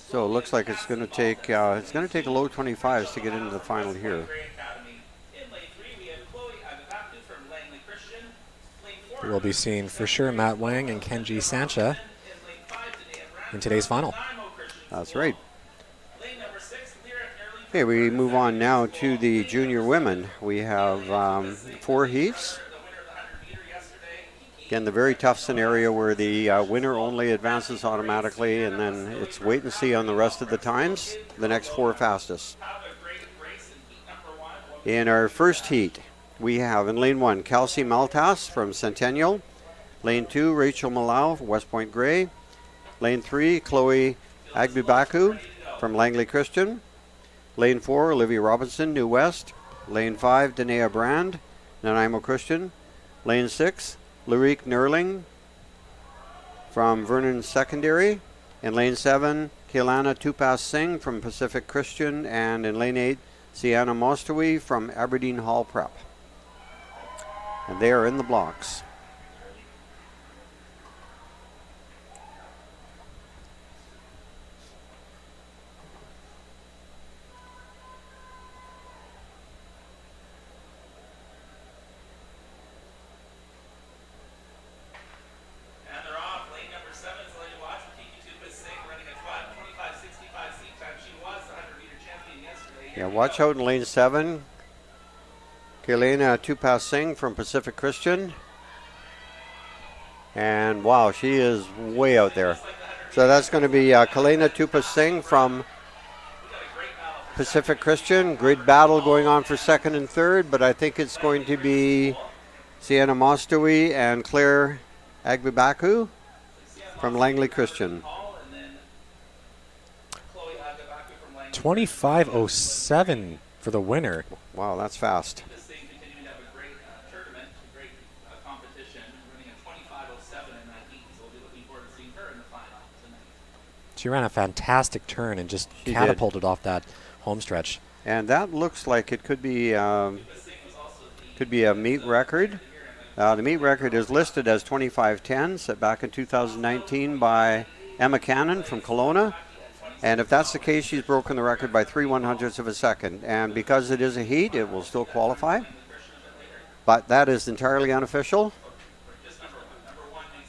So it looks like it's going to take a low 25s to get into the final here. We'll be seeing for sure Matt Wang and Kenji Sancha in today's final. That's right. Okay, we move on now to the junior women. We have 4 heats. Again, the very tough scenario where the winner only advances automatically, and then it's wait and see on the rest of the times, the next 4 fastest. In our first heat, we have in lane 1, Kelsey Maltas from Centennial. Lane 2, Rachel Malau, West Point Grey. Lane 3, Chloe Agbibaku from Langley Christian. Lane 4, Olivia Robinson, New West. Lane 5, Danae Brand, Nanaimo Christian. Lane 6, Lurique Nerling from Vernon Secondary. In lane 7, Kailana Tupas Singh from Pacific Christian. And in lane 8, Sienna Mostowi from Aberdeen Hall Prep. And they are in the blocks. Yeah, watch out in lane 7. Kailana Tupas Singh from Pacific Christian. And wow, she is way out there. So that's going to be Kailana Tupas Singh from Pacific Christian. Great battle going on for second and third, but I think it's going to be Sienna Mostowi and Claire Agbibaku from Langley Christian. 25:07 for the winner. Wow, that's fast. She ran a fantastic turn and just catapulted off that home stretch. And that looks like it could be a meet record. The meet record is listed as 25:10, set back in 2019 by Emma Cannon from Kelowna. And if that's the case, she's broken the record by 3/100ths of a second. And because it is a heat, it will still qualify. But that is entirely unofficial.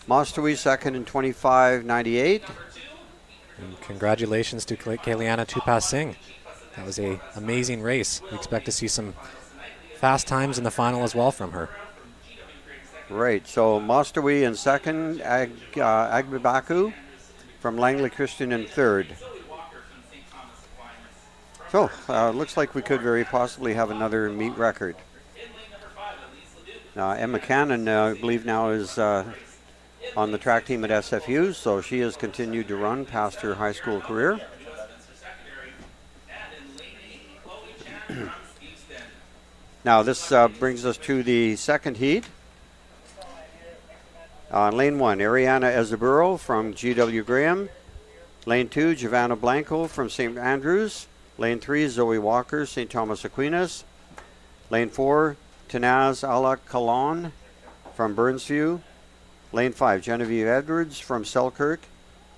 Mostowi second in 25:98. And congratulations to Kailana Tupas Singh. That was an amazing race. We expect to see some fast times in the final as well from her. Right, so Mostowi in second, Agbibaku from Langley Christian in third. So, looks like we could very possibly have another meet record. Emma Cannon, I believe now is on the track team at SFU, so she has continued to run past her high school career. Now this brings us to the second heat. Lane 1, Ariana Ezeburo from GW Graham. Lane 2, Giovanna Blanco from St. Andrews. Lane 3, Zoe Walker, St. Thomas Aquinas. Lane 4, Tanaz Alak Kalon from Burnsview. Lane 5, Genevieve Edwards from Selkirk.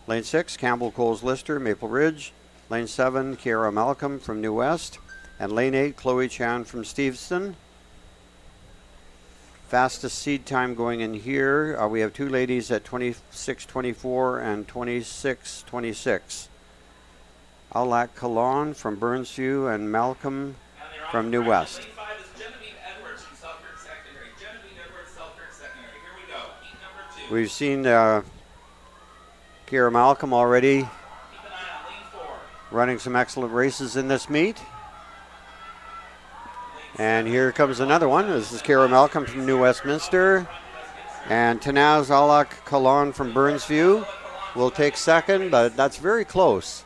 Lane 6, Campbell Coles Lister, Maple Ridge. Lane 7, Kiara Malcolm from New West. And lane 8, Chloe Chan from Steveston. Fastest seed time going in here, we have 2 ladies at 26:24 and 26:26. Alak Kalon from Burnsview and Malcolm from New West. We've seen Kiara Malcolm already running some excellent races in this meet. And here comes another one. This is Kiara Malcolm from New Westminster. And Tanaz Alak Kalon from Burnsview will take second, but that's very close.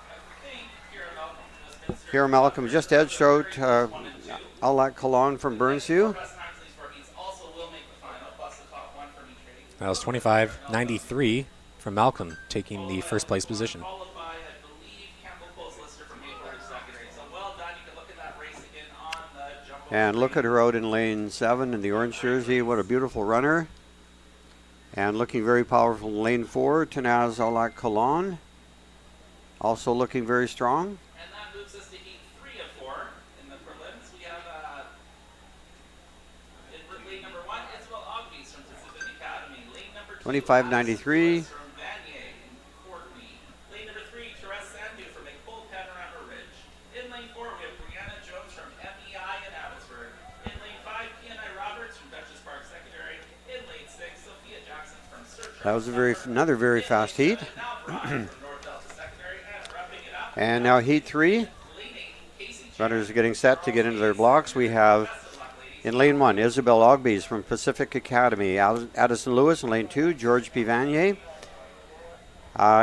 Kiara Malcolm just edged out Alak Kalon from Burnsview. That was 25:93 from Malcolm, taking the first place position. And look at her out in lane 7 in the orange jersey. What a beautiful runner. And looking very powerful in lane 4, Tanaz Alak Kalon. Also looking very strong. And that moves us to heat 3 of 4 in the prelims. We have in lane number 1, Isabel Ogbees from Pacific Academy. Lane number 2, 25:93. from Vanier in Courtney. Lane number 3, Therese Sandu from McCool Panorama Ridge. In lane 4, we have That was another very fast heat. And now heat 3. Runners are getting set to get into their blocks. We have in lane 1, Isabel Ogbees from Pacific Academy. Addison Lewis in lane 2, George P. Vanier.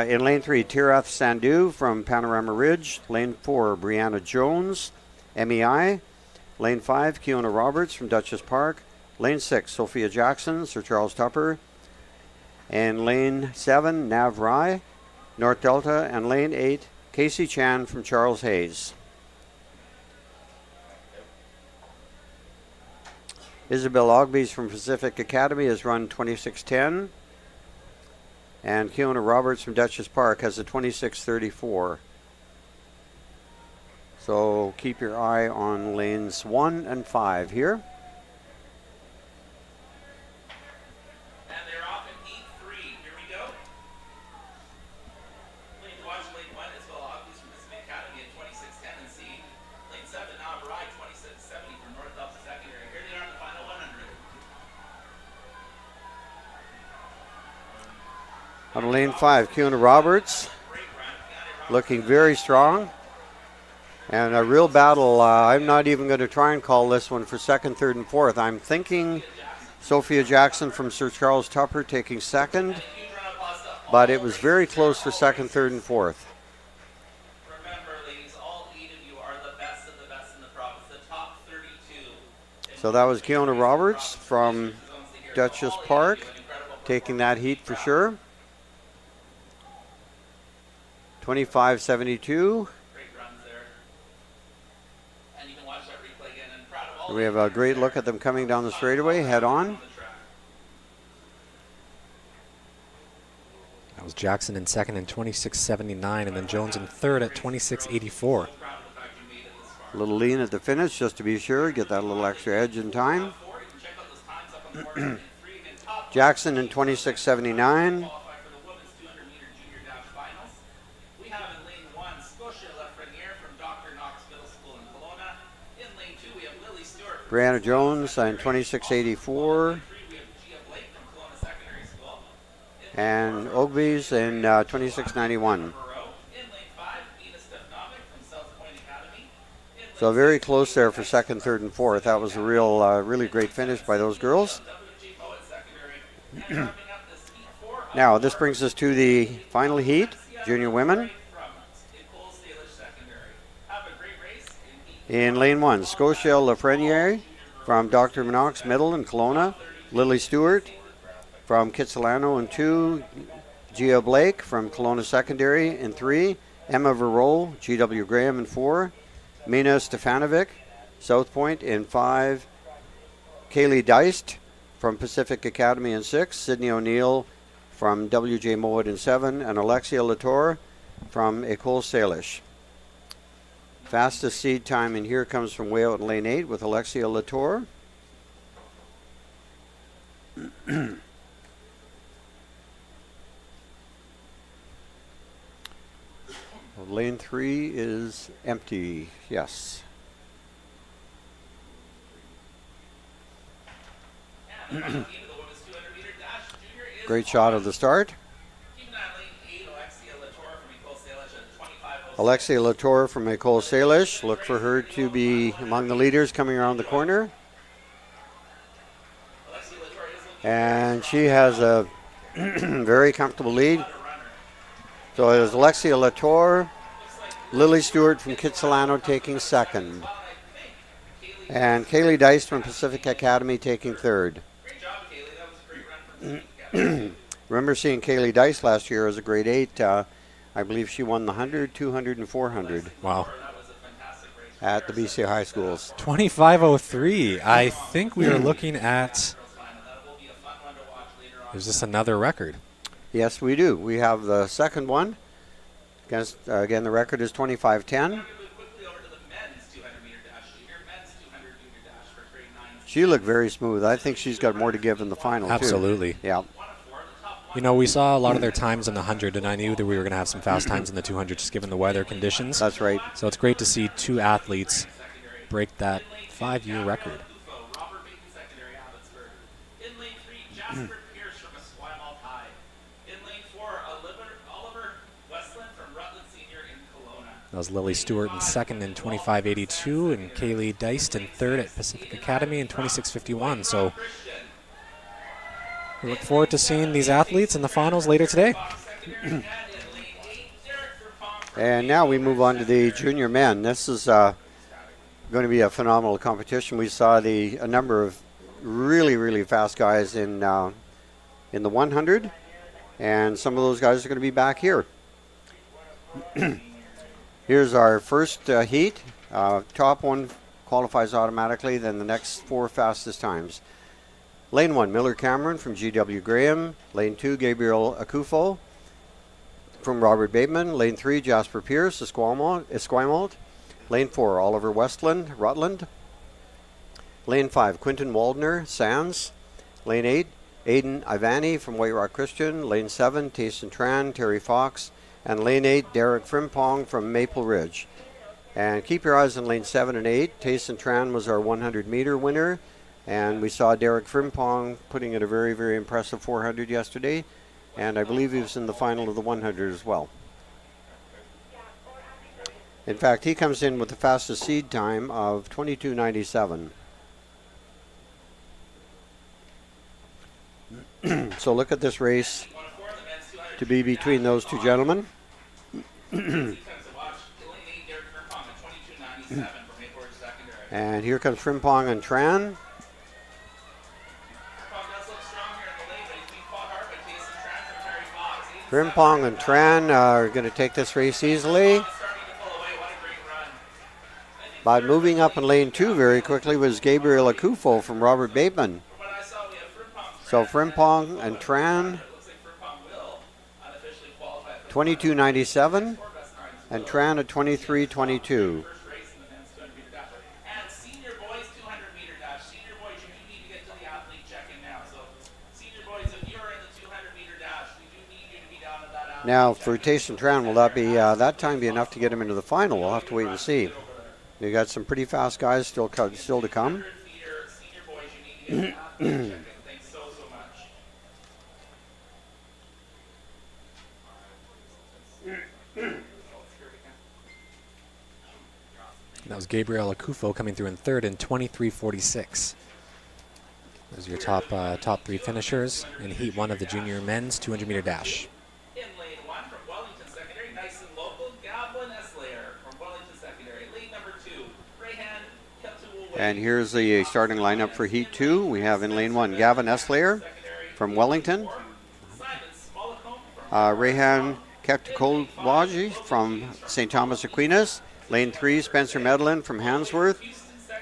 In lane 3, Tirath Sandhu from Panorama Ridge. Lane 4, Brianna Jones, MEI. Lane 5, Keona Roberts from Dutchess Park. Lane 6, Sophia Jackson, Sir Charles Tupper. And lane 7, Nav Rai, North Delta. And lane 8, Casey Chan from Charles Hayes. Isabel Ogbees from Pacific Academy has run 26:10. And Keona Roberts from Dutchess Park has a 26:34. So keep your eye on lanes 1 and 5 here. And they're off in heat 3. Here we go. Lane to watch lane 1 is Isabel Ogbees from Pacific Academy at 26:10 and C. Lane 7, Nav Rai, 26:70 from North Delta Secondary. Here they are in the final 100. On lane 5, Keona Roberts looking very strong. And a real battle. I'm not even going to try and call this one for second, third, and fourth. I'm thinking Sophia Jackson from Sir Charles Tupper taking second. But it was very close for second, third, and fourth. Remember, ladies, all 8 of you are the best of the best in the province, the top 32. So that was Keona Roberts from Dutchess Park taking that heat for sure. 25:72. Great runs there. And you can watch that replay again. And proud of all We have a great look at them coming down the straightaway, head on. the track. That was Jackson in second in 26:79, and then Jones in third at 26:84. Proud of the fact you made it this far. A little lean at the finish just to be sure, get that little extra edge in time. 4, you can check out those times up on the board. And 3 again, top Jackson in 26:79. qualify for the women's 200-meter junior dash finals. We have in lane 1, Scotia Lafreniere from Dr. Knox Middle School in Kelowna. In lane 2, we have Lily Stewart. Brianna Jones in 26:84. 3, we have Gia Blake from Kelowna Secondary School. And Ogbees in 26:91. In lane 5, Ina Stefanovic from South Point Academy. In So very close there for second, third, and fourth. That was a really great finish by those girls. WG Poet Secondary. And wrapping up this heat 4, Now this brings us to the final heat, junior women. from Nicole Salish Secondary. Have a great race in heat In lane 1, Scotia Lafreniere from Dr. Knox Middle in Kelowna. Lily Stewart from Kitsilano in 2. Gia Blake from Kelowna Secondary in 3. Emma Verreau, GW Graham in 4. Mina Stefanovic, South Point in 5. Kaylee Deist from Pacific Academy in 6. Sydney O'Neill from WJ Mowat in 7. And Alexia Latour from École Salish. Fastest seed time in here comes from way out in lane 8 with Alexia Latour. Lane 3 is empty, yes. and the final heat of the women's 200-meter dash junior is Great shot of the start. keeping an eye on lane 8, Alexia Latour from Nicole Salish at 25:06. Alexia Latour from École Salish. Look for her to be among the leaders coming around the corner. Alexia Latour is looking And she has a very comfortable lead. for a runner. So it is Alexia Latour, Lily Stewart from Kitsilano taking second. And Kaylee Deist from Pacific Academy taking third. Great job, Kaylee. That was a great run for Pacific. Remember seeing Kaylee Deist last year as a grade 8. I believe she won the 100, 200, and 400 Wow. That was a fantastic race. at the BC High Schools. 25:03. I think we are looking at. That will be a fun one to watch later on. Is this another record? Yes, we do. We have the second one. Again, the record is 25:10. Move quickly over to the men's 200-meter dash junior. Men's 200 junior dash for grade 9. She looked very smooth. I think she's got more to give in the final, Absolutely. too. Yeah. 1 of 4. The top You know, we saw a lot of their times in the 100, and I knew that we were going to have some fast times in the 200 just given the weather conditions. That's right. So it's great to see 2 athletes break that 5-year record. Robert Bacon Secondary, Abbotsford. In lane 3, Jasper Pierce from Esquimalt High. That was Lily Stewart in second in 25.82 and Kaylee Deist in third at Pacific Academy in 26.51. So we look forward to seeing these athletes in the finals later today. And now we move on to the junior men. This is going to be a phenomenal competition. We saw a number of really, really fast guys in the 100, and some of those guys are going to be back here. Here's our first heat. Top one qualifies automatically, then the next 4 fastest times. Lane 1, Miller Cameron from G.W. Graham. Lane 2, Gabriel Akufo from Robert Bateman. Lane 3, Jasper Pierce, Esquimalt. Lane 4, Oliver Westland, Rutland. Lane 5, Quinton Waldner, Sands. Lane 8, Aiden Ivani from White Rock Christian. Lane 7, Tayson Tran, Terry Fox. And lane 8, Derek Frimpong from Maple Ridge. And keep your eyes on lane 7 and 8. Tayson Tran was our 100-meter winner. And we saw Derek Frimpong putting in a very, very impressive 400 yesterday. And I believe he was in the final of the 100 as well. In fact, he comes in with the fastest seed time of 22:97. So look at this race to be between those two gentlemen. And here comes Frimpong and Tran. Frimpong and Tran are going to take this race easily. But moving up in lane 2 very quickly was Gabriel Akufo from Robert Bateman. So Frimpong and Tran, 22:97, and Tran at 23:22. Now for Tayson Tran, will that time be enough to get him into the final? We'll have to wait and see. You got some pretty fast guys still to come. That was Gabriel Akufo coming through in third in 23.46. Those are your top 3 finishers in Heat 1 of the junior men's 200-meter dash. In lane 1 from Wellington Secondary, nice and local, Gavin Eslayer from Wellington Secondary. Lead number 2, Rayhan Keltuway. And here's the starting lineup for Heat 2. We have in lane 1 Gavin Eslayer from Wellington. Rayhan Kektukolwaji from St. Thomas Aquinas. Lane 3, Spencer Medlin from Handsworth.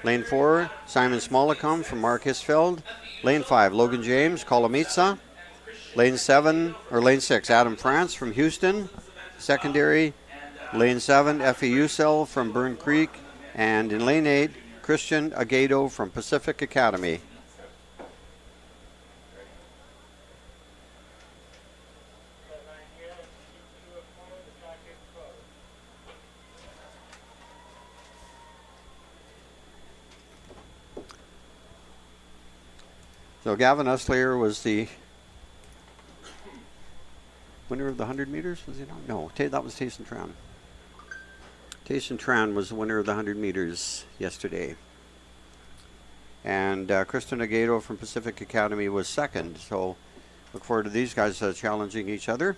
Lane 4, Simon Smollicum from Mark-Hisfeld. Lane 5, Logan James, Kolomitsa. Lane 6, Adam France from Houston. Secondary, lane 7, Effie Usel from Burn Creek. And in lane 8, Christian Agado from Pacific Academy. So Gavin Eslayer was the winner of the 100 meters, was he not? No, that was Tayson Tran. Tayson Tran was the winner of the 100 meters yesterday. And Kristen Agado from Pacific Academy was second. So look forward to these guys challenging each other.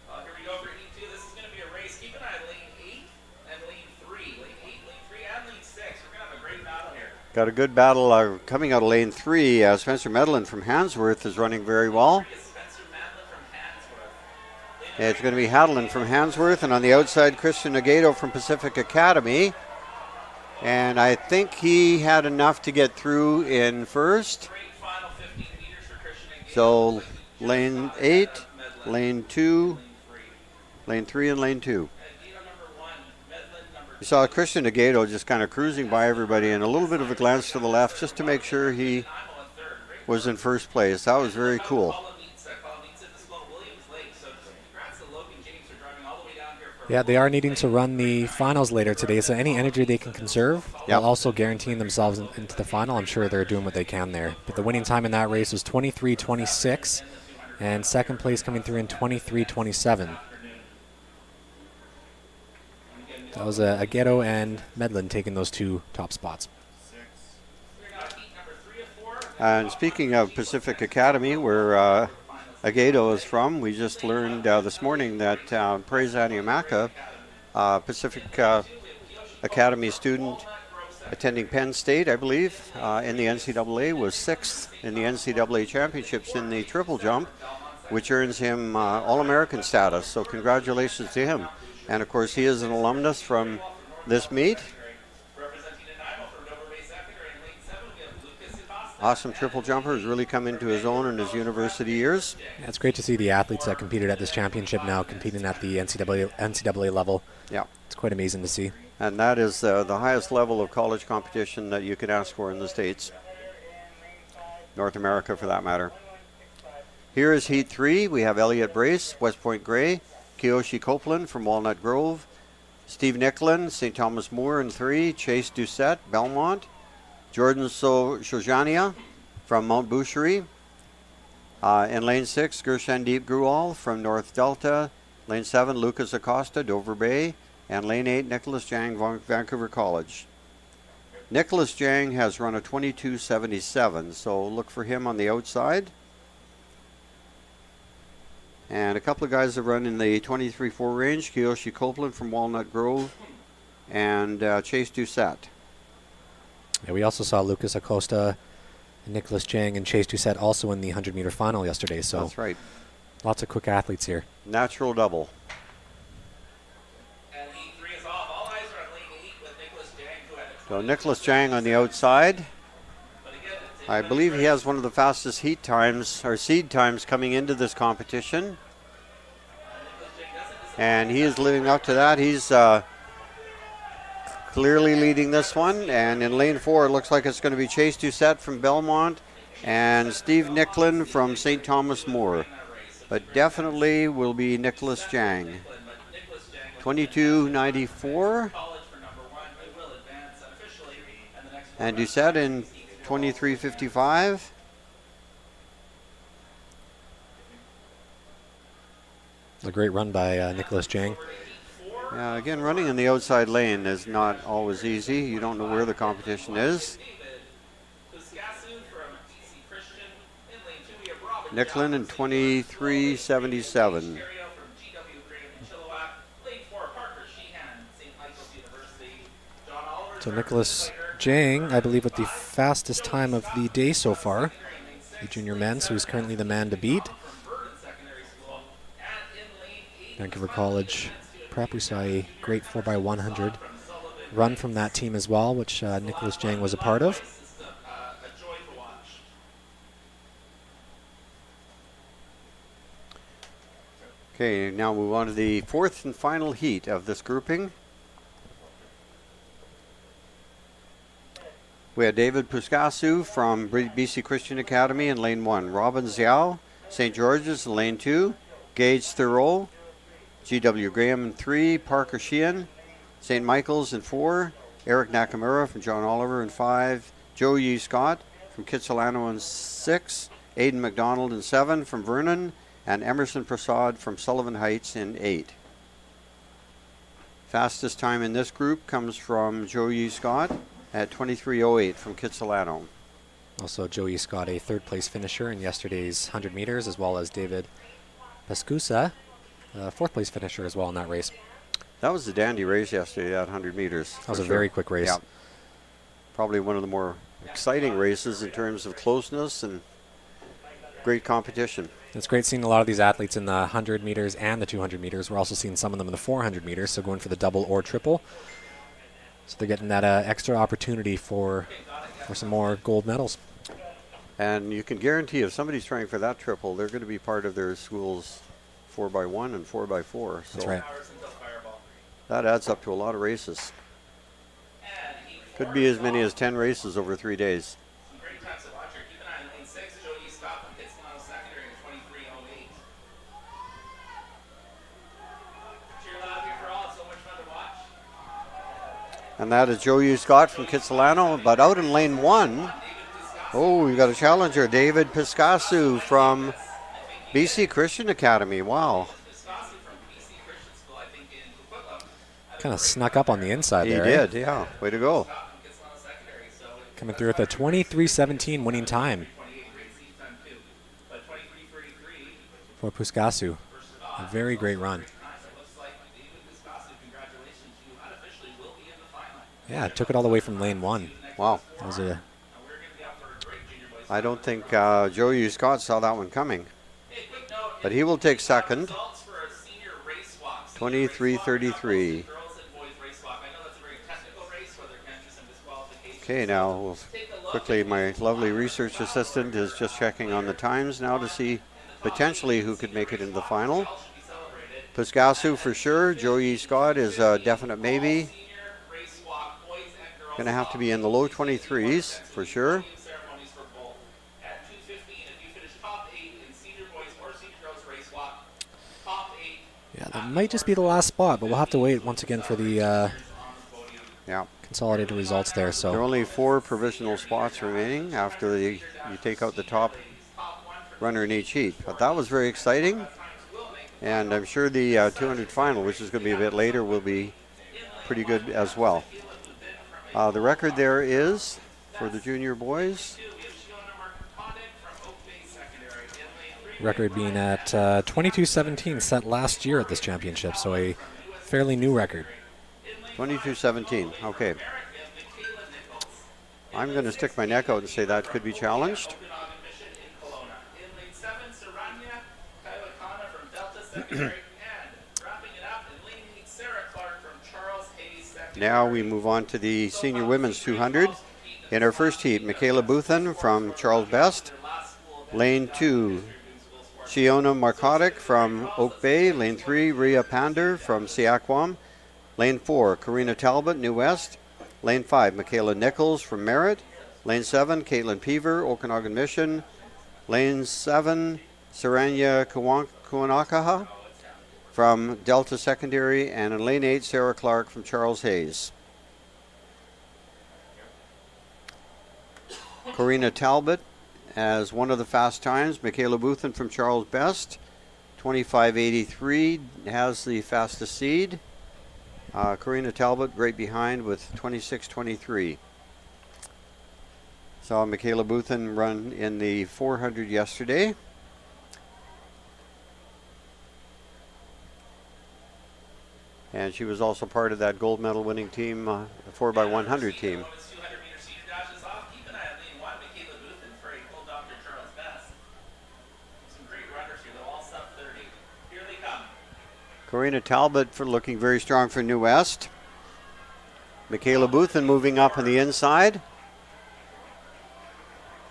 Here we go for E2. This is going to be a race. Keep an eye on lane 8 and lane 3. Lane 8, lane 3, and lane 6. We're going to have a great battle here. Got a good battle coming out of lane 3. Spencer Medlin from Handsworth is running very well. It's going to be Hadlin from Handsworth, and on the outside, Christian Agado from Pacific Academy. And I think he had enough to get through in first. So lane 8, lane 2, lane 3, and lane 2. You saw Christian Agado just kind of cruising by everybody and a little bit of a glance to the left just to make sure he was in first place. That was very cool. Yeah, they are needing to run the finals later today, so any energy they can conserve while also guaranteeing themselves into the final. I'm sure they're doing what they can there. But the winning time in that race was 23:26 And second place coming through in 23:27. That was Aghetto and Medlin taking those two top spots. And speaking of Pacific Academy, where Aghetto is from, we just learned this morning that Praise Aniamaka, Pacific Academy student attending Penn State, I believe, in the NCAA, was 6th in the NCAA championships in the triple jump, which earns him All-American status. So congratulations to him. And of course, he is an alumnus from this meet. Awesome triple jumper, has really come into his own in his university years. Yeah, it's great to see the athletes that competed at this championship now competing at the NCAA level. Yeah. It's quite amazing to see. And that is the highest level of college competition that you can ask for in the States. North America, for that matter. Here is Heat 3. We have Elliot Brace, West Point Grey, Kiyoshi Copeland from Walnut Grove, Steve Nicklin, St. Thomas More in 3, Chase Doucette, Belmont, Jordan Shojania from Mount Boucherie. In lane 6, Gershandeep Grual from North Delta. Lane 7, Lucas Acosta, Dover Bay. And lane 8, Nicholas Jang, Vancouver College. Nicholas Jang has run a 22.77, so look for him on the outside. And a couple of guys have run in the 23.4 range, Kiyoshi Copeland from Walnut Grove and Chase Doucette. Yeah, we also saw Lucas Acosta, Nicholas Jang, and Chase Doucette also in the 100-meter final yesterday. So that's right. Lots of quick athletes here. Natural double. And Heat 3 is off. All eyes are on lane 8 with Nicholas Jang, who had a So Nicholas Jang on the outside. But again, it's I believe he has one of the fastest heat times, or seed times, coming into this competition. And he is living up to that. He's clearly leading this one. And in lane 4, it looks like it's going to be Chase Doucette from Belmont and Steve Nicklin from St. Thomas More. But definitely will be Nicholas Jang. 22.94. And Doucette in 23.55. A great run by Nicholas Jang. Yeah, again, running in the outside lane is not always easy. You don't know where the competition is. Nicklin in 23.77. So Nicholas Jang, I believe, with the fastest time of the day so far. The junior men, so he's currently the man to beat. Vancouver College prep, we saw a great 4x100 run from that team as well, which Nicholas Jang was a part of. Okay, now move on to the fourth and final heat of this grouping. We have David Puskasu from BC Christian Academy in lane 1. Robin Xiao, St. George's in lane 2. Gage Thoreau, G.W. Graham in 3. Parker Sheehan, St. Michael's in 4. Eric Nakamura from John Oliver in 5. Joe Yee Scott from Kitsilano in 6. Aiden McDonald in 7 from Vernon. And Emerson Prasad from Sullivan Heights in 8. Fastest time in this group comes from Joe Yee Scott at 23.08 from Kitsilano. Also Joey Scott, a third place finisher in yesterday's 100 meters, as well as David Pascusa, fourth place finisher as well in that race. That was a dandy race yesterday at 100 meters. That was a very quick race. Yeah. Probably one of the more exciting races in terms of closeness and great competition. It's great seeing a lot of these athletes in the 100 meters and the 200 meters. We're also seeing some of them in the 400 meters, so going for the double or triple. So they're getting that extra opportunity for some more gold medals. And you can guarantee if somebody's trying for that triple, they're going to be part of their school's 4x1 and 4x4. So that's right. That adds up to a lot of races. Could be as many as 10 races over 3 days. And that is Joe Yee Scott from Kitsilano. But out in lane 1, oh, we've got a challenger, David Piscasu from BC Christian Academy, wow. Viscosi from BC Christian School, I think, in Coquitlam. Kind of snuck up on the inside He there. did, yeah. Way to go. Coming through with a 23-17 winning time 28 great seat time too. But 23:33. for Puskasu. A very great run. It looks like David Viscosi, congratulations, you unofficially will be in the final. Yeah, took it all the way from lane 1. Wow. That was a We're going to be out for a great junior boys. I don't think Joey Scott saw that one coming. Hey, quick note. But he will take second. Results for a senior race walk. 23:33. Girls and boys race walk. I know that's a very technical race where there can be some disqualifications. Okay, now we'll quickly, my lovely research assistant is just checking on the times now to see potentially who could make it in the final. Puskasu for sure. Joey Scott is a definite maybe. Senior race walk, boys and girls. Going to have to be in the low 23s for sure. Ceremonies for both. At 2:15, if you finish top 8 in senior boys or senior girls race walk, top 8 Yeah, that might just be the last spot, but we'll have to wait once again for the Yeah. consolidated results there. There are So only 4 provisional spots remaining after you take out the top runner in each heat. But that was very exciting. And I'm sure the 200 final, which is going to be a bit later, will be pretty good as well. The record there is for the junior boys. record being at 22-17, set last year at this championship. So a fairly new record. 22-17. Okay. I'm going to stick my neck out and say that could be challenged. Now we move on to the senior women's 200. In our first heat, Michaela Bouthen from Charles Best. Lane 2, Shiona Markotic from Oak Bay. Lane 3, Rhea Pander from Siaquam. Lane 4, Karina Talbot, New West. Lane 5, Michaela Nichols from Merritt. Lane 7, Caitlin Peaver, Okanagan Mission. Lane 7, Saranya Kawanakaha from Delta Secondary. And in Lane 8, Sarah Clark from Charles Hayes. Karina Talbot as one of the fast times. Michaela Bouthen from Charles Best, 25:83, has the fastest seed. Karina Talbot right behind with 26:23. Saw Michaela Bouthen run in the 400 yesterday. And she was also part of that gold medal winning team, 4x100 team. Karina Talbot for looking very strong for New West. Michaela Bouthen moving up on the inside.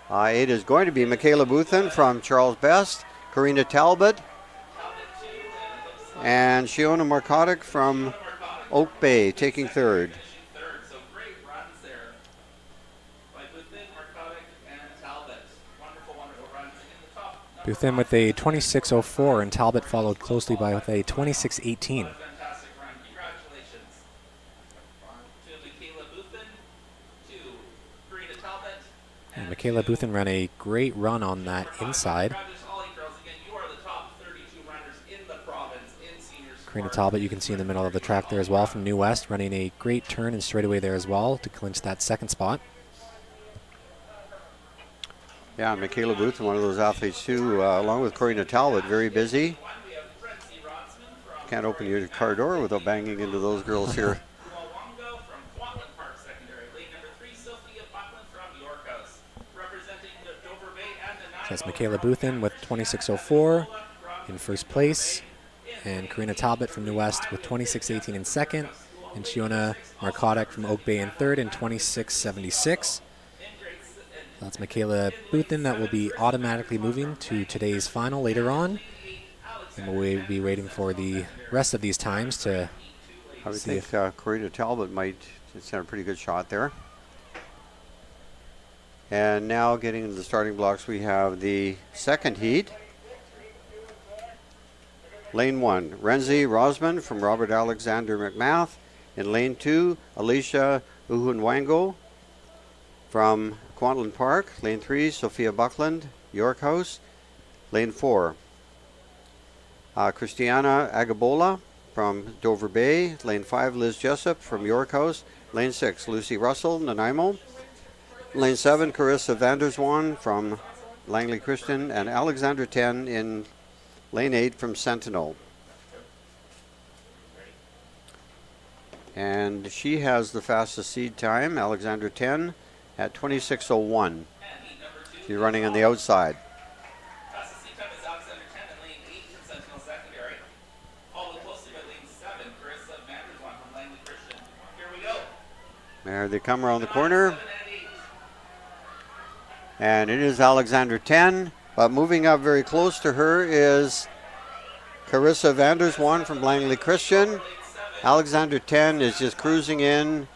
It is going to be Michaela Bouthen from Charles Best, Karina Talbot, and Shiona Markotic from Oak Bay taking third. Bouthen with a 26:04, and Talbot followed closely by with a 26:18. And Michaela Bouthen ran a great run on that inside. Karina Talbot, you can see in the middle of the track there as well from New West, running a great turn and straightaway there as well to clinch that second spot. Yeah, Michaela Bouthen, one of those athletes too, along with Karina Talbot, very busy. Can't open your car door without banging into those girls here. That's Michaela Bouthen with 26:04 in first place, and Karina Talbot from New West with 26:18 in second, and Shiona Markotic from Oak Bay in third in 26:76. That's Michaela Bouthen that will be automatically moving to today's final later on, and we'll be waiting for the rest of these times to I would see think Karina Talbot might send a pretty good shot there. And now getting into the starting blocks, we have the second heat. Lane 1, Renzi Rosman from Robert Alexander McMath. In lane 2, Alicia Uhunwango from Kwantlen Park. Lane 3, Sophia Buckland, York House. Lane 4, Christiana Agabola from Dover Bay. Lane 5, Liz Jessup from York House. Lane 6, Lucy Russell, Nanaimo. Lane 7, Carissa Vanderswan from Langley Christian. And Alexandra 10 in Lane 8 from Sentinel. And she has the fastest seed time, Alexandra 10, at 26:01. She's running on the outside. Fastest seat time is Alexander 10 in lane 8 from Sentinel Secondary. Followed closely by lane 7, Carissa Vanderswan from Langley Christian. Here we go. There they come around the corner. And it is Alexander 10, but moving up very close to her is Carissa Vanderswan from Langley Christian. Alexander 10 is just cruising in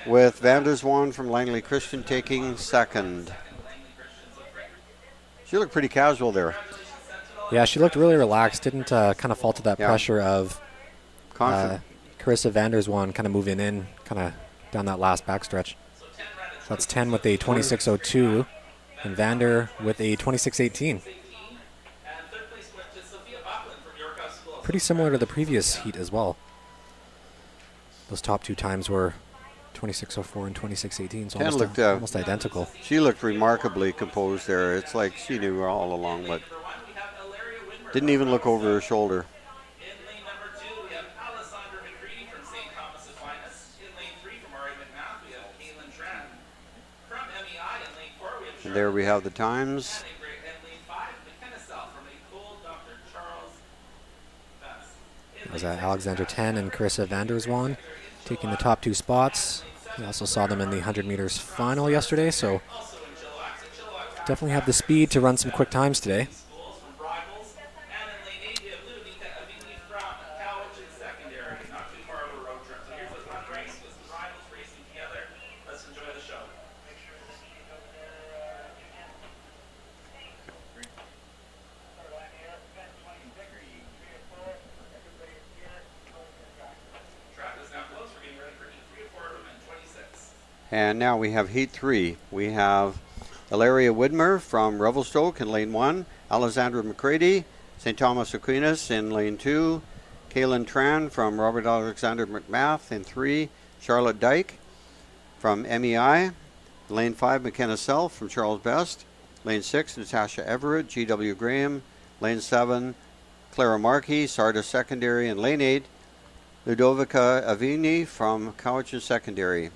with Vanderswan from Langley Christian taking second. She looked pretty casual there. Yeah, she looked really relaxed. Didn't kind of fall to that Yeah. pressure of Confident. Carissa Vanderswan kind of moving in, kind of down that last backstretch. So that's 10 with a 26:02, and Vander with a 26:18. Pretty similar to the previous heat as well. Those top two times were 26:04 and 26:18, so 10 almost, looked, almost identical. She looked remarkably composed there. It's like she knew all along, but didn't even look over her shoulder. In lane number 2, we have Alessandra McCready from St. Thomas Aquinas. In lane 3 from Ari McMath, we have Caitlin Tran. From MEI in lane 4, we have And there we have the times. In lane 5, McKenna Sell from Nicole Dr. Charles Best. That was Alexander 10 and Carissa Vanderswan taking the top two spots. We also saw them in the 100 meters final yesterday, so definitely have the speed to run some quick times today. Schools from Rivals. And in lane 8, we have Ludovica Avini from Cowichan Secondary. Not too far of a road trip. So here's the fun race with some rivals racing together. Let's enjoy the show. Track is now closed. We're getting ready for heat 3 of 4 women 26. And now we have heat 3. We have Ilaria Widmer from Revelstoke in lane 1, Alexandra McCready, St. Thomas Aquinas in lane 2, Kaylin Tran from Robert Alexander McMath in 3, Charlotte Dyke from MEI, lane 5, McKenna Self from Charles Best, lane 6, Natasha Everett, GW Graham, lane 7, Clara Markey, Sardis Secondary, and lane 8, Ludovica Avini from Cowichan Secondary.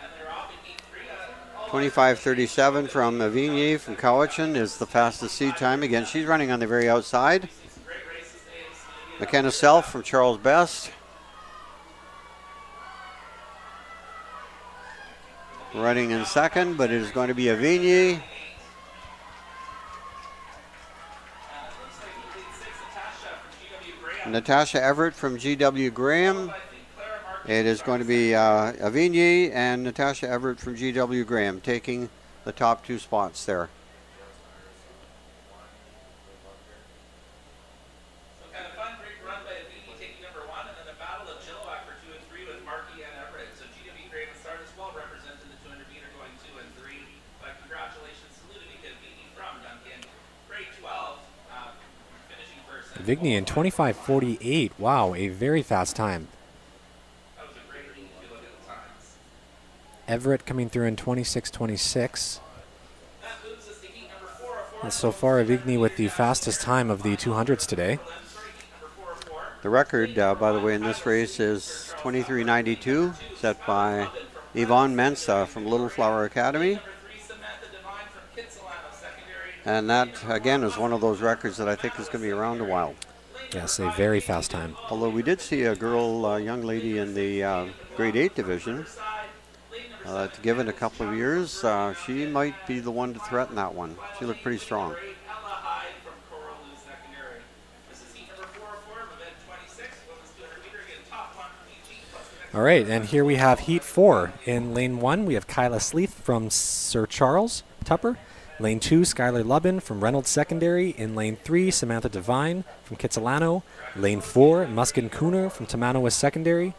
And they're off in heat 3. 25:37 from Avigny from Cowichan is the fastest seed time. Again, she's running on the very outside. Great races today. McKenna Self from Charles Best. Running in second, but it is going to be Avigny. Looks like lead 6, Natasha from GW Graham. Natasha Everett from GW Graham. Clara Markey. It is going to be Avigny and Natasha Everett from GW Graham taking the top two spots there. So kind of fun, great run by Avini taking number 1, and then a battle of Chilliwack for 2 and 3 with Markey and Everett. So GW Graham and Sardis well represented the 200 meter going 2 and 3. But congratulations to Ludovica Avini from Duncan. Grade 12, finishing first. And Vigny in 25:48. Wow, a very fast time. that was a great lead if you look at the times. Everett coming through in 26:26. That moves us to heat number 4 of 4. And so far, Avigny with the fastest time of the 200s today. Sorry, heat number 4 of 4. The record, by the way, in this race is 23:92, set by Yvonne Mensa from Little Flower Academy. Number 3, Samantha Devine from Kitsilano Secondary. And that, again, is one of those records that I think is going to be around a while. Yes, a very fast time. Although we did see a girl, young lady in the grade 8 division. Given a couple of years, she might be the one to threaten that one. She looked pretty strong. Ella Hyde from Coraloo Secondary. This is heat number 4 of 4 of event 26. Women's 200 meter again, top one from each heat plus the next. All right, and here we have Heat 4. In lane 1, we have Kyla Sleeth from Sir Charles Tupper. Lane 2, Skylar Lubin from Reynolds Secondary. In lane 3, Samantha Devine from Kitsilano. Lane 4, Muskin Cooner from Tamanoa Secondary.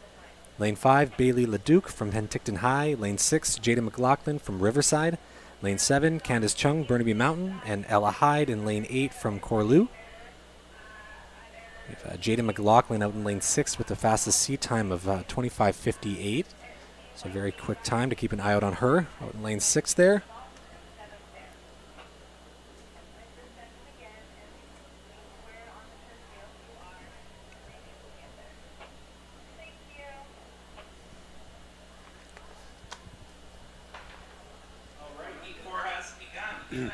Lane 5, Bailey Leduc from Penticton High. Lane 6, Jada McLaughlin from Riverside. Lane 7, Candace Chung, Burnaby Mountain. And Ella Hyde in Lane 8 from Corlew. We have Jada McLaughlin out in Lane 6 with the fastest seat time of 25:58. So a very quick time to keep an eye out on her out in Lane 6 there. All right, heat 4 has begun. In lane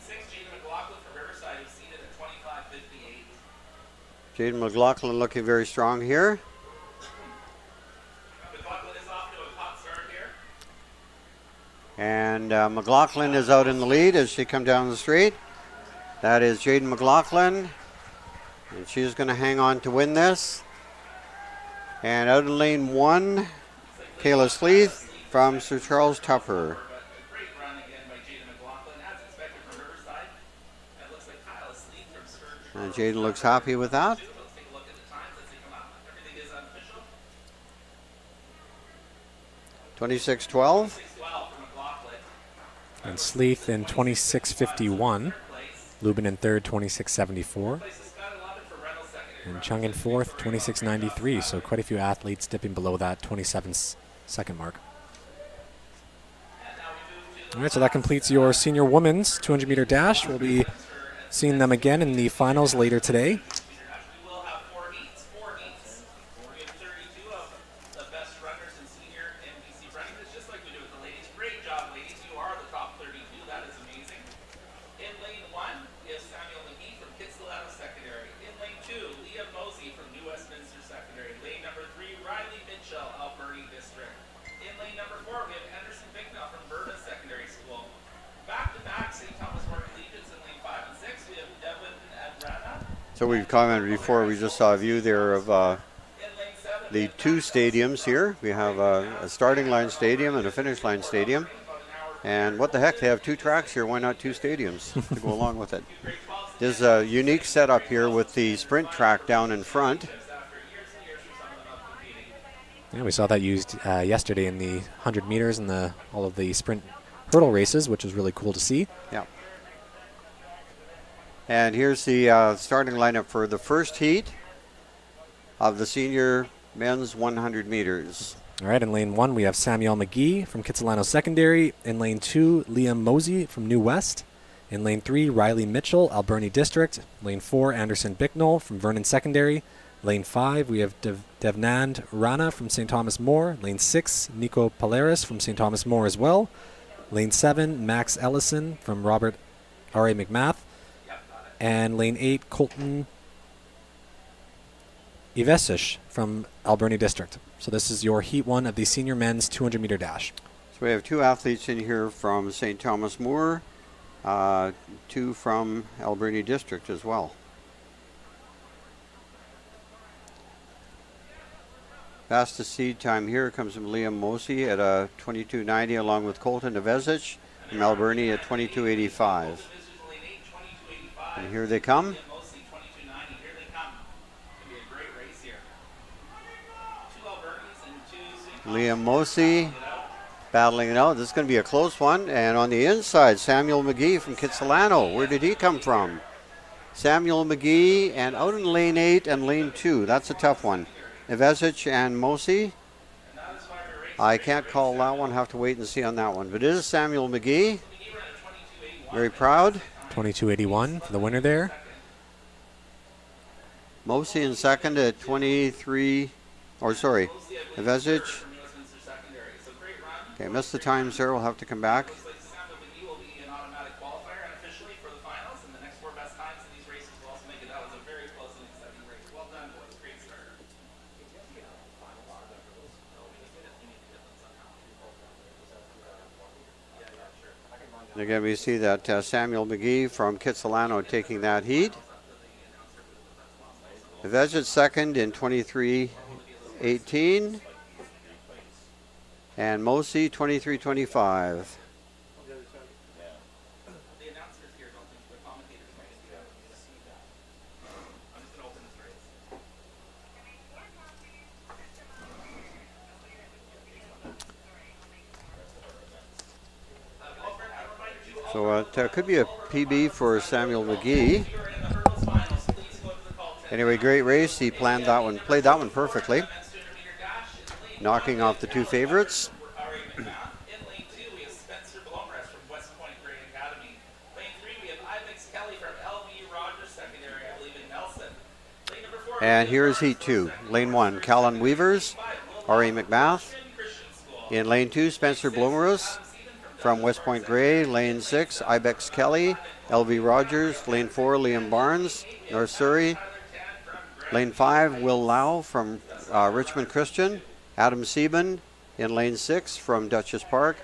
6, Jada McLaughlin from Riverside is seated at 25:58. Jaden McLaughlin looking very strong here. McLaughlin is off to a hot start here. And McLaughlin is out in the lead as she comes down the street. That is Jaden McLaughlin. And she's going to hang on to win this. And out in lane 1, Kayla Sleeth from Sir Charles Tupper. But a great run again by Jada McLaughlin, as expected from Riverside. And it looks like Kyle Sleeth from Sir And Charles. Jaden looks happy with that. Let's take a look at the times as they come up. Everything is unofficial. 26:12. 6:12 for McLaughlin. And Sleeth in 26:51. Place. Lubin in third, 26:74. Place is Scott allotted for Reynolds secondary. And Chung in fourth, 26:93. So quite a few athletes dipping below that 27-second mark. And now we move to All right, so that completes your senior women's 200-meter dash. We'll be seeing them again in the finals later today. We will have 4 heats. We have 32 of the best runners in senior NBC running. It's just like we do with the ladies. Great job, ladies. You are the top 32. That is amazing. In lane 1, we have Samuel McGee from Kitsilano Secondary. In lane 2, Leah Mosey from New Westminster Secondary. Lane number 3, Riley Mitchell, Alberni District. In lane number 4, we have Anderson Bicknell from Burma Secondary School. Back-to-back St. Thomas More Collegiates in lane 5 and 6. We have Devin Adrana. So we've commented before, we just saw a view there of In lane 7, the two stadiums here. We have a starting line stadium and a finish line stadium. And what the heck, they have two tracks here. Why not two stadiums to go along with it? There's a unique setup here with the sprint track down in front. Yeah, we saw that used yesterday in the 100 meters and all of the sprint hurdle races, which was really cool to see. Yeah. And here's the starting lineup for the first heat of the senior men's 100 meters. All right, in lane 1, we have Samuel McGee from Kitsilano Secondary. In lane 2, Liam Mosey from New West. In lane 3, Riley Mitchell, Alberni District. Lane 4, Anderson Bicknell from Vernon Secondary. Lane 5, we have Devnand Rana from St. Thomas More. Lane 6, Nico Polaris from St. Thomas More as well. Lane 7, Max Ellison from Robert R.A. McMath. And lane 8, Colton Ivesish from Alberni District. So this is your Heat 1 of the senior men's 200-meter dash. So we have two athletes in here from St. Thomas More, two from Alberni District as well. Fastest seed time here comes from Liam Mosey at 22:90, along with Colton Ivesic from Alberni at 22:85. And here they come. Liam Mosey battling it out. This is going to be a close one. And on the inside, Samuel McGee from Kitsilano. Where did he come from? Samuel McGee, and out in lane 8 and lane 2. That's a tough one. Ivesic and Mosey. I can't call that one. Have to wait and see on that one. But it is Samuel McGee. Very proud. 22:81 for the winner there. Mosey in second at 23. Ivesic. Okay, missed the time, sir. We'll have to come back. And again, we see that Samuel McGee from Kitsilano taking that heat. Ivesic second in 23:18. And Mosey 23:25. So it could be a PB for Samuel McGee. Anyway, great race. He planned that one, played that one perfectly, knocking off the two favorites. And here's Heat 2. Lane 1, Callan Weavers, R.A. McMath. In Lane 2, Spencer Bloomerus from West Point Grey. Lane 6, Ibex Kelly, L.V. Rogers. Lane 4, Liam Barnes, North Surrey. Lane 5, Will Lau from Richmond Christian. Adam Sieben in Lane 6 from Duchess Park.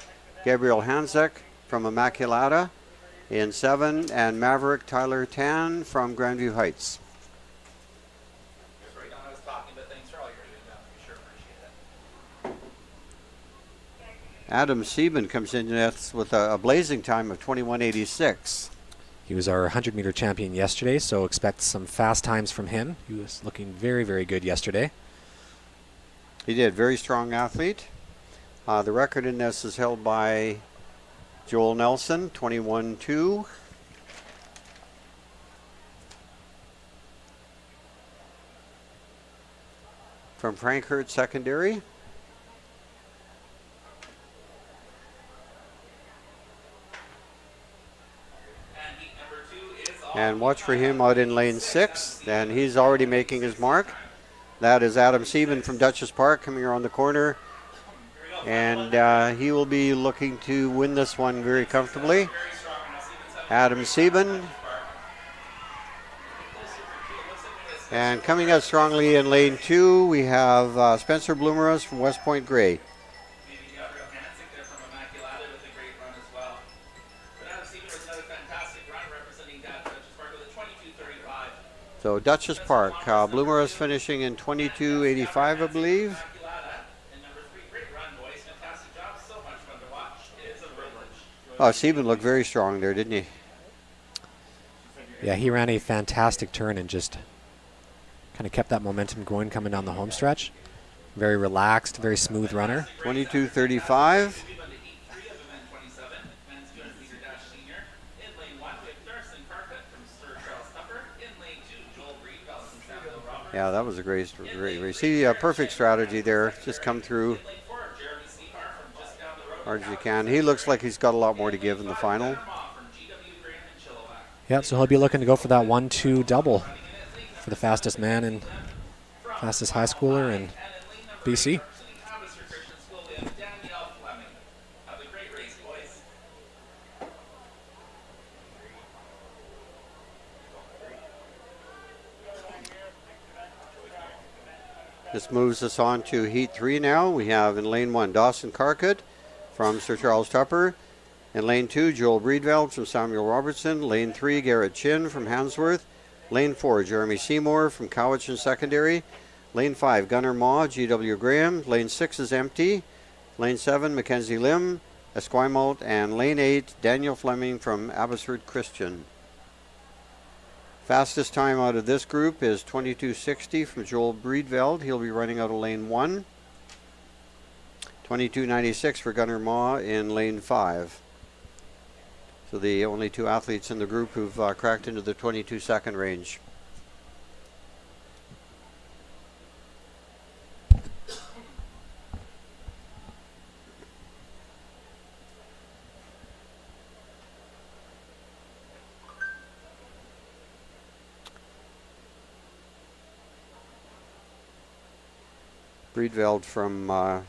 Gabriel Hanzek from Immaculata in 7. And Maverick Tyler Tan from Grandview Heights. Adam Sieben comes in with a blazing time of 21:86. He was our 100-meter champion yesterday, so expect some fast times from him. He was looking very, very good yesterday. He did. Very strong athlete. The record in this is held by Joel Nelson, 21:2. From Frankfurt Secondary. And watch for him out in lane 6, and he's already making his mark. That is Adam Sieben from Duchess Park coming around the corner, and he will be looking to win this one very comfortably. Adam Sieben. And coming out strongly in lane 2, we have Spencer Bloomerus from West Point Grey. So Duchess Park, Bloomerus finishing in 22:85, I believe. Oh, Sieben looked very strong there, didn't he? Yeah, he ran a fantastic turn and just kind of kept that momentum going coming down the home stretch. Very relaxed, very smooth runner. 22:35. Yeah, that was a great race. See, perfect strategy there. Just come through hard as you can. He looks like he's got a lot more to give in the final. Yeah, so he'll be looking to go for that 1-2 double for the fastest man and fastest high schooler in BC. This moves us on to Heat 3 now. We have in lane 1, Dawson Carcutt from Sir Charles Tupper. In lane 2, Joel Breedveld from Samuel Robertson. Lane 3, Garrett Chin from Hansworth. Lane 4, Jeremy Seymour from Cowichan Secondary. Lane 5, Gunnar Maw, G.W. Graham. Lane 6 is empty. Lane 7, Mackenzie Lim, Esquimalt. And lane 8, Daniel Fleming from Abbotsford Christian. Fastest time out of this group is 22:60 from Joel Breedveld. He'll be running out of lane 1. 22:96 for Gunnar Maw in lane 5. So the only two athletes in the group who've cracked into the 22-second range. Breedveld from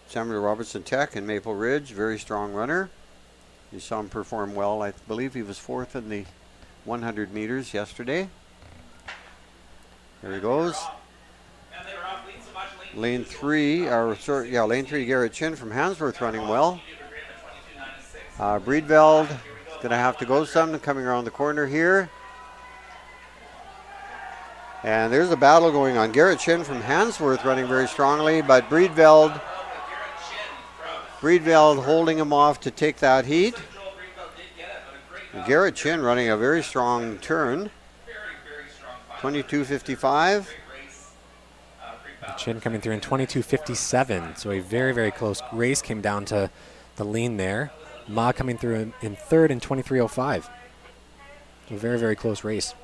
Samuel Robertson Tech in Maple Ridge, very strong runner. You saw him perform well. I believe he was 4th in the 100 meters yesterday. There he goes. Lane 3, lane 3, Garrett Chin from Hansworth running well. Breedveld going to have to go some coming around the corner here. And there's a battle going on. Garrett Chin from Hansworth running very strongly, but Breedveld holding him off to take that heat. Garrett Chin running a very strong turn. 22:55. Chin coming through in 22:57, so a very, very close race came down to the lean there. Ma coming through in third in 23:05. A very, very close race.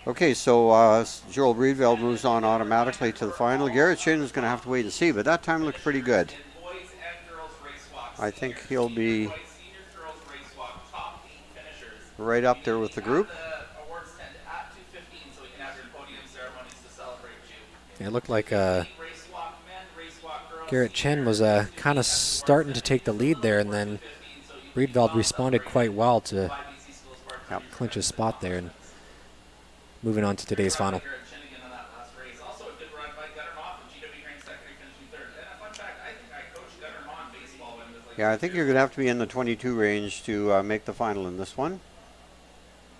Okay, so Joel Breedveld moves on automatically to the final. Garrett Chin is going to have to wait and see, but that time looked pretty good. In boys and girls race walk. I think Seniors, he'll seniors, be boys, seniors, girls race walk. Top 8 finishers. right up there with the group. The awards tent at 2:15, so we can have your podium ceremonies to celebrate you. It looked like Race walk men, race walk girls. Garrett Chen was kind of starting to take the lead there, and then Breedveld responded quite well to clinch his spot there. And moving on to today's final. Also a good run by Gunnar Moff and GW Grand Secretary finishing third. And a fun fact, I think I coached Gunnar Moff baseball when he was like. Yeah, I think you're going to have to be in the 22 range to make the final in this one.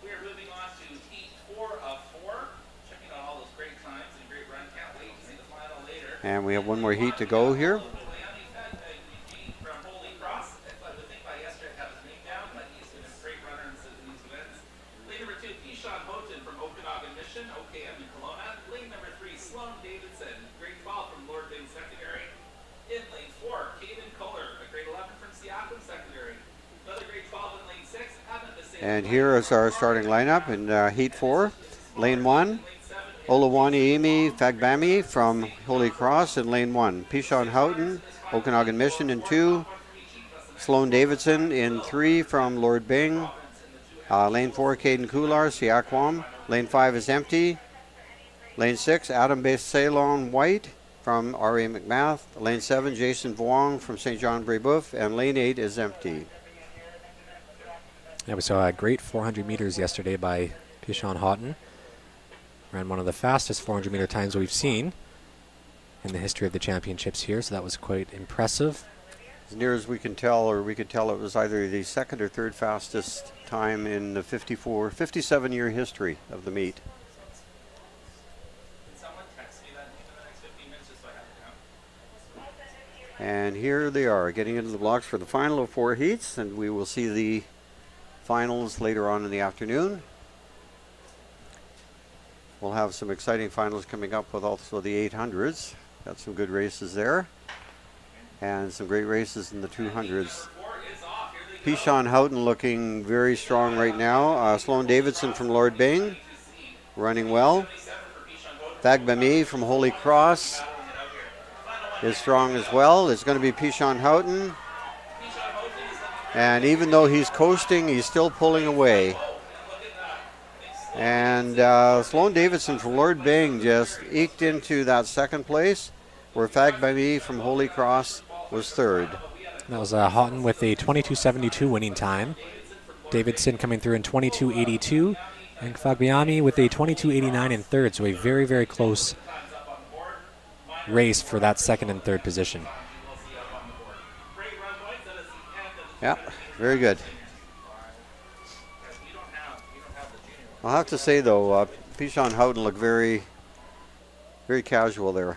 We are moving on to heat 4 of 4. Checking out all those great times and great run. Can't wait to see the final later. And we have one more heat to go here. From Holy Cross. I would think by yesterday I'd have his name down, but he's been a great runner in these events. Lane number 2, Keyshawn Houghton from Okanagan Mission, OKM in Kelowna. Lane number 3, Sloan Davidson, grade 12 from Lord Byng Secondary. In lane 4, Caden Kohler, a grade 11 from Siakam Secondary. Another grade 12 in lane 6, Evan DeSalle. And here is our starting lineup in heat 4. Lane 1, Olawani Amy Fagbami from Holy Cross in lane 1. Keyshawn Houghton, Okanagan Mission in 2. Sloan Davidson in 3 from Lord Byng. Lane 4, Caden Kular, Siakwam. Lane 5 is empty. Lane 6, Adam Salon White from R.A. McMath. Lane 7, Jason Vuong from St. John Brebeuf. And lane 8 is empty. Yeah, we saw a great 400 meters yesterday by Keyshawn Houghton. Ran one of the fastest 400 meter times we've seen in the history of the championships here, so that was quite impressive. As near as we can tell, or we could tell, it was either the second or third fastest time in the 57-year history of the meet. Someone text me that in the next 15 minutes just so I have it down. And here they are, getting into the blocks for the final of 4 heats, and we will see the finals later on in the afternoon. We'll have some exciting finals coming up with also the 800s. Got some good races there. And some great races in the 200s. Keyshawn Houghton looking very strong right now. Sloan Davidson from Lord Byng running well. Fagbami from Holy Cross is strong as well. It's going to be Keyshawn Houghton. And even though he's coasting, he's still pulling away. And Sloan Davidson from Lord Byng just eked into that second place, where Fagbami from Holy Cross was third. That was Houghton with a 22:72 winning time. Davidson coming through in 22:82. And Fagbami with a 22:89 in third. So a very, very close race for that second and third position. Yeah, very good. I'll have to say, though, Keyshawn Houghton looked very, very casual there.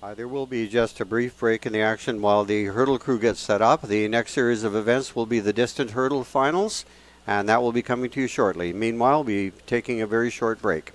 There will be just a brief break in the action while the hurdle crew gets set up. The next series of events will be the distant hurdle finals, and that will be coming to you shortly. Meanwhile, we'll be taking a very short break.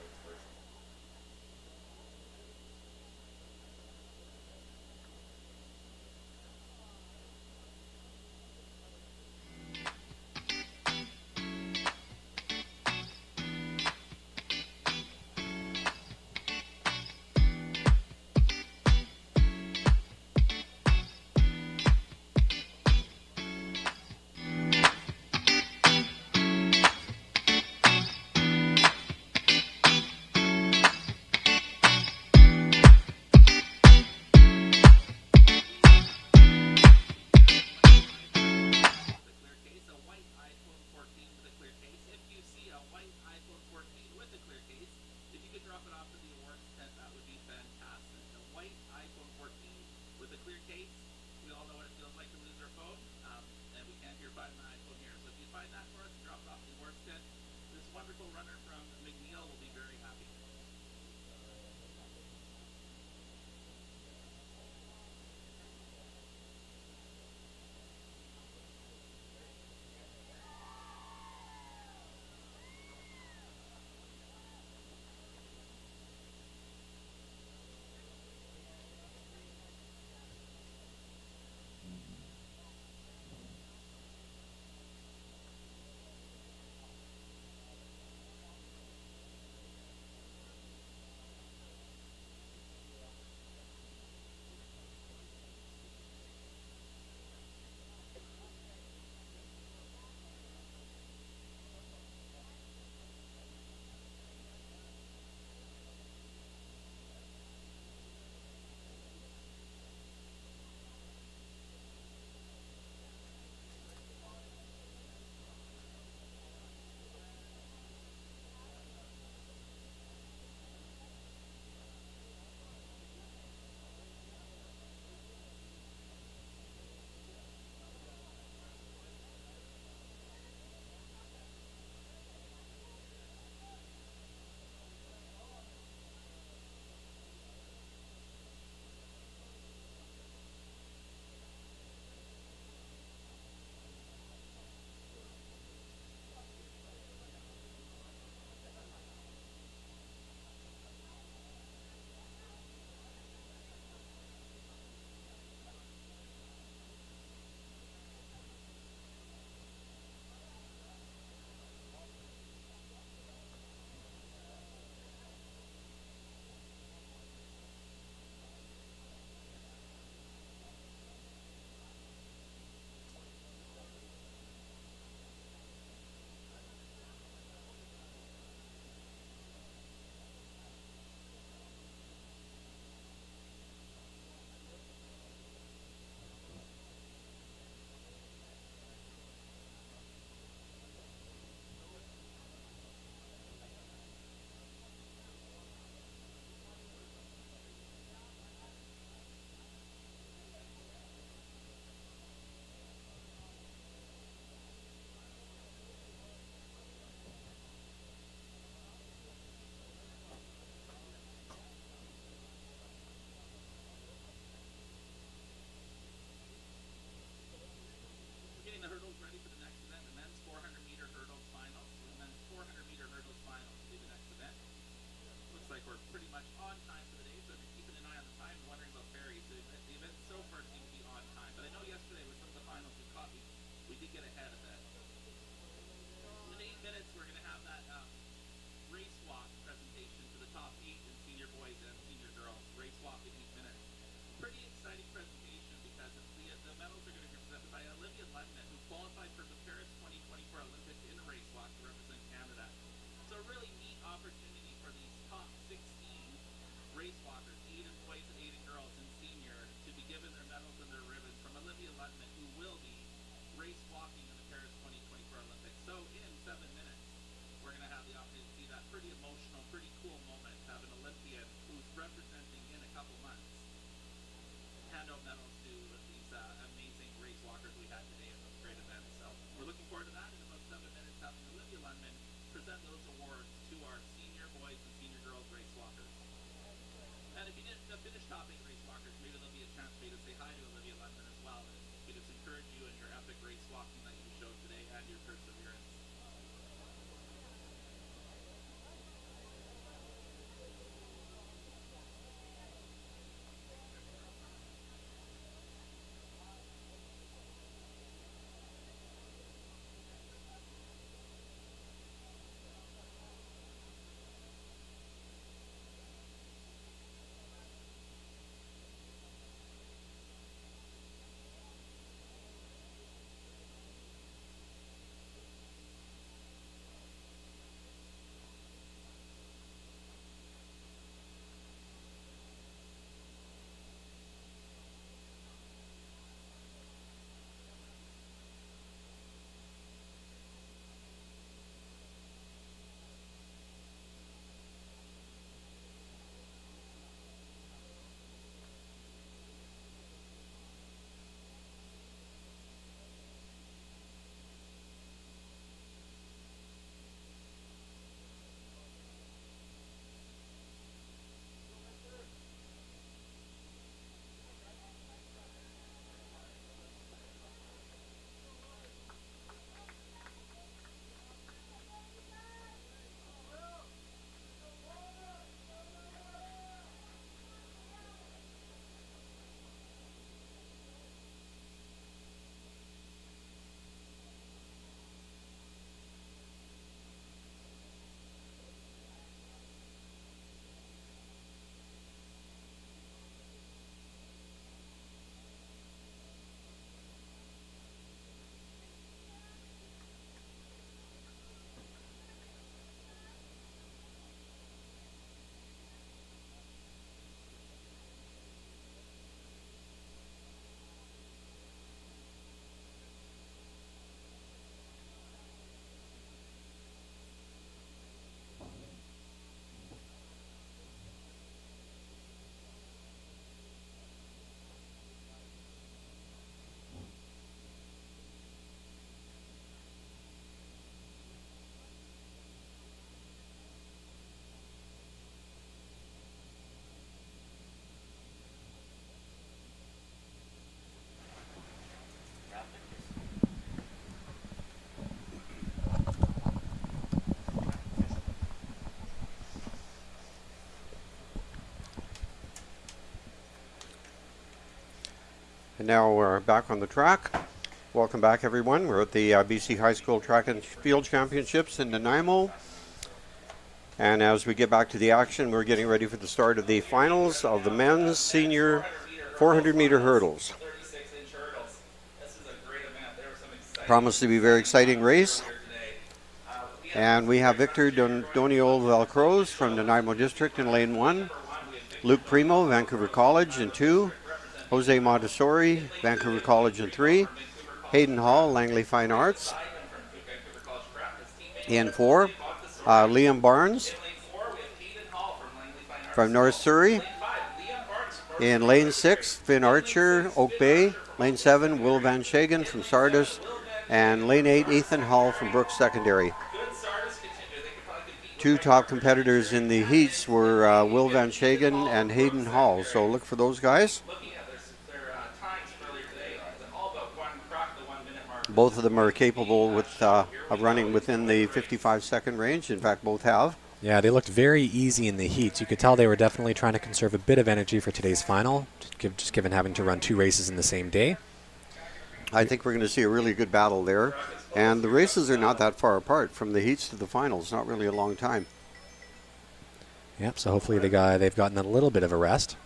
if you didn't finish topping race walkers, maybe there'll be a chance for you to say hi to Olivia London as well. And we just encourage you in your epic race walking that you showed today and your perseverance. And now we're back on the track. Welcome back, everyone. We're at the BC High School Track and Field Championships in Nanaimo. And as we get back to the action, we're getting ready for the start of the finals of the men's senior 400-meter hurdles. 36-inch hurdles. This is a great event. There were some exciting Promised to be a very exciting race. here today. And we have Victor Donio Velcroz from Nanaimo District in lane 1. Luke Primo, Vancouver College in 2. Jose Montessori, Vancouver College in 3. Hayden Hall, Langley Fine Arts in 4. Liam Barnes from North Surrey in lane 6. Finn Archer, Oak Bay. Lane 7, Will Van Shagen from Sardis. And lane 8, Ethan Hall from Brooks Secondary. Two top competitors in the heats were Will Van Shagen and Hayden Hall. So look for those guys. Both of them are capable of running within the 55-second range. In fact, both have. Yeah, they looked very easy in the heats. You could tell they were definitely trying to conserve a bit of energy for today's final, just given having to run 2 races in the same day. I think we're going to see a really good battle there. And the races are not that far apart from the heats to the finals. Not really a long time. Yep, so hopefully they've gotten a little bit of a rest.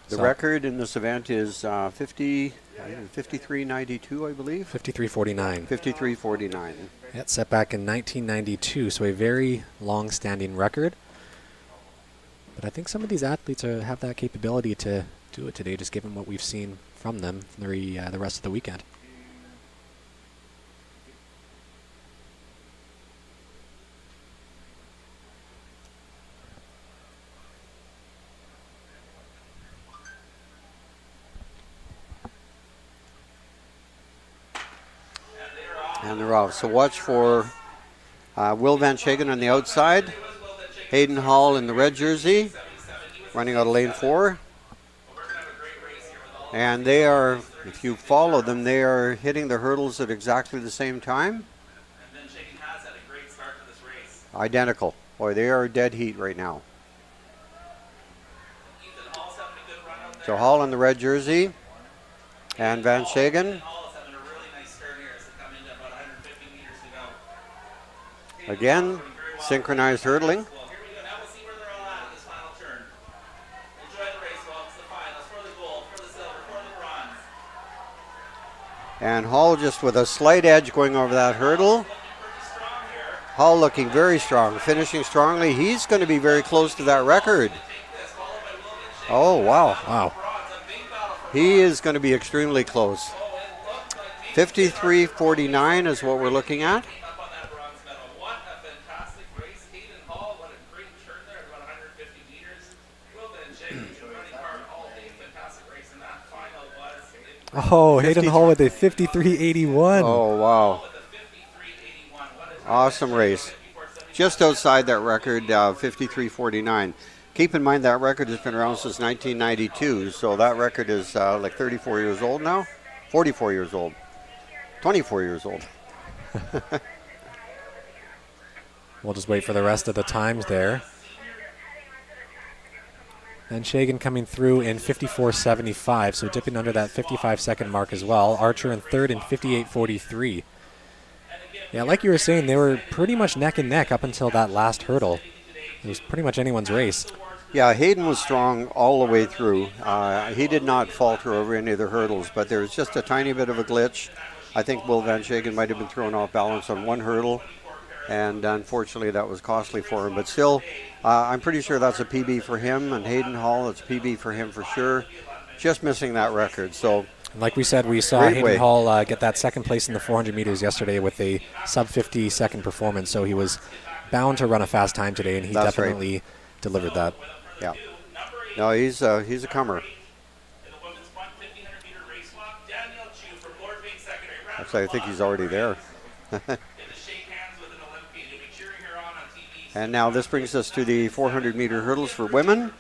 The record in this event is 53.92, I believe. 53.49. 53.49. Yeah, set back in 1992, so a very long-standing record. But I think some of these athletes have that capability to do it today, just given what we've seen from them the rest of the weekend. And they're off. So watch for Will Van Shagen on the outside. Hayden Hall in the red jersey running out of lane 4. And they are, if you follow them, they are hitting the hurdles at exactly the same time. Identical. Boy, they are dead heat right now. So Hall in the red jersey and Van Shagen. Again, synchronized hurdling. And Hall just with a slight edge going over that hurdle. Hall looking very strong, finishing strongly. He's going to be very close to that record. Oh, wow. Wow. He is going to be extremely close. 53.49 is what we're looking at. Oh, Hayden Hall with a 53.81. Oh, wow. Awesome race. Just outside that record, 53.49. Keep in mind that record has been around since 1992, so that record is like 34 years old now. 44 years old. 24 years old. We'll just wait for the rest of the times there. And Shagan coming through in 54.75, so dipping under that 55-second mark as well. Archer in third in 58.43. Yeah, like you were saying, they were pretty much neck and neck up until that last hurdle. It was pretty much anyone's race. Yeah, Hayden was strong all the way through. He did not falter over any of the hurdles, but there was just a tiny bit of a glitch. I think Will Van Shagen might have been thrown off balance on one hurdle, and unfortunately that was costly for him. But still, I'm pretty sure that's a PB for him, and Hayden Hall, it's a PB for him for sure. Just missing that record. So, like we said, we saw Hayden Hall get that second place in the 400 meters yesterday with a sub-50-second performance, so he was bound to run a fast time today, and he definitely delivered that. Yeah. No, he's a comer. Actually, I think he's already there. And now this brings us to the 400-meter hurdles for women.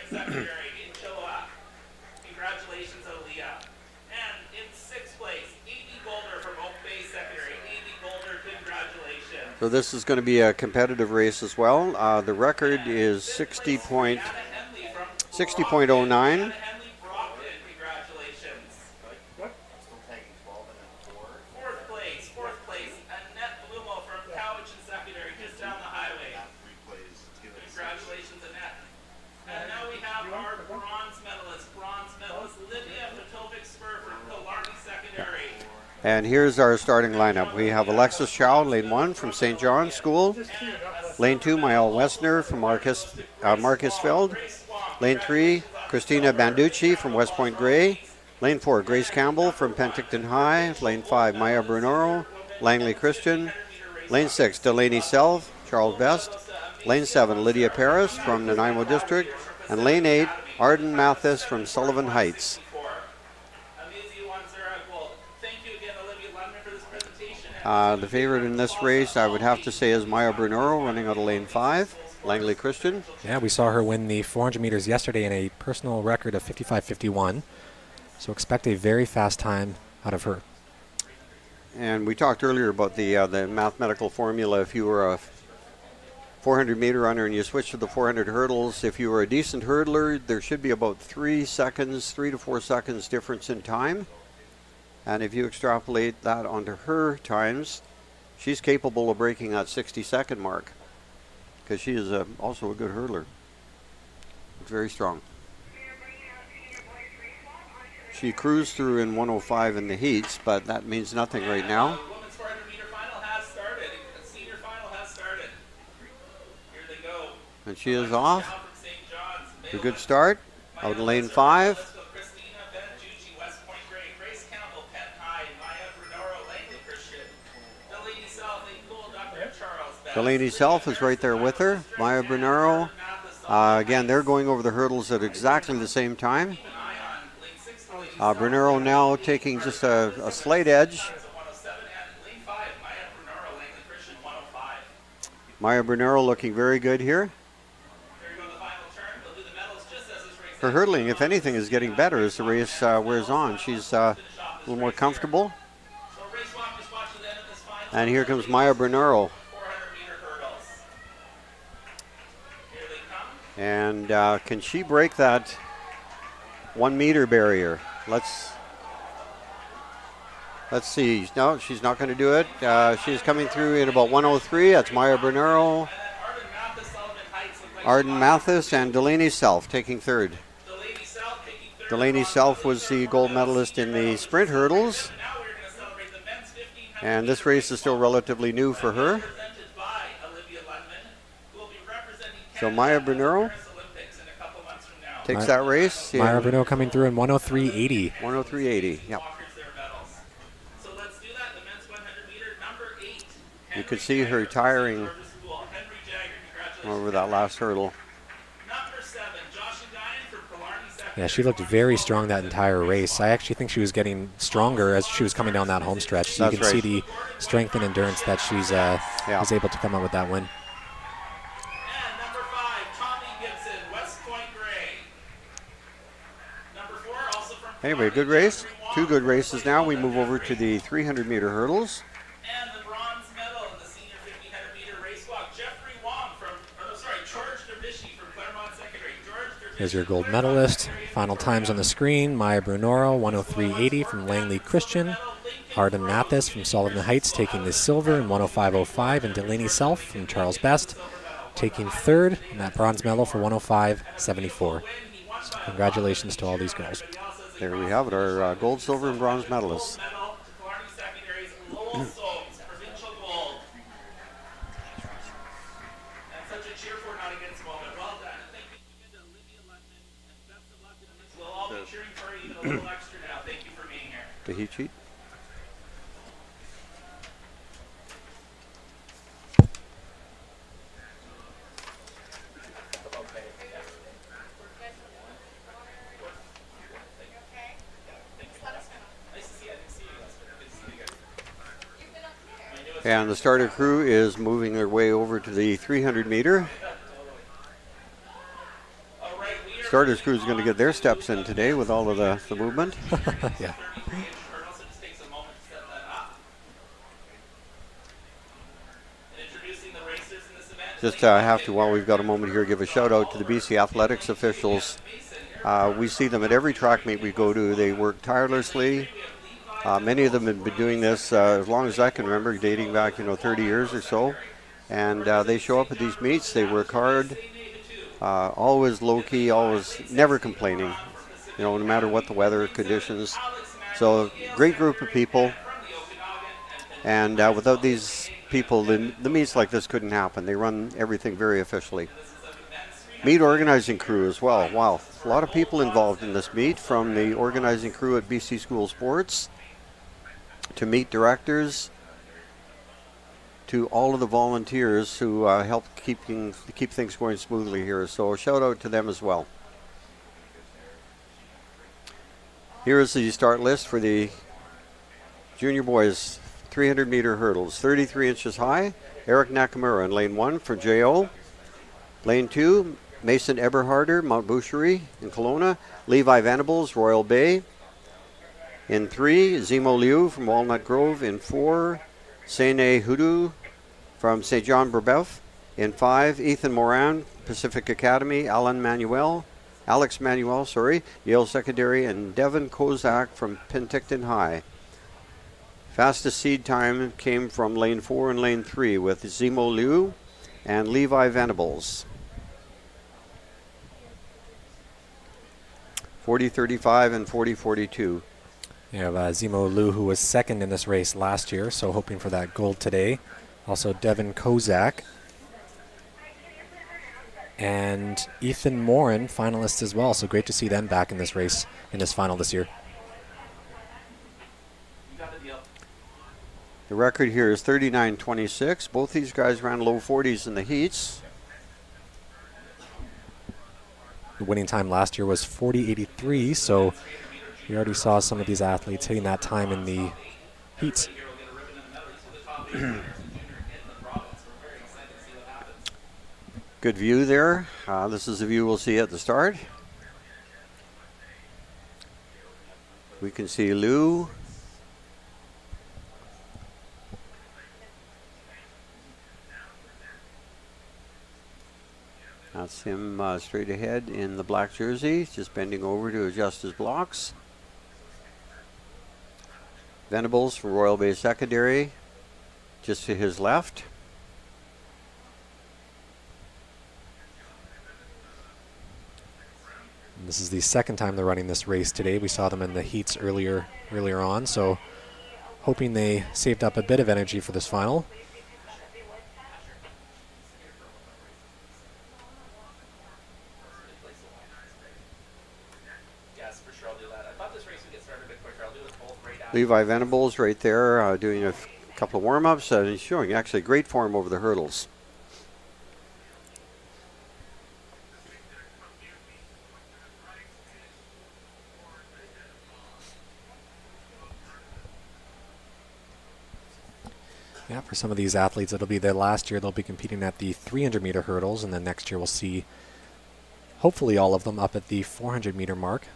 Congratulations, Aaliyah. And in sixth place, A.B. Golder from Oak Bay Secondary. A.B. Golder, congratulations. So this is going to be a competitive race as well. The record is 60.09. And here's our starting lineup. We have Alexis Chow, lane 1 from St. John's School. Lane 2, Maëlle Westner from Marcusfeld. Lane 3, Christina Banducci from West Point Grey. Lane 4, Grace Campbell from Penticton High. Lane 5, Maya Brunoro, Langley Christian. Lane 6, Delaney Self, Charles Best. Lane 7, Lydia Paris from Nanaimo District. And Lane 8, Arden Mathis from Sullivan Heights. The favorite in this race, I would have to say, is Maya Brunoro, running out of lane 5, Langley Christian. Yeah, we saw her win the 400 meters yesterday in a personal record of 55.51. So expect a very fast time out of her. And we talked earlier about the mathematical formula. If you were a 400-meter runner and you switch to the 400 hurdles, if you were a decent hurdler, there should be about 3 to 4 seconds difference in time. And if you extrapolate that onto her times, she's capable of breaking that 60-second mark because she is also a good hurdler. It's very strong. She cruised through in 105 in the heats, but that means nothing right now. Women's 400-meter final has started. The senior final has started. Here they go. And she is off. A good start. Out of lane 5. Delaney Self is right there with her. Maya Brunoro. Again, they're going over the hurdles at exactly the same time. Brunoro now taking just a slight edge. Maya Brunoro looking very good here. her hurdling, if anything, is getting better as the race wears on. She's a little more comfortable. And here comes Maya Bernero. And can she break that 1 meter barrier? Let's see. No, she's not going to do it. She's coming through in about 103. That's Maya Bernero, Arden Mathis, and Delaney Self taking third. Delaney Self was the gold medalist in the sprint hurdles. And this race is still relatively new for her. So Maya Bernero takes that race. Maya Bernero coming through in 103.80. 103.80, yep. You could see her tiring over that last hurdle. Yeah, she looked very strong that entire race. I actually think she was getting stronger as she was coming down that home stretch. So you can see the strength and endurance that she's was able to come out with that win. And number 5, Tommy Gibson, West Point Gray. Number 4, also from Anyway, good race. 2 good races now. We move over to the 300-meter hurdles. And the bronze medal in the senior 1500-meter race walk, Jeffrey Wong George Dervishi from Claremont Secondary. Here's your gold medalist. Final times on the screen. Maya Bernero, 103.80 from Langley Christian. Arden Mathis from Sullivan Heights taking the silver in 105.05. And Delaney Self from Charles Best taking third in that bronze medal for 105.74. So congratulations to all these girls. There we have it, our gold, silver, and bronze medalists. The heat sheet. And the starter crew is moving their way over to the 300 meter. Starters crew is going to get their steps in today with all of the movement. Yeah. Just have to, while we've got a moment here, give a shout out to the BC athletics officials. We see them at every track meet we go to. They work tirelessly. Many of them have been doing this as long as I can remember, dating back 30 years or so. And they show up at these meets. They work hard. Always low-key, always never complaining, no matter what the weather conditions. So great group of people, and without these people, the meets like this couldn't happen. They run everything very officially. Meet organizing crew as well. Wow, a lot of people involved in this meet, from the organizing crew at BC School Sports to meet directors, to all of the volunteers who help keep things going smoothly here. So a shout out to them as well. Here is the start list for the junior boys 300 meter hurdles. 33 inches high, Eric Nakamura in lane 1 for JO. Lane 2, Mason Eberharder, Mount Boucherie in Kelowna. Levi Venables, Royal Bay. In 3, Zemo Liu from Walnut Grove. In 4, Sene Hudu from St. John Brebeuf. In 5, Ethan Moran, Pacific Academy. Alex Manuel, Yale Secondary. And Devin Kozak from Penticton High. Fastest seed time came from lane 4 and lane 3 with Zemo Liu and Levi Venables. 40-35 and 40-42. You have Zemo Liu, who was second in this race last year, so hoping for that gold today. Also Devin Kozak. And Ethan Moran, finalists as well, so great to see them back in this race, in this final this year. The record here is 39.26. Both these guys ran low 40s in the heats. The winning time last year was 40.83, so we already saw some of these athletes hitting that time in the heats. Good view there. This is the view we'll see at the start. We can see Lou. That's him straight ahead in the black jersey, just bending over to adjust his blocks. Venables from Royal Bay Secondary, just to his left. And this is the second time they're running this race today. We saw them in the heats earlier on, so hoping they saved up a bit of energy for this final. Levi Venables right there doing a couple of warm-ups. He's showing actually great form over the hurdles. Yeah, for some of these athletes, it'll be their last year. They'll be competing at the 300-meter hurdles, and then next year we'll see hopefully all of them up at the 400-meter mark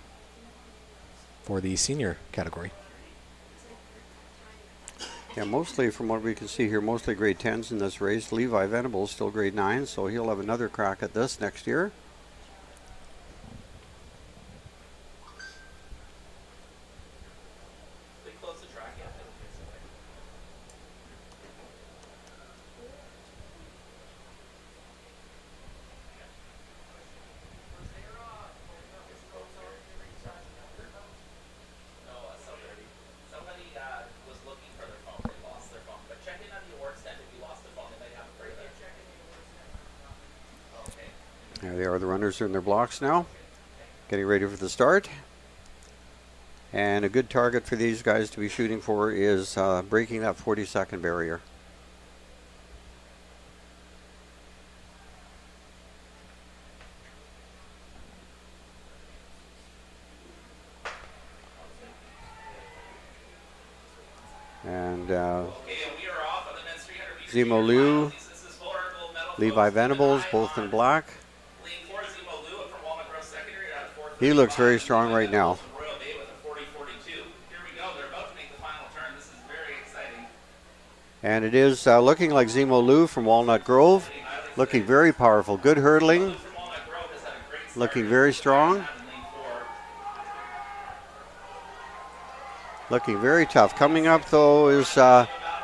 for the senior category. Yeah, mostly from what we can see here, mostly grade 10s in this race. Levi Venables still grade 9, so he'll have another crack at this next year. There they are, the runners are in their blocks now, getting ready for the start. And a good target for these guys to be shooting for is breaking that 40-second barrier. And Zemo Liu, Levi Venables, both in black. He looks very strong right now. And it is looking like Zemo Liu from Walnut Grove, looking very powerful. Good hurdling, looking very strong, looking very tough. Coming up though is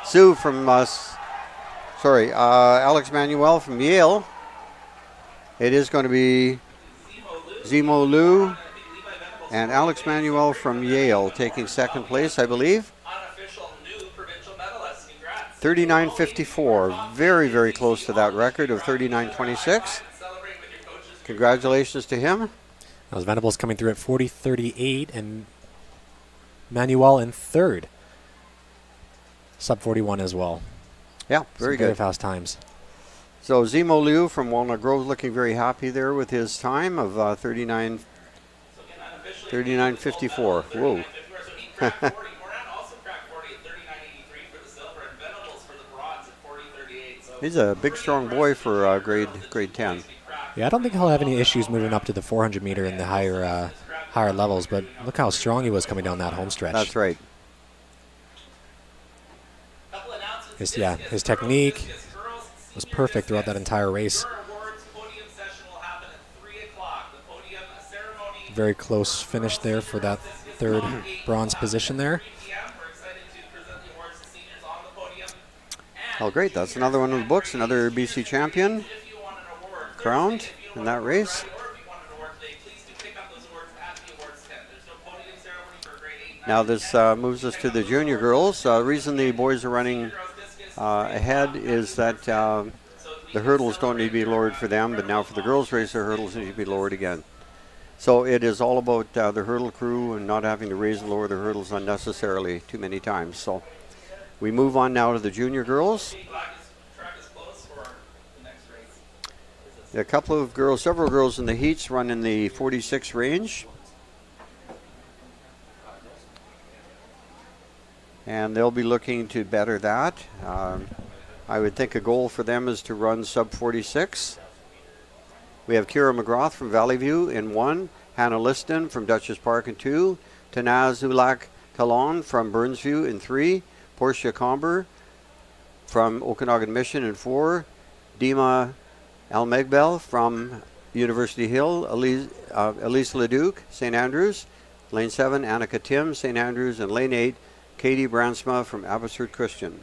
Sue from, Alex Manuel from Yale. It is going to be Zemo Liu and Alex Manuel from Yale taking second place, I believe. 39.54, very, very close to that record of 39.26. Congratulations to him. That was Venables coming through at 40.38 and Manuel in third. Sub 41 as well. Yeah, very good. Very fast times. So Zemo Liu from Walnut Grove looking very happy there with his time of 39.54. Whoa. He's a big, strong boy for grade 10. Yeah, I don't think he'll have any issues moving up to the 400 meter in the higher levels, but look how strong he was coming down that home stretch. That's right. His technique was perfect throughout that entire race. Very close finish there for that third bronze position there. Oh, great. That's another one of the books, another BC champion crowned in that race. Now this moves us to the junior girls. The reason the boys are running ahead is that the hurdles don't need to be lowered for them, but now for the girls race, the hurdles need to be lowered again. So it is all about the hurdle crew and not having to raise and lower the hurdles unnecessarily too many times. So we move on now to the junior girls. A couple of girls, several girls in the heats run in the 46 range. And they'll be looking to better that. I would think a goal for them is to run sub 46. We have Kira McGrath from Valley View in 1, Hannah Liston from Dutchess Park in 2, Tanazulak Kalon from Burnsview in 3. Portia Comber from Okanagan Mission in 4. Dima Almegbel from University Hill. Elise Leduc, St. Andrews. Lane 7, Annika Tim, St. Andrews. And lane 8, Katie Bransma from Abbotsford Christian.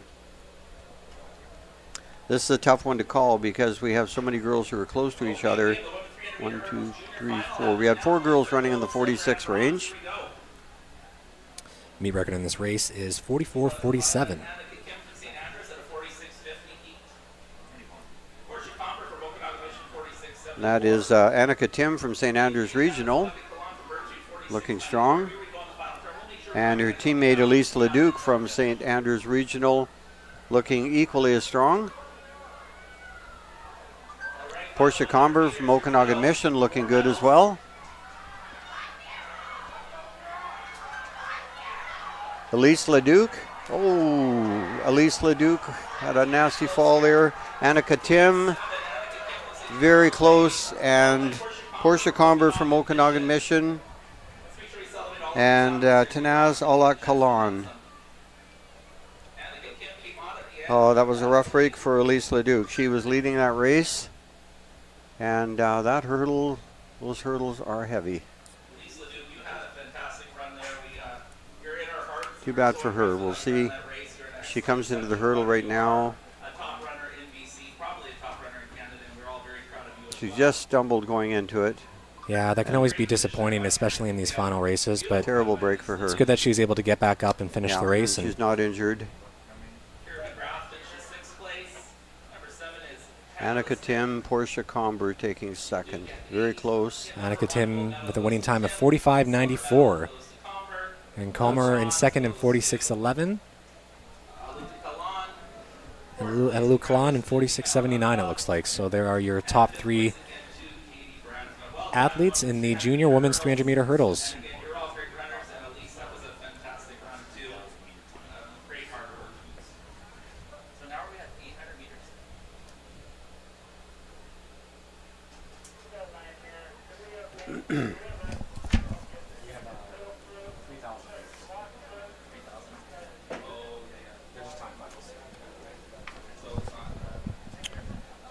This is a tough one to call because we have so many girls who are close to each other. 1, 2, 3, 4. We had 4 girls running in the 46 range. Meet record in this race is 44:47. And that is Annika Tim from St. Andrews Regional, looking strong. And her teammate Elise Leduc from St. Andrews Regional, looking equally as strong. Portia Comber from Okanagan Mission, looking good as well. Elise Leduc. Oh, Elise Leduc had a nasty fall there. Annika Tim, very close. And Portia Comber from Okanagan Mission. And Tanaz Alak Kalan. Oh, that was a rough break for Elise Leduc. She was leading that race. And that hurdle, those hurdles are heavy. Too bad for her. We'll see. She comes into the hurdle right now. She just stumbled going into it. Yeah, that can always be disappointing, especially in these final races. But terrible break for her. It's good that she's able to get back up and finish the race. She's not injured. Annika Tim, Portia Comber taking second. Very close. Annika Tim with a winning time of 45:94. And Comer in second in 46:11. And Elu Kalan in 46:79, it looks like. So there are your top 3 athletes in the junior women's 300-meter hurdles.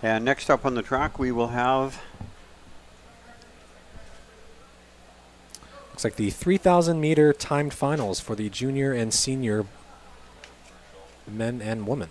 And next up on the track, we will have... Looks like the 3,000-meter timed finals for the junior and senior men and women.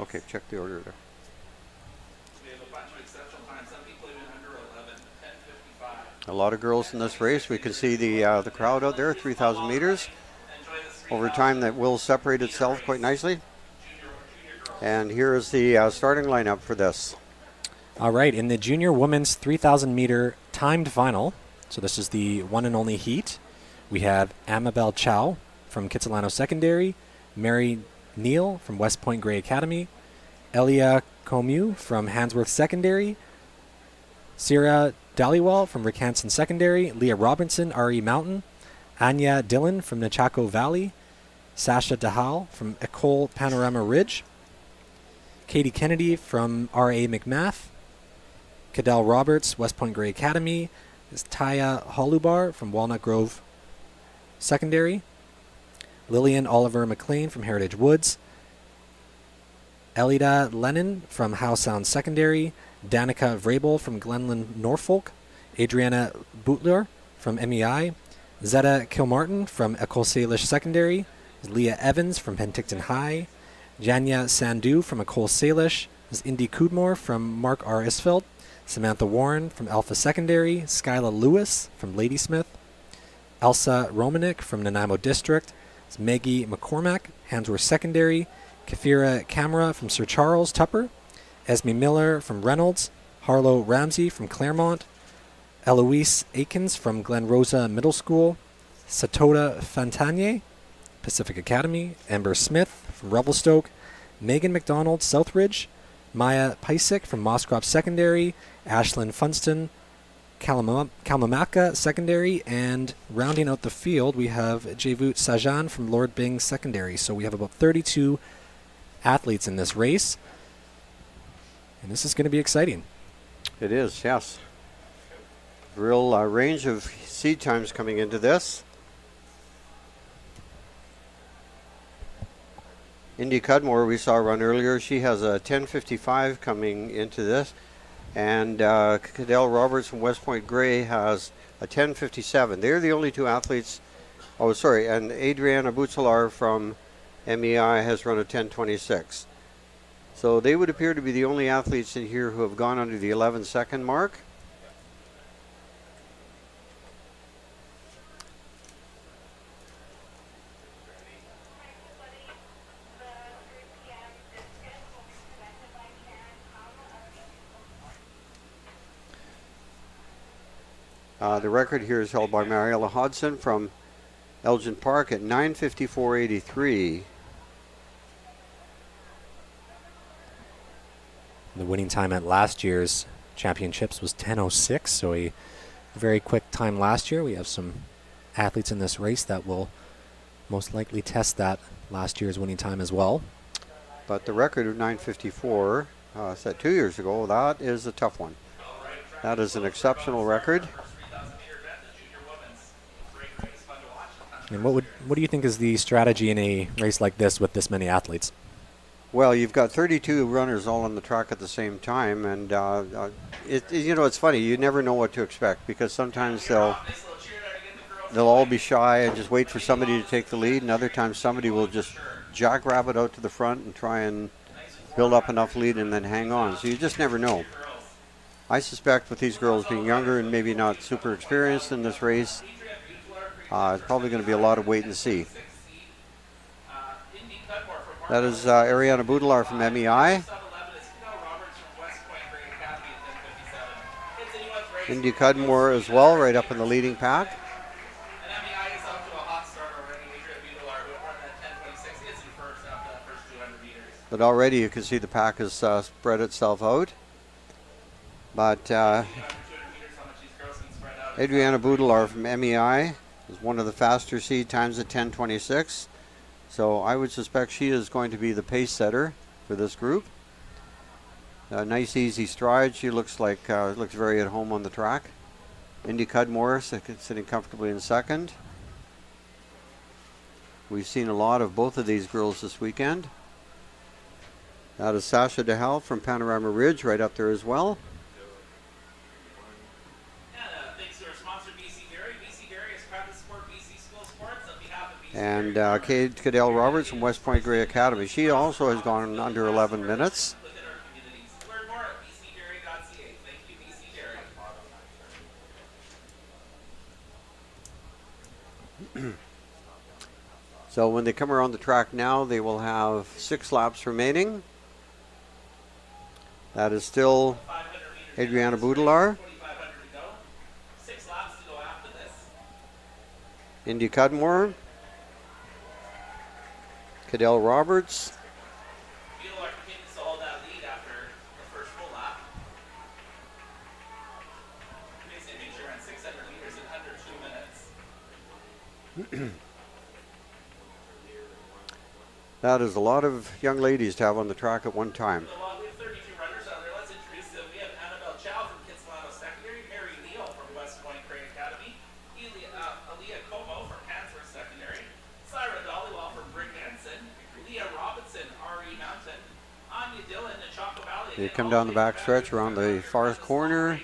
Okay, check the order there. We have a bunch of exceptional times. Some people even under 11, 10:55. A lot of girls in this race. We can see the crowd out there, 3,000 meters. Over time, that will separate itself quite nicely. And here is the starting lineup for this. All right, in the junior women's 3,000-meter timed final, so this is the one and only heat, we have Amabel Chow from Kitsilano Secondary, Mary Neal from West Point Gray Academy, Elia Comu from Handsworth Secondary, Sierra Dhaliwal from Rickanson Secondary, Leah Robinson, RE Mountain, Anya Dillon from Nechako Valley, Sasha DeHaal from Ecole Panorama Ridge. Katie Kennedy from R.A. McMath. Cadell Roberts, West Point Grey Academy. Is Taya Holubar from Walnut Grove Secondary. Lillian Oliver McLean from Heritage Woods. Elida Lennon from Howe Sound Secondary. Danica Vrabel from Glenlyn Norfolk. Adriana Butler from MEI. Zeta Kilmartin from Ecole Salish Secondary. Leah Evans from Penticton High. Janya Sandhu from Ecole Salish. Indy Cudmore from Mark R. Isfeld. Samantha Warren from Alpha Secondary. Skyla Lewis from Ladysmith. Elsa Romanik from Nanaimo District. Maggie McCormack, Handsworth Secondary. Kafira Camera from Sir Charles Tupper. Esme Miller from Reynolds. Harlow Ramsey from Claremont. Eloise Aikens from Glen Rosa Middle School. Satoda Fantanier, Pacific Academy. Amber Smith from Revelstoke. Megan McDonald, Southridge. Maya Pysick from Mosscrop Secondary. Ashlyn Funston, Kalamamaka Secondary. And rounding out the field, we have Javut Sajan from Lord Byng Secondary. So we have about 32 athletes in this race. And this is going to be exciting. It is, yes. Real range of seed times coming into this. Indy Cudmore, we saw run earlier. She has a 10:55 coming into this. And Cadell Roberts from West Point Grey has a 10:57. They're the only two athletes. Oh, sorry. And Adriana Butsalar from MEI has run a 10:26. So they would appear to be the only athletes in here who have gone under the 11-second mark. The record here is held by Mariella Hodson from Elgin Park at 9:54.83. The winning time at last year's championships was 10:06, so a very quick time last year. We have some athletes in this race that will most likely test that last year's winning time as well. But the record of 9:54 set 2 years ago, that is a tough one. That is an exceptional record. And what do you think is the strategy in a race like this with this many athletes? Well, you've got 32 runners all on the track at the same time, and it's funny. You never know what to expect because sometimes they'll all be shy and just wait for somebody to take the lead, and other times somebody will just jackrabbit out to the front and try and build up enough lead and then hang on. So you just never know. I suspect with these girls being younger and maybe not super experienced in this race, it's probably going to be a lot of wait and see. That is Ariana Boudelar from MEI. Indy Cudmore as well, right up in the leading pack. But already you can see the pack has spread itself out. But Adriana Boudelar from MEI is one of the faster seed times at 10:26. So I would suspect she is going to be the pace setter for this group. A nice easy stride. She looks very at home on the track. Indy Cudmore sitting comfortably in second. We've seen a lot of both of these girls this weekend. That is Sasha DeHaal from Panorama Ridge right up there as well. And Kate Cadell Roberts from West Point Grey Academy. She also has gone under 11 minutes. So when they come around the track now, they will have 6 laps remaining. That is still Adriana Boudelar. Indy Cudmore. Cadell Roberts. That is a lot of young ladies to have on the track at one time. So, we have 32 runners out there. Let's introduce them. We have Annabelle Chow from Kitsilano Secondary, Mary Neal from West Point Gray Academy, Aaliyah Como from Hansworth Secondary, Syra Dollywell from Brick Hanson, Leah Robinson, R.E. Mountain, Anya Dillon, Nechako Valley. They come down the back stretch around the far corner.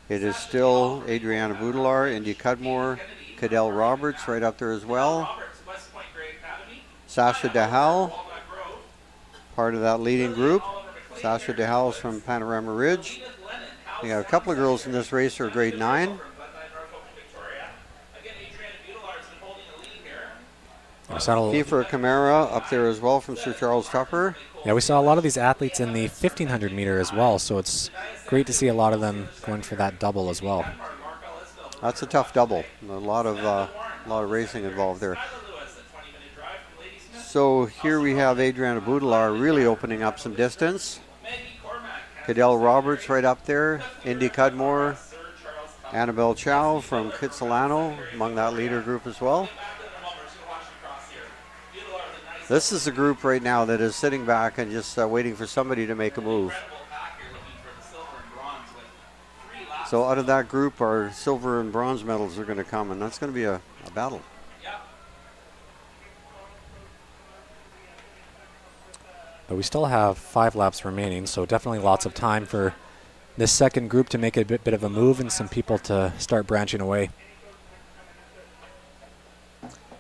It is still Adriana Boudelar, Indy Cudmore, Cadell Roberts right up there as well. Sasha DeHal, part of that leading group. Sasha DeHal is from Panorama Ridge. We got a couple of girls in this race who are grade 9. Kiefer Camara up there as well from Sir Charles Tupper. Yeah, we saw a lot of these athletes in the 1500 meter as well, so it's great to see a lot of them going for that double as well. That's a tough double. A lot of racing involved there. So here we have Adriana Boudelar really opening up some distance. Cadell Roberts right up there. Indy Cudmore. Annabelle Chow from Kitsilano among that leader group as well. This is a group right now that is sitting back and just waiting for somebody to make a move. So out of that group, our silver and bronze medals are going to come, and that's going to be a battle. But we still have 5 laps remaining, so definitely lots of time for this second group to make a bit of a move and some people to start branching away.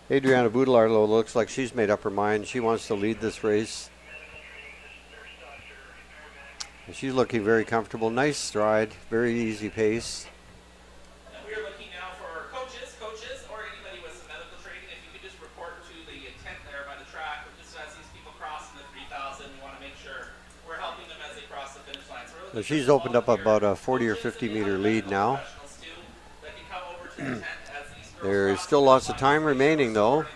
Adriana Boudelar looks like she's made up her mind. She wants to lead this race. And she's looking very comfortable. Nice stride, very easy pace. And we are looking now for coaches, or anybody with some medical training. If you could just report to the tent there by the track, just as these people crossing the 3,000, we want to make sure we're helping them as they cross the finish line. So she's opened up about a 40 or 50 meter lead now. There is still lots of time remaining, though.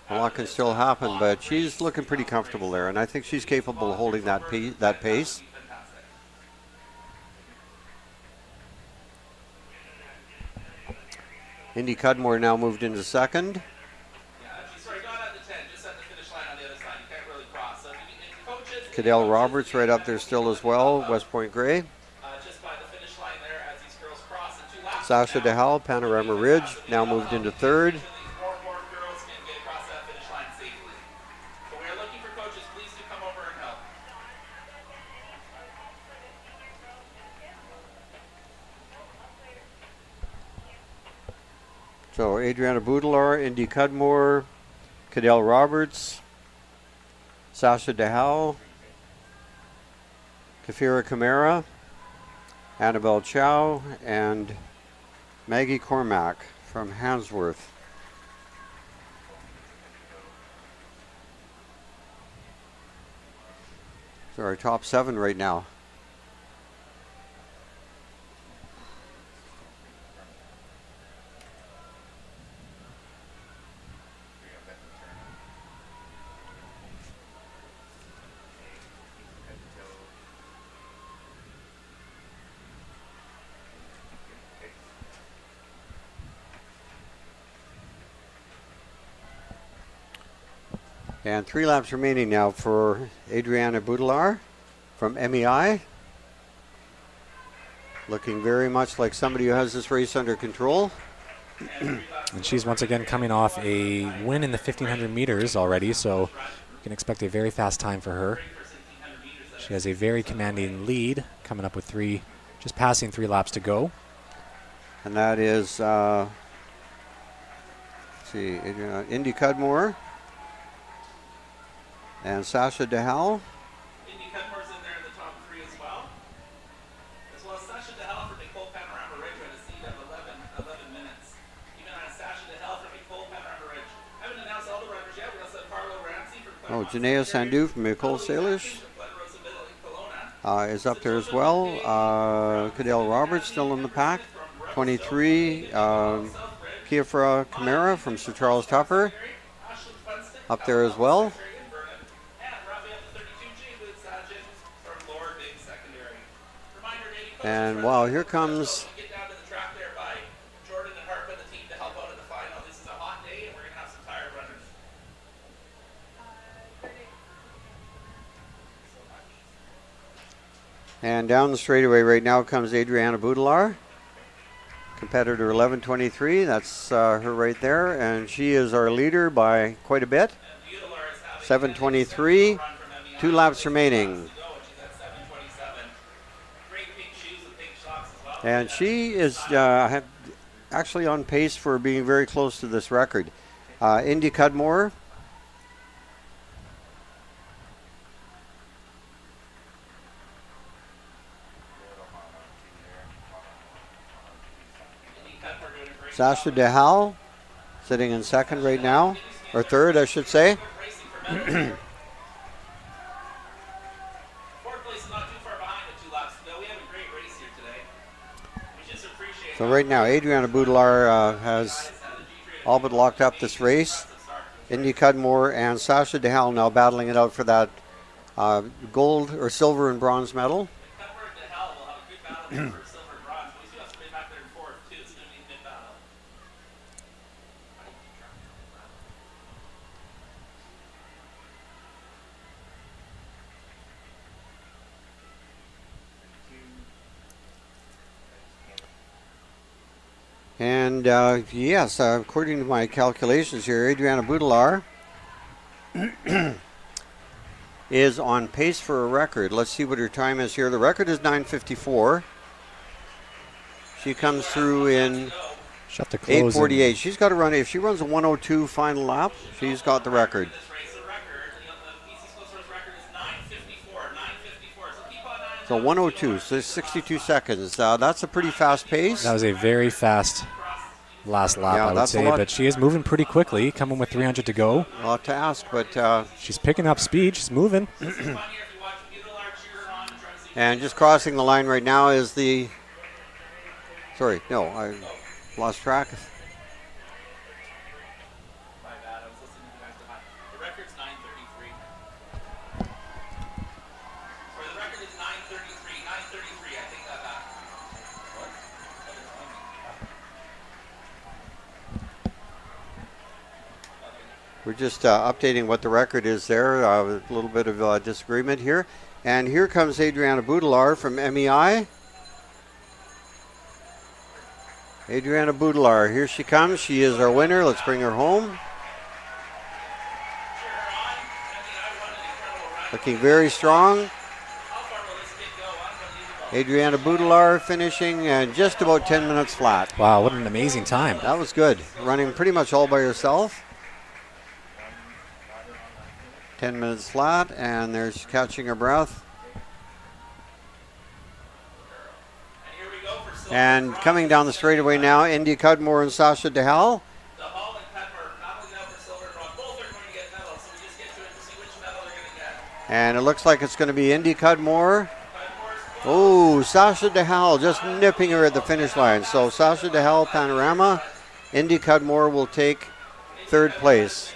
A lot can still happen, but she's looking pretty comfortable there, and I think she's capable of holding that pace. Indy Cudmore now moved into second. Cadell Roberts right up there still as well, West Point Gray. Sasha DeHal, Panorama Ridge, now moved into third. So Adriana Boudelar, Indy Cudmore, Cadell Roberts, Sasha DeHal, Kafira Camara, Annabelle Chow, and Maggie Cormack from Hansworth. So our top 7 right now. And 3 laps remaining now for Adriana Boudelar from MEI. Looking very much like somebody who has this race under control. And she's once again coming off a win in the 1500 meters already, so you can expect a very fast time for her. She has a very commanding lead, coming up with just passing 3 laps to go. And that is, let's see, Indy Cudmore and Sasha DeHal. Indy Cudmore's in there in the top 3 as well as Sasha DeHal for Nicole Panorama Ridge at a seed of 11 minutes. Even on Sasha DeHal for Nicole Panorama Ridge. I haven't announced all the runners yet. We also have Carlo Ramsey from Janaea Sandu from Nicole Salish is up there as well. Cadell Roberts still in the pack. 23, Kiefer Camara from Sir Charles Tupper up there as well. And wow, here comes And down the straightaway right now comes Adriana Boudelar, competitor 11:23. That's her right there, and she is our leader by quite a bit. 7:23, 2 laps remaining. And she is actually on pace for being very close to this record. Indy Cudmore. Sasha DeHal sitting in second right now, or third, I should say. So right now, Adriana Boudelar has all but locked up this race. Indy Cudmore and Sasha DeHal now battling it out for that gold or silver and bronze medal. And yes, according to my calculations here, Adriana Boudelar is on pace for a record. Let's see what her time is here. The record is 9:54. She comes through in 8:48. She's got to run. If she runs a 1:02 final lap, she's got the record. So 1:02, so 62 seconds. That's a pretty fast pace. That was a very fast last lap, I would say, but she is moving pretty quickly, coming with 300 to go. A lot to ask, but she's picking up speed. She's moving. And just crossing the line right now is the... Sorry, no, I lost track. We're just updating what the record is there. A little bit of disagreement here. And here comes Adriana Boudelar from MEI. Adriana Boudelar, here she comes. She is our winner. Let's bring her home. Looking very strong. Adriana Boudelar finishing just about 10 minutes flat. Wow, what an amazing time. That was good. Running pretty much all by herself. 10 minutes flat, and there's catching her breath. And coming down the straightaway now, Indy Cudmore and Sasha DeHal. And it looks like it's going to be Indy Cudmore. Oh, Sasha DeHal just nipping her at the finish line. So Sasha DeHal, Panorama. Indy Cudmore will take third place.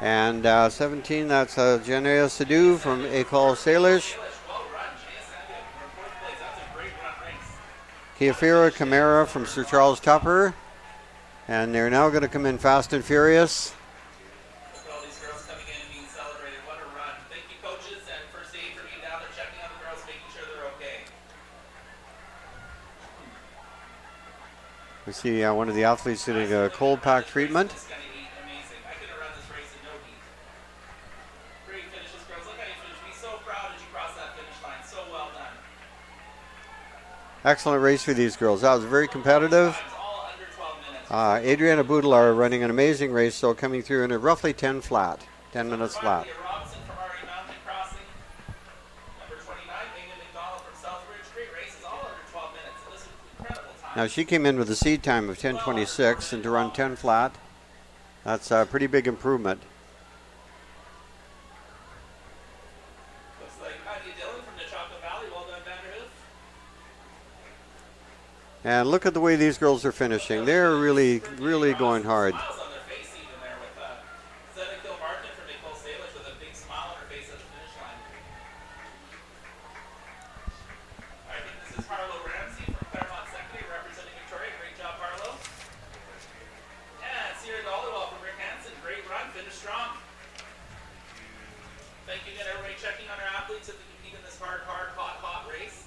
And 17, that's Janea Sadu from École Salish. Kiafira Camara from Sir Charles Tupper. And they're now going to come in fast and furious. We see one of the athletes getting a cold pack treatment. Excellent race for these girls. That was very competitive. Adriana Boudelar running an amazing race, so coming through in a roughly 10 minutes flat. Now she came in with a seed time of 10:26, and to run 10 flat, that's a pretty big improvement. And look at the way these girls are finishing. They're really, really going hard. Thank you again, everybody checking on our athletes as they compete in this hard, hot race.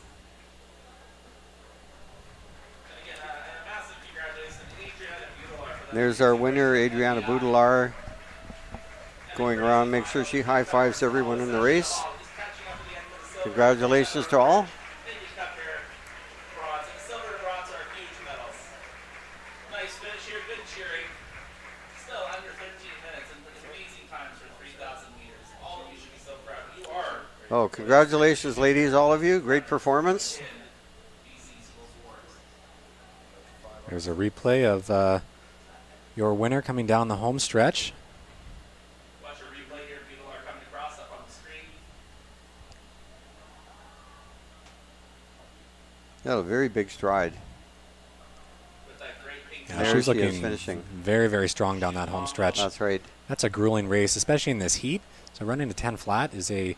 And again, a massive congratulations to Adriana Budelar for that. There's our winner, Adriana Budelar, going around, make sure she high fives everyone in the race. Just catching up to the end with the silver. Congratulations to all. Handicap pair bronze. And the silver and bronze are huge medals. Nice finish here, good cheering. Still under 13 minutes and amazing times for 3,000 meters. All of you should be so proud. You are Oh, congratulations, ladies, all of you. Great performance. in BC Schools Wars. There's a replay of your winner coming down the home stretch. Watch a replay here. People are coming across up on the screen. Yeah, a very big stride. With that great pink Yeah, There she's she is looking finishing. very, very strong down that home stretch. That's right. That's a grueling race, especially in this heat. So running to 10 flat is a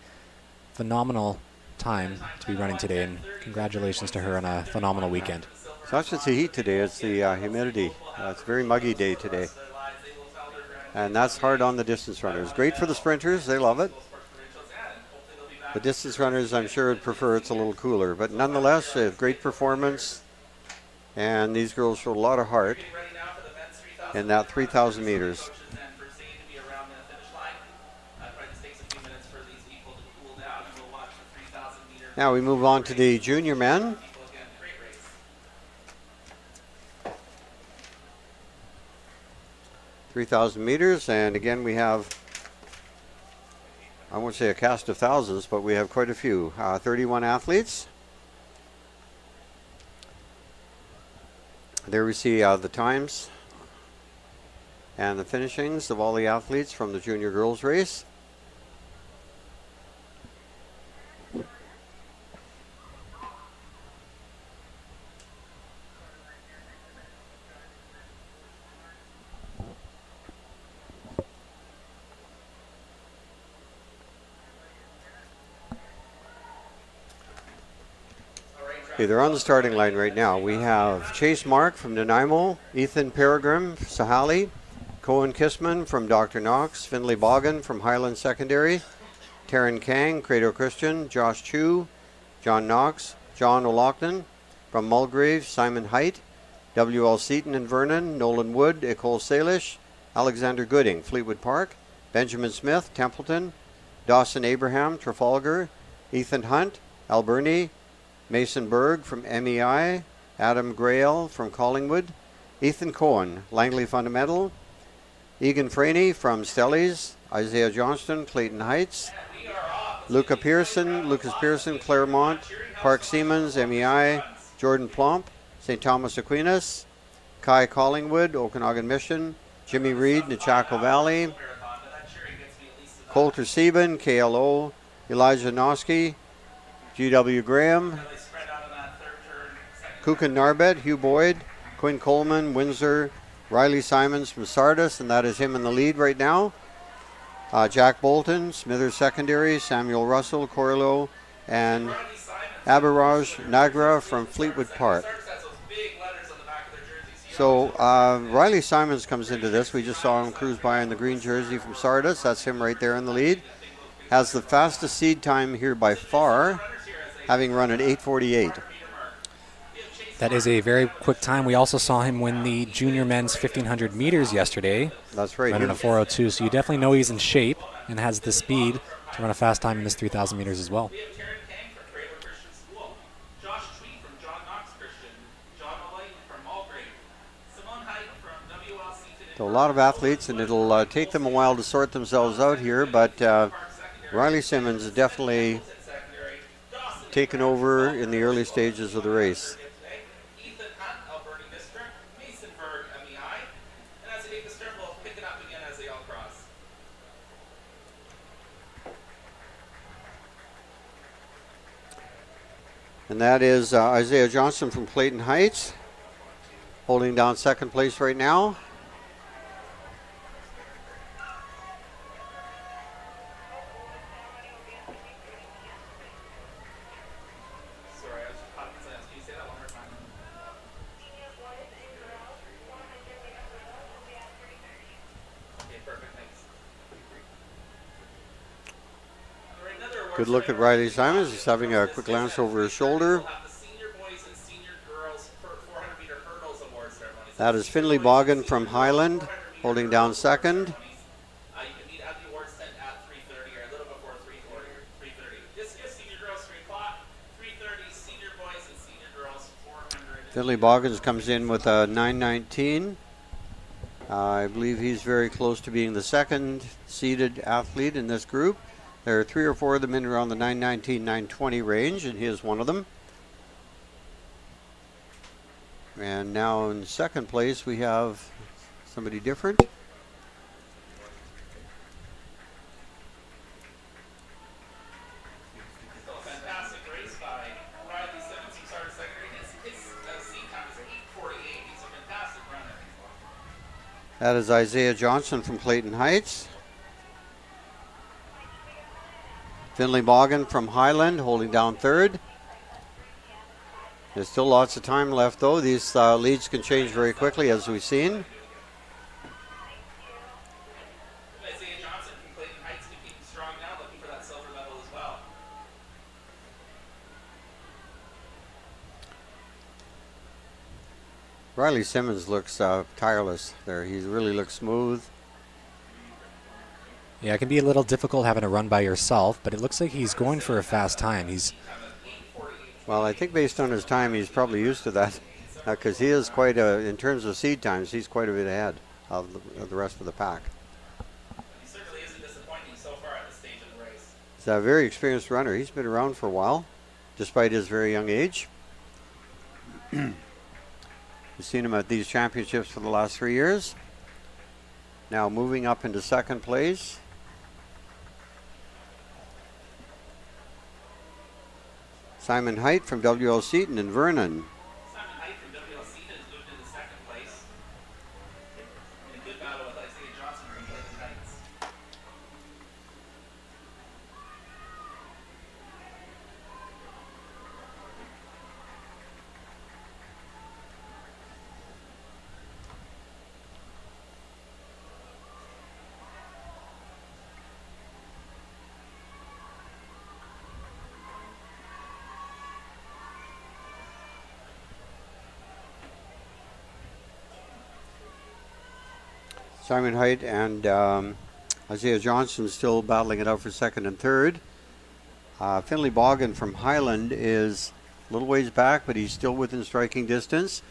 phenomenal time to be running today, and congratulations to her on a phenomenal weekend. It's not just the heat today, it's the humidity. It's a very muggy day today. And that's hard on the distance runners. Great for the sprinters, they love it. The distance runners, I'm sure, would prefer it's a little cooler. But nonetheless, a great performance. And these girls showed a lot of heart in that 3,000 meters. Now we move on to the junior men. 3,000 meters, and again we have, I won't say a cast of thousands, but we have quite a few. 31 athletes. There we see the times and the finishings of all the athletes from the junior girls race. Okay, they're on the starting line right now. We have Chase Mark from Nanaimo, Ethan Peregrine, Sahali, Cohen Kissman from Dr. Knox, Finley Bogan from Highland Secondary, Taryn Kang, Credo Christian, Josh Chu, John Knox, John O'Loughlin from Mulgrave, Simon Height, W.L. Seaton and Vernon, Nolan Wood, Ecole Salish, Alexander Gooding, Fleetwood Park, Benjamin Smith, Templeton, Dawson Abraham, Trafalgar, Ethan Hunt, Alberni, Mason Berg from MEI, Adam Grail from Collingwood, Ethan Cohen, Langley Fundamental, Egan Franey from Stellies, Isaiah Johnston, Clayton Heights, Lucas Pearson, Claremont, Park Siemens, MEI, Jordan Plump, St. Thomas Aquinas, Kai Collingwood, Okanagan Mission, Jimmy Reed, Nechako Valley, Coulter Sieben, KLO, Elijah Noski, GW Graham, Kukan Narbet, Hugh Boyd, Quinn Coleman, Windsor, Riley Simons from Sardis, and that is him in the lead right now. Jack Bolton, Smithers Secondary, Samuel Russell, Corlo, and Aberraj Nagra from Fleetwood Park. So Riley Simons comes into this. We just saw him cruise by in the green jersey from Sardis. That's him right there in the lead. Has the fastest seed time here by far, having run at 8:48. That is a very quick time. We also saw him win the junior men's 1,500 meters yesterday. That's right. Running a 4:02, so you definitely know he's in shape and has the speed to run a fast time in this 3,000 meters as well. We have Taryn Kang from Cradle Christian School, Josh Tweed from John Knox Christian, John O'Lighton from Mulgrave, Simone Height from WLC. So a lot of athletes, and it'll take them a while to sort themselves out here, but Riley Simmons has definitely taken over in the early stages of the race. Ethan Hunt, Alberni District, Mason Berg, MEI, and as they take the stern, we'll pick it up again as they all cross. And that is Isaiah Johnson from Clayton Heights, holding down second place right now. Sorry, I was just caught in silence. Can you say that one more time? Okay, perfect, thanks. Good look at Riley Simons. He's having a quick glance over his shoulder. That is Finley Boggin from Highland, holding down second. Finley Boggins comes in with a 9:19. I believe he's very close to being the second seeded athlete in this group. There are 3 or 4 of them in around the 9:19, 9:20 range, and he is one of them. And now in second place we have somebody different. Fantastic race by Riley Simmons who started second. His seat time is 8:48. He's a fantastic runner. That is Isaiah Johnson from Clayton Heights. Finley Boggin from Highland holding down third. There's still lots of time left though. These leads can change very quickly as we've seen. Isaiah Johnson from Clayton Heights keeping strong now, looking for that silver medal as well. Riley Simmons looks tireless there. He really looks smooth. Yeah, it can be a little difficult having to run by yourself, but it looks like he's going for a fast time. Well, I think based on his time, he's probably used to that because he is quite in terms of seed times, he's quite a bit ahead of the rest of the pack. He certainly isn't disappointing so far at this stage of the race. He's a very experienced runner. He's been around for a while, despite his very young age. You've seen him at these championships for the last 3 years. Now moving up into second place. Simon Height from WL Seaton in Vernon. Simon Height from WL Seaton has moved into second place. In a good battle with Isaiah Johnson from Clayton Heights. Simon Height and Isaiah Johnson still battling it out for second and third. Finley Boggin from Highland is a little ways back, but he's still within striking distance.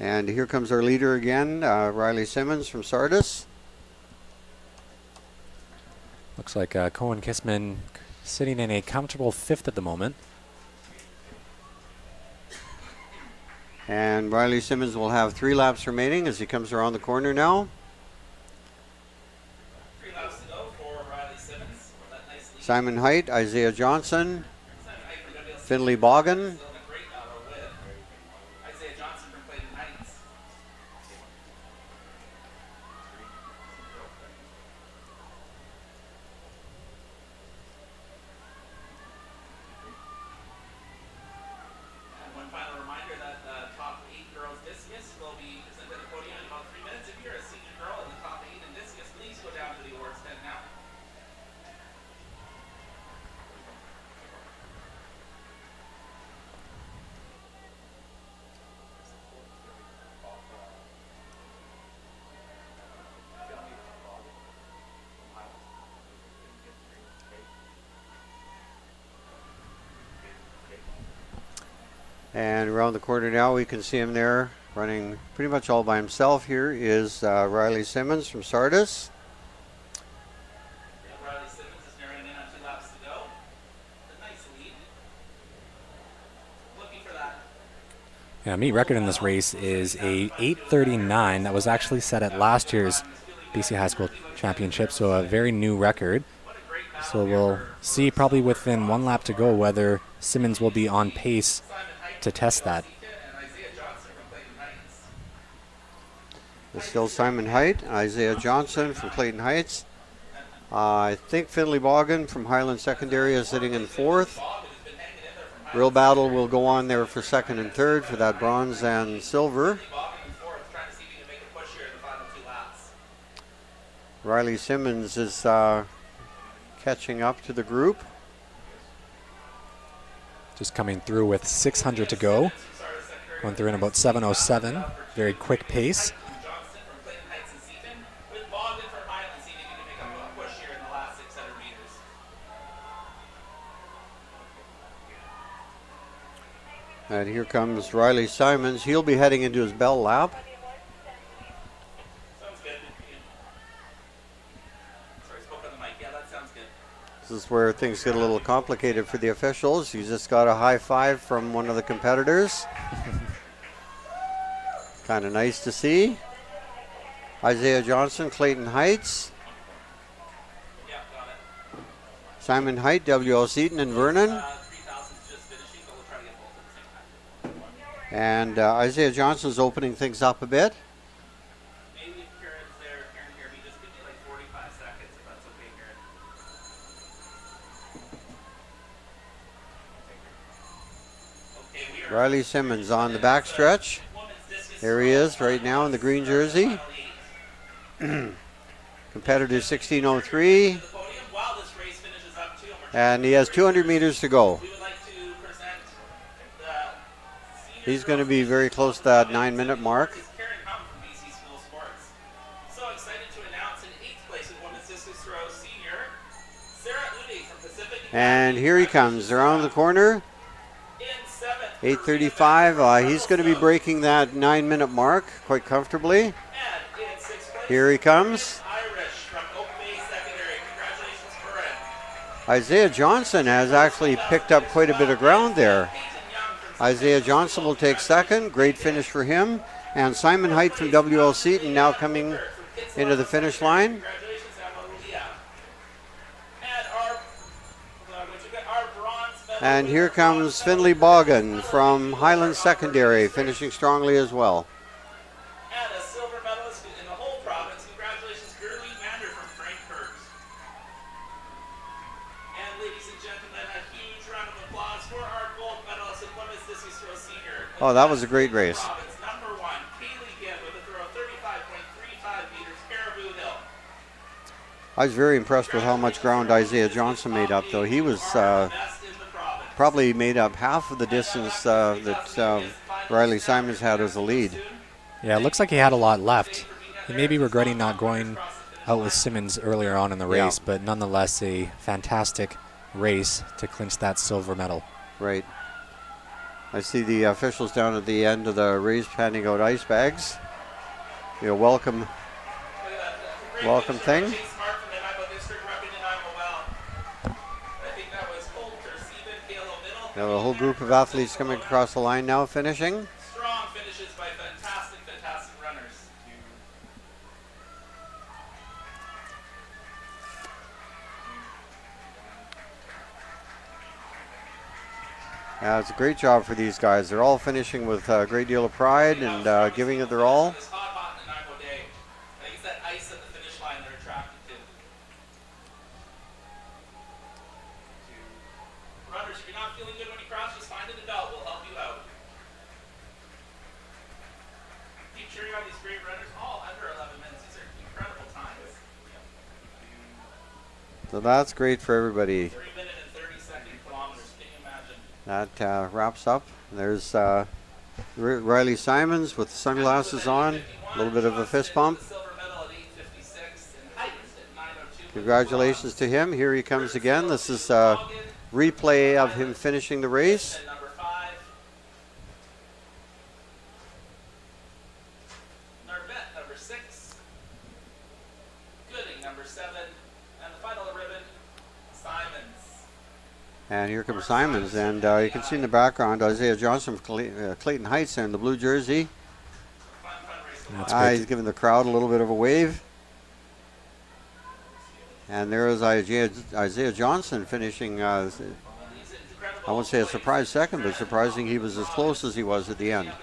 And here comes our leader again, Riley Simmons from Sardis. Looks like Cohen Kissman sitting in a comfortable 5th at the moment. And Riley Simmons will have 3 laps remaining as he comes around the corner now. 3 laps to go for Riley Simmons. That nice lead. Simon Height, Isaiah Johnson, Simon Height from WL Seaton Finley Boggin. still in a great battle with Isaiah Johnson from Clayton Heights. And one final reminder that the top 8 girls discus will be presented at the podium in about 3 minutes. If you're a senior girl in the top 8 in discus, please go down to the awards tent now. And around the corner now, we can see him there running pretty much all by himself. Here is Riley Simmons from Sardis. And Riley Simmons is narrowing in on 2 laps to go. A nice lead. Looking for that. Yeah, meet record in this race is a 8:39 that was actually set at last year's BC High School Championship, so a very new record. So we'll see probably within 1 lap to go whether Simmons will be on pace to test that. And Isaiah Johnson from Clayton Heights. It's still Simon Height, Isaiah Johnson from Clayton Heights. I think Finley Boggin from Highland Secondary is sitting in 4th. Real battle will go on there for second and third for that bronze and silver. Boggin in 4th, trying to see if he can make a push here in the final 2 laps. Riley Simmons is catching up to the group. just coming through with 600 to go. Going through in about 7:07. Very quick pace. Johnson from Clayton Heights and Seaton, with Bogdan from Highland seeing if he can make a push here in the last 600 meters. And here comes Riley Simons. He'll be heading into his bell lap. Sounds good. Sorry, spoke on the mic. Yeah, that sounds good. This is where things get a little complicated for the officials. You just got a high five from one of the competitors. Kind of nice to see. Isaiah Johnson, Clayton Heights. Yeah, got it. Simon Height, WL Seaton and Vernon. 3,000's just finishing, but we'll try to get both at the same time. And Isaiah Johnson's opening things up a bit. Maybe if Kieran's there, Kieran here, we just give me like 45 seconds if that's okay, Kieran. Okay, we are Riley Simmons on the backstretch. There he is right now in the green jersey. Competitor 16:03. the podium while this race finishes up too. And he has 200 meters to go. We would like to present the senior He's going to be very close to that 9-minute mark. is Karen Hum from BC School Sports. So excited to announce in 8th place in women's discus throw senior Sarah Ude from Pacific. And here he comes around the corner. In 7th. 8:35. He's going to be breaking that 9-minute mark quite comfortably. And in 6th place. Here he comes. Irish from Oak Bay Secondary. Congratulations, Corinne. Isaiah Johnson has actually picked up quite a bit of ground there. Peyton Young from Isaiah Johnson will take second. Great finish for him. And Simon Height from WL Seaton now coming into the finish line. Congratulations, Amalia. And our bronze medal And here comes Finley Bogan from Highland Secondary, finishing strongly as well. and a silver medalist in the whole province. Congratulations, Gerlie Mander from Frankfurt. And ladies and gentlemen, a huge round of applause for our gold medalist in women's discus throw senior. Oh, that was a great race. Province number 1, Kaylee Gibb with a throw of 35.35 meters, Caribou Hill. I was very impressed with how much ground Isaiah Johnson made up, though. He was Best in the province. probably made up half of the distance that Riley Simons had as a lead. Yeah, it looks like he had a lot left. He may be regretting not going out with Simmons earlier on in the race, but nonetheless a fantastic race to clinch that silver medal. Right. I see the officials down at the end of the race handing out ice bags. You know, welcome thing. Chase Smart from the Nanaimo District repping Nanaimo well. I think that was Coulter, Steven, Halo Middle. We have a whole group of athletes coming across the line now, finishing. Strong finishes by fantastic runners. It's a great job for these guys. They're all finishing with a great deal of pride and giving it their all. This hot Nanaimo day. I think it's that ice at the finish line they're attracted to. Runners, if you're not feeling good when you cross, just find an adult. We'll help you out. Keep cheering on these great runners, all under 11 minutes. These are incredible times. So that's great for everybody. 3 minute and 30-second kilometers. Can you imagine? That wraps up. There's Riley Simons with the sunglasses on. A little bit of a fist bump. Silver medal at 8:56 and Heights at 9:02. Congratulations to him. Here he comes again. This is a replay of him finishing the race. And number 5. Narvette, number 6. Gooding, number 7. And the final ribbon, Simons. And here comes Simons. And you can see in the background Isaiah Johnson from Clayton Heights there in the blue jersey. Fun race. That's great. He's giving the crowd a little bit of a wave. And there is Isaiah Johnson finishing, I won't say a surprise second, but surprising he was as close as he was at the end. Now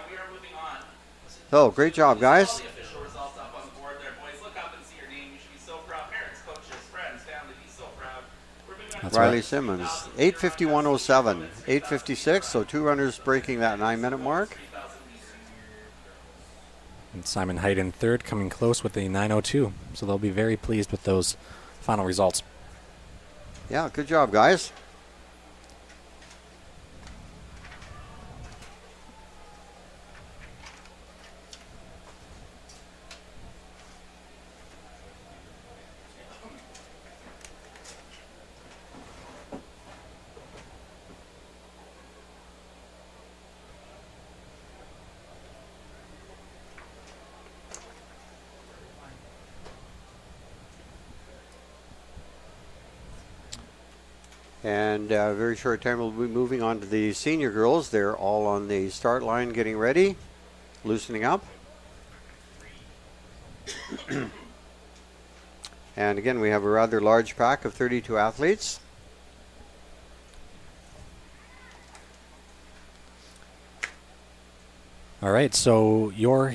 we are moving on. So, great job, guys. All the official results up on the board there, boys. Look up and see your name. You should be so proud. Parents, coaches, friends, family, be so proud. We're moving on. That's Riley right. Simmons, 8:51.07, 8:56, so 2 runners breaking that 9-minute mark. And Simon Height in third, coming close with a 9:02. So they'll be very pleased with those final results. Yeah, good job, guys. And very short time we'll be moving on to the senior girls. They're all on the start line getting ready, loosening up. And again, we have a rather large pack of 32 athletes. All right, so your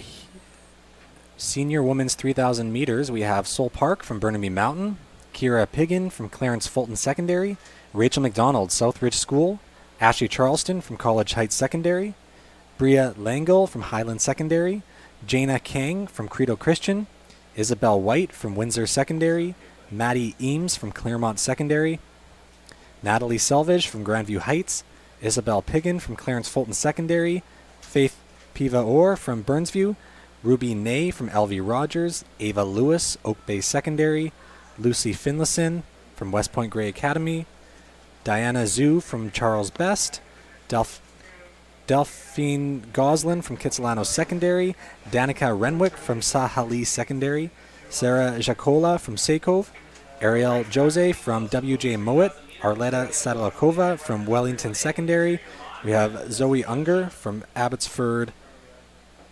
senior women's 3,000 meters, we have Sol Park from Burnaby Mountain, Kira Piggin from Clarence Fulton Secondary, Rachel McDonald, Southridge School, Ashley Charleston from College Heights Secondary, Bria Langle from Highland Secondary, Jana Kang from Credo Christian, Isabel White from Windsor Secondary, Maddie Eames from Claremont Secondary, Natalie Selvage from Grandview Heights, Isabel Piggin from Clarence Fulton Secondary, Faith Piva Orr from Burnsview, Ruby Ney from LV Rogers, Ava Lewis, Oak Bay Secondary, Lucy Finlayson from West Point Grey Academy, Diana Zhu from Charles Best, Delphine Goslin from Kitsilano Secondary, Danica Renwick from Sahali Secondary, Sarah Jacola from Sakov, Ariel Jose from WJ Mowat, Arletta Sadalakova from Wellington Secondary. We have Zoe Unger from Abbotsford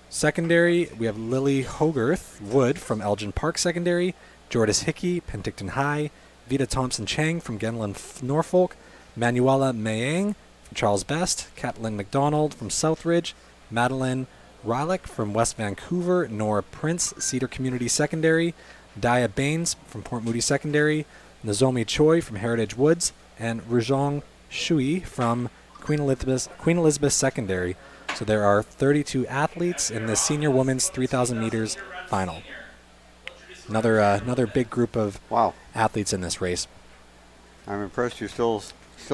Secondary. We have Lily Hogarth Wood from Elgin Park Secondary, Jordis Hickey, Penticton High, Vita Thompson Chang from Genlin Norfolk, Manuela Mayang from Charles Best, Kathleen McDonald from Southridge, Madeline Rylick from West Vancouver, Nora Prince, Cedar Community Secondary, Dia Baines from Port Moody Secondary, Nozomi Choi from Heritage Woods, and Rajong Shui from Queen Elizabeth Secondary. So there are 32 athletes in the senior women's 3,000 meters final. Another big group of athletes in this race. I'm impressed you're still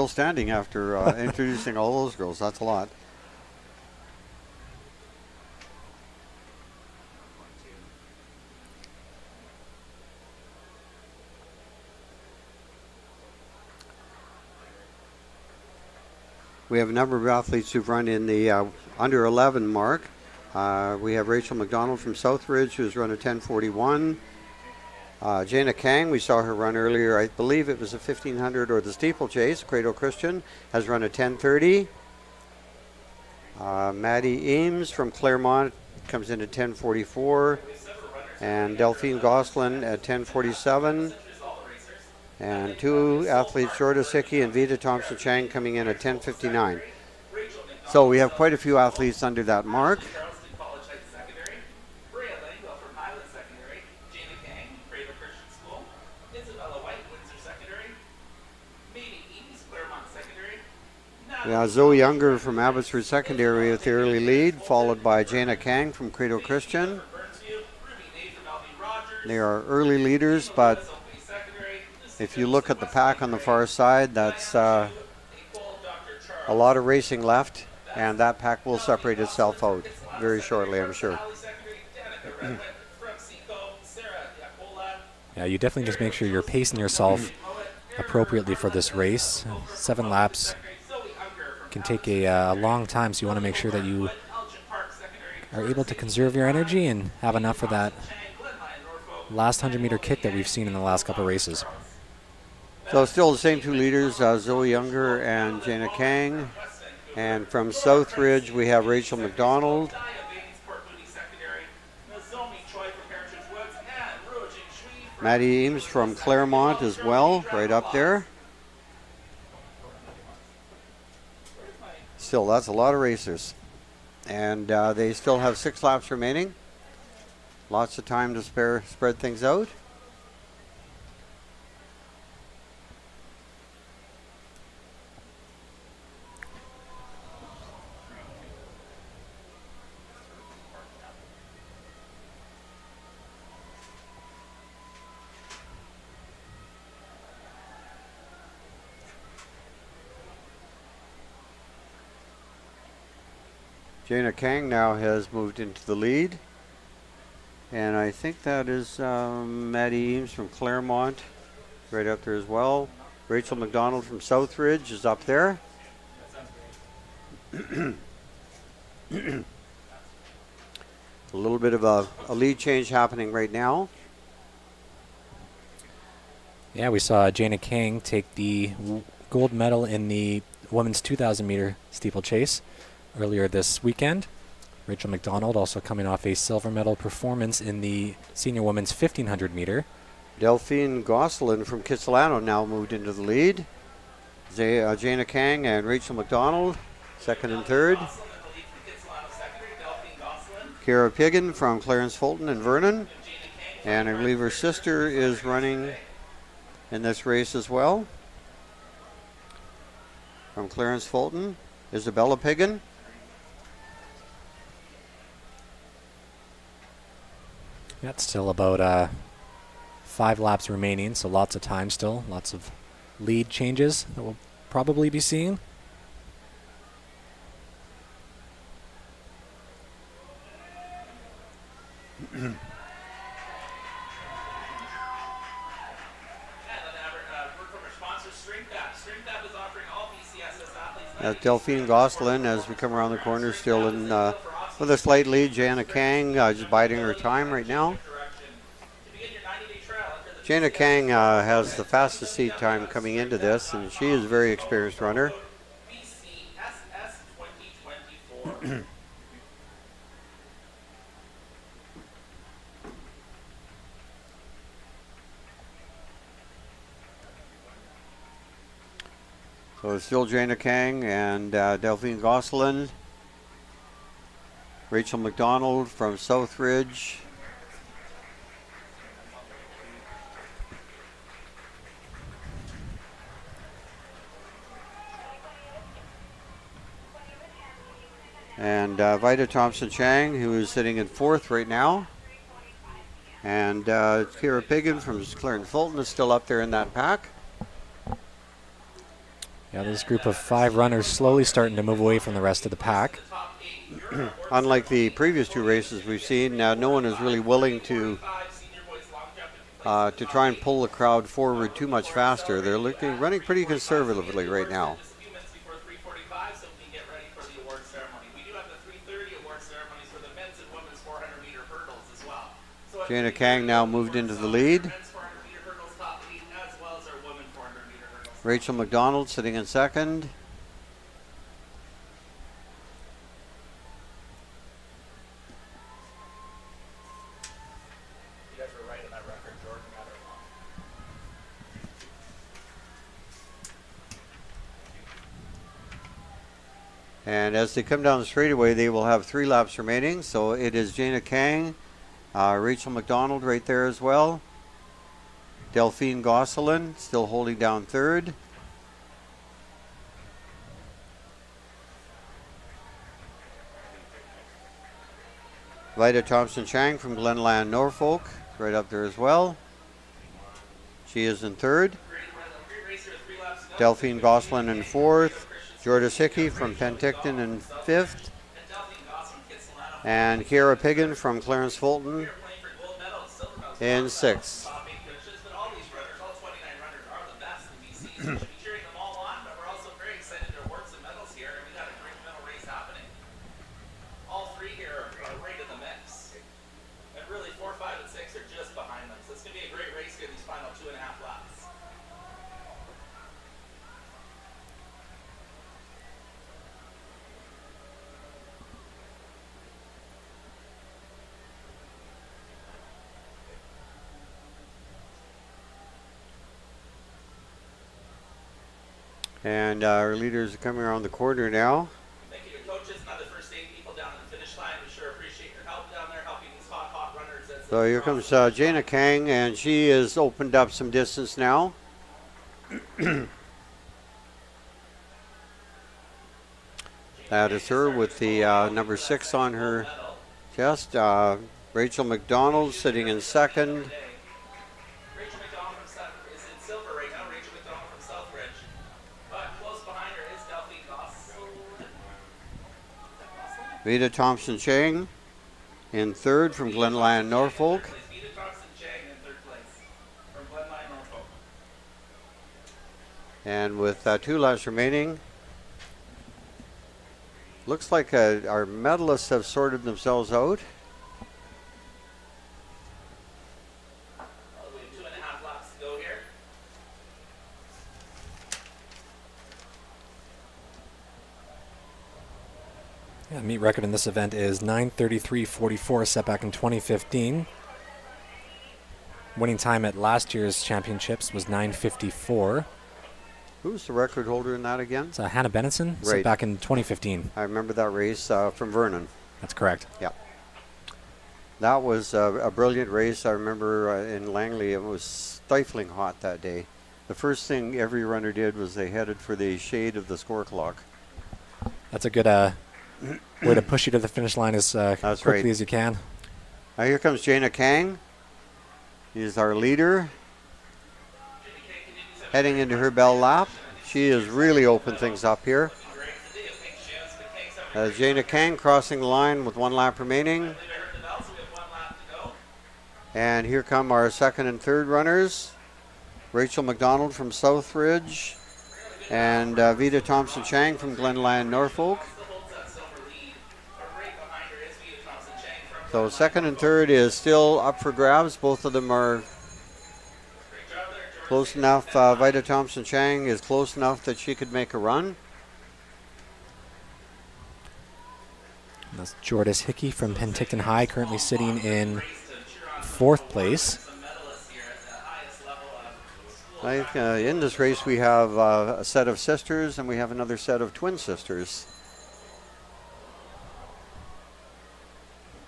standing after introducing all those girls. That's a lot. We have a number of athletes who've run in the under 11 mark. We have Rachel McDonald from Southridge, who's run a 10:41. Jana Kang, we saw her run earlier. I believe it was a 1500 or the steeplechase. Credo Christian has run a 10:30. Maddie Eames from Claremont comes in at 10:44. And Delphine Goslin at 10:47. And two athletes, Jordan Hickey and Vita Thompson Chang, coming in at 10:59. So we have quite a few athletes under that mark. We have Zoe Younger from Abbotsford Secondary with the early lead, followed by Jana Kang from Credo Christian. They are early leaders, but if you look at the pack on the far side, that's a lot of racing left, and that pack will separate itself out very shortly, I'm sure. Yeah, you definitely just make sure you're pacing yourself appropriately for this race. 7 laps can take a long time, so you want to make sure that you are able to conserve your energy and have enough for that last 100-meter kick that we've seen in the last couple races. So still the same two leaders, Zoe Younger and Jana Kang. And from Southridge, we have Rachel McDonald. Maddie Eames from Claremont as well, right up there. Still, that's a lot of racers. And they still have 6 laps remaining. Lots of time to spread things out. Jana Kang now has moved into the lead. And I think that is Maddie Eames from Claremont, right up there as well. Rachel McDonald from Southridge is up there. A little bit of a lead change happening right now. Yeah, we saw Jana Kang take the gold medal in the women's 2,000 meter steeplechase earlier this weekend. Rachel McDonald also coming off a silver medal performance in the senior women's 1,500 meter. Delphine Gosselin from Kitsilano now moved into the lead. Jana Kang and Rachel McDonald, second and third. Kara Piggin from Clarence Fulton and Vernon. And I believe her sister is running in this race as well. From Clarence Fulton, Isabella Piggin. That's still about 5 laps remaining, so lots of time still. Lots of lead changes that we'll probably be seeing. That's Delphine Gosselin as we come around the corner, still in with a slight lead. Jana Kang just biding her time right now. Jana Kang has the fastest seat time coming into this, and she is a very experienced runner. BCSS 2024. So it's still Jana Kang and Delphine Gosselin. Rachel McDonald from Southridge. And Vida Thompson-Chang, who is sitting in fourth right now. And Kira Piggin from Clarence Fulton is still up there in that pack. Yeah, this group of 5 runners slowly starting to move away from the rest of the pack. Unlike the previous 2 races we've seen, no one is really willing to try and pull the crowd forward too much faster. They're running pretty conservatively right now. Jana Kang now moved into the lead. Rachel McDonald sitting in second. You guys were right in that record, Jordan. And as they come down the straightaway, they will have 3 laps remaining. So it is Jana Kang, Rachel McDonald right there as well. Delphine Gosselin still holding down third. Vida Thompson-Chang from Glenland, Norfolk, right up there as well. She is in third. Delphine Gosselin in fourth. Jordan Hickey from Penticton in fifth. And Kiara Piggin from Clarence Fulton in sixth. And our leaders are coming around the corner now. Thank you to coaches and other first aid people down at the finish line. We sure appreciate your help down there, helping these hot runners. So here comes Jana Kang, and she has opened up some distance now. That is her with the number 6 on her chest. Rachel McDonald sitting in second. Rachel McDonald is in silver right now. Rachel McDonald from Southridge. But close behind her is Delphine Gosselin. Vida Thompson-Chang in third from Glenland, Norfolk. Vida Thompson-Chang in third place from Glenline, Norfolk. And with 2 laps remaining, looks like our medalists have sorted themselves out. We have 2.5 laps to go here. Yeah, meet record in this event is 9:33.44, set back in 2015. Winning time at last year's championships was 9:54. Who's the record holder in that again? It's Hannah Bennison, set Right. back in 2015. I remember that race from Vernon. That's correct. Yeah. That was a brilliant race. I remember in Langley, it was stifling hot that day. The first thing every runner did was they headed for the shade of the score clock. That's a good way to push you to the finish line as quickly right. as you can. Now here comes Jaina Kang. She's our leader. Heading into her bell lap. She has really opened things up here. Jaina Kang crossing the line with 1 lap remaining. And here come our second and third runners. Rachel McDonald from Southridge and Vida Thompson-Chang from Glenlyon, Norfolk. So second and third is still up for grabs. Both of them are close enough. Vida Thompson-Chang is close enough that she could make a run. That's Jordis Hickey from Penticton High, currently sitting in 4th place. I think in this race we have a set of sisters and we have another set of twin sisters.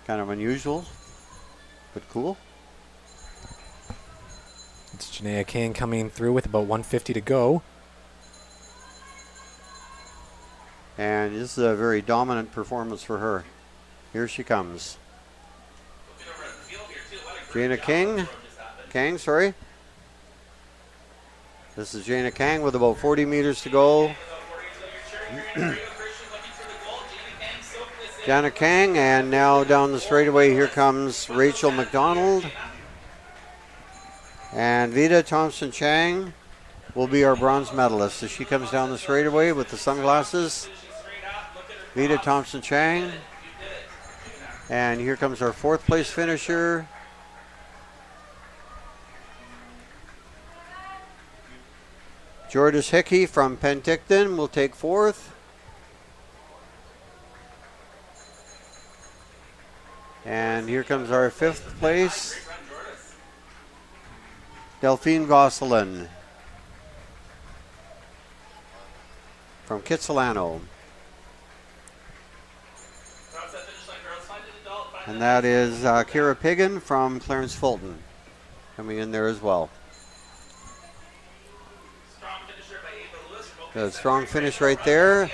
Kind of unusual, but cool. It's Janaea King coming through with about 150 to go. And this is a very dominant performance for her. Here she comes. Jaina Kang, sorry. This is Jaina Kang with about 40 meters to go. Jaina Kang, and now down the straightaway, here comes Rachel McDonald. And Vida Thompson-Chang will be our bronze medalist as she comes down the straightaway with the sunglasses. Vida Thompson-Chang. And here comes our 4th place finisher. Jordis Hickey from Penticton will take 4th. And here comes our 5th place. Delphine Gosselin from Kitsilano. And that is Kira Piggin from Clarence Fulton coming in there as well. A strong finish right there.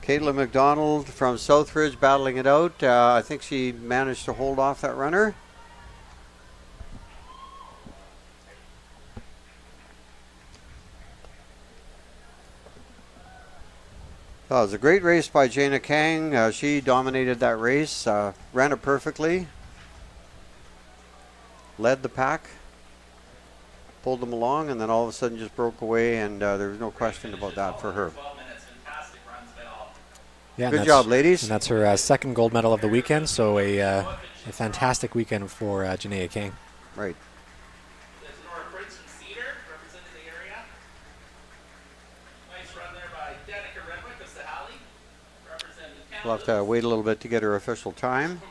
Caitlin McDonald from Southridge battling it out. I think she managed to hold off that runner. Oh, it was a great race by Jaina Kang. She dominated that race, ran it perfectly, led the pack, pulled them along, and then all of a sudden just broke away, and there was no question about that for her. Yeah, good job, ladies. And that's her second gold medal of the weekend, so a fantastic weekend for Janaea King. Right. We'll have to wait a little bit to get her official time.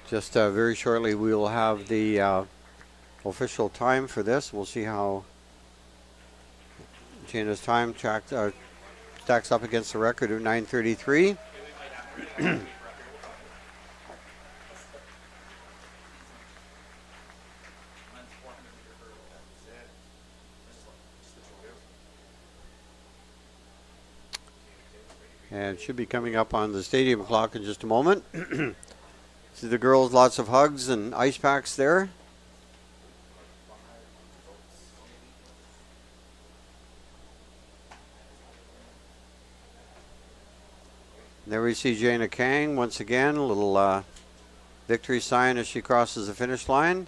Just very shortly we will have the official time for this. We'll see how Gina's time stacks up against the record of 9:33. And should be coming up on the stadium clock in just a moment. See the girls, lots of hugs and ice packs there. There we see Jana Kang once again, a little victory sign as she crosses the finish line.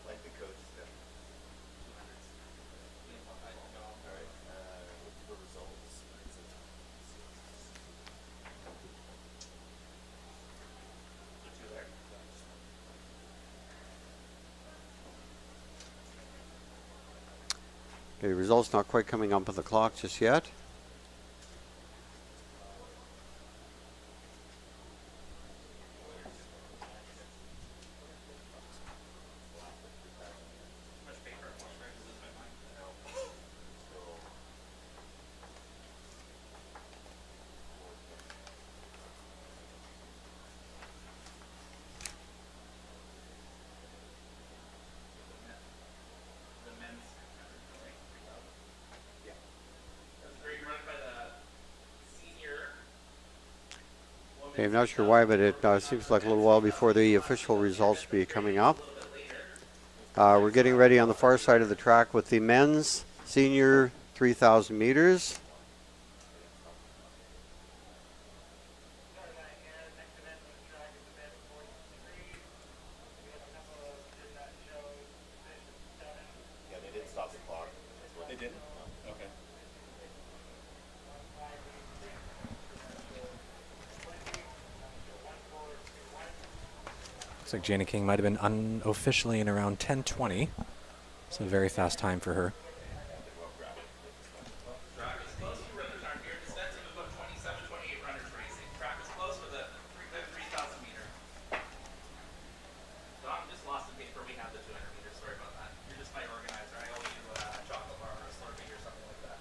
Like the coach stuff. Alright, what's the results? The two there? Okay, results not quite coming up on the clock just yet. Much paper, much paper, this is my mind. The men's. Yeah. Are you running by the senior? Okay, I'm not sure why, but it seems like a little while before the official results be coming up. We're getting ready on the far side of the track with the men's senior 3,000 meters. Yeah, they didn't stop the clock. They didn't? Okay. Looks like Jana King might have been unofficially in around 10:20. It's a very fast time for her. Track is close. Two runners aren't here. Distance of about 27, 28 runners racing. Track is close for the 3,000 meter. Don just lost the paper. We have the 200 meters. Sorry about that. You're just my organizer. I owe you a chocolate bar or a Slurpee or something like that.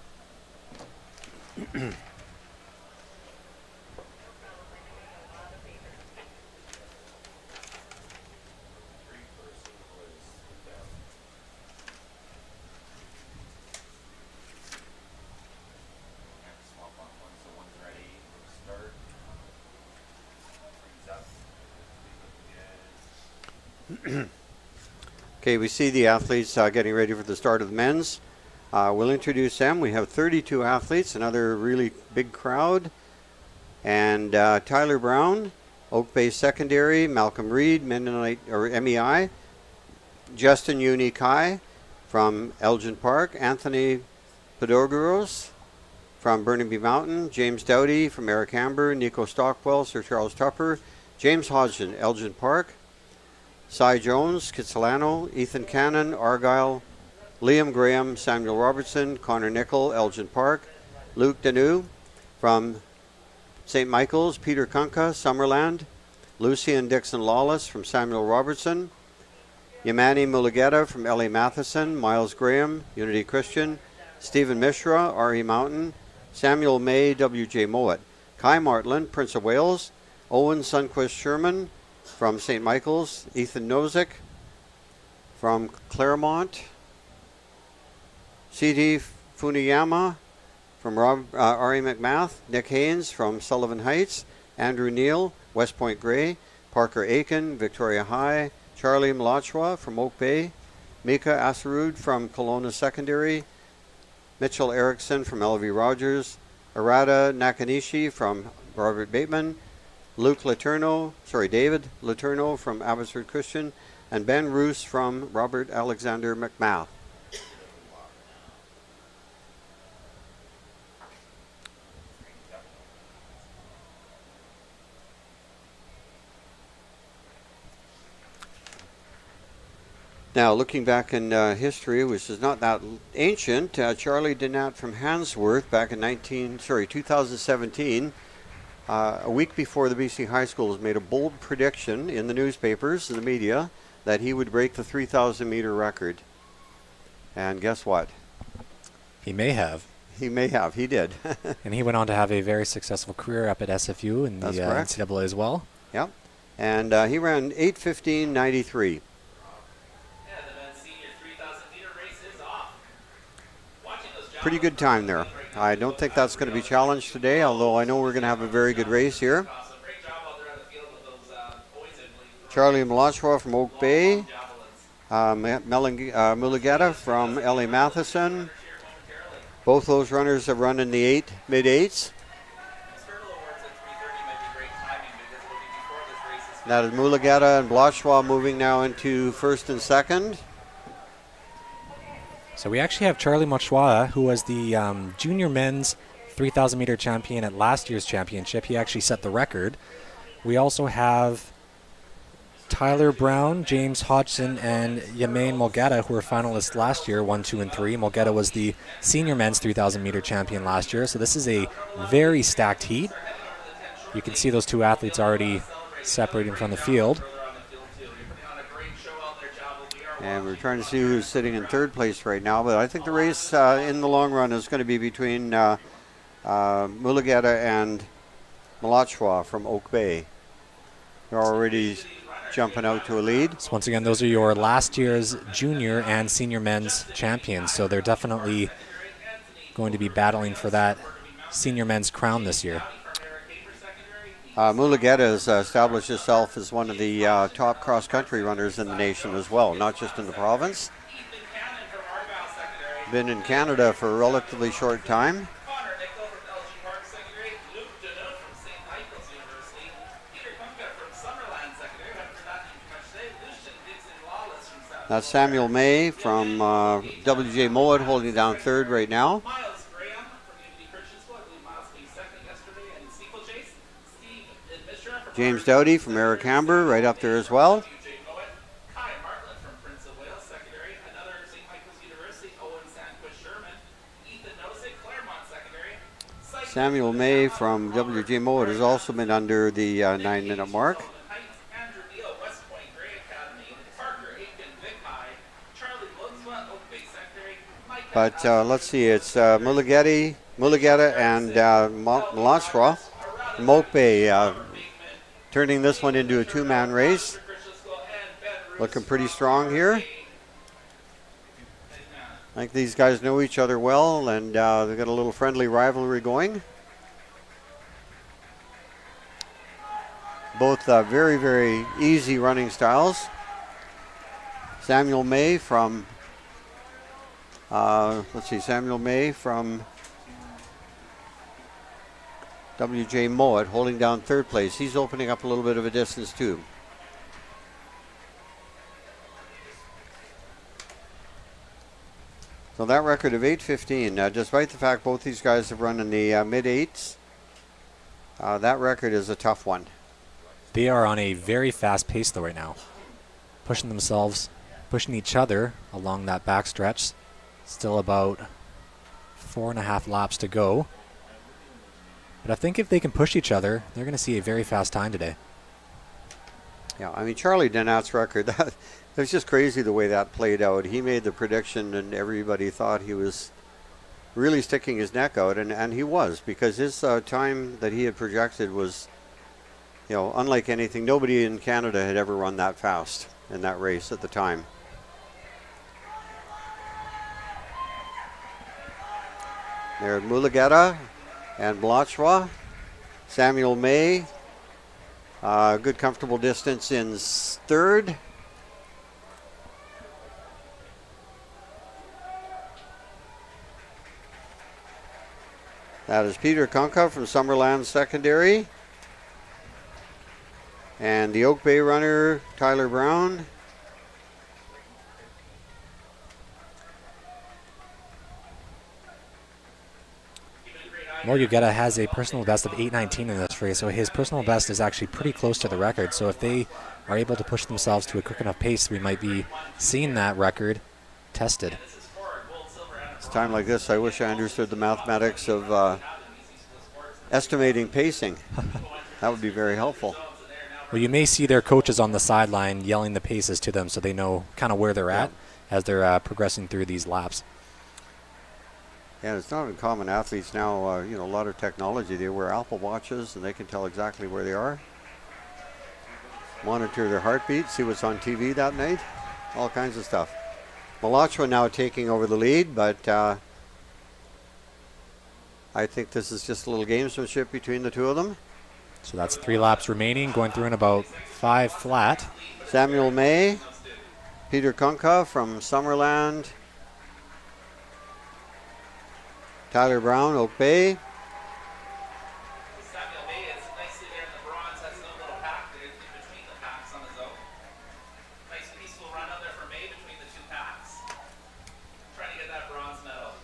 Three person was down. Small font one, so one's ready. Start. Freeze up. Yes. Okay, we see the athletes getting ready for the start of the men's. We'll introduce them. We have 32 athletes, another really big crowd. And Tyler Brown, Oak Bay Secondary, Malcolm Reed, Mennonite or MEI, Justin Uni Kai from Elgin Park, Anthony Podorgaros from Burnaby Mountain, James Dowdy from Eric Amber, Nico Stockwell, Sir Charles Tupper, James Hodgson, Elgin Park, Cy Jones, Kitsilano, Ethan Cannon, Argyle, Liam Graham, Samuel Robertson, Connor Nickel, Elgin Park, Luke Danu from St. Michael's, Peter Kunka, Summerland, Lucy and Dixon Lawless from Samuel Robertson, Yamani Mulugeta from Ellie Matheson, Miles Graham, Unity Christian, Stephen Mishra, R.E. Mountain, Samuel May, W.J. Mowat, Kai Martland, Prince of Wales, Owen Sunquist Sherman from St. Michael's, Ethan Nozick from Claremont, C.D. Funiyama from R.E. McMath, Nick Haynes from Sullivan Heights, Andrew Neal, West Point Grey, Parker Aiken, Victoria High, Charlie Mlachwa from Oak Bay, Mika Asarud from Kelowna Secondary, Mitchell Erickson from LV Rogers, Arada Nakanishi from Robert Bateman, David Letourneau from Abbotsford Christian, and Ben Roos from Robert Alexander McMath. Now, looking back in history, which is not that ancient, Charlie Dinat from Handsworth back in 2017, a week before the BC High Schools made a bold prediction in the newspapers and the media that he would break the 3,000 meter record. And guess what? He may have. He may have. He did. And he went on to have a very successful career up at SFU in the That's correct. NCAA as well. Yep. And he ran 8:15.93. Pretty good time there. I don't think that's going to be challenged today, although I know we're going to have a very good race here. Charlie Mlachwa from Oak Bay, Mulugeta from Ellie Matheson, Both those runners have run in the mid-8s. Circle awards at 3:30 might be great timing because it'll be before this race is That is Mulugeta and Blochwa moving now into first and second. So we actually have Charlie Mochwa, who was the junior men's 3,000 meter champion at last year's championship. He actually set the record. We also have Tyler Brown, James Hodgson, and Yamain Mulgeta, who were finalists last year, 1, 2, and 3. Mulgeta was the senior men's 3,000 meter champion last year. So this is a very stacked heat. You can see those two athletes already separating from the field. And we're trying to see who's sitting in third place right now. But I think the race in the long run is going to be between Mulugeta and Malachwa from Oak Bay. They're already jumping out to a lead. So once again, those are your last year's junior and senior men's champions. So they're definitely going to be battling for that senior men's crown this year. Mulugeta has established itself as one of the top cross-country runners in the nation as well, not just in the province. Been in Canada for a relatively short time. That's Samuel May from WJ Mowat holding down third right now. James Dowdy from Eric Hamber right up there as well. Samuel May from WJ Mowat has also been under the 9-minute mark. But let's see, it's Mulugeta and Malachwa from Oak Bay turning this one into a two-man race. Looking pretty strong here. I think these guys know each other well, and they've got a little friendly rivalry going. Both very, very easy running styles. Samuel May from Samuel May from WJ Mowat holding down third place. He's opening up a little bit of a distance too. So that record of 8:15, despite the fact both these guys have run in the mid-8s, that record is a tough one. They are on a very fast pace though right now. Pushing each other along that backstretch. Still about 4.5 laps to go. But I think if they can push each other, they're going to see a very fast time today. Yeah, I mean, Charlie Denat's record, that was just crazy the way that played out. He made the prediction and everybody thought he was really sticking his neck out, and he was, because his time that he had projected was, unlike anything. Nobody in Canada had ever run that fast in that race at the time. There, Mulugeta and Blochwa. Samuel May, good comfortable distance in third. That is Peter Kunka from Summerland Secondary. And the Oak Bay runner, Tyler Brown. Mulugeta has a personal best of 8:19 in this race, so his personal best is actually pretty close to the record. So if they are able to push themselves to a quick enough pace, we might be seeing that record tested. It's a time like this, I wish I understood the mathematics of estimating pacing. That would be very helpful. Well, you may see their coaches on the sideline yelling the paces to them so they know kind of where they're at as they're progressing through these laps. Yeah, it's not uncommon. Athletes now, a lot of technology. They wear Apple Watches and they can tell exactly where they are. Monitor their heartbeat, see what's on TV that night. All kinds of stuff. Malachwa now taking over the lead, but I think this is just a little gamesmanship between the two of them. So that's 3 laps remaining, going through in about 5 flat. Samuel May, Peter Kunka from Summerland. Tyler Brown, Oak Bay. Samuel May is nicely there in the bronze. Has no little pack there in between the packs on his own. Nice peaceful run out there for May between the two packs. Trying to get that bronze medal.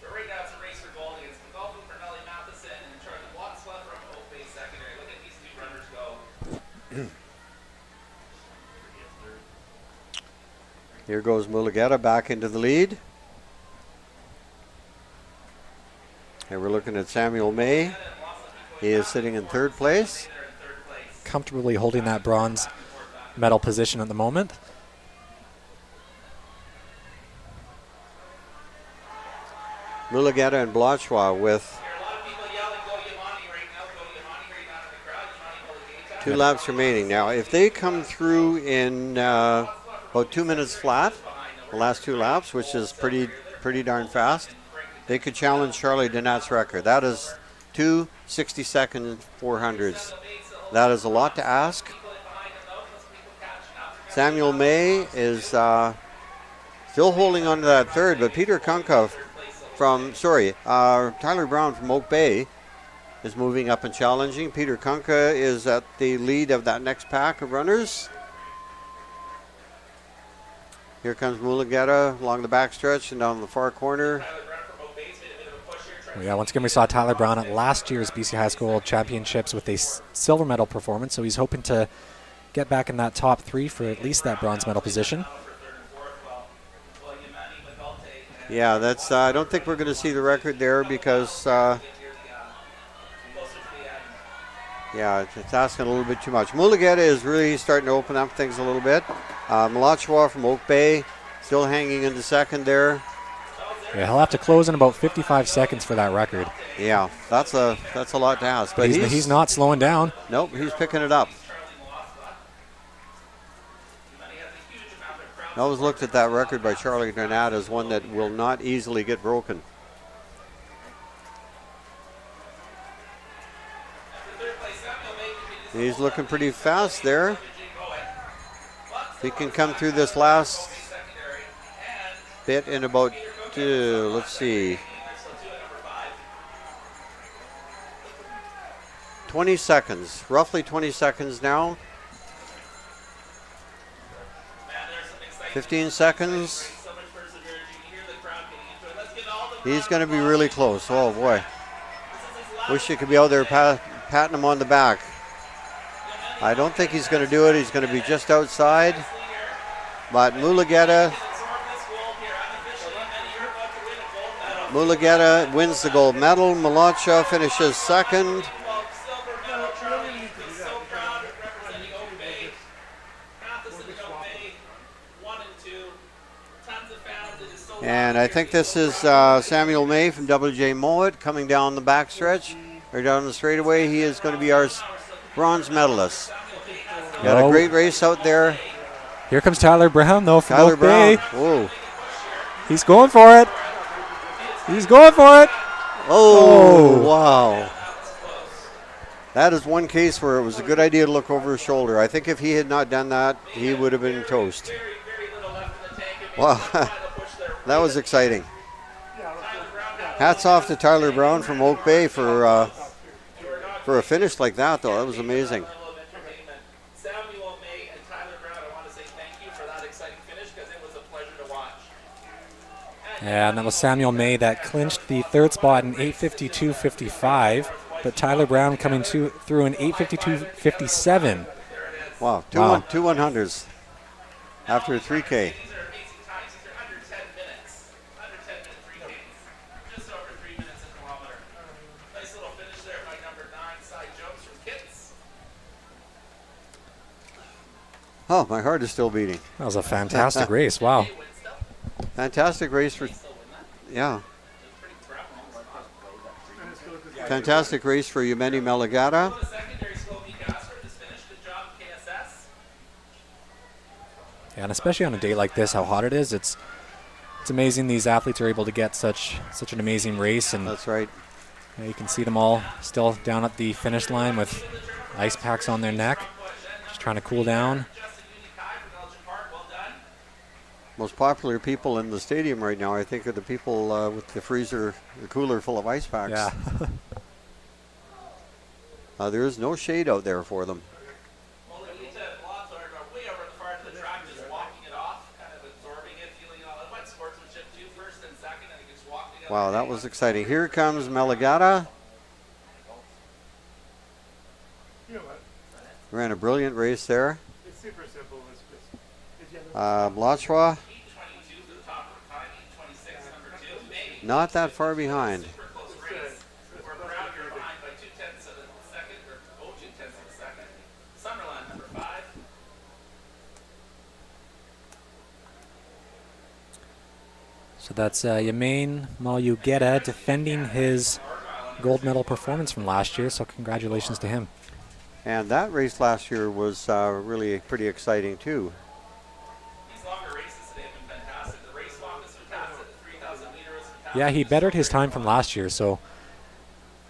But right now it's a race for gold against Godolphin for Nelly Matheson and Charlie Watswell from Oak Bay Secondary. Look at these two runners go. Here goes Mulugeta back into the lead. And we're looking at Samuel May. He is sitting in third place. Comfortably holding that bronze medal position at the moment. Mulugeta and Blochwa with There are a lot of people yelling, go Yamani right now, go Yamani right now in the crowd. Yamani Mulugeta. 2 laps remaining. Now, if they come through in about 2 minutes flat, the last 2 laps, which is pretty darn fast, they could challenge Charlie Donat's record. That is 2:62 400s. That is a lot to ask. Samuel May is still holding on to that third, but Peter Kunka Tyler Brown from Oak Bay is moving up and challenging. Peter Kunka is at the lead of that next pack of runners. Here comes Mulugeta along the backstretch and down the far corner. Yeah, once again, we saw Tyler Brown at last year's BC High School Championships with a silver medal performance, so he's hoping to get back in that top 3 for at least that bronze medal position. Yeah, that's. I don't think we're going to see the record there because, it's asking a little bit too much. Mulugeta is really starting to open up things a little bit. Malachua from Oak Bay still hanging into second there. Yeah, he'll have to close in about 55 seconds for that record. Yeah, that's a lot to ask. But he's not slowing down. Nope, he's picking it up. I always looked at that record by Charlie Donat as one that will not easily get broken. He's looking pretty fast there. He can come through this last bit in about, let's see, 20 seconds, roughly 20 seconds now. 15 seconds. He's going to be really close. Oh boy. Wish you could be out there patting him on the back. I don't think he's going to do it. He's going to be just outside. But Mulugeta wins the gold medal. Malacha finishes second. And I think this is Samuel May from WJ Mowat coming down the backstretch or down the straightaway. He is going to be our bronze medalist. Got a great race out there. Here comes Tyler Brown, though, from Tyler Oak Bay. Brown. Whoa. He's going for it. He's going for it. Oh, wow. That is one case where it was a good idea to look over his shoulder. I think if he had not done that, he would have been toast. Wow. That was exciting. Hats off to Tyler Brown from Oak Bay for a finish like that, though. That was amazing. Samuel May and Tyler Brown, I want to say thank you for that exciting finish because it was a pleasure to watch. And that was Samuel May that clinched the third spot in 8:52.55, but Tyler Brown coming through in 8:52.57. Wow, two 100s after a 3K. Oh, my heart is still beating. That was a fantastic race. Wow. Fantastic race for, yeah. Fantastic race for Yemeni Mulugeta. Yeah, and especially on a day like this, how hot it is, it's amazing these athletes are able to get such an amazing race. And that's right. You can see them all still down at the finish line with ice packs on their neck, just trying to cool down. most popular people in the stadium right now, I think, are the people with the freezer, the cooler full of ice packs. Yeah. There is no shade out there for them. Well, Lolita and Blotto are way over the far end of the track, just walking it off, kind of absorbing it, feeling it all. Wet sportsmanship too, first and second, and it gets walked together. Wow, that was exciting. Here comes Melagata. You know what? Ran a brilliant race there. It's super simple. It's yellow. Blachwa, 8:22 for the top of the time, 8:26 number 2. Maybe. not that far behind. Super close race. We're proud you're behind by 0.2 of a second, or 0.2 of a second. Summerland number 5. So that's Yemaine Malyugeta defending his gold medal performance from last year. So congratulations to him. And that race last year was really pretty exciting too. These longer races today have been fantastic. The race walk is fantastic. The 3,000 meter was fantastic. Yeah, he bettered his time from last year, so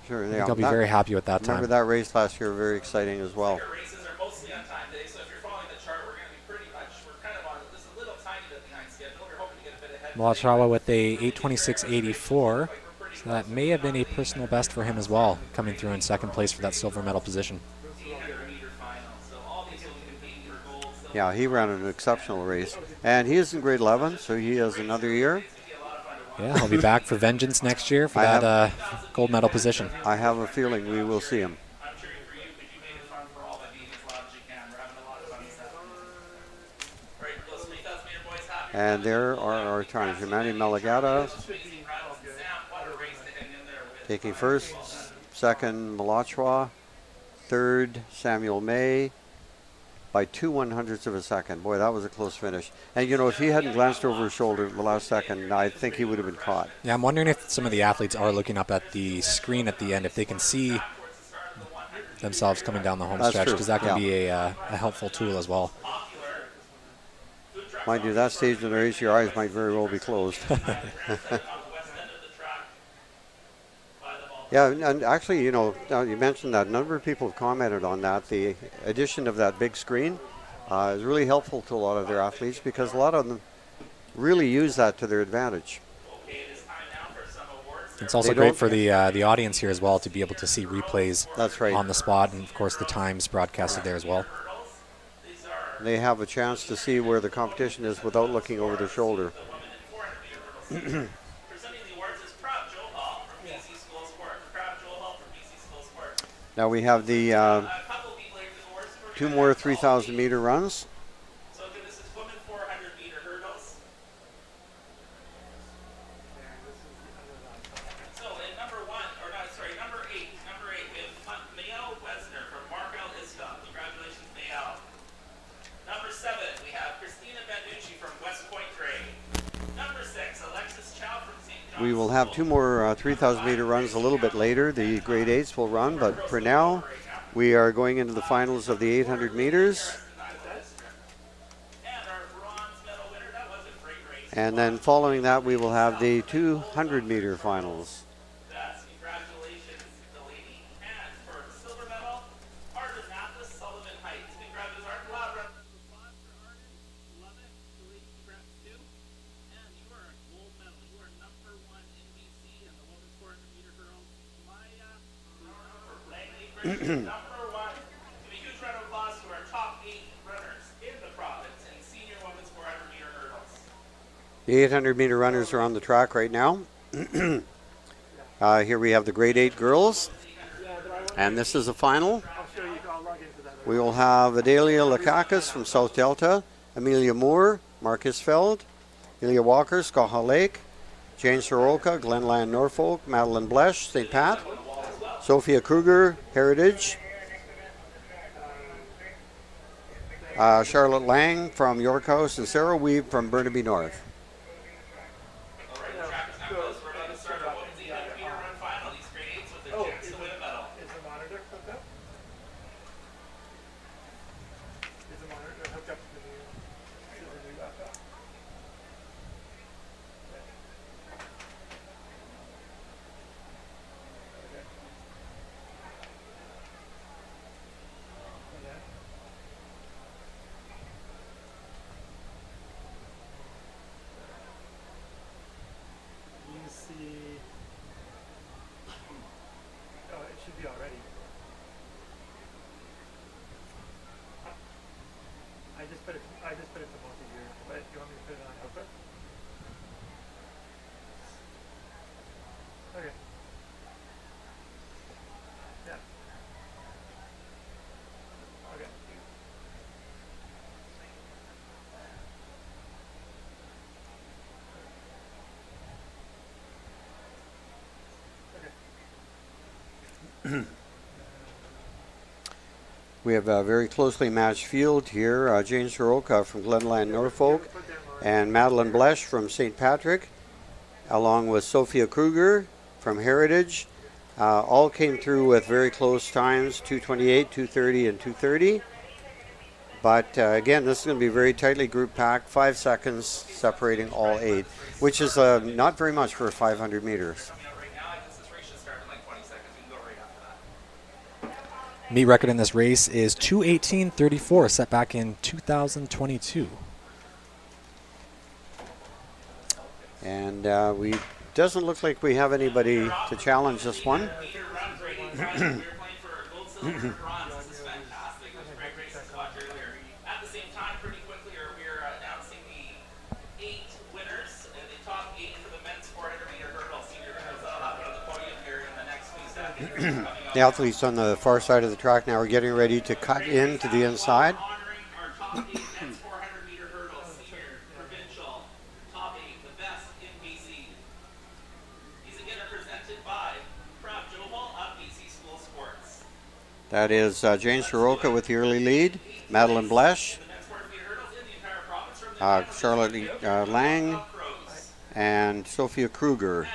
Sure, I think I'll be very happy with that Remember time. that race last year, very exciting as well. Our races are mostly on time today, so if you're following the chart, we're going to be pretty much, we're kind of on just a little tiny bit behind schedule. We're hoping to get a bit ahead. Malachawa with a 8:26.84. So that may have been a personal best for him as well, coming through in second place for that silver medal position. 800 meter final. So all these will be competing for gold. So Yeah, he ran an exceptional race. And he is in grade 11, so he has another year. Yeah, he'll be back for vengeance next year for that gold medal position. I have a feeling we will see him. I'm cheering for you because you made it fun for all by being as loud as you can. We're having a lot of fun this afternoon. All right, those 3,000 meter boys happy. And there are our times. Yemani Melagata Amazing runs. Sam, what a race to hang in there with. taking first, second Malachwa, third Samuel May by 2/100ths of a second. Boy, that was a close finish. And you know, if he hadn't glanced over his shoulder at the last second, I think he would have been caught. Yeah, I'm wondering if some of the athletes are looking up at the screen at the end, if they can see themselves coming down the home That's stretch, true, because that can yeah. be a helpful tool as well. Mind you, that stage in the race, your eyes might very well be closed. Yeah, and actually, you know, you mentioned that. A number of people have commented on that. The addition of that big screen is really helpful to a lot of their athletes because a lot of them really use that to their advantage. It's also They great don't- for the audience here as well to be able to see replays That's right. on the spot, and of course the times broadcasted there as well. They have a chance to see where the competition is without looking over their shoulder. Presenting the awards is Proud Joe Hall from BC School of Sport. Proud Joe Hall from BC School of Sport. Now we have the A couple people here for the awards. We're two gonna more have 3,000 meter runs. So this is women 400 meter hurdles. So in number 8, we have Mayel Wesner from Markel Iscott. Congratulations, Mayel. Number 7, we have Christina Banducci from West Point Grade. Number 6, Alexis Chow from St. John's. We will have two more 3,000 meter runs a little bit later. The grade 8s will run, but for now, we are going into the finals of the 800 meters. And our bronze medal winner, that was a great race. And then following that, we will have the 200 meter finals. That's congratulations, the lady. And for the silver medal, Arden Mathis, Sullivan Heights. Congratulations, Arden. Loud round of applause for Arden. Love it. The lady, congrats too. And you are a gold medal. You are number 1 in BC in the women's 400 meter hurdles. Maya Langley, number 1. Give a huge round of applause to our top 8 runners in the province in senior women's 400 meter hurdles. The 800 meter runners are on the track right now. Here we have the grade 8 girls. And this is the final. I'll show you. I'll log into that. We will have Adelia Lakakis from South Delta, Amelia Moore, Marcus Feld, Ilya Walker, Skaha Lake, Jane Soroka, Glenland, Norfolk, Madeline Blesh, St. Pat, Sophia Kruger, Heritage, Charlotte Lang from York House, and Sarah Weeb from Burnaby North. We're about to start our women's 800 meter run final. These grade 8s with a chance to win a medal. Is the monitor hooked up? Is the monitor hooked up to the new laptop? Okay. Yeah. I just put it to multi-year, but you want me to put it on output? Okay. Yeah. Okay. We have a very closely matched field here. Jane Soroka from Glenland, Norfolk, and Madeline Blesh from St. Patrick, along with Sophia Kruger from Heritage. All came through with very close times, 2:28, 2:30, and 2:30. But again, this is going to be a very tightly grouped pack, 5 seconds separating all 8, which is not very much for 500 meters. Meet record in this race is 2:18:34, set back in 2022. And we doesn't look like we have anybody to challenge this one. The athletes on the far side of the track now are getting ready to cut into the inside. That is Jane Soroka with the early lead, Madeline Blesh, Charlotte Lang, and Sophia Kruger.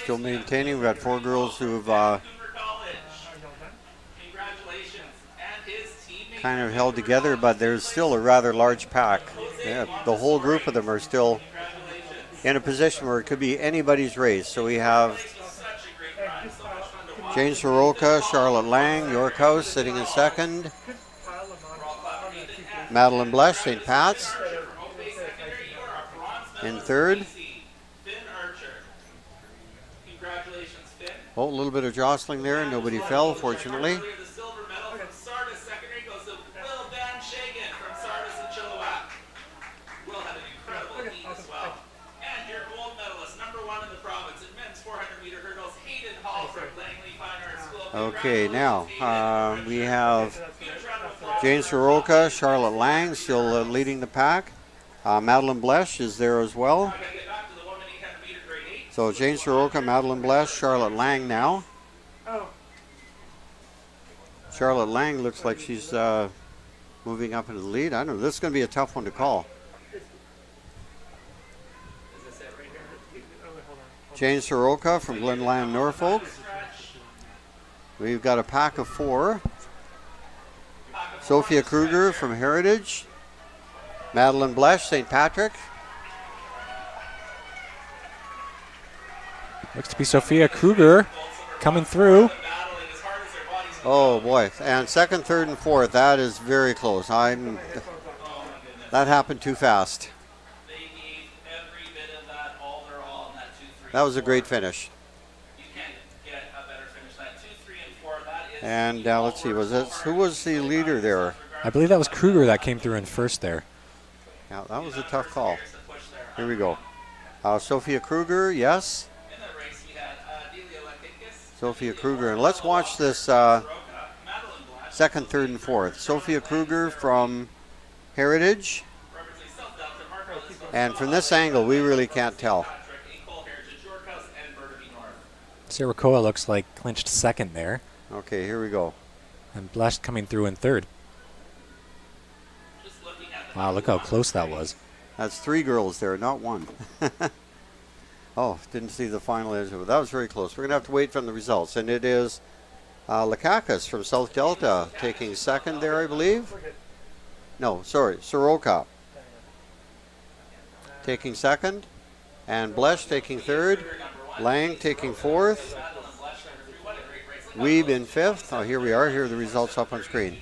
Still maintaining. We've got 4 girls who've kind of held together, but there's still a rather large pack. Yeah, the whole group of them are still in a position where it could be anybody's race. So we have Jane Soroka, Charlotte Lang, York House sitting in second, Madeline Blesh, St. Pat's in third. Oh, a little bit of jostling there. Nobody fell, fortunately. Okay, now we have Jane Soroka, Charlotte Lang still leading the pack. Madeline Blesh is there as well. So Jane Soroka, Madeline Blesh, Charlotte Lang now. Charlotte Lang looks like she's moving up into the lead. I don't know. This is going to be a tough one to call. Jane Soroka from Glenland, Norfolk. We've got a pack of 4. Sophia Kruger from Heritage. Madeline Blesh, St. Patrick. Looks to be Sophia Kruger coming through. Oh boy, and second, third, and fourth. That is very close. That happened too fast. That was a great finish. And let's see, who was the leader there? I believe that was Kruger that came through in first there. Yeah, that was a tough call. Here we go. Sophia Kruger, yes. Sophia Kruger. And let's watch this second, third, and fourth. Sophia Kruger from Heritage. And from this angle, we really can't tell. Soroka looks like clinched second there. Okay, here we go. And Blesh coming through in third. Wow, look how close that was. That's 3 girls there, not 1. Oh, didn't see the final edge of it. That was very close. We're going to have to wait for the results. And it is Lakakis from South Delta taking second there, I believe. No, sorry, Soroka taking second. And Blesh taking third. Lang taking fourth. Weeb in fifth. Oh, here we are. Here are the results up on screen.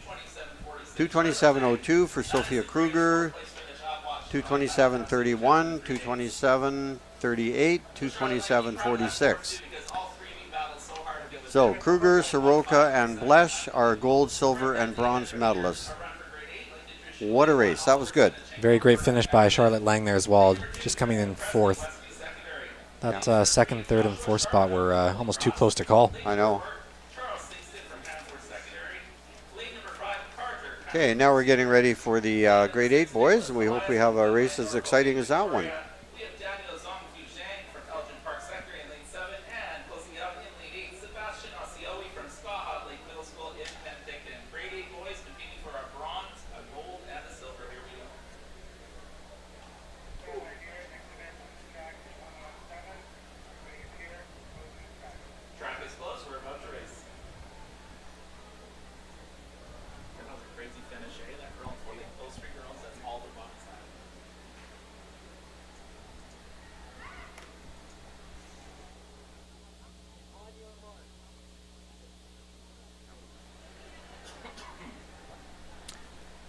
2:27.02 for Sophia Kruger. 2:27.31. 2:27.38. 2:27.46. So Kruger, Soroka, and Blesh are gold, silver, and bronze medalists. What a race. That was good. Very great finish by Charlotte Lang there as well, just coming in fourth. That second, third, and fourth spot were almost too close to call. I know. Okay, now we're getting ready for the grade 8 boys, and we hope we have a race as exciting as that one.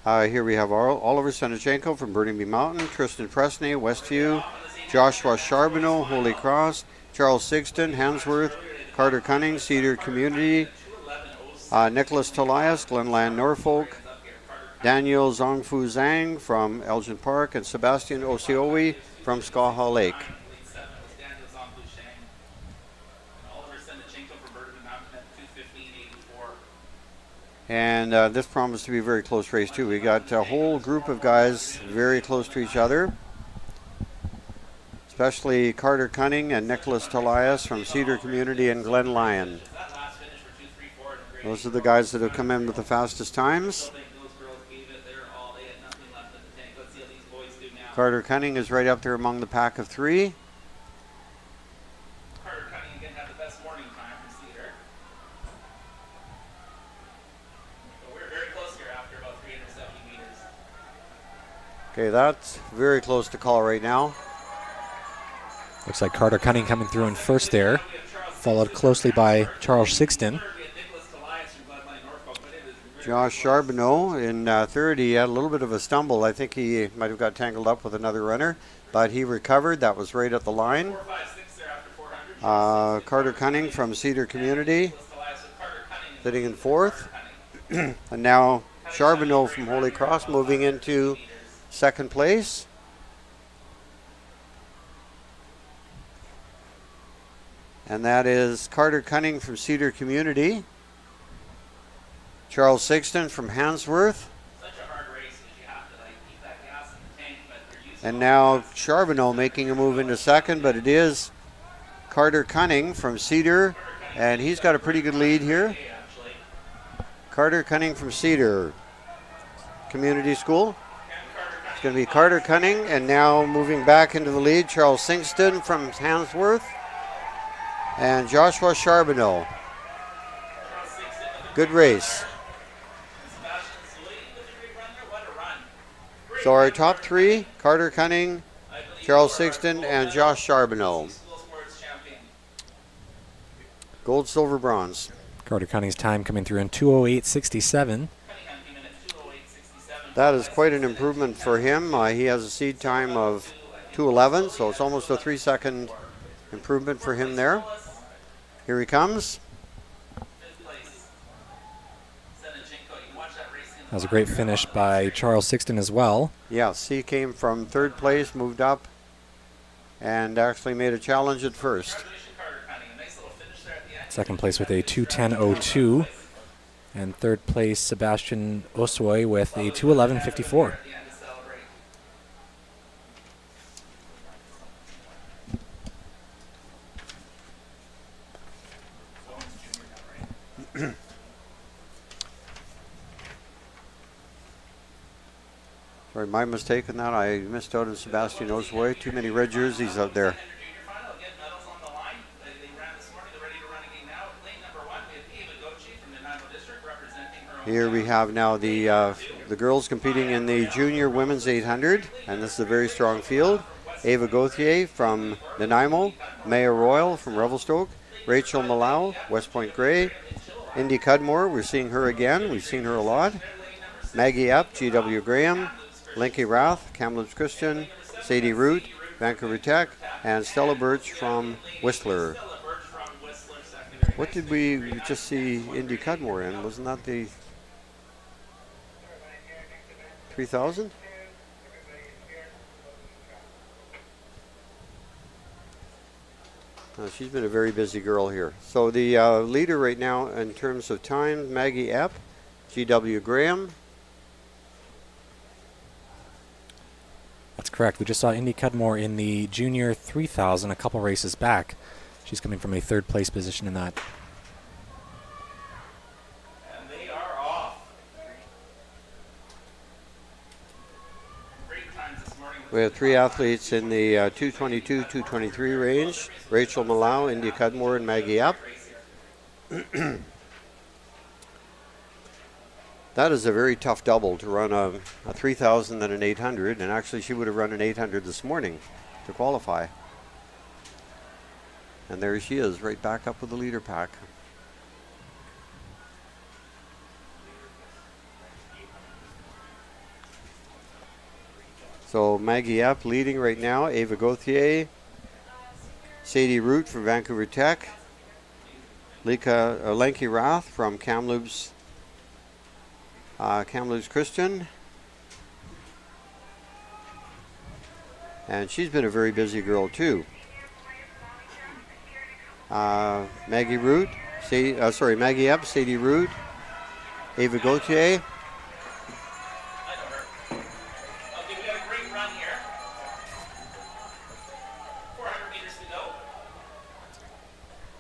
Here we have Oliver Senechenko from Burnaby Mountain, Tristan Presney, Westview, Joshua Charbonneau, Holy Cross, Charles Sigston, Hansworth, Carter Cunning, Cedar Community, Nicholas Tolias, Glenland, Norfolk, Daniel Zongfu Zhang from Elgin Park, and Sebastian Osiowi from Skaha Lake. And this promised to be a very close race too. We got a whole group of guys very close to each other, especially Carter Cunning and Nicholas Tolias from Cedar Community and Glen Lyon. Those are the guys that have come in with the fastest times. Carter Cunning is right up there among the pack of three. Okay, that's very close to call right now. Looks like Carter Cunning coming through in first there, followed closely by Charles Sigston. Josh Charbonneau in third. He had a little bit of a stumble. I think he might have got tangled up with another runner, but he recovered. That was right at the line. Carter Cunning from Cedar Community sitting in fourth. And now Charbonneau from Holy Cross moving into second place. And that is Carter Cunning from Cedar Community. Charles Sigston from Hansworth. And now Charbonneau making a move into second, but it is Carter Cunning from Cedar, and he's got a pretty good lead here. Carter Cunning from Cedar Community School. It's going to be Carter Cunning, and now moving back into the lead, Charles Sigston from Hansworth and Joshua Charbonneau. Good race. So our top three, Carter Cunning, Charles Sigston, and Josh Charbonneau. Gold, silver, bronze. Carter Cunning's time coming through in 2:08.67. That is quite an improvement for him. He has a seed time of 2:11, so it's almost a 3-second improvement for him there. Here he comes. That was a great finish by Charles Sigston as well. Yes, he came from third place, moved up, and actually made a challenge at first. Second place with a 2:10.02. And third place, Sebastian Osoy with a 2:11.54. Sorry, my mistake in that. I missed out on Sebastian Osoy. Too many red jerseys out there. Here we have now the girls competing in the junior women's 800, and this is a very strong field. Ava Gauthier from Nanaimo, Maya Royal from Revelstoke, Rachel Malau, West Point Grey, Indy Cudmore, we're seeing her again. We've seen her a lot. Maggie Epp, G.W. Graham, Linky Rath, Kamloops Christian, Sadie Root, Vancouver Tech, and Stella Birch from Whistler. What did we just see Indy Cudmore in? Wasn't that the 3000? She's been a very busy girl here. So the leader right now in terms of time, Maggie Epp, G.W. Graham. That's correct. We just saw Indy Cudmore in the junior 3000 a couple races back. She's coming from a third place position in that. And they are off. Great times this morning. We have three athletes in the 222, 223 range. Rachel Malau, Indy Cudmore, and Maggie Epp. That is a very tough double to run a 3,000 and an 800, and actually she would have run an 800 this morning to qualify. And there she is, right back up with the leader pack. So Maggie Epp leading right now, Ava Gauthier, Sadie Root from Vancouver Tech, Lenky Rath from Kamloops Christian. And she's been a very busy girl too. Maggie Epp, Sadie Root, Ava Gauthier. Okay, we got a great run here. 400 meters to go.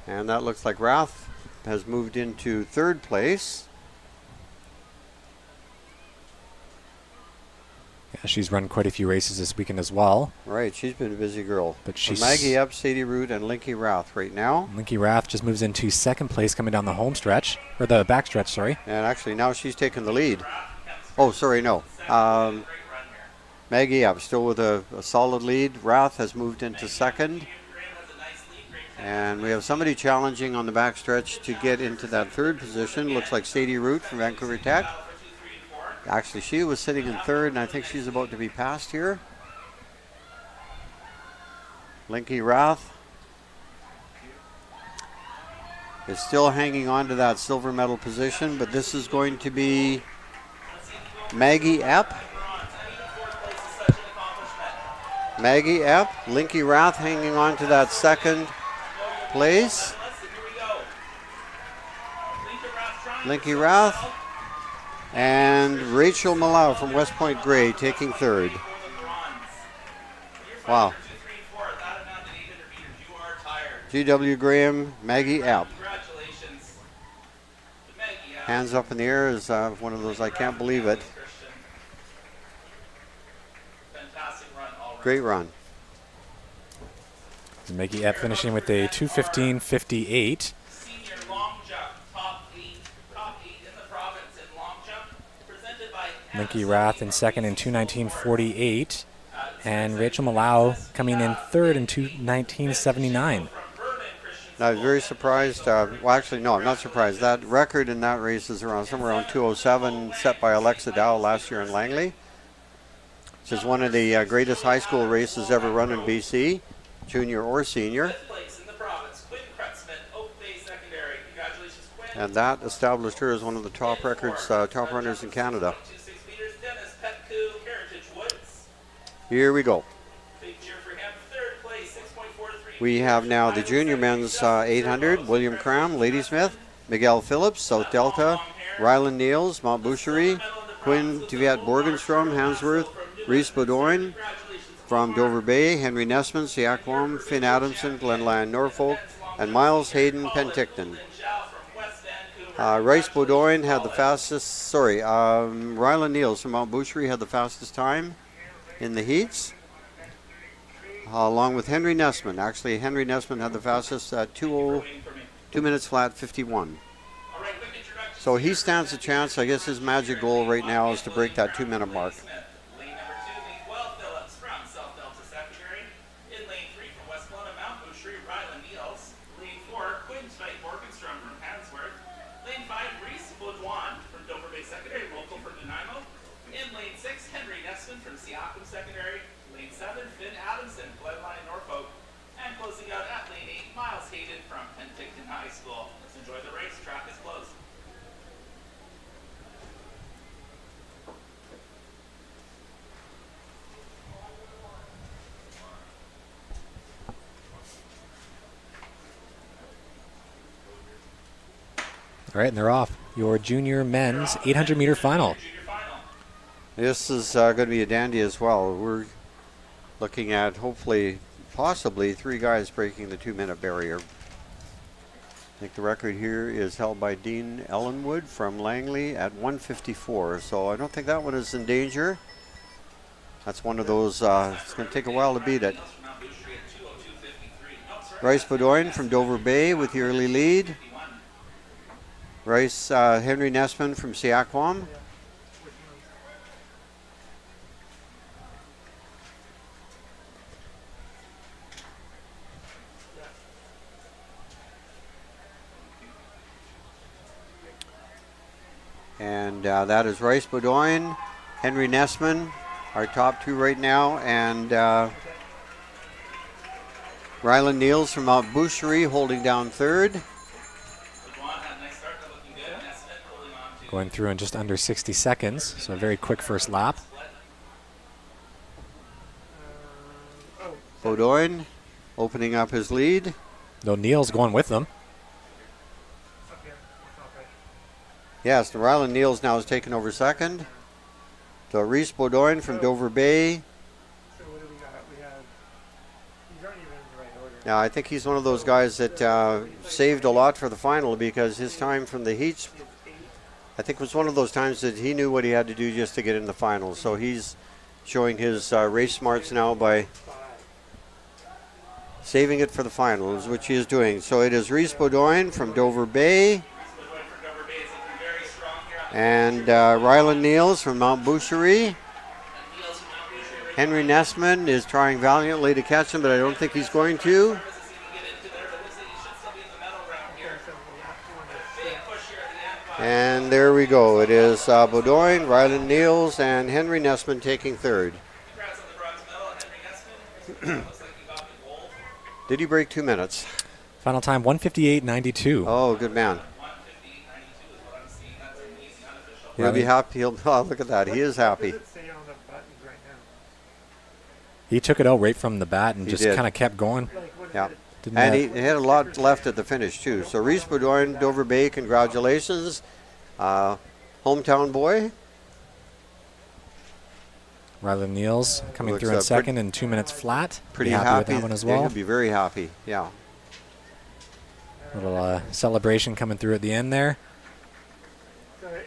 And that looks like Rath has moved into third place. Yeah, she's run quite a few races this weekend as well. Right, she's been a busy girl. But So she's Maggie Epp, Sadie Root, and Linky Rath right now. Linky Rath just moves into second place coming down the home stretch, or the back stretch, sorry. And actually now she's taken the lead. Oh, sorry, no. Maggie Epp still with a solid lead. Rath has moved into second. And we have somebody challenging on the back stretch to get into that third position. Looks like Sadie Root from Vancouver Tech. Actually, she was sitting in third, and I think she's about to be passed here. Linky Rath is still hanging on to that silver medal position, but this is going to be Maggie Epp. Maggie Epp, Linky Rath hanging on to that second place. Linky Rath and Rachel Malau from West Point Grey taking third. Wow. G.W. Graham, Maggie Epp. Hands up in the air is one of those I can't believe it. Great run. Maggie Epp finishing with a 2:15.58. Senior long jump, top eight in the province in long jump, presented by Linky Rath in second in 2:19.48. And Rachel Malau coming in third in 2:19.79. I was very surprised. Well, actually, no, I'm not surprised. That record in that race is somewhere around 2:07, set by Alexa Dow last year in Langley, which is one of the greatest high school races ever run in BC, junior or senior. And that established her as one of the top records, top runners in Canada. Here we go. We have now the junior men's 800, William Cram, Ladysmith, Miguel Phillips, South Delta, Ryland Niels, Mount Boucherie, Quinn Tiviat Borgenstrom, Hansworth, Reese Bodoin from Dover Bay, Henry Nessman, Siakwam, Finn Adamson, Glenlyon Norfolk, and Miles Hayden Penticton. Rice Bodoin had the fastest, Ryland Niels from Mount Boucherie had the fastest time in the heats. Along with Henry Nessman. Actually, Henry Nessman had the fastest at 2 minutes flat 51. So he stands a chance. I guess his magic goal right now is to break that 2-minute mark. closing out at lane 8, Miles Hayden from Penticton High School. Let's enjoy the race. Track is closed. All right, and they're off. Your junior men's 800-meter final. Junior final. This is going to be a dandy as well. We're looking at hopefully, possibly 3 guys breaking the 2-minute barrier. I think the record here is held by Dean Ellenwood from Langley at 1:54. So I don't think that one is in danger. That's one of those, it's going to take a while to beat it. Bryce Bedoin from Dover Bay with the early lead. Bryce Henry Nessman from Siaquam. And that is Bryce Bedoin, Henry Nessman, our top 2 right now, and Rylan Niels from Mount Boucherie holding down 3rd. Going through in just under 60 seconds, so a very quick first lap. Bedoin opening up his lead. O'Neill's going with them. Yes, the Rylan Niels now has taken over 2nd. So Reese Bedoin from Dover Bay. So what do we got? We have, these aren't even in the right order. Now, I think he's one of those guys that saved a lot for the final because his time from the heats, I think, was one of those times that he knew what he had to do just to get in the final. So he's showing his race smarts now by saving it for the finals, which he is doing. So it is Reese Bedoin from Dover Bay and Rylan Niels from Mount Boucherie. Henry Nessman is trying valiantly to catch him, but I don't think he's going to. And there we go. It is Bedoin, Rylan Niels, and Henry Nessman taking 3rd. Did he break 2 minutes? Final time 1:58.92. Oh, good man. He'll be happy. Oh, look at that. He is happy. What does it say on the buttons right now? He took it out right from the bat and He just did. kind of kept going. Like, what is Yeah. it? Didn't And have- he had a lot left at the finish, too. So Reese Bedoin, Dover Bay, congratulations. Hometown boy. Rylan Niels coming Looks, through in pretty- second in 2 minutes flat. Pretty Be happy. with that one as Yeah, well. he'll be very happy. Yeah. Little celebration coming through at the end there. So now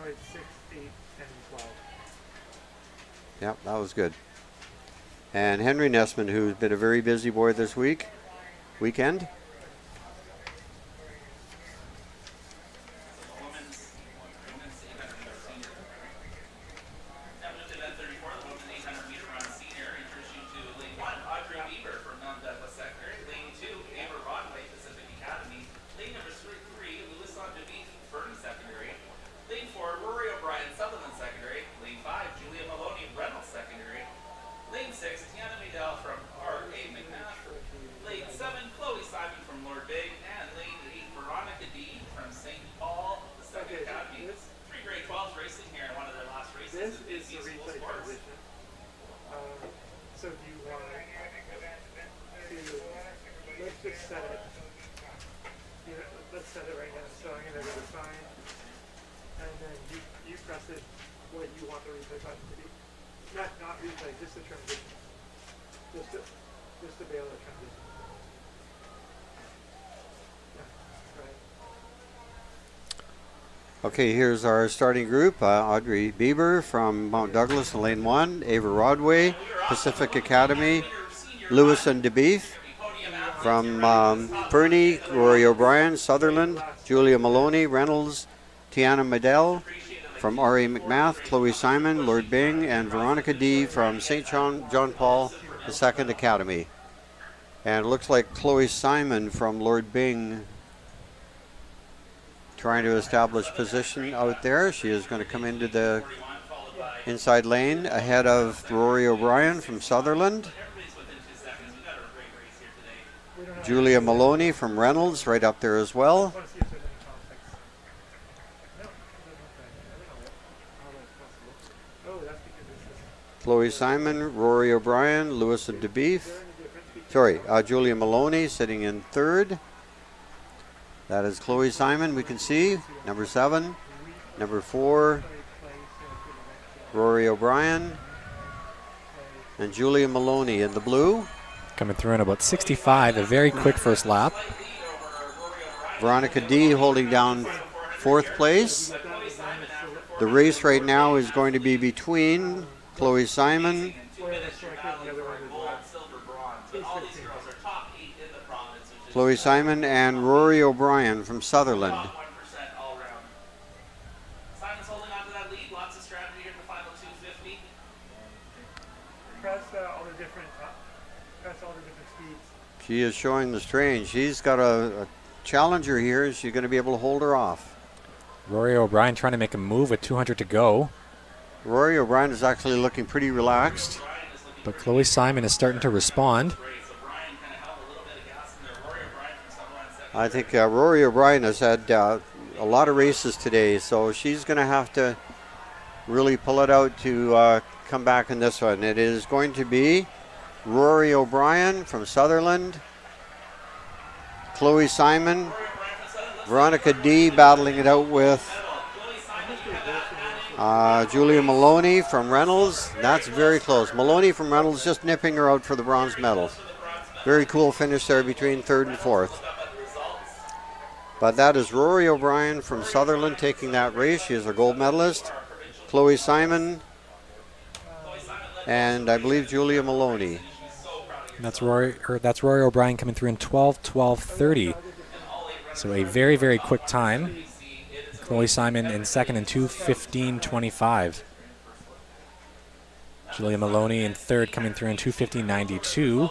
it's 6, 8, 10, 12. Yep, that was good. And Henry Nessman, who's been a very busy boy this weekend. This is the replay transition. So do you want to, let's just set it. You know, let's set it right now. So I'm going to go to sign. And then you press it what you want the replay button to be. Not replay, just the transition. Just to be able to transition. Yeah, right. Okay, here's our starting group. Audrey Bieber from Mount Douglas in lane 1. Ava Rodway, Pacific Academy. Lewis and DeBeef from Fernie. Rory O'Brien, Sutherland. Julia Maloney, Reynolds. Tiana Medell from R.A. McMath. Chloe Simon, Lord Bing. And Veronica D. from St. John Paul II Academy. And it looks like Chloe Simon from Lord Bing trying to establish position out there. She is going to come into the inside lane ahead of Rory O'Brien from Sutherland. We don't know. Julia Maloney from Reynolds right up there as well. I want to see if there's any conflicts. No, it doesn't look like it. I don't know how that's possible. Oh, that's because this is. Chloe Simon, Rory O'Brien, Lewis and Is there DeBeef. any difference between? Sorry, Julia Maloney sitting in third. That is Chloe Simon, we can see. Number 7. Number 4, Rory O'Brien. And Julia Maloney in the blue. Coming through in about 65, a very quick first lap. Veronica D holding down 4th place. The race right now is going to be between Chloe Simon, Chloe Simon and Rory O'Brien from Sutherland. Simon's holding on to that lead. Lots of strategy here in the final 250. Press all the different speeds. She is showing the strain. She's got a challenger here. She's going to be able to hold her off. Rory O'Brien trying to make a move with 200 to go. Rory O'Brien is actually looking pretty relaxed. But Chloe Simon is starting to respond. I think Rory O'Brien has had a lot of races today, so she's going to have to really pull it out to come back in this one. It is going to be Rory O'Brien from Sutherland, Chloe Simon, Veronica D battling it out with Julia Maloney from Reynolds. That's very close. Maloney from Reynolds just nipping her out for the bronze medal. Very cool finish there between 3rd and 4th. But that is Rory O'Brien from Sutherland taking that race. She is a gold medalist. Chloe Simon and I believe Julia Maloney. That's Rory O'Brien coming through in 12:12:30. So a very, very quick time. Chloe Simon in second in 2:15:25. Julia Maloney in third coming through in 2:15:92.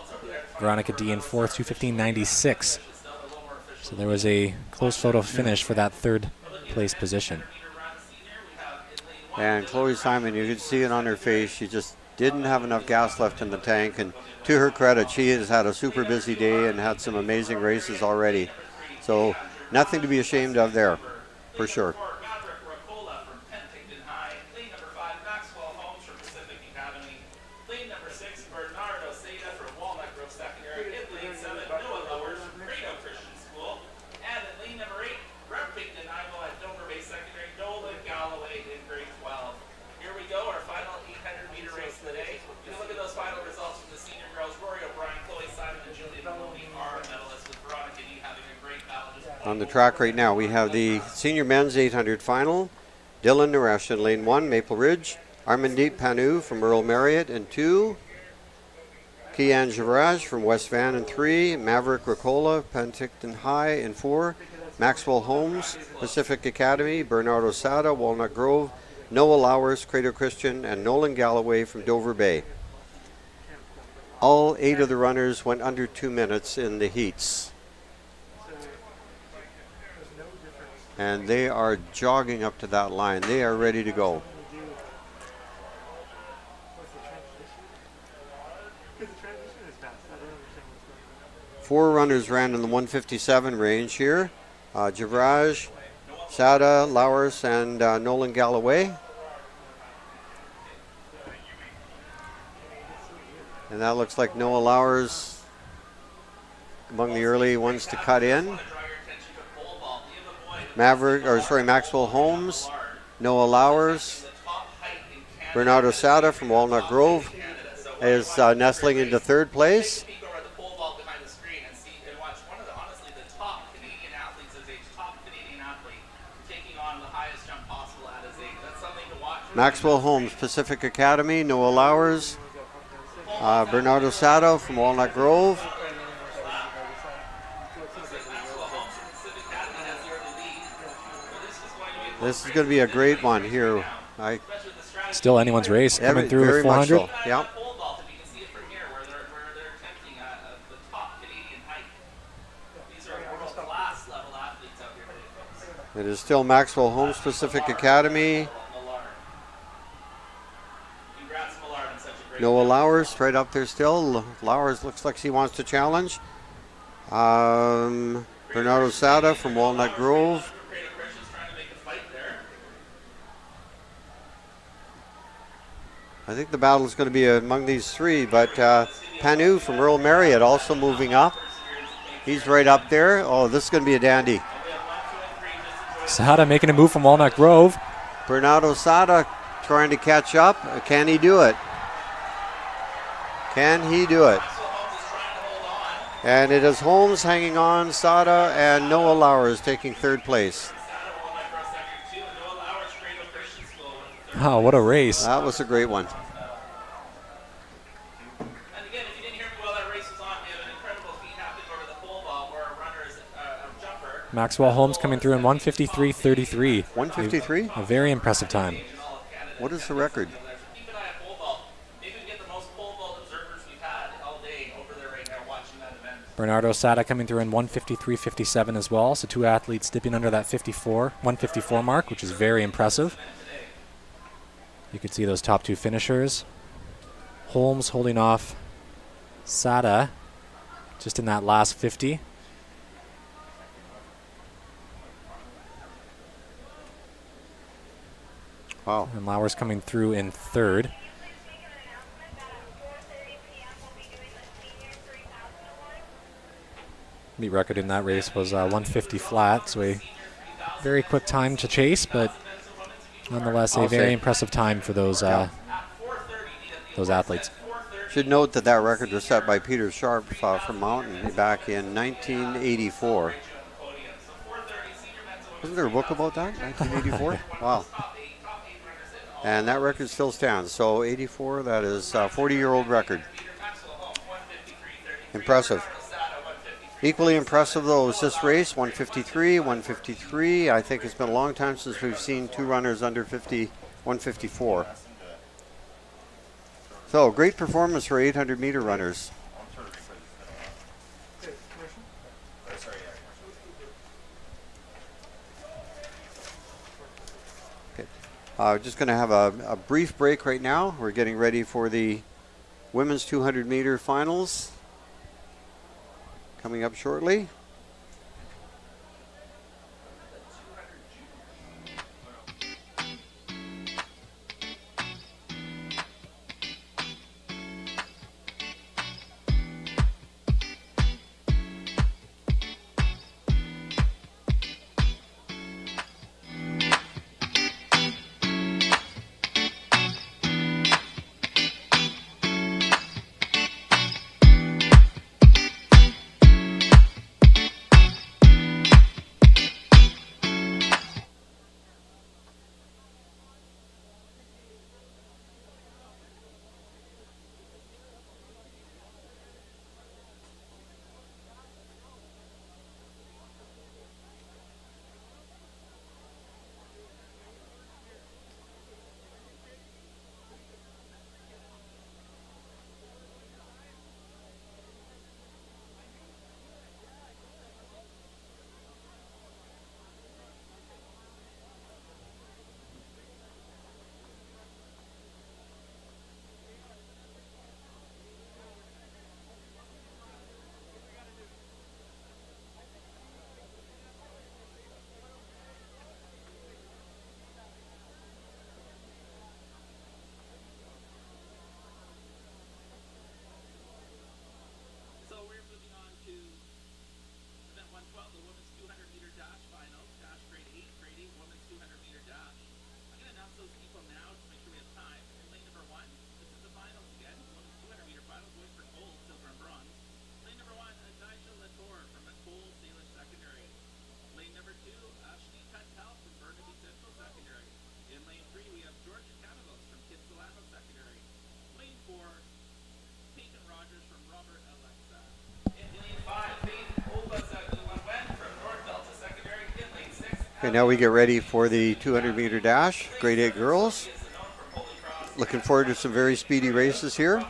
Veronica D in fourth, 2:15:96. So there was a close photo finish for that third place position. And Chloe Simon, you could see it on her face. She just didn't have enough gas left in the tank. And to her credit, she has had a super busy day and had some amazing races already. So nothing to be ashamed of there, for sure. On the track right now, we have the senior men's 800 final. Dylan Naresh in lane 1, Maple Ridge. Armandeep Panu from Earl Marriott in 2. Kian Javraj from West Van in 3. Maverick Ricola, Penticton High in 4. Maxwell Holmes, Pacific Academy. Bernardo Sada, Walnut Grove. Noah Lowers, Crater Christian, and Nolan Galloway from Dover Bay. All 8 of the runners went under 2 minutes in the heats. And they are jogging up to that line. They are ready to go. Four runners ran in the 157 range here. Javraj, Sada, Lowers, and Nolan Galloway. And that looks like Noah Lowers among the early ones to cut in. Maxwell Holmes, Noah Lowers, Bernardo Sada from Walnut Grove is nestling into 3rd place. Maxwell Holmes, Pacific Academy, Noah Lowers, Bernardo Sada from Walnut Grove. This is going to be a great one here. Still anyone's race coming through very 400. much so. Yeah. It is still Maxwell Holmes Pacific Academy. Noah Lowers right up there still. Lowers looks like she wants to challenge. Bernardo Sada from Walnut Grove. I think the battle is going to be among these three, but Panu from Earl Marriott also moving up. He's right up there. Oh, this is going to be a dandy. Sada making a move from Walnut Grove. Bernardo Sada trying to catch up. Can he do it? Can he do it? And it is Holmes hanging on, Sada, and Noah Lauer taking third place. Oh, what a race. That was a great one. And again, if you didn't hear me while that race was on, we have an incredible feat happening over the pole vault where a runner is a jumper. Maxwell Holmes coming through in 1:53.33. 153? A very impressive time. What is the record? Keep an eye on pole vault. Maybe we get the most pole vault observers we've had all day over there right now watching that event. Bernardo Sada coming through in 1:53.57 as well. So two athletes dipping under that 154 mark, which is very impressive. You can see those top two finishers. Holmes holding off Sada just in that last 50. Wow. And Lauer's coming through in third. Meet record in that race was 150 flat, so a very quick time to chase, but nonetheless a very impressive time for those athletes. Should note that that record was set by Peter Sharp from Mountain back in 1984. Wasn't there a book about that? 1984? Wow. And that record still stands. So 84, that is a 40-year-old record. Impressive. Equally impressive, though, is this race, 153. I think it's been a long time since we've seen two runners under 154. So, great performance for 800-meter runners. Just going to have a brief break right now. We're getting ready for the women's 200-meter finals coming up shortly. Okay, now we get ready for the 200-meter dash, grade 8 girls. Looking forward to some very speedy races here.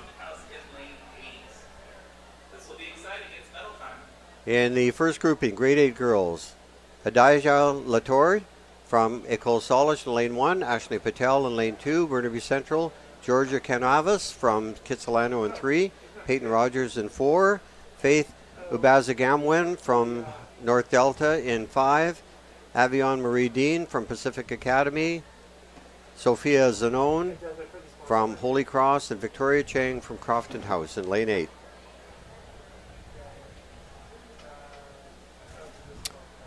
In the first grouping, grade 8 girls, Adija Latorre from Ecole Solis in lane 1, Ashley Patel in lane 2, Burnaby Central, Georgia Canavas from Kitsilano in 3, Peyton Rogers in 4, Faith Ubazagamwin from North Delta in 5. Avion Marie Dean from Pacific Academy. Sophia Zanone from Holy Cross, and Victoria Chang from Crofton House in lane 8.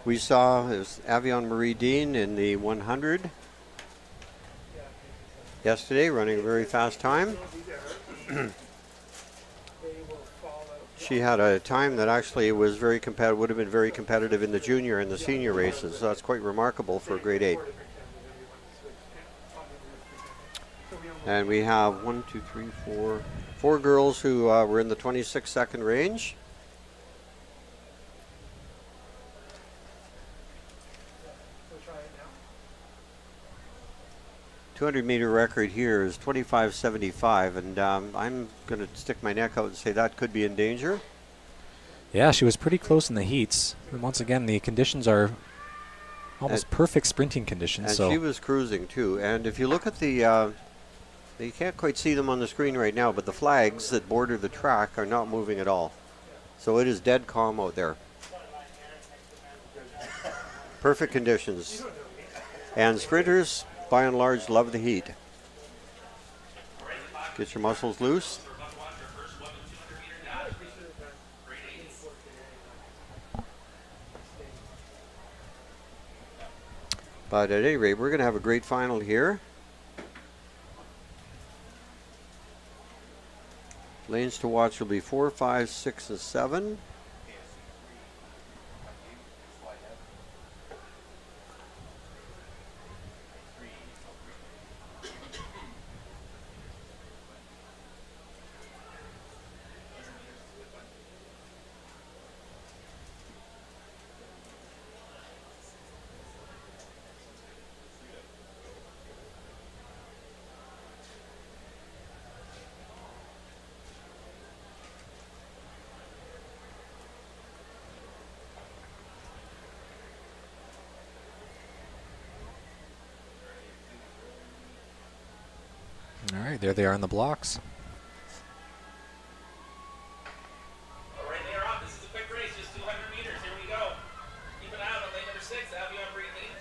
We saw Avion Marie Dean in the 100 yesterday, running a very fast time. She had a time that actually was very competitive, would have been very competitive in the junior and the senior races. So that's quite remarkable for grade 8. And we have 4 girls who were in the 26-second range. 200-meter record here is 25:75, and I'm going to stick my neck out and say that could be in danger. Yeah, she was pretty close in the heats. And once again, the conditions are almost perfect sprinting conditions. And so she was cruising too. And if you look at the, you can't quite see them on the screen right now, but the flags that border the track are not moving at all. So it is dead calm out there. Perfect conditions. And sprinters, by and large, love the heat. Get your muscles loose. But at any rate, we're going to have a great final here. Lanes to watch will be 4, 5, 6, and 7. all right, there they are in the blocks. All right, they are off. This is a quick race, just 200 meters. Here we go. Keep an eye out on lane number 6, Avion Marie Dean.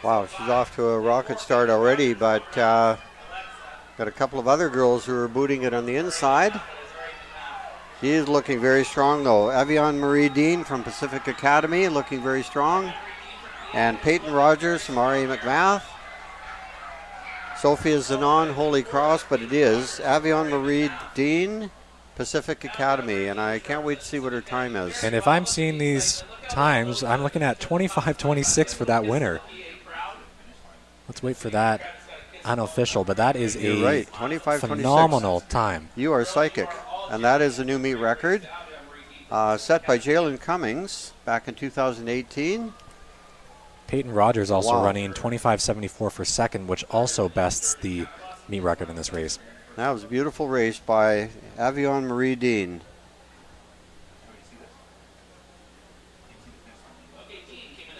Wow, she's off to a rocket start already, but got a couple of other girls who are booting it on the inside. She is looking very strong, though. Avion Marie Dean from Pacific Academy looking very strong. And Peyton Rogers from R.A. McMath. Sophia Zanon, Holy Cross, but it is Avion Marie Dean, Pacific Academy, and I can't wait to see what her time is. And if I'm seeing these times, I'm looking at 25:26 for that winner. Let's wait for that unofficial, but that is You're right, 25:26. phenomenal time. You are psychic, and that is a new meet record set by Jalen Cummings back in 2018. Peyton Rogers also Wow. running 25:74 for second, which also bests the meet record in this race. That was a beautiful race by Avion Marie Dean.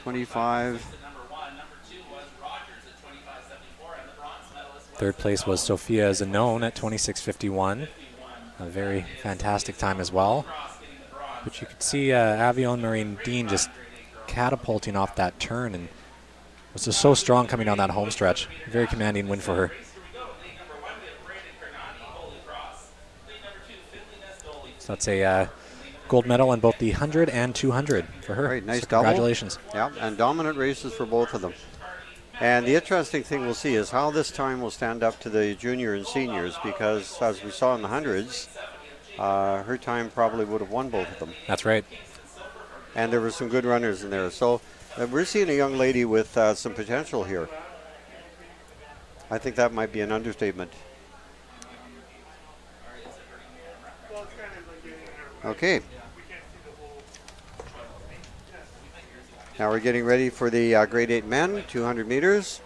25. Third place was Sophia Zanone at 26:51. A very fantastic time as well. But you could see Avion Marie Dean just catapulting off that turn and was just so strong coming down that home stretch. Very commanding win for her. So that's a gold medal in both the 100 and 200 for her. Right, nice so double. congratulations. Yeah, and dominant races for both of them. And the interesting thing we'll see is how this time will stand up to the junior and seniors, because as we saw in the hundreds, her time probably would have won both of them. That's right. And there were some good runners in there. So we're seeing a young lady with some potential here. I think that might be an understatement. Okay. Now we're getting ready for the grade 8 men, 200 meters.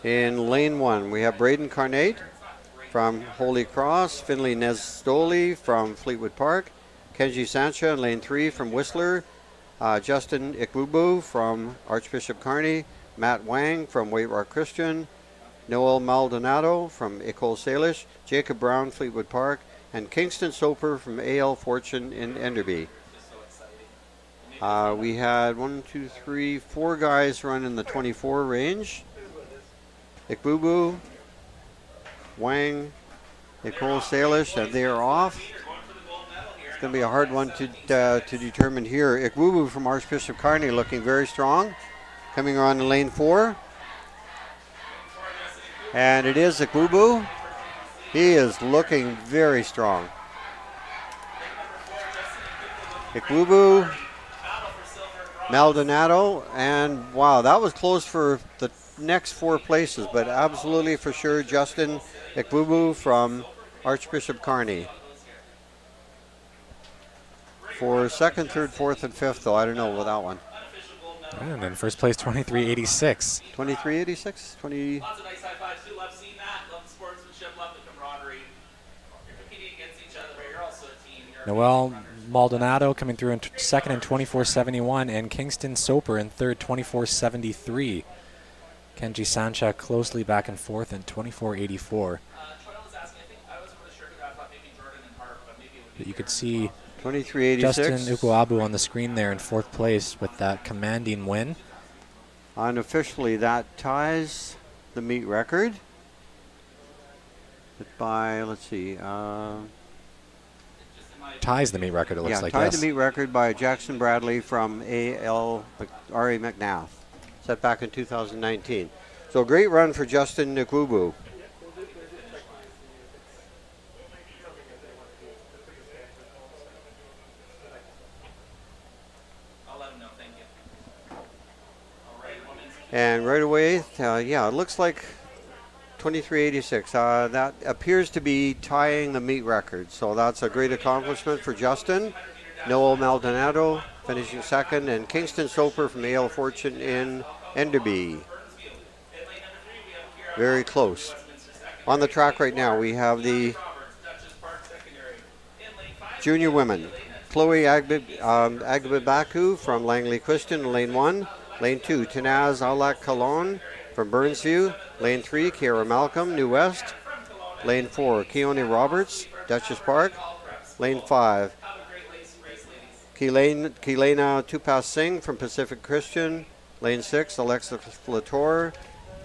In lane 1, we have Braden Carnate from Holy Cross, Finley Nesdoli from Fleetwood Park, Kenji Sancha in lane 3 from Whistler, Justin Ikbubu from Archbishop Kearney, Matt Wang from White Rock Christian, Noel Maldonado from Ecole Salish, Jacob Brown, Fleetwood Park, and Kingston Soper from AL Fortune in Enderby. We had 4 guys run in the 24 range. Ikbubu, Wang, Nicole Salish, and they are off. It's going to be a hard one to determine here. Ikbubu from Archbishop Carney looking very strong, coming around in lane 4. And it is Ikbubu. He is looking very strong. Ikbubu, Maldonado, and wow, that was close for the next 4 places, but absolutely for sure Justin Ikbubu from Archbishop Carney. For 2nd, 3rd, 4th, and 5th, though, I don't know with that one. And then first place, 23.86. 23.86? 20. Lots of nice high fives too. Love seeing that. Love the sportsmanship. Love the camaraderie. You're competing against each other, but you're also a team. Noel Maldonado coming through in second in 24.71, and Kingston Soper in third, 24.73. Kenji Sancha closely back and forth in 24.84. Troy was asking, I think I wasn't really sure who I thought maybe Jordan and Hart, but maybe it would be. But you could see 23.86. Justin Ukuabu on the screen there in 4th place with that commanding win. Unofficially, that ties the meet record. By, let's see. Ties the meet record, it looks Yeah, like. tied Yes. the meet record by Jackson Bradley from R.A. McNath, set back in 2019. So a great run for Justin Nkubu. I'll let him know. Thank you. All right, women's. And right away, yeah, it looks like 23.86. That appears to be tying the meet record. So that's a great accomplishment for Justin. Noel Maldonado finishing 2nd, and Kingston Soper from AL Fortune in Enderby. Very close. On the track right now, we have the junior women. Chloe Agbabaku from Langley Christian in lane 1. Lane 2, Tanaz Alak Kalon from Burnsview. Lane 3, Kiara Malcolm, New West. Lane 4, Keone Roberts, Dutchess Park. Lane 5, Kelena Tupas Singh from Pacific Christian. Lane 6, Alexa Latour,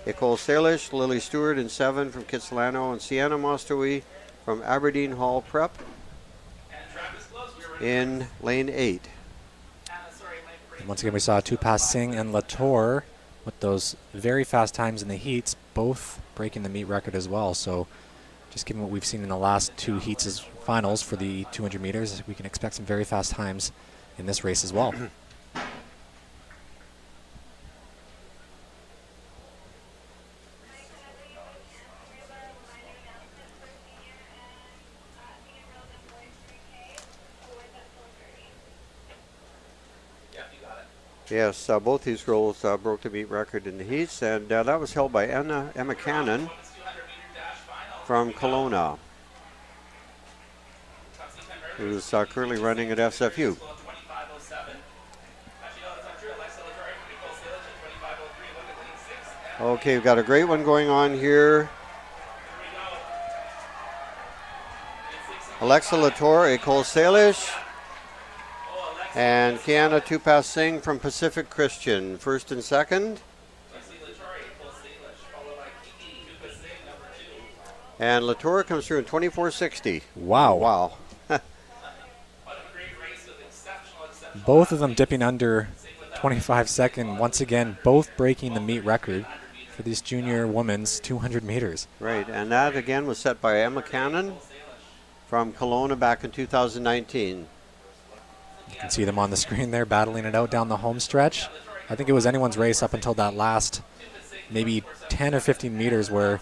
Nicole Salish, Lily Stewart in 7 from Kitsilano, and Sienna Mostowi from Aberdeen Hall Prep in lane 8. And once again, we saw Tupas Singh and Latour with those very fast times in the heats, both breaking the meet record as well. So just given what we've seen in the last 2 heats as finals for the 200 meters, we can expect some very fast times in this race as well. Yes, both these girls broke the meet record in the heats, and that was held by Emma Cannon from Kelowna, who's currently running at SFU. Okay, we've got a great one going on here. Alexa Latour, Ecole Salish, and Kiana Tupas Singh from Pacific Christian, 1st and 2nd. And Latour comes through in 24.60. Wow. Wow. Both of them dipping under 25 second. Once again, both breaking the meet record for this junior women's 200 meters. Right, and that again was set by Emma Cannon from Kelowna back in 2019. You can see them on the screen there battling it out down the home stretch. I think it was anyone's race up until that last maybe 10 or 15 meters where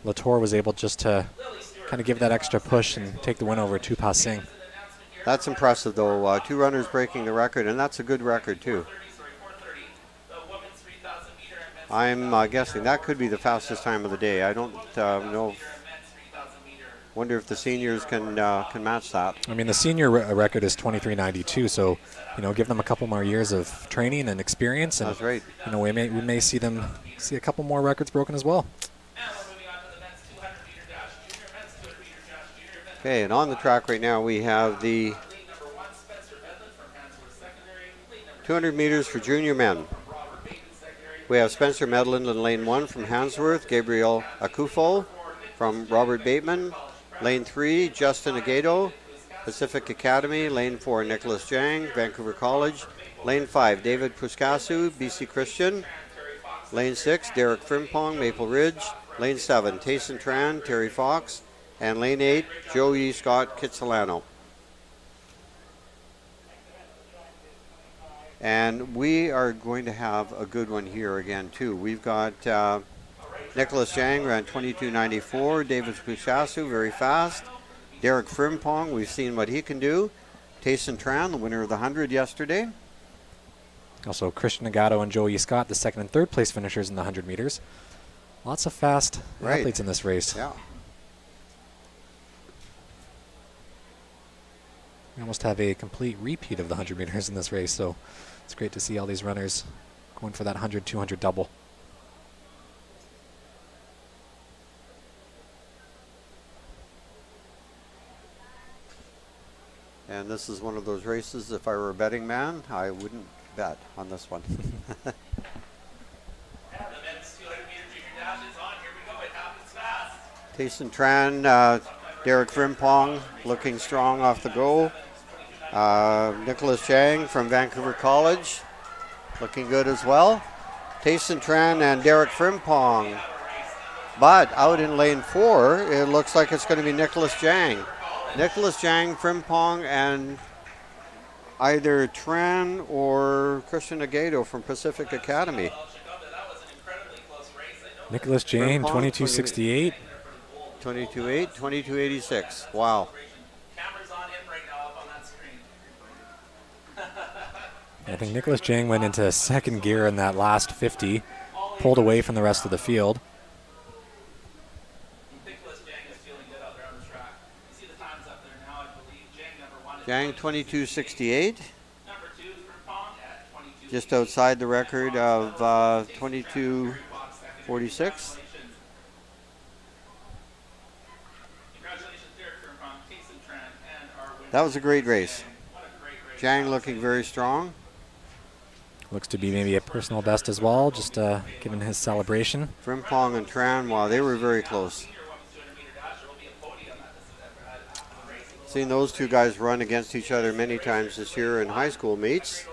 Latour was able just to kind of give that extra push and take the win over Tupas Singh. That's impressive, though. 2 runners breaking the record, and that's a good record, too. I'm guessing that could be the fastest time of the day. I don't know. Wonder if the seniors can match that. I mean, the senior record is 23.92, so give them a couple more years of training and experience, and that's right. We may see a couple more records broken as well. Okay, and on the track right now we have the Lead number 1, Spencer Medlin from Hansworth Secondary. Lead number 200 meters for junior men. Robert Bateman Secondary. We have Spencer Medlin in lane 1 from Hansworth, Gabriel Akufo from Robert Bateman. Lane 3, Justin Agato, Pacific Academy. Lane 4, Nicholas Jang, Vancouver College. Lane 5, David Puskasu, BC Christian. Lane 6, Derek Frimpong, Maple Ridge. Lane 7, Tayson Tran, Terry Fox. And lane 8, Joey Scott Kitsilano. And we are going to have a good one here again, too. We've got Nicholas Jang ran 22.94. David Puskasu, very fast. Derek Frimpong, we've seen what he can do. Tayson Tran, the winner of the 100 yesterday. Also, Christian Nagato and Joey Scott, the second and third place finishers in the 100 meters. Lots of fast athletes in this race. Yeah. We almost have a complete repeat of the 100 meters in this race, so it's great to see all these runners going for that 100, 200 double. And this is one of those races, if I were a betting man, I wouldn't bet on this one. And the men's 200-meter junior dash is on. Here we go. It happens fast. Tayson Tran, Derek Frimpong looking strong off the go. Nicholas Chang from Vancouver College looking good as well. Tayson Tran and Derek Frimpong. But out in lane 4, it looks like it's going to be Nicholas Jang. Nicholas Jang, Frimpong, and either Tran or Christian Agato from Pacific Academy. Nicholas Jane, Frimpong, 22.68. 22.8, 22.86. Wow. Camera's on him right now up on that screen. I think Nicholas Jang went into second gear in that last 50, pulled away from the rest of the field. Nicholas Jang is feeling good out there on the track. You see the times up there now, I believe. Jang number 1 is Jang 22.68, number 2 is Frimpong at 22. just outside the record of 22.46. Congratulations, Derek Frimpong, Tayson Tran, and our winner. That was a great race. What a great race. Jang looking very strong. Looks to be maybe a personal best as well, just given his celebration. Frimpong and Tran, wow, they were very close. Seen those two guys run against each other many times this year in high school meets.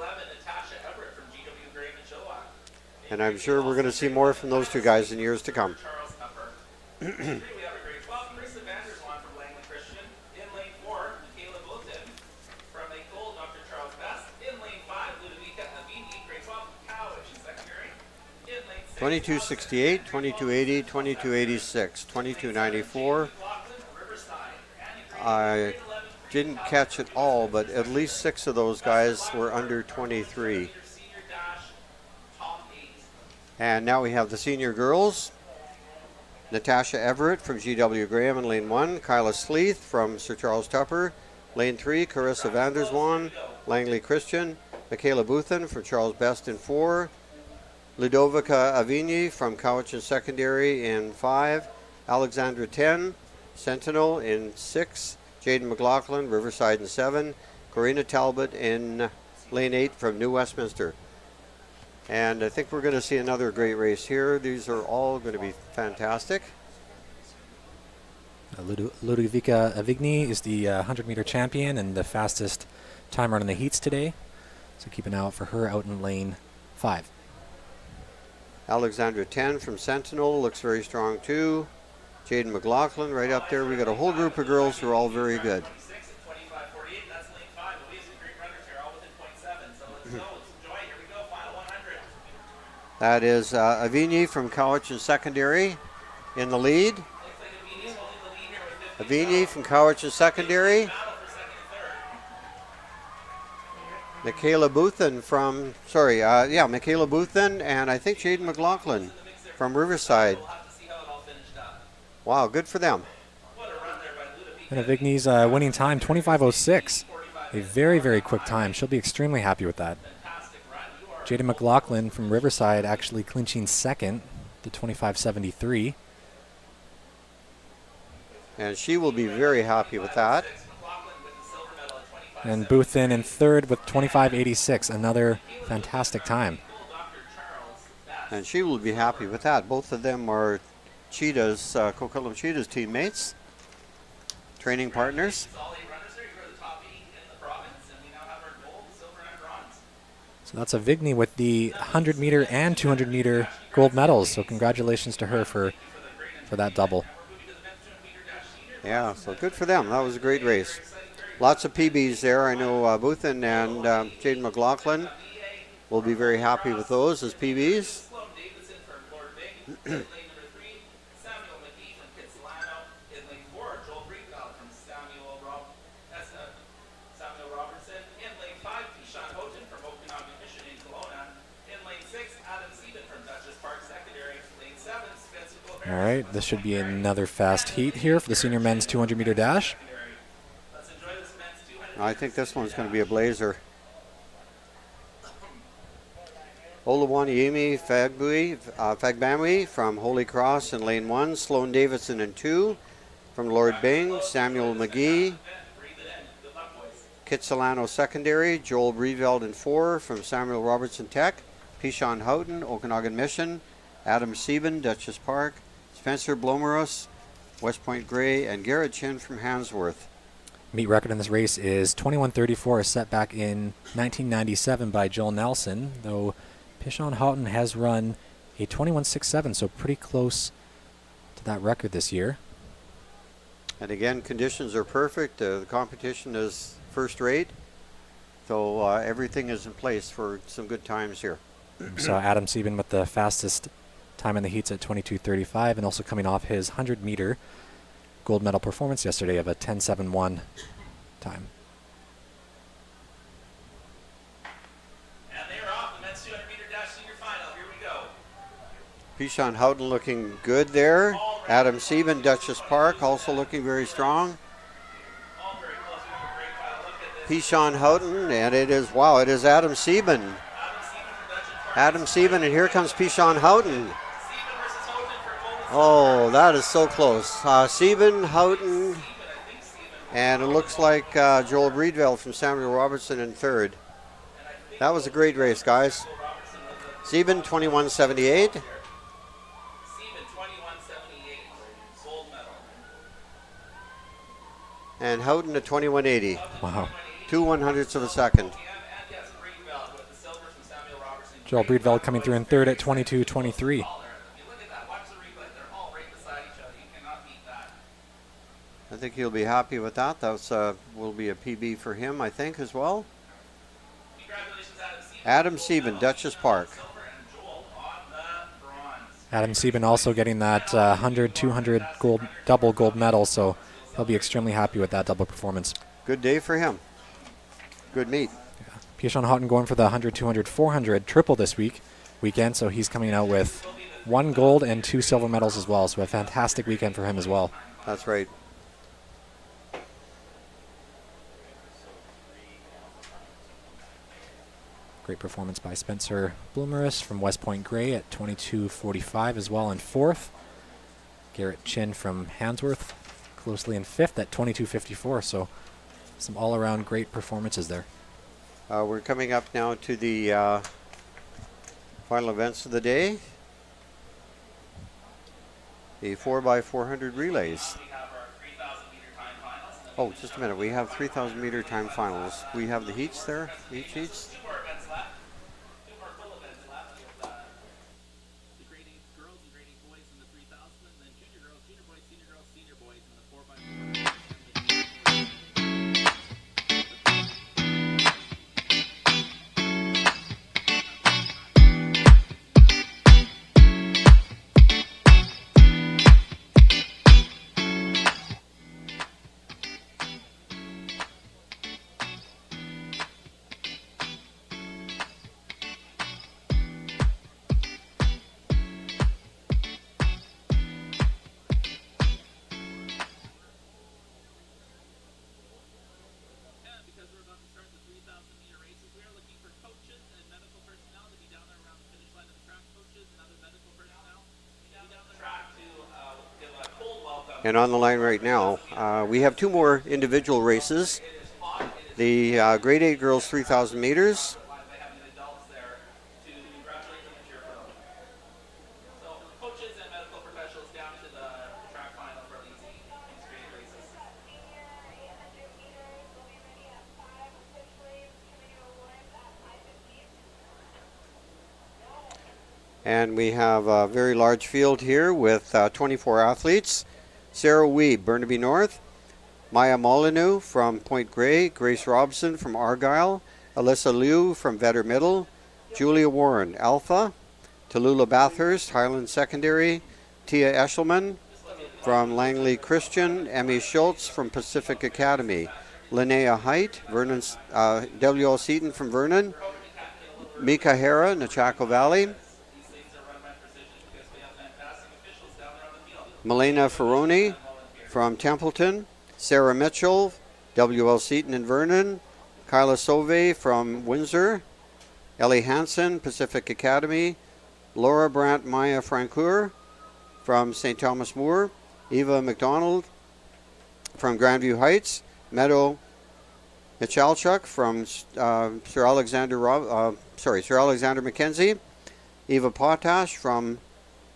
And I'm sure we're going to see more from those two guys in years to come. From a gold, Dr. Charles Best. In lane 5, Ludovica Avini, grade 12, Cowich in secondary. In lane 6, 22.68, 22.80, 22.86, 22.94. I didn't catch it all, but at least 6 of those guys were under 23. senior dash, top 8. And now we have the senior girls. Natasha Everett from GW Graham in lane 1. Kyla Sleeth from Sir Charles Tupper. Lane 3, Carissa Vanderswan, Langley Christian. Michaela Buthen from Charles Best in 4. Ludovica Avini from Cowichan Secondary in 5. Alexandra 10, Sentinel in 6. Jaden McLaughlin, Riverside in 7. Corina Talbot in lane 8 from New Westminster. And I think we're going to see another great race here. These are all going to be fantastic. Ludovica Avigny is the 100-meter champion and the fastest time run in the heats today. So keep an eye out for her out in lane 5. Alexandra 10 from Sentinel looks very strong too. Jaden McLaughlin right up there. We got a whole group of girls who are all very good. 6 and 25.48, that's lane 5. But we have some great runners here, all within 0.7. So let's go, let's enjoy. Here we go, final 100. That is Avini from Cowichan Secondary in the lead. Looks like Avini's holding the lead here with 50. Avini from Cowichan Secondary. Battle for second and third. Michaela Buthen from, Michaela Buthen and I think Jaden McLaughlin from Riverside. We'll have to see how it all finished up. Wow, good for them. What a run there by Ludovica. And Avigny's winning time, 25.06. A very, very quick time. She'll be extremely happy with that. Fantastic run. You are Jaden McLaughlin from Riverside actually clinching second, the 25.73. And she will be very happy with that. And Booth in third with 25.86, another fantastic time. And she will be happy with that. Both of them are Cheetah's, Coquitlam Cheetah's teammates, training partners. So that's a Vigny with the 100-meter and 200-meter gold medals. So congratulations to her for that double. Yeah, so good for them. That was a great race. Lots of PBs there. I know Boothin and Jaden McLaughlin will be very happy with those as PBs. All right, this should be another fast heat here for the senior men's 200-meter dash. I think this one's going to be a blazer. Olawaniemi Fagbamwi from Holy Cross in lane 1. Sloan Davidson in 2 from Lord Byng. Samuel McGee. Kitsilano secondary. Joel Breveld in 4 from Samuel Robertson Tech. Pishon Houghton, Okanagan Mission. Adam Sieben, Dutchess Park. Spencer Blomerus, West Point Grey, and Garrett Chin from Handsworth. Meet record in this race is 21:34, a setback in 1997 by Joel Nelson, though Pishon Houghton has run a 21:67, so pretty close to that record this year. And again, conditions are perfect. The competition is first rate, so everything is in place for some good times here. So Adam Sieben with the fastest time in the heats at 22:35, and also coming off his 100-meter gold medal performance yesterday of a 10.71 time. And they are off the men's 200-meter dash senior final. Here we go. Pishon Houghton looking good there. Adam Sieben, Dutchess Park, also looking very strong. All very close. We have a great final look at this. Pishon Houghton, and it is Adam Sieben. Adam Sieben, and here comes Pishon Houghton. Oh, that is so close. Sieben, Houghton, and it looks like Joel Breedveld from Samuel Robertson in 3rd. That was a great race, guys. Sieben, 21.78. And Houghton at 21.80. Wow. 2/100ths of a second. Joel Breedveld coming through in 3rd at 22.23. I think he'll be happy with that. That's will be a PB for him, I think, as well. Adam Sieben, Dutchess Park. Adam Sieben also getting that 100, 200 double gold medal, so he'll be extremely happy with that double performance. Good day for him. Good meet. Pishon Houghton going for the 100, 200, 400 triple this weekend, so he's coming out with 1 gold and 2 silver medals as well, so a fantastic weekend for him as well. That's right. Great performance by Spencer Bloomeris from West Point Grey at 22.45 as well in 4th. Garrett Chin from Handsworth closely in 5th at 22.54, so some all-around great performances there. We're coming up now to the final events of the day. The 4x400 relays. Oh, just a minute. We have 3,000 meter time finals. We have the heats there, heat sheets. And on the line right now, we have two more individual races. The grade 8 girls 3,000 meters. By having adults there to congratulate them and cheer for them. So coaches and medical professionals down to the track final for these grade races. And we have a very large field here with 24 athletes. Sarah Weeb, Burnaby North. Maya Molyneux from Point Grey. Grace Robson from Argyle. Alyssa Liu from Vetter Middle. Julia Warren, Alpha. Tallulah Bathurst, Highland Secondary. Tia Eshelman from Langley Christian. Emmy Schultz from Pacific Academy. Linnea Height, Vernon, W.L. Seaton from Vernon. Mika Hera, Nechako Valley. Melena Ferroni from Templeton. Sarah Mitchell, W.L. Seaton in Vernon. Kyla Sauve from Windsor. Ellie Hansen, Pacific Academy. Laura Brandt Maya Francoeur from St. Thomas More. Eva McDonald from Grandview Heights. Meadow Michalchuk from Sir Alexander Mackenzie. Eva Potash from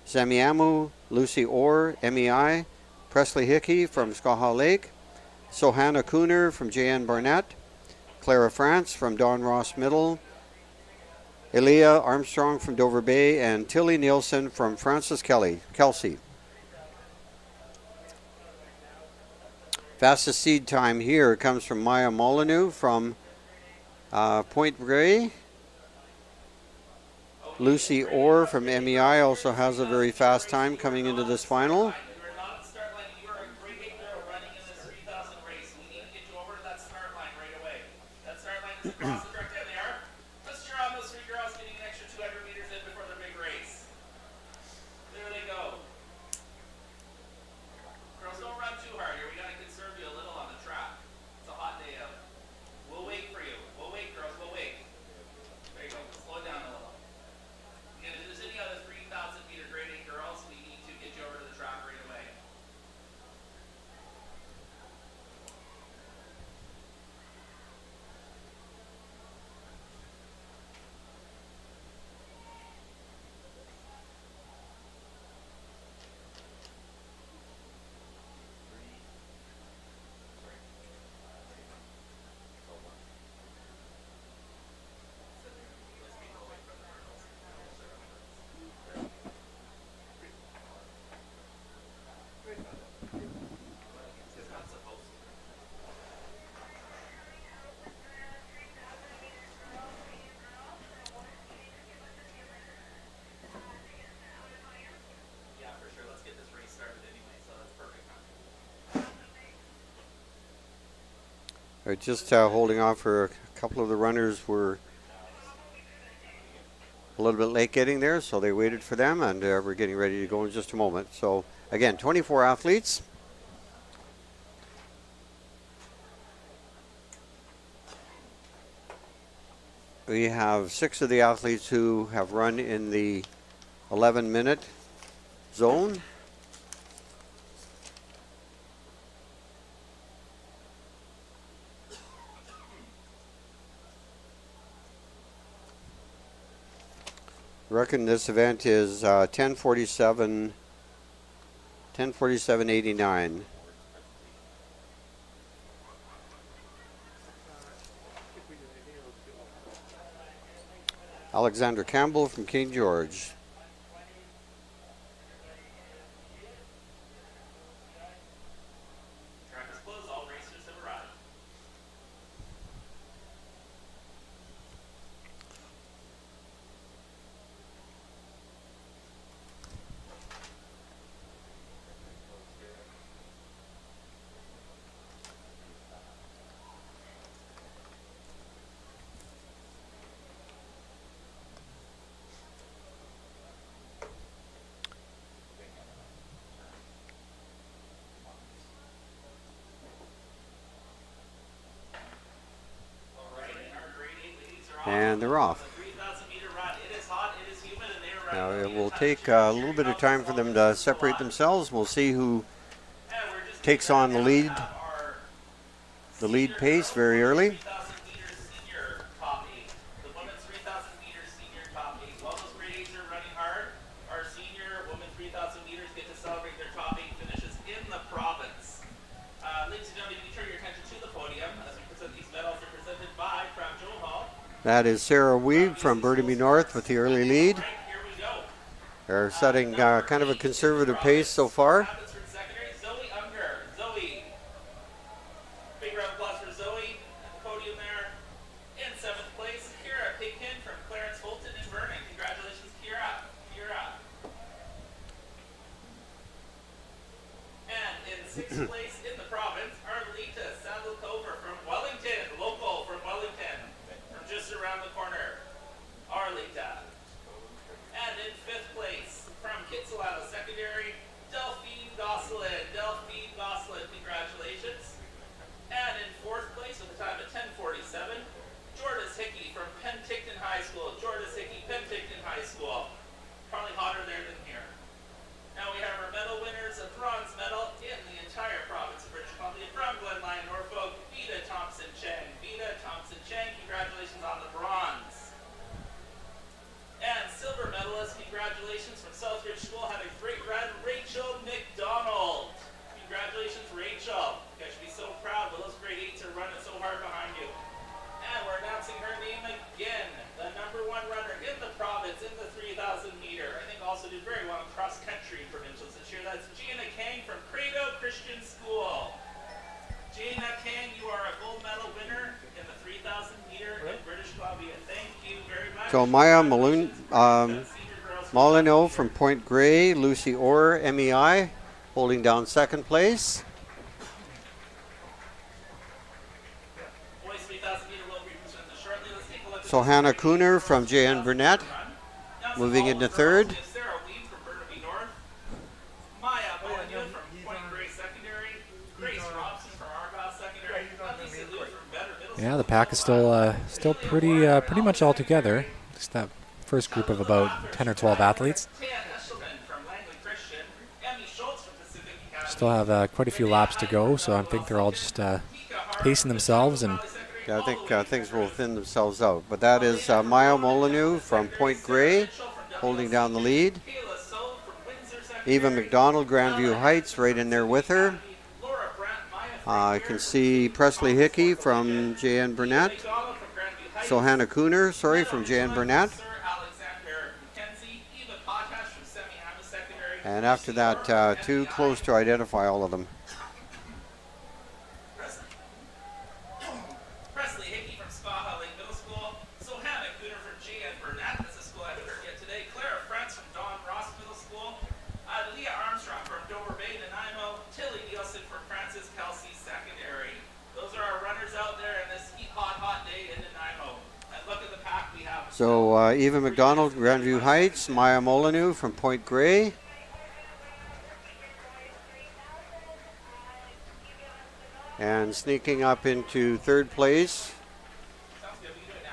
Zamiamu. Lucy Orr, MEI. Presley Hickey from Skaha Lake. Sohana Cooner from J.N. Barnett. Clara France from Don Ross Middle. Elia Armstrong from Dover Bay, and Tilly Nielsen from Francis Kelsey. Fastest seed time here comes from Maya Molyneux from Point Grey. Lucy Orr from MEI also has a very fast time coming into this final. Just holding on for a couple of the runners were a little bit late getting there, so they waited for them, and we're getting ready to go in just a moment. So again, 24 athletes. We have 6 of the athletes who have run in the 11-minute zone. I reckon this event is 10:47:89. Alexander Campbell from King George. And they're off. Now it will take a little bit of time for them to separate themselves. We'll see who takes on the lead pace very early. 3,000 meters senior top 8. The women's 3,000 meters senior top 8. While those grade 8s are running hard, our senior women 3,000 meters get to celebrate their top 8 finishes in the province. Ladies and gentlemen, you can turn your attention to the podium as we present these medals are presented by Crown Jewel Hall. That is Sarah Weeb from Burnaby North with the early lead. Right, here we go. They're setting kind of a conservative pace so far. Abbotsford Secondary, Zoe Unger. Zoe. Big round of applause for Zoe at the podium there. In 7th place, Kira Pigkin from Clarence Holton in Vernon. Congratulations, Kira. And in 6th place in the province, Arlita Sadler-Cover from Wellington, local from Wellington, from just around the corner. Arlita. And in 5th place, from Kitsilano Secondary, Delphine Gosselin. Congratulations. And in 4th place with a time of 10:47, Jordis Hickey from Penticton High School. Penticton High School. Probably hotter there than here. Now we have our medal winners, a bronze medal in the entire province of British Columbia from Glenlyon, Norfolk, Vida Thompson-Cheng. Congratulations on the bronze. And silver medalist, congratulations from Southridge School, had a great run, Rachel McDonald. Congratulations, Rachel. You guys should be so proud. Well, those grade 8s are running so hard behind you. And we're announcing her name again, the #1 runner in the province in the 3,000 meter. I think also did very well in cross-country provincials this year. That's Gina Kang from Credo Christian School. Gina Kang, you are a gold medal winner in the 3,000 meter in British Columbia. Thank you very much. So Maya Molyneux from Point Grey, Lucy Orr, MEI, holding down 2nd place. Boys 3,000 meter will be presented shortly. Let's take a look at So Hannah Cooner from JN Burnett, Now, moving all into the girls, 3rd. we have Sarah Weed from Burnaby North, Maya Molyneux from Point Grey Secondary, Grace Robson from Argyle Secondary, Alicia Liu from Better Middle School. Yeah, the pack is still pretty much all together. Just that first group of about 10 or 12 athletes. Tan Eshelman from Langley Christian, Emmy Schultz from Pacific Academy. Still have quite a few laps to go, so I think they're all just pacing themselves. And Yeah, I think things will thin themselves out. But that is Maya Molyneux from Point Grey, holding down the lead. Kayla So from Windsor Secondary, Eva McDonald, Grandview Heights, right in there with her. Laura Brandt, Maya I can see Presley Hickey from JN Burnett. McDonald from Grandview Heights, So Hannah Cooner, sorry, from JN Burnett. Sir Alexander McKenzie, Eva Potash from Semi-Ama Secondary, And after that, too close to identify all of them. Presley Hickey from Spaha Lake Middle School, so Hannah Cooner from JN Burnett, that's a school I haven't heard yet today, Clara France from Don Ross Middle School, Leah Armstrong from Dover Bay, Nanaimo, Tilly Nielsen from Francis Kelsey Secondary. Those are our runners out there in this hot day in Nanaimo. And look at the pack we have. So Eva McDonald, Grandview Heights, Maya Molyneux from Point Grey. And sneaking up into 3rd place Sounds good, we can do it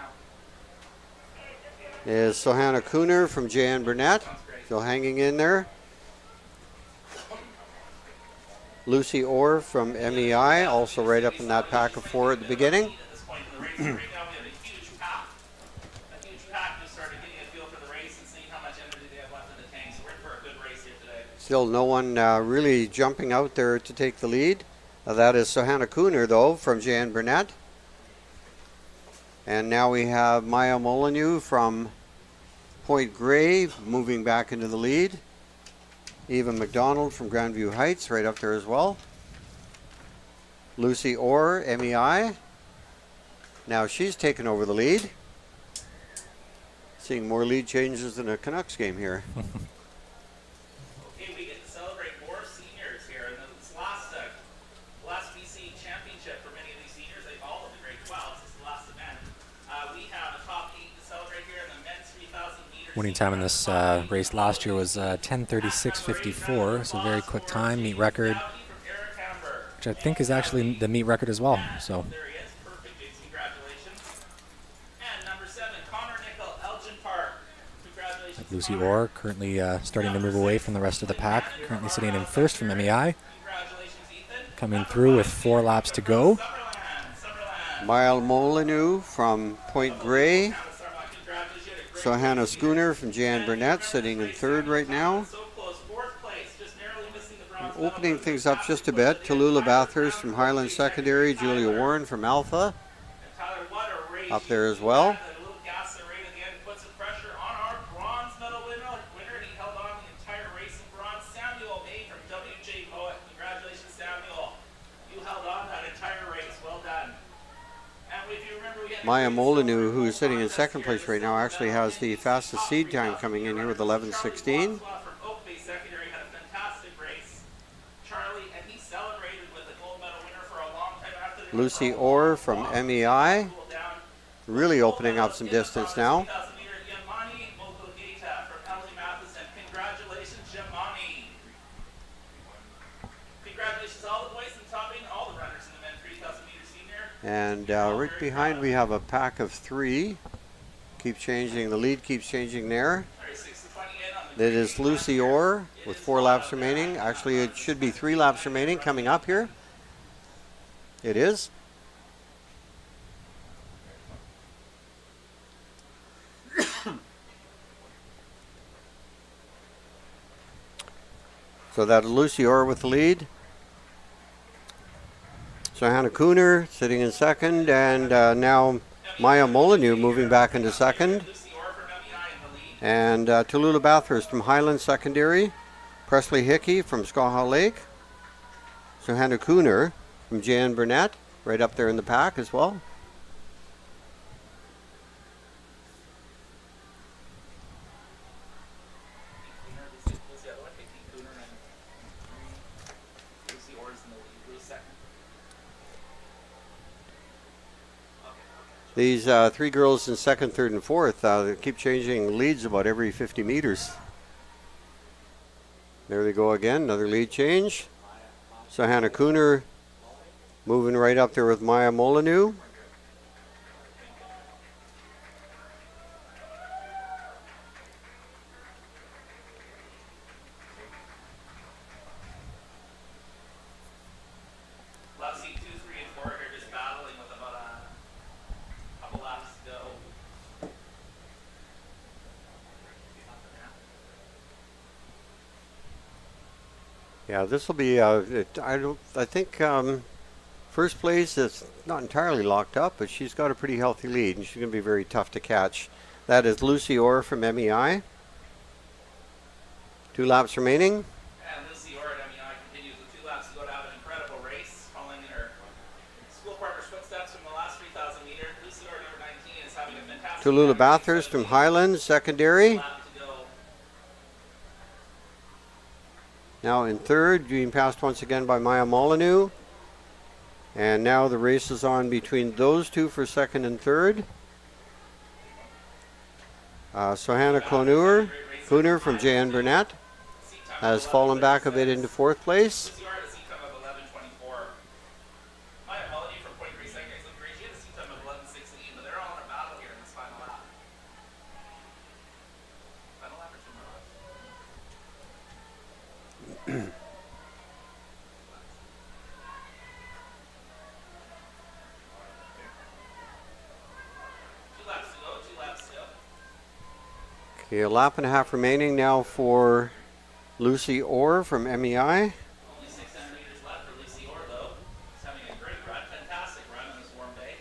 now. is Sohana Cooner from JN Burnett, still hanging in there. Lucy Orr from MEI, also right up in that pack of 4 at the beginning. At this point in the race, right now we have a huge pack. A huge pack just started getting a feel for the race and seeing how much energy they have left in the tank. So we're in for a good race here today. Still no one really jumping out there to take the lead. That is Sohana Cooner, though, from JN Burnett. And now we have Maya Molyneux from Point Grey moving back into the lead. Eva McDonald from Grandview Heights right up there as well. Lucy Orr, MEI. Now she's taken over the lead. Seeing more lead changes than a Canucks game here. Okay, we get to celebrate more seniors here. And this last BC championship for many of these seniors, they all of the grade 12s. This is the last event. We have a top 8 to celebrate here in the men's 3,000 meters. winning time in this race last year was 10:36:54. So a very quick time, meet record, which I think is actually the meet record as well. So There he is. Perfect, Jason. Congratulations. And number 7, Connor Nickel, Elgin Park. Congratulations. Lucy Connor. Orr currently starting to move away from the rest of the pack, currently sitting in first from MEI. Congratulations, Ethan. coming through with 4 laps to go. Mile Molyneux from Point Grey. Sohana Schooner from Jan Burnett sitting in third right now. Opening things up just a bit, Tallulah Bathurst from Highland Secondary, Julia Warren from Alpha up there as well. Maya Molyneux, who is sitting in second place right now, actually has the fastest seed time coming in here with 11:16. Lucy Orr from MEI, really opening up some distance now. And right behind we have a pack of 3. Keep changing, the lead keeps changing there. That is Lucy Orr with 4 laps remaining. Actually, it should be 3 laps remaining coming up here. It is. So that is Lucy Orr with the lead. Sohana Schooner sitting in second, and now Maya Molyneux moving back into second. And Tallulah Bathurst from Highland Secondary, Presley Hickey from Skaha Lake, Sohana Schooner from Jan Burnett, right up there in the pack as well. These 3 girls in second, third, and fourth they keep changing leads about every 50 meters. There they go again, another lead change. Sohana Schooner moving right up there with Maya Molyneux. Yeah, this will be. I think first place is not entirely locked up, but she's got a pretty healthy lead, and she's going to be very tough to catch. That is Lucy Orr from MEI. 2 laps remaining. And Lucy Orr at MEI continues with 2 laps to go to have an incredible race, following in her school partner's footsteps from the last 3,000 meters. Lucy Orr, number 19, is having a fantastic. Tallulah Bathurst from Highland Secondary. Now in third, being passed once again by Maya Molyneux. And now the race is on between those 2 for second and third. Sohana Schooner from Jan Burnett has fallen back a bit into fourth place. Okay, a lap and a half remaining now for Lucy Orr from MEI. Only 600 meters left for Lucy Orr, though. She's having a great run, fantastic run on this warm day.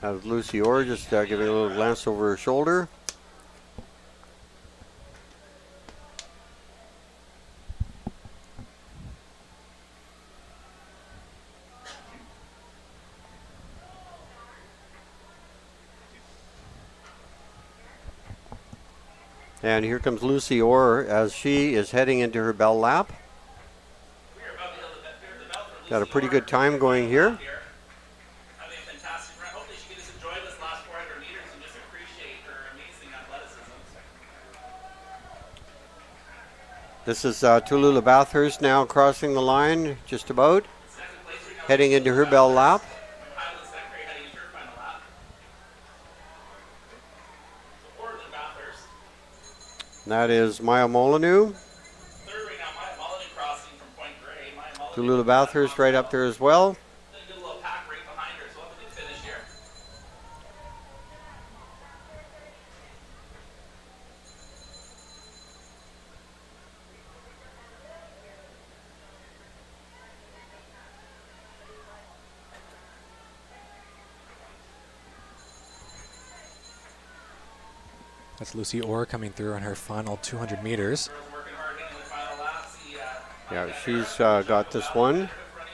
As Lucy Orr just giving a little glance over her shoulder. And here comes Lucy Orr as she is heading into her bell lap. Got a pretty good time going here. Having a fantastic run. Hopefully she can just enjoy this last 400 meters and just appreciate her amazing athleticism. This is Tallulah Bathurst now crossing the line just about, heading into her bell lap. And that is Maya Molyneux Tallulah Bathurst right up there as well. Then a good little pack right behind her, so we'll have a good finish here. That's Lucy Orr coming through on her final 200 meters. Girls working hard hitting the final lap. See, Yeah, she's got this one. running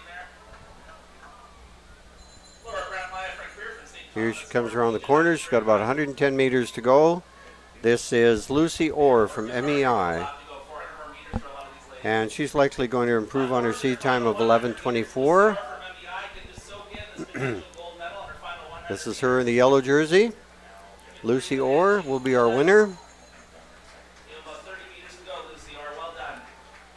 there. Laura Brantmeier, Frank Beer from St. Here she comes around the corner. She's got about 110 meters to go. This is Lucy Orr from MEI. To go 400 more meters for a lot of these ladies. And she's likely going to improve on her seat time of 11:24. From MEI can just soak in this potential gold medal on her final 100. This is her in the yellow jersey. Lucy Orr will be our winner. You have about 30 meters to go, Lucy Orr. Well done.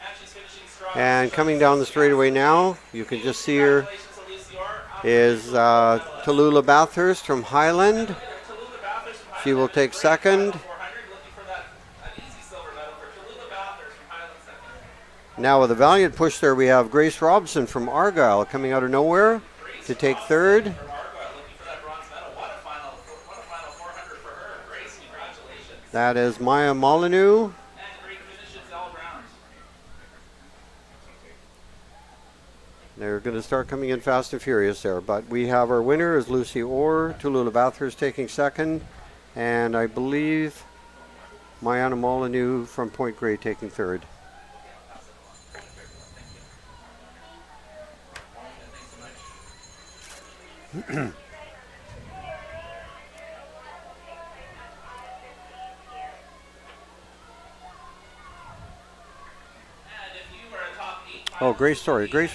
And she's finishing strong. And coming down the straightaway now, you can just see her, Congratulations to Lucy Orr. is Tallulah Bathurst from Highland. Tallulah Bathurst from She will take second. 400, looking for that an easy silver medal for Tallulah Bathurst from Highland Second. Now with a valiant push there, we have Grace Robson from Argyle coming out of nowhere to take third. From Argyle, looking for that bronze medal. What a final 400 for her. Grace, congratulations. That is Maya Molyneux. And great finishes all around. They're going to start coming in fast and furious there. But we have our winner is Lucy Orr, Tallulah Bathurst taking second, and I believe Maya Molyneux from Point Grey taking third. And if you were a top 8 Oh, Grace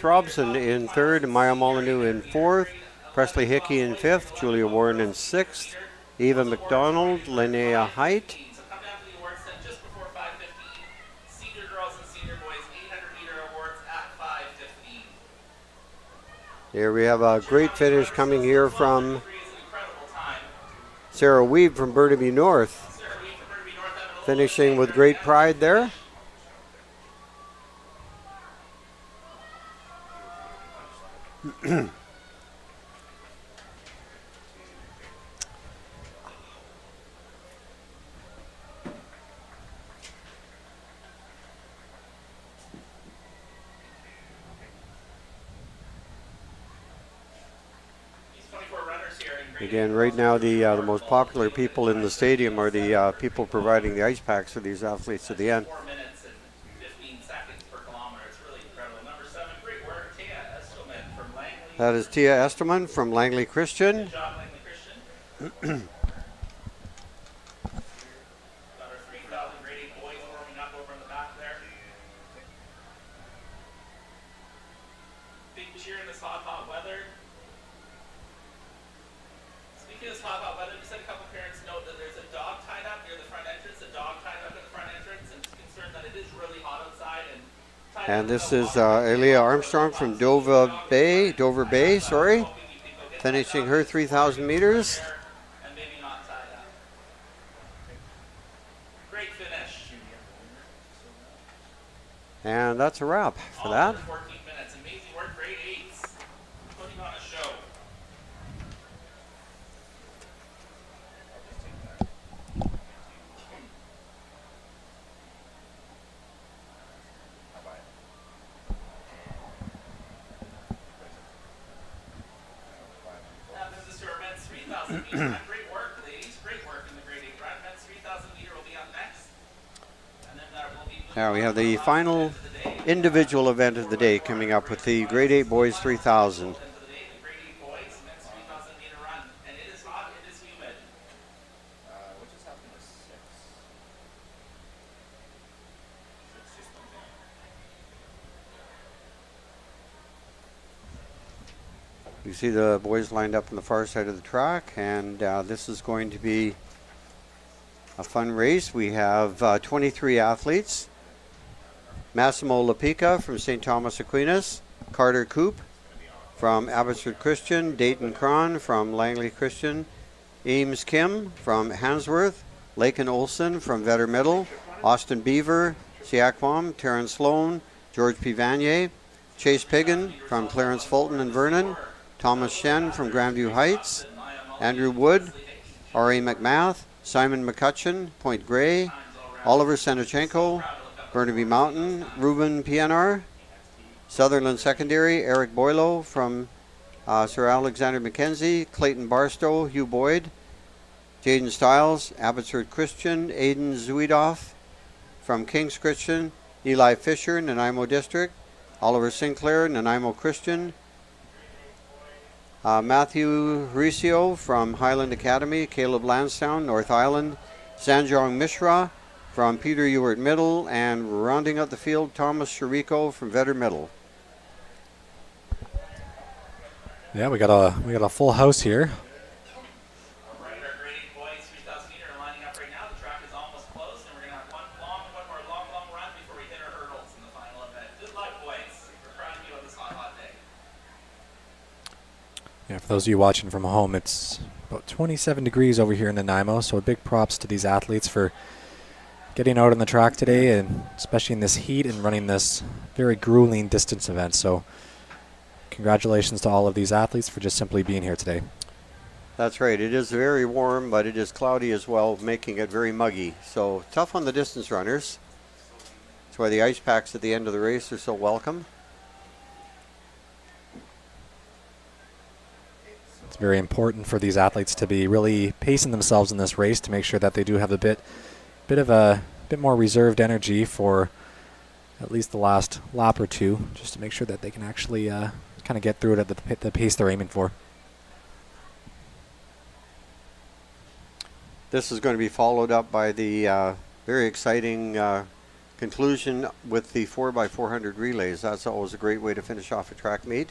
Robson in third, and Maya Molyneux in fourth, Presley Hickey in fifth, Julia Warren in sixth, Eva McDonald, Linnea Height, So come down to the awards tent just before 5:15. Senior girls and senior boys 800-meter awards at 5:15. Here we have a great finish coming here from 3 is an incredible time. Sarah Weeb from Burnaby North, Sarah Weed from Burnaby North having a little finishing with great pride there. These 24 runners here in grade Again, right now the most popular people in the stadium are the people providing the ice packs for these athletes at the end. 4 minutes and 15 seconds per kilometer. It's really incredible. Number 7, great work, Tia Estelman from Langley. That is Tia Esterman from Langley Christian. Good job, Langley Christian. Got our 3,000 grade 8 boys warming up over in the back there. Big cheer in this hot weather. Speaking of this hot weather, just had a couple parents note that there's a dog tied up near the front entrance, a dog tied up at the front entrance, and it's concerned that it is really hot outside. And this is Elia Armstrong from Dover Bay, finishing her 3,000 meters. And maybe not tied up. Great finish. And that's a wrap for All that. under 14 minutes. Amazing work, grade 8s. Putting on a show. Now this is to our men's 3,000 meter run. Great work, ladies. Great work in the grade 8 run. Men's 3,000 meter will be up next. And then we'll be moving Now we have on to the last final event of the day. individual event of the day coming up with the Grade 8 Boys 3,000. Event of the day, the grade 8 boys, men's 3,000 meter run. And it is hot, it is humid. What just happened to 6? 6 just went down. You see the boys lined up on the far side of the track, and this is going to be a fun race. We have 23 athletes. Massimo Lapica from St. Thomas Aquinas, Carter Coop from Abbotsford Christian, Dayton Cron from Langley Christian, Eames Kim from Hansworth, Lakin Olson from Vetter Middle, Austin Beaver, Siakwam, Terrence Sloan, George P. Vanier, Chase Piggin from Clarence Fulton and Vernon, Thomas Shen from Grandview Heights, Andrew Wood, R.A. McMath, Simon McCutcheon, Point Grey, Oliver Senachenko, Burnaby Mountain, Ruben PNR, Sutherland Secondary, Eric Boylo from Sir Alexander Mackenzie, Clayton Barstow, Hugh Boyd, Jaden Stiles, Abbotsford Christian, Aiden Zuidoff from King's Christian, Eli Fisher, Nanaimo District, Oliver Sinclair, Nanaimo Christian, Matthew Ricio from Highland Academy, Caleb Lansdowne, North Island, Sanjong Mishra from Peter Ewart Middle, and rounding out the field, Thomas Shiriko from Vetter Middle. Yeah, we got a full house here. All right, our grade 8 boys 3,000 meter are lining up right now. The track is almost closed, and we're going to have one more long run before we hit our hurdles in the final event. Good luck, boys. We're proud of you on this hot day. Yeah, for those of you watching from home, it's about 27 degrees over here in Nanaimo, so a big props to these athletes for getting out on the track today, and especially in this heat and running this very grueling distance event. So congratulations to all of these athletes for just simply being here today. That's right. It is very warm, but it is cloudy as well, making it very muggy. So tough on the distance runners. That's why the ice packs at the end of the race are so welcome. It's very important for these athletes to be really pacing themselves in this race to make sure that they do have a bit more reserved energy for at least the last lap or two, just to make sure that they can actually kind of get through it at the pace they're aiming for. This is going to be followed up by the very exciting conclusion with the 4x400 relays. That's always a great way to finish off a track meet.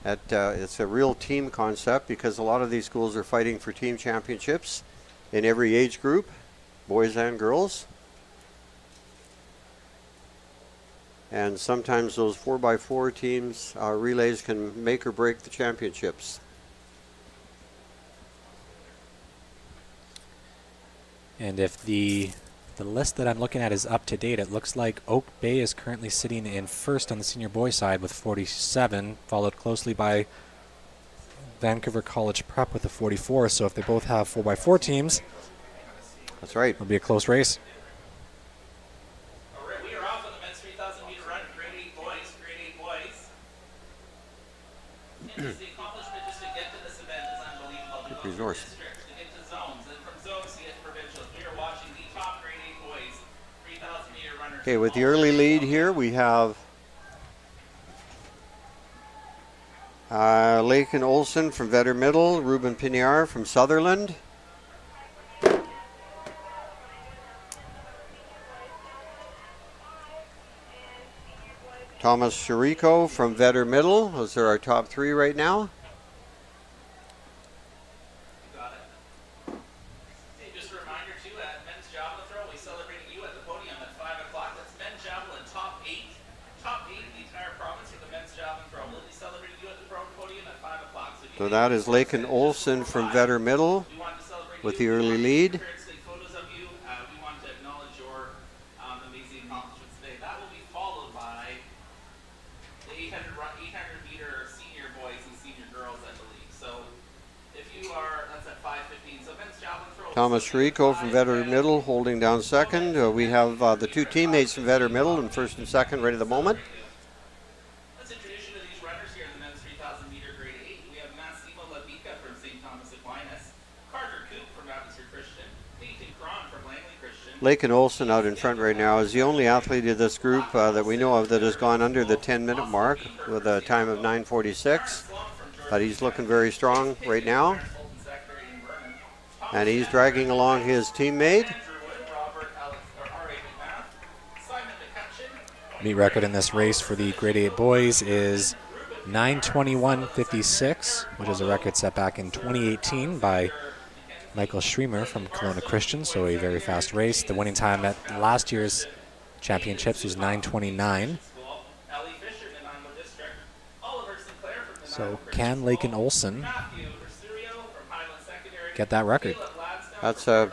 It's a real team concept because a lot of these schools are fighting for team championships in every age group, boys and girls. And sometimes those 4x4 teams relays can make or break the championships. And if the list that I'm looking at is up to date, it looks like Oak Bay is currently sitting in first on the senior boys side with 47, followed closely by Vancouver College Prep with a 44. So if they both have 4x4 teams, that's right. It'll be a close race. All right, we are off on the men's 3,000 meter run. Grade 8 boys. And just the accomplishment just to get to this event is unbelievable. To go through Resource. districts, to get to zones, and from zones to get to provincials. We are watching the top grade 8 boys, 3,000 meter runners. Okay, with the early lead here, we have Lakin Olson from Vetter Middle, Ruben Piniar from Sutherland. Thomas Shiriko from Vetter Middle. Those are our top three right now. Got it. Hey, just a reminder too, at men's javelin throw, we celebrated you at the podium at 5 o'clock. That's men's javelin top 8. Top 8 in the entire province for the men's javelin throw. We'll be celebrating you at the podium at 5 o'clock. So that is Lakin Olson from Vetter Middle with the early lead. Photos of you. We want to acknowledge your amazing accomplishments today. That will be followed by the 800 meter senior boys and senior girls, I believe. So if you are, that's at 5:15. So men's javelin throw. Thomas Shiriko from Vetter Middle holding down second. We have the two teammates from Vetter Middle in first and second right at the moment. Let's introduce you to these runners here in the men's 3,000 meter grade 8. We have Massimo Labika from St. Thomas Aquinas, Carter Coop from Abbotsford Christian, Peyton Cron from Langley Christian. Lakin Olson out in front right now is the only athlete of this group that we know of that has gone under the 10-minute mark with a time of 9:46. But he's looking very strong right now. And he's dragging along his teammate. Meet record in this race for the grade 8 boys is 9:21.56, which is a record set back in 2018 by Michael Schremer from Kelowna Christian, so a very fast race. The winning time at last year's championships was 9:29. So can Lakin Olson get that record? That's a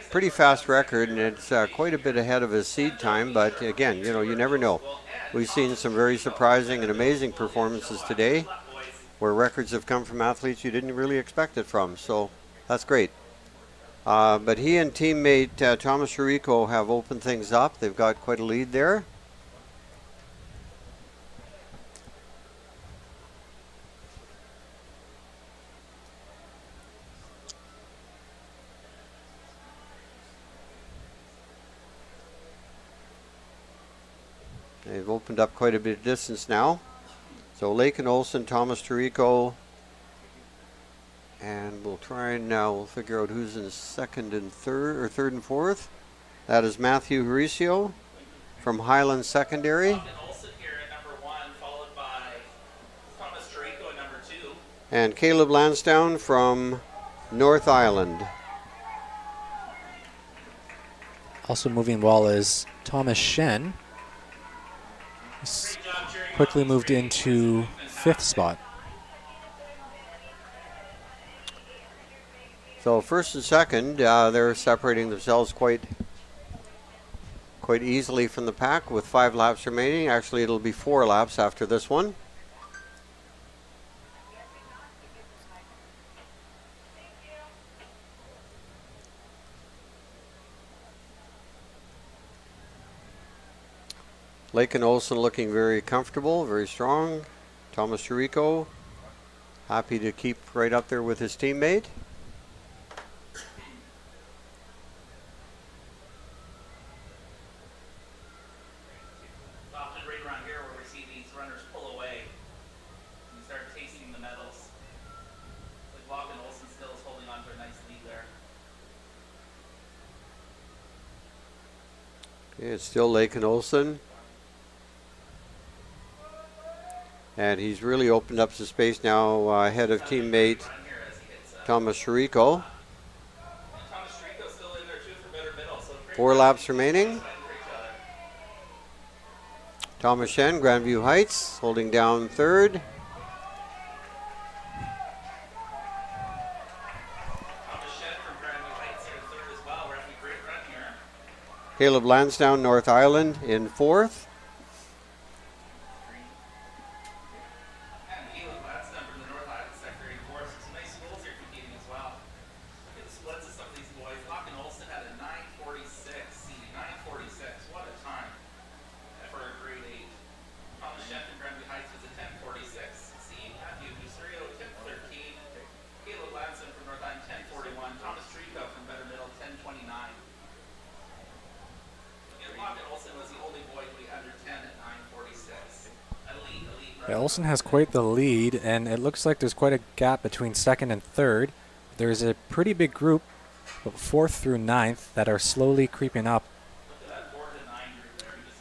pretty fast record, and it's quite a bit ahead of his seed time. But again, you never know. We've seen some very surprising and amazing performances today, where records have come from athletes you didn't really expect it from. So that's great. But he and teammate Thomas Chirico have opened things up. They've got quite a lead there. They've opened up quite a bit of distance now. So Lake and Olson, Thomas Chirico, and we'll try and now we'll figure out who's in second and third, or third and fourth. That is Matthew Horacio from Highland Secondary. Olson here at number 1, followed by Thomas Chirico at number 2. And Caleb Lansdowne from North Island. Also moving well is Thomas Shen. He's quickly moved into 5th spot. So first and second, they're separating themselves quite easily from the pack with 5 laps remaining. Actually, it'll be 4 laps after this one. Lake and Olson looking very comfortable, very strong. Thomas Chirico happy to keep right up there with his teammate. Often right around here where we see these runners pull away and start tasting the medals. Like Logan Olson still is holding on to a nice lead there. Okay, it's still Lake and Olson. And he's really opened up some space now ahead of teammate Thomas Chirico. Thomas Chirico still in there too for better middle. So 4 laps remaining. Thomas Shen, Grandview Heights, holding down third. Thomas Shen from Grandview Heights here in third as well. We're having a great run here. Caleb Lansdowne, North Island, in fourth. Yeah, Olson has quite the lead, and it looks like there's quite a gap between second and third. There's a pretty big group, 4th through 9th, that are slowly creeping up.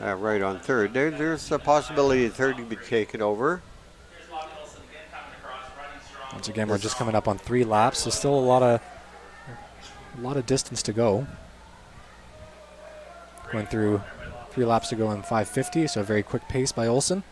Right on third. There's a possibility that third could be taken over. Once again, we're just coming up on 3 laps. There's still a lot of distance to go. Going through 3 laps to go in 5:50, so a very quick pace by Olson.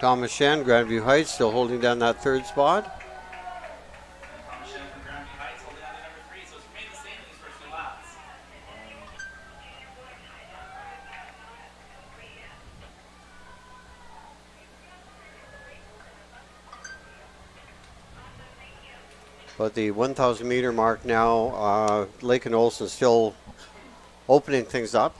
Thomas Shen, Grandview Heights, still holding down that third spot. Thomas Shen from Grandview Heights holding on to number 3, so it's remained the same in these first 2 laps. But the 1,000 meter mark now, Lake and Olson still opening things up.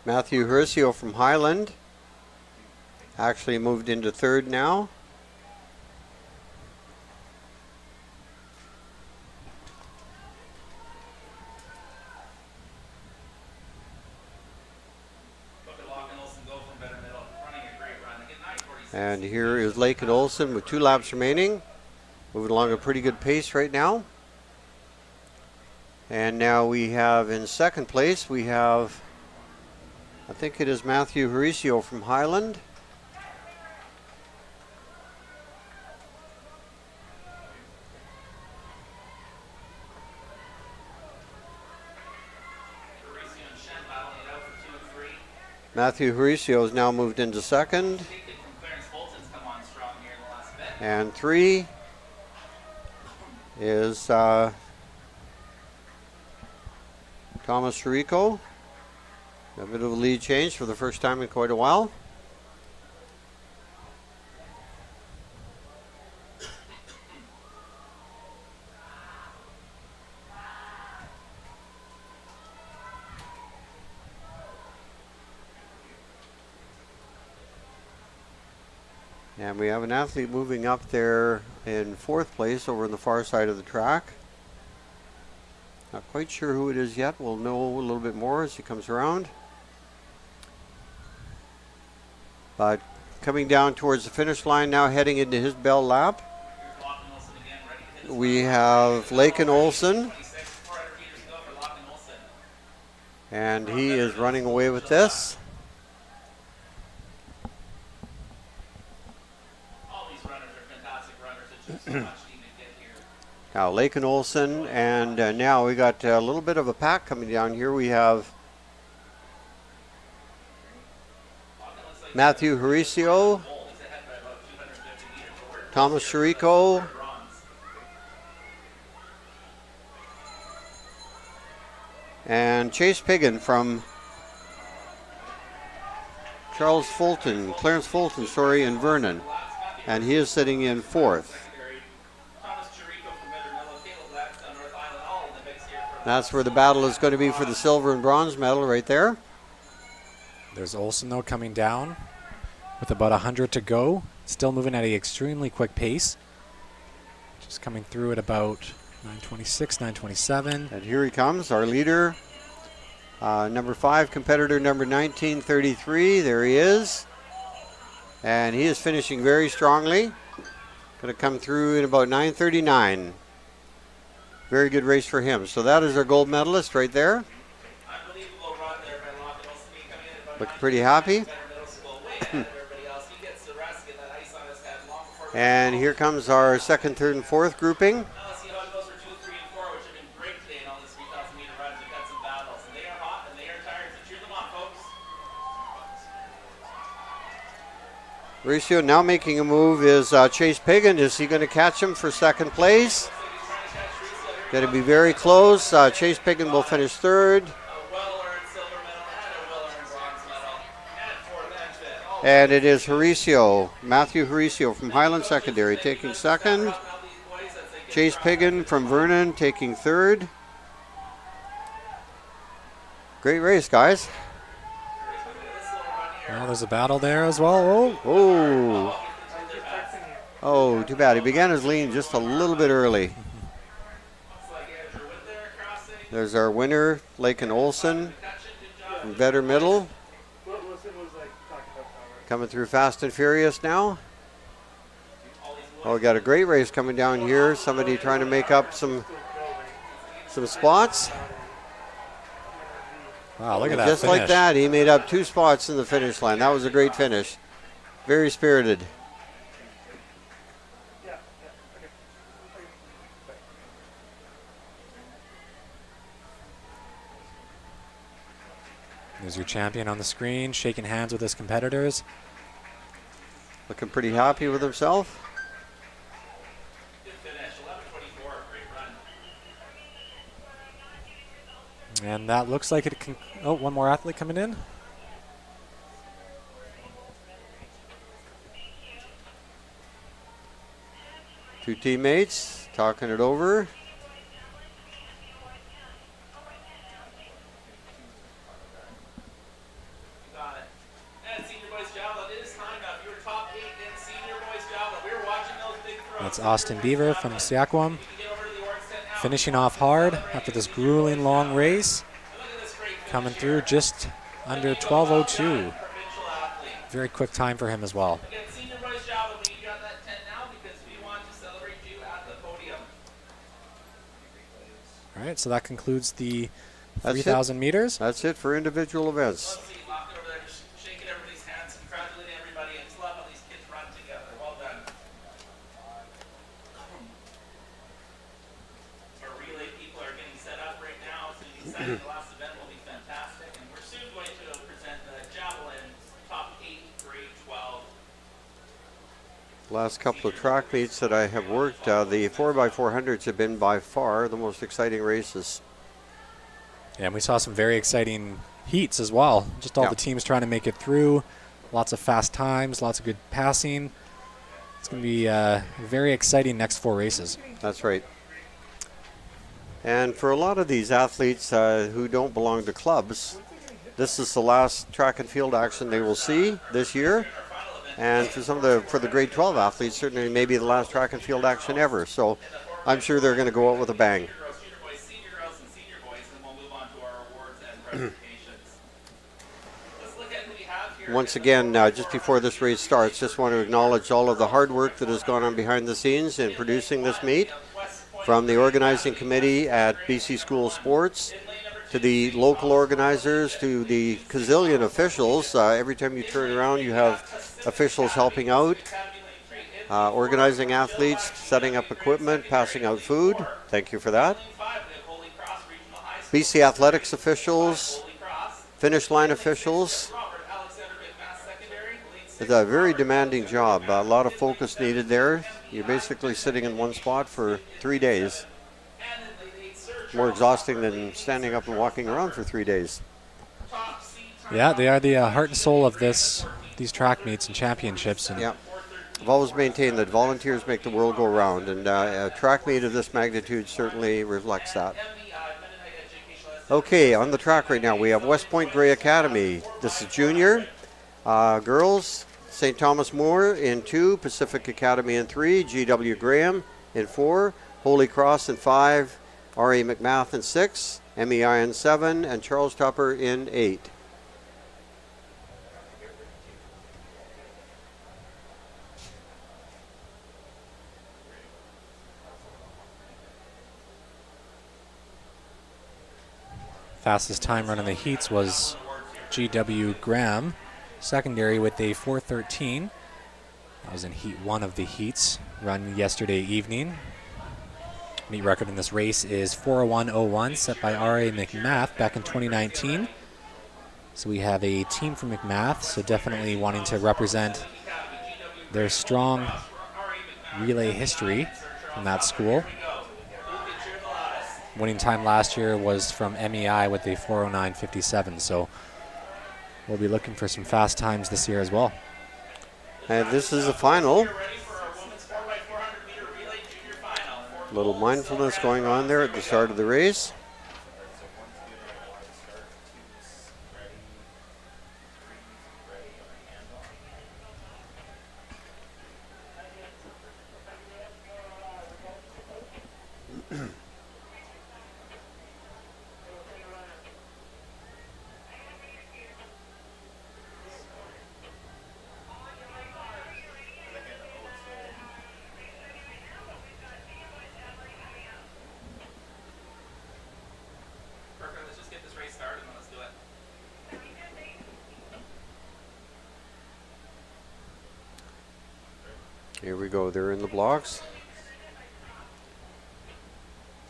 Matthew Horacio from Highland actually moved into third now. And here is Lake and Olson with 2 laps remaining. Moving along a pretty good pace right now. And now we have in second place, we have I think it is Matthew Horacio from Highland. Mauricio and Shen battling it out for 2 and 3. Matthew Horacio has now moved into second. Big hit from Clarence Fulton's come on strong here in the last bit. And 3 is Thomas Chirico. A bit of a lead change for the first time in quite a while. And we have an athlete moving up there in 4th place over on the far side of the track. Not quite sure who it is yet. We'll know a little bit more as he comes around. But coming down towards the finish line now, heading into his bell lap, Here's Lachlan Olsen again, ready to hit his we have Laken Olsen, 26, 400 meters to go for Lachlan Olsen. and he is running away with this. All these runners are fantastic runners. It's just so much need to get here. Now Laken Olsen, and now we got a little bit of a pack coming down here. We have Lachlan looks like Matthew Horacio, gold. He's ahead by about 250 meters. But we're Thomas Chirico, bronze. and Chase Piggin from Clarence Fulton, in Vernon. And he is sitting in 4th. Thomas Chirico from Medernillo, Caleb Lex on North Island, all in the mix here for That's where the battle is going to be for the silver and bronze medal right there. There's Olsen, though, coming down with about 100 to go. Still moving at an extremely quick pace. Just coming through at about 9:26, 9:27. And here he comes, our leader, number 5 competitor, number 1933. There he is. And he is finishing very strongly. Going to come through in about 9:39. Very good race for him. So that is our gold medalist right there. unbelievable run there by Lachlan Olsen. He coming in at about Looking pretty happy. Better middle school, way ahead of everybody else. He gets the rest, get that ice on his head long before. And here comes our 2nd, 3rd, and 4th grouping. Now let's see how it goes for 2, 3, and 4, which have been great today in all these 3,000 meter runs. They've had some battles, and they are hot and they are tired. So cheer them on, folks. Horacio now making a move is Chase Piggin. Is he going to catch him for 2nd place? Looks like he's trying to catch Teresa. Here Going to be very close. Chase Piggin will finish 3rd. a well-earned silver medal and a well-earned bronze medal. And 4th and 5th. All And it is Horacio, Matthew Horacio from Highland Secondary taking 2nd. now these boys as they get Chase Piggin from Vernon taking 3rd. Great race, guys. Well, there's a battle there as well. Oh, Oh, oh, too bad. He began his lean just a little bit early. Looks like Andrew Witt there crossing. There's our winner, Laken Olsen Catching, good job. from Vetter Middle. What Wilson was like talking about power. Coming through fast and furious now. All these Oh, we got a great race coming down here. Somebody trying to make up some spots. wow, look at that Just finish. like that, he made up 2 spots in the finish line. That was a great finish. Very spirited. Yeah, okay. There's your champion on the screen, shaking hands with his competitors. Looking pretty happy with himself. good finish. 11:24. Great run. And that looks like it can. Oh, one more athlete coming in. Two teammates talking it over. Got it. And senior boys javelin. It is time now. If you were top 8 in senior boys javelin, we were watching those big throws. That's Austin Beaver from Siaquam, You can get over to the awards tent now. finishing off hard after this grueling long race. And look at this great finish Coming here. through just under 12:02. Provincial athlete. Very quick time for him as well. Again, senior boys javelin, we need you at that tent now because we want to celebrate you at the podium. All right, so that concludes the That's it. 3,000 meters. That's it for individual events. Let's see. Lock it The last event will be fantastic, and we're soon going to present the javelin top 8 grade 12. Last couple of track meets that I have worked, the 4x400s have been by far the most exciting races. Yeah, and we saw some very exciting heats as well. Just all Yeah. the teams trying to make it through. Lots of fast times, lots of good passing. It's going to be very exciting next 4 races. That's right. And for a lot of these athletes who don't belong to clubs, this is the last track and field action they will see this year. And for some of the grade 12 athletes, certainly maybe the last track and field action ever. So I'm sure they're going to go out with a bang. Girls, junior boys, senior girls, and senior boys, and we'll move on to our awards and presentations. Let's look at who we have here. Once again, just before this race starts, just want to acknowledge all of the hard work that has gone on behind the scenes in producing this meet, from the organizing committee at BC School Sports to the local organizers to the gazillion officials. Every time you turn around, you have officials helping out, organizing athletes, setting up equipment, passing out food. Thank you for that. BC Athletics officials, finish line officials. It's a very demanding job. A lot of focus needed there. You're basically sitting in one spot for 3 days. More exhausting than standing up and walking around for 3 days. Yeah, they are the heart and soul of these track meets and championships. And Yeah. I've always maintained that volunteers make the world go round, and a track meet of this magnitude certainly reflects that. Okay, on the track right now we have West Point Grey Academy. This is junior. Girls, St. Thomas More in 2, Pacific Academy in 3, GW Graham in 4, Holy Cross in 5, R.A. McMath in 6, MEI in 7, and Charles Tupper in 8. fastest time run in the heats was GW Graham, secondary with a 4:13. That was in heat 1 of the heats run yesterday evening. Meet record in this race is 4:01:01, set by R.A. McMath back in 2019. So we have a team from McMath, so definitely wanting to represent their strong relay history from that school. Winning time last year was from MEI with a 4:09:57, so we'll be looking for some fast times this year as well. And this is the final. A little mindfulness going on there at the start of the race. Let's just get this race started and let's do it. Here we go, they're in the blocks.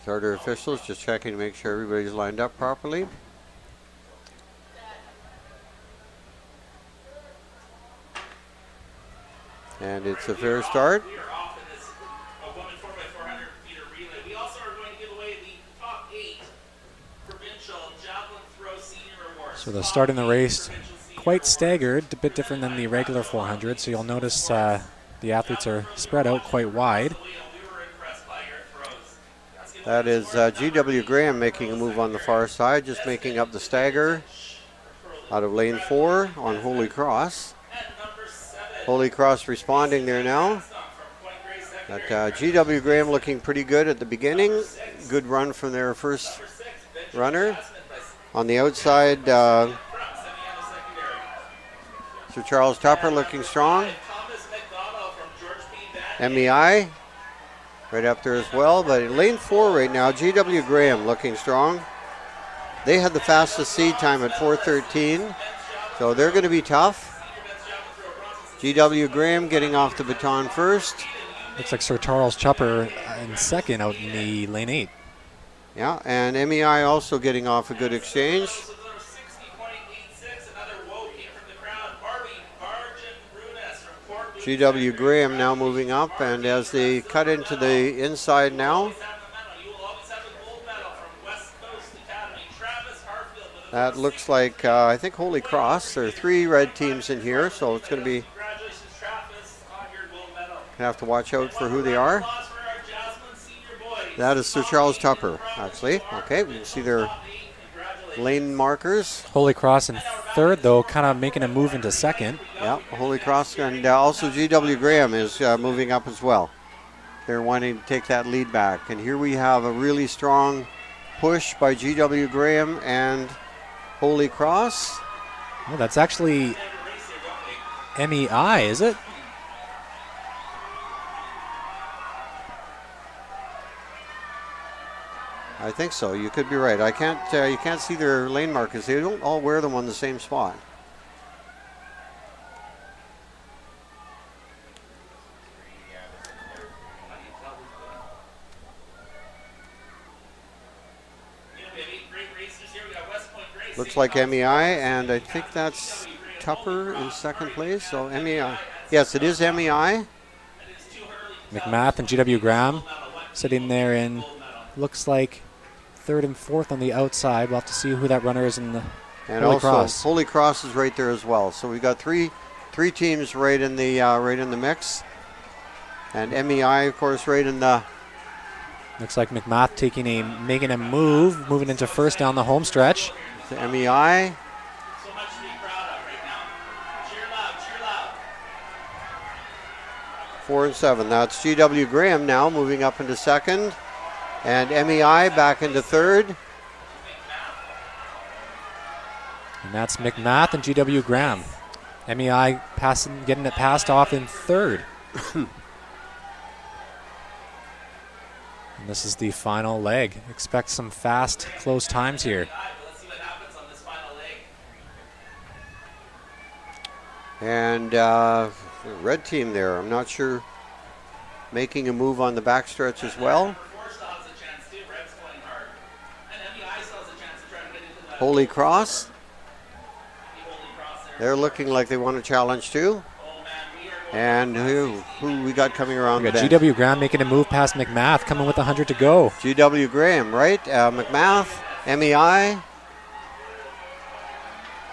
Starter officials just checking to make sure everybody's lined up properly. And it's a fair start. We are off in this women 4x400 meter relay. We also are going to give away the top 8 provincial javelin throw senior awards. So the start in the race quite staggered, a bit different than the regular 400. So you'll notice the athletes are spread out quite wide. We were impressed by your throws. That is GW Graham making a move on the far side, just making up the stagger out of lane 4 on Holy Cross. Holy Cross responding there now. But GW Graham looking pretty good at the beginning. Good run from their first runner. On the outside, Sir Charles Tupper looking strong. MEI right up there as well. But in lane 4 right now, GW Graham looking strong. They had the fastest seed time at 4:13, so they're going to be tough. GW Graham getting off the baton first. Looks like Sir Charles Tupper in second out in the lane 8. Yeah, and MEI also getting off a good exchange. So there was 60.86. Another whoa came from the crowd. Barbie Bargen Brunes from Port Louis. GW Graham now moving up, and as they cut into the inside now, Always have the medal. You will always have the gold medal from West Coast Academy. Travis Harfield with a that looks like, I think, Holy Cross. There are 3 red teams in here, so it's going to be, Congratulations, Travis, on your gold medal. have to watch out for who they are. Applause for our Jasmine senior boys. That is Sir Charles Tupper, actually. Okay, we can see their lane markers. Holy Cross in third, though, kind of making a move into second. Yeah, Holy Cross, and also GW Graham is moving up as well. They're wanting to take that lead back. And here we have a really strong push by GW Graham and Holy Cross. Oh, that's actually MEI, is it? I think so. You could be right. I can't. You can't see their lane markers. They don't all wear them on the same spot. Looks like MEI, and I think that's Tupper in second place. So MEI. Yes, it is MEI. McMath and GW Graham sitting there in, looks like, third and fourth on the outside. We'll have to see who that runner is in the And Holy also Cross. Holy Cross is right there as well. So we've got three teams right in the mix, and MEI of course right in the. Looks like McMath making a move, moving into first down the home stretch. The MEI. So much to be proud of right now. Cheer loud, cheer loud. 4 and 7. That's GW Graham now moving up into second, and MEI back into third. And that's McMath and GW Graham. MEI getting it passed off in third. And this is the final leg. Expect some fast, close times here. Let's see what happens on this final leg. And red team there. I'm not sure. Making a move on the backstretch as well. Four still has a chance too. Red's going hard. And MEI still has a chance to try to get into the Holy Cross. Holy Cross there. They're looking like they want a challenge too. Oh man, we are going. And who we got coming around We the got bend? GW Graham making a move past McMath, coming with 100 to go. GW Graham, right? McMath, MEI,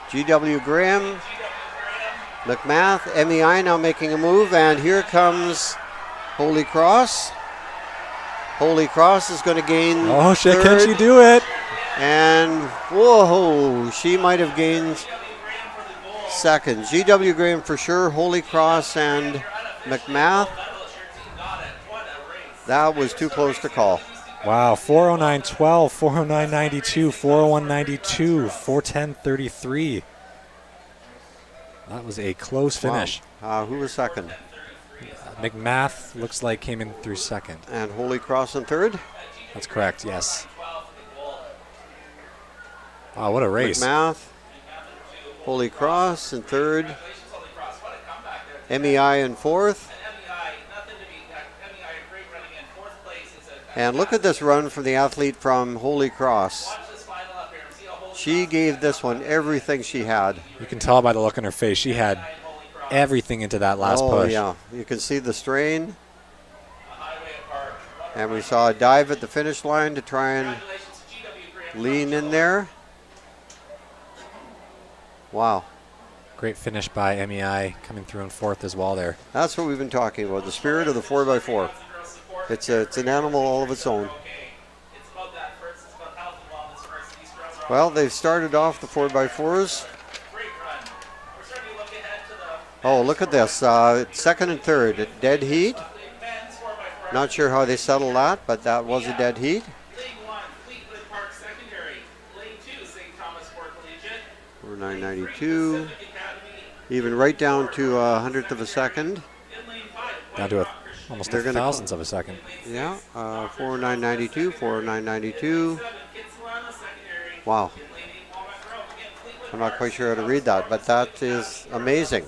GW Graham, McMath, MEI now making a move, and here comes Holy Cross. Holy Cross is going to gain Oh shit, third, can she do it? and whoa, she might have gained second. GW Graham for sure, Holy Cross and McMath. That was too close to call. Wow, 409.12, 409.92, 401.92, 410.33. That was a close finish. Wow. Who was second? McMath looks like came in through second. And Holy Cross in third. That's correct, yes. Wow, what a race. McMath, Holy Cross in third. MEI in fourth. And look at this run from the athlete from Holy Cross. She gave this one everything she had. You can tell by the look on her face. She had everything into that last push. Yeah, you can see the strain. And we saw a dive at the finish line to try and lean in there. Wow. Great finish by MEI coming through in fourth as well there. That's what we've been talking about, the spirit of the 4x4. It's an animal all of its own. Well, they've started off the 4x4s. Oh, look at this. Second and third, dead heat. Not sure how they settled that, but that was a dead heat. 4.992. Even right down to a hundredth of a second. Down to almost a thousandth of a second. Yeah, 4.992, 4.992. Wow. I'm not quite sure how to read that, but that is amazing.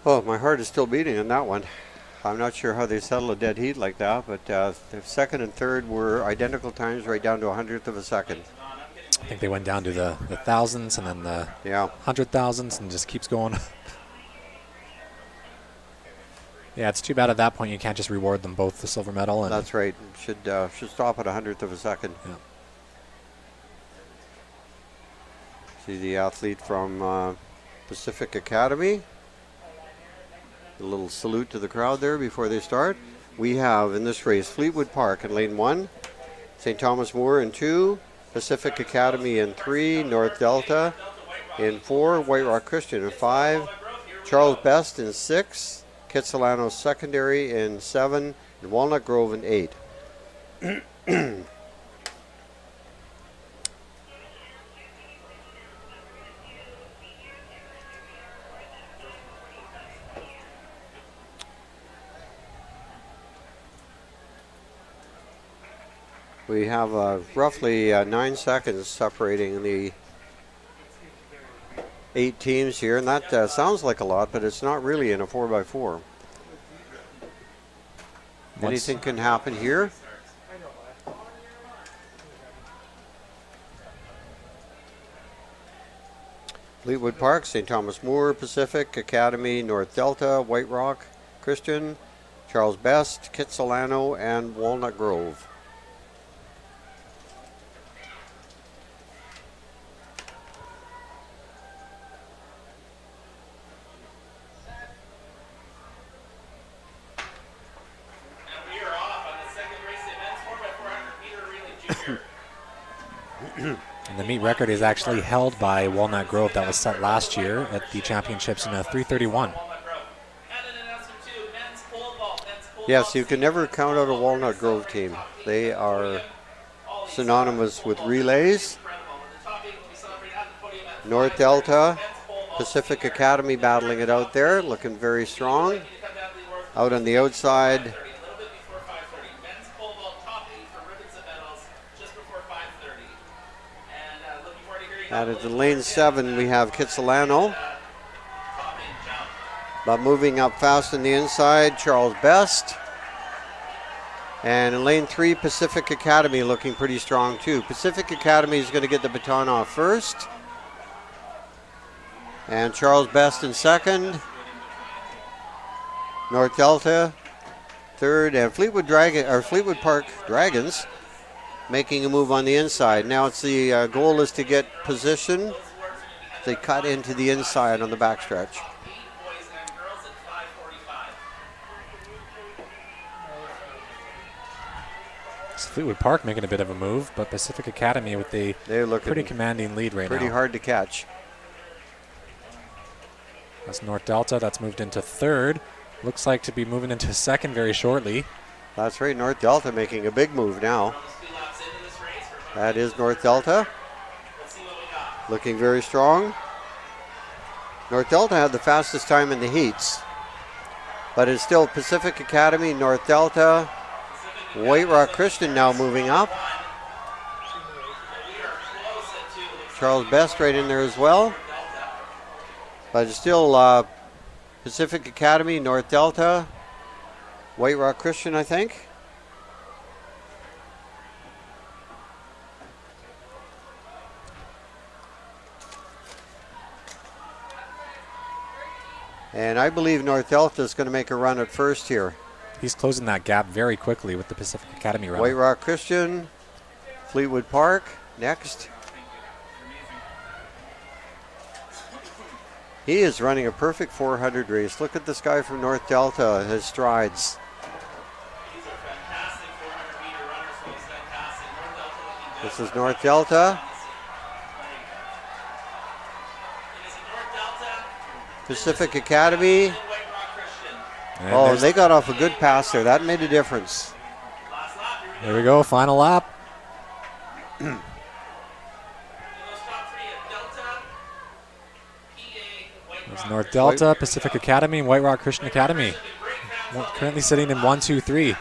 Oh, my heart is still beating in that one. I'm not sure how they settle a dead heat like that, but the second and third were identical times, right down to 100th of a second. I think they went down to the thousands and then the Yeah. 100,000s and just keeps going. Yeah, it's too bad at that point you can't just reward them both the silver medal. And That's right. Should stop at 100th of a second. Yeah. See the athlete from Pacific Academy. A little salute to the crowd there before they start. We have in this race Fleetwood Park in lane 1, St. Thomas More in 2, Pacific Academy in 3, North Delta in 4, White Rock Christian in 5, Charles Best in 6, Kitsilano Secondary in 7, and Walnut Grove in 8. We have roughly 9 seconds separating the 8 teams here, and that sounds like a lot, but it's not really in a 4x4. Anything can happen here. Fleetwood Park, St. Thomas More, Pacific Academy, North Delta, White Rock Christian, Charles Best, Kitsilano, and Walnut Grove. And the meet record is actually held by Walnut Grove that was set last year at the championships in a 3:31. Yes, you can never count out a Walnut Grove team. They are synonymous with relays. North Delta, Pacific Academy battling it out there, looking very strong. Out on the outside, and at the lane 7 we have Kitsilano. But moving up fast on the inside, Charles Best. And in lane 3, Pacific Academy looking pretty strong too. Pacific Academy is going to get the baton off first. And Charles Best in second. North Delta third, and Fleetwood Park Dragons making a move on the inside. Now it's the goal is to get position. They cut into the inside on the backstretch. It's Fleetwood Park making a bit of a move, but Pacific Academy with a pretty commanding lead right now. Pretty hard to catch. That's North Delta. That's moved into third. Looks like to be moving into second very shortly. That's right, North Delta making a big move now. That is North Delta. Looking very strong. North Delta had the fastest time in the heats. But it's still Pacific Academy, North Delta, White Rock Christian now moving up. Charles Best right in there as well. But it's still Pacific Academy, North Delta, White Rock Christian, I think. And I believe North Delta is going to make a run at first here. He's closing that gap very quickly with the Pacific Academy run. White Rock Christian, Fleetwood Park next. He is running a perfect 400 race. Look at this guy from North Delta, his strides. This is North Delta. Pacific Academy. Oh, they got off a good pass there. That made a difference. There we go, final lap. There's North Delta, Pacific Academy, and White Rock Christian Academy. Currently sitting in 1, 2, 3.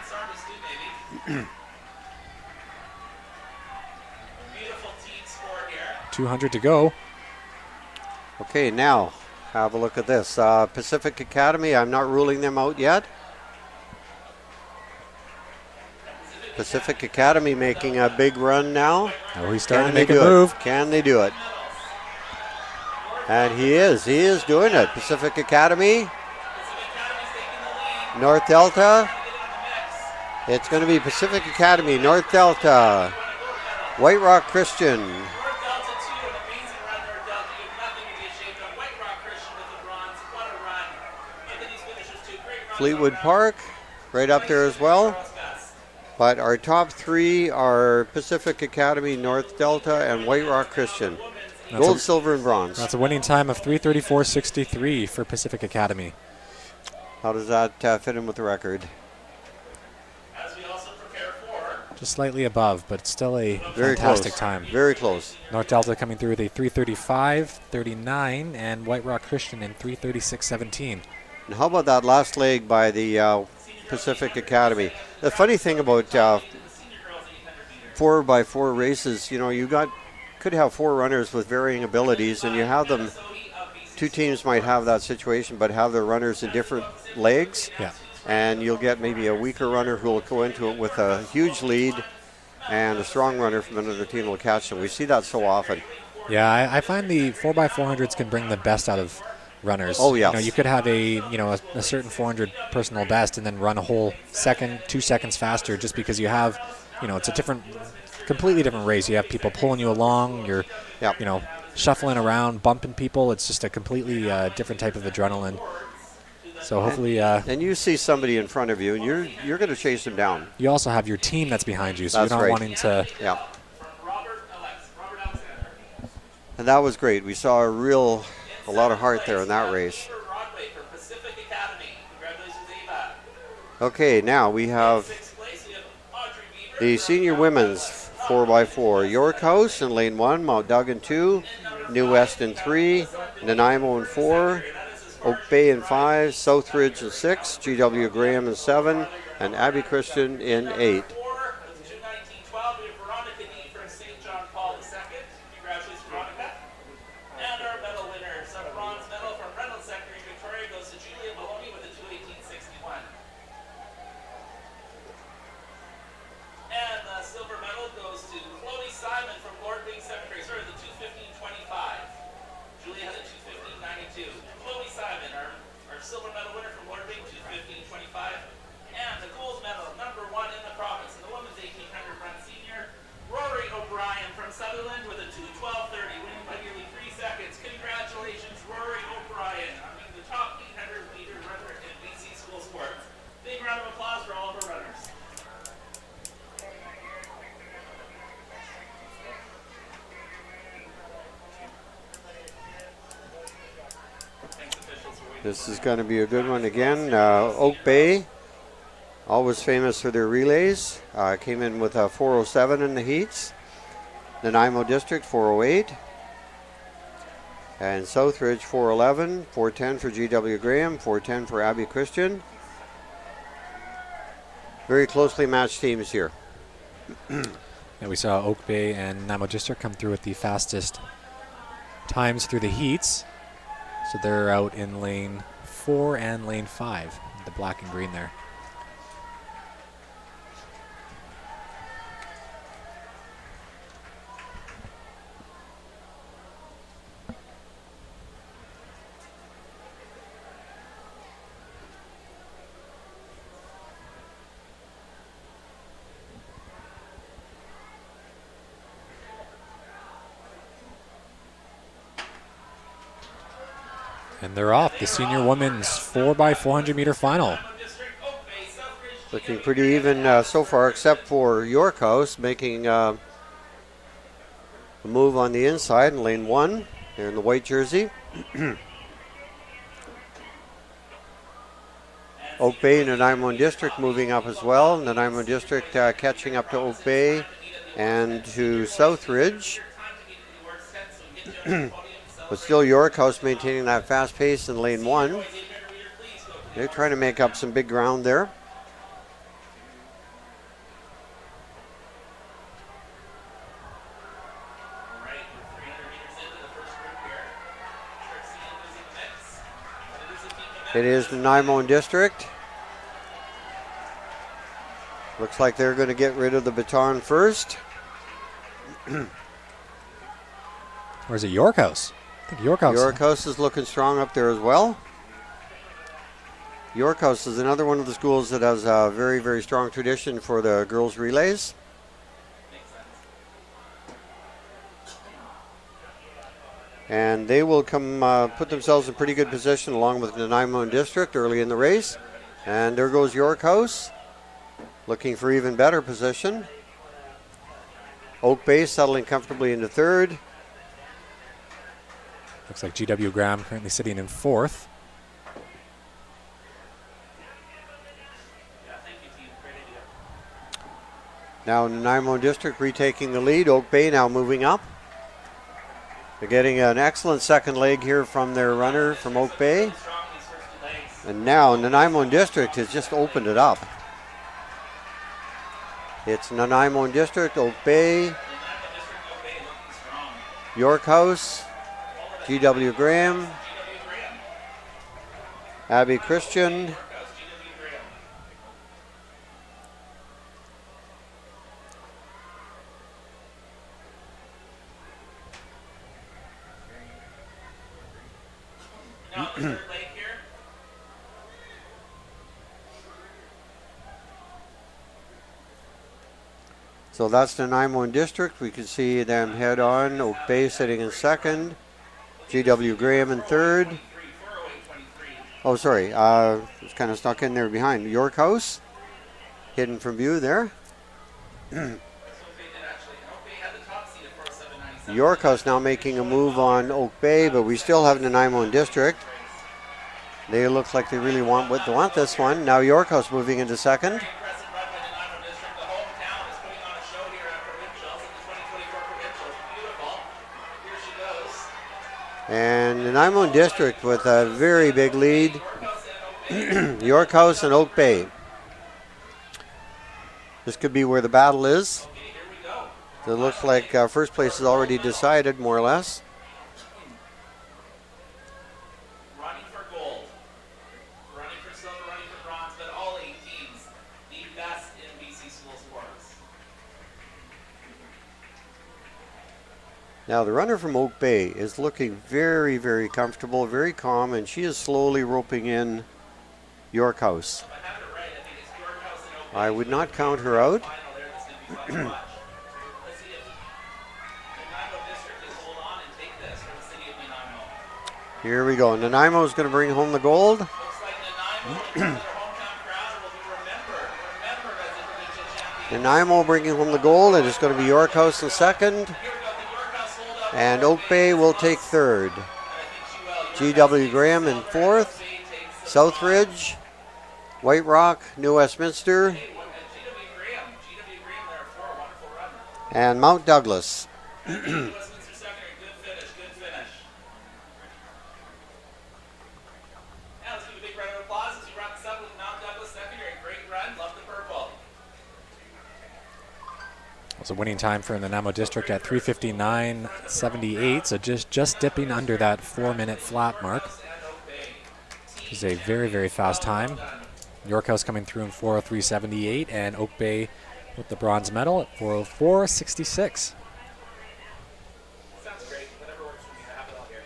200 to go. Okay, now have a look at this. Pacific Academy, I'm not ruling them out yet. Pacific Academy making a big run now. Oh, he's starting to Can they make a do move. it? Can they do it? And he is doing it. Pacific Academy, North Delta. It's going to be Pacific Academy, North Delta, White Rock Christian, North Delta 2, an amazing run, North Delta. You have nothing to be ashamed of. White Rock Christian with the bronze. What a run. Look at these finishers, too. Great runs. Fleetwood Park, right up there as well. Charles Best. But our top three are Pacific Academy, North Delta, and White Rock Christian. Gold, silver, and bronze. That's a winning time of 3:34.63 for Pacific Academy. How does that fit in with the record? As we also prepare for Just slightly above, but still a Very fantastic close. time. Very close. North Delta coming through with a 3:35.39 and White Rock Christian in 3:36.17. And how about that last leg by the Pacific Academy? The funny thing about 4x4 races, you could have four runners with varying abilities, and you have them. Two teams might have that situation, but have their runners in different legs. Yeah. And you'll get maybe a weaker runner who will go into it with a huge lead, and a strong runner from another team will catch them. We see that so often. Yeah, I find the 4x400s can bring the best out of runners. Oh, yes. You could have a certain 400 personal best and then run a whole 2 seconds faster just because you have, it's a completely different race. You have people pulling you along. You're, Yep. shuffling around, bumping people. It's just a completely different type of adrenaline. So hopefully, And you see somebody in front of you, and you're going to chase them down. you also have your team that's behind you, so That's you're not right. wanting to. Yeah. Robert Alexander. And that was great. We saw a lot of heart there in that race. Ava Broadway from Pacific Academy. Congratulations, Ava. Okay, now we have Sixth place, we have Audrey Beaver. the senior women's 4x4. York House in lane 1, Mount Duggan 2, New West in 3, Nanaimo in 4, Oak Bay in 5, Southridge in 6, GW Graham in 7, and Abbey Christian in 8. 4, that's 2:19:12. We have Veronica D from St. John Paul II. Congratulations, Veronica. And our medal winner, some bronze medal from Reynolds Secondary Victoria goes to Julia Mahoney with a 2:18:61. And the silver medal goes to Chloe Simon from Lord Byng Cemetery. Sorry, the 2:15:25. Julia had a 2:15:92. Chloe Simon, our silver medal winner from Lord Byng, 2:15:25. And the gold medal, number 1 in the province, in the women's 1800 run senior, Rory O'Brien from Sutherland with a 2:12:30, winning by nearly 3 seconds. Congratulations, Rory O'Brien, on being the top 800 meter runner in BC school sports. Big round of applause for all of our runners. Thanks, officials, for waiting. This is going to be a good one again. Oak Bay, always famous for their relays, came in with a 4:07 in the heats. Nanaimo District 4:08. And Southridge 4:11, 4:10 for GW Graham, 4:10 for Abbey Christian. Very closely matched teams here. Yeah, we saw Oak Bay and Nanaimo District come through with the fastest times through the heats. So they're out in lane 4 and lane 5, the black and green there. And they're off. The senior women's 4x400 meter final. Looking pretty even so far, except for York House making a move on the inside in lane 1. They're in the white jersey. Oak Bay and Nanaimo District moving up as well. Nanaimo District catching up to Oak Bay and to Southridge. But still York House maintaining that fast pace in lane 1. They're trying to make up some big ground there. It is Nanaimo District. Looks like they're going to get rid of the baton first. Or is it York House? I think York House. York House is looking strong up there as well. York House is another one of the schools that has a very, very strong tradition for the girls' relays. And they will come put themselves in pretty good position along with Nanaimo District early in the race. And there goes York House, looking for even better position. Oak Bay settling comfortably into third. Looks like GW Graham currently sitting in fourth. Now Nanaimo District retaking the lead. Oak Bay now moving up. They're getting an excellent second leg here from their runner from Oak Bay. And now Nanaimo District has just opened it up. It's Nanaimo District, Oak Bay, York House, GW Graham, Abbey Christian, so that's Nanaimo District. We can see them head on. Oak Bay sitting in second. GW Graham in third. Oh, sorry. It's kind of stuck in there behind. York House, hidden from view there. York House now making a move on Oak Bay, but we still have Nanaimo District. They look like they really want this one. Now York House moving into second. And Nanaimo District with a very big lead. York House and Oak Bay. This could be where the battle is. It looks like first place is already decided, more or less. Running for gold, running for silver, running for bronze, but all 8 teams, the best in BC school sports. Now the runner from Oak Bay is looking very, very comfortable, very calm, and she is slowly roping in York House. I would not count her out. Here we go. Nanaimo is going to bring home the gold. Looks like Nanaimo, their hometown crowd, will be remembered as the provincial champions. Nanaimo bringing home the gold, and it's going to be York House in second. Here we go, the York House hold up. And Oak Bay will take third. GW Graham in fourth. Southridge, White Rock, New Westminster, GW Graham there for a wonderful run. and Mount Douglas. Westminster Secondary, good finish. Now let's give a big round of applause as we wrap this up with Mount Douglas Secondary. Great run, love the purple. It's a winning time for Nanaimo District at 3:59.78, so just dipping under that 4-minute flat mark. It's a very, very fast time. York House coming through in 4:03.78, and Oak Bay with the bronze medal at 4:04.66. Sounds great. Whatever works for me. I have it all here.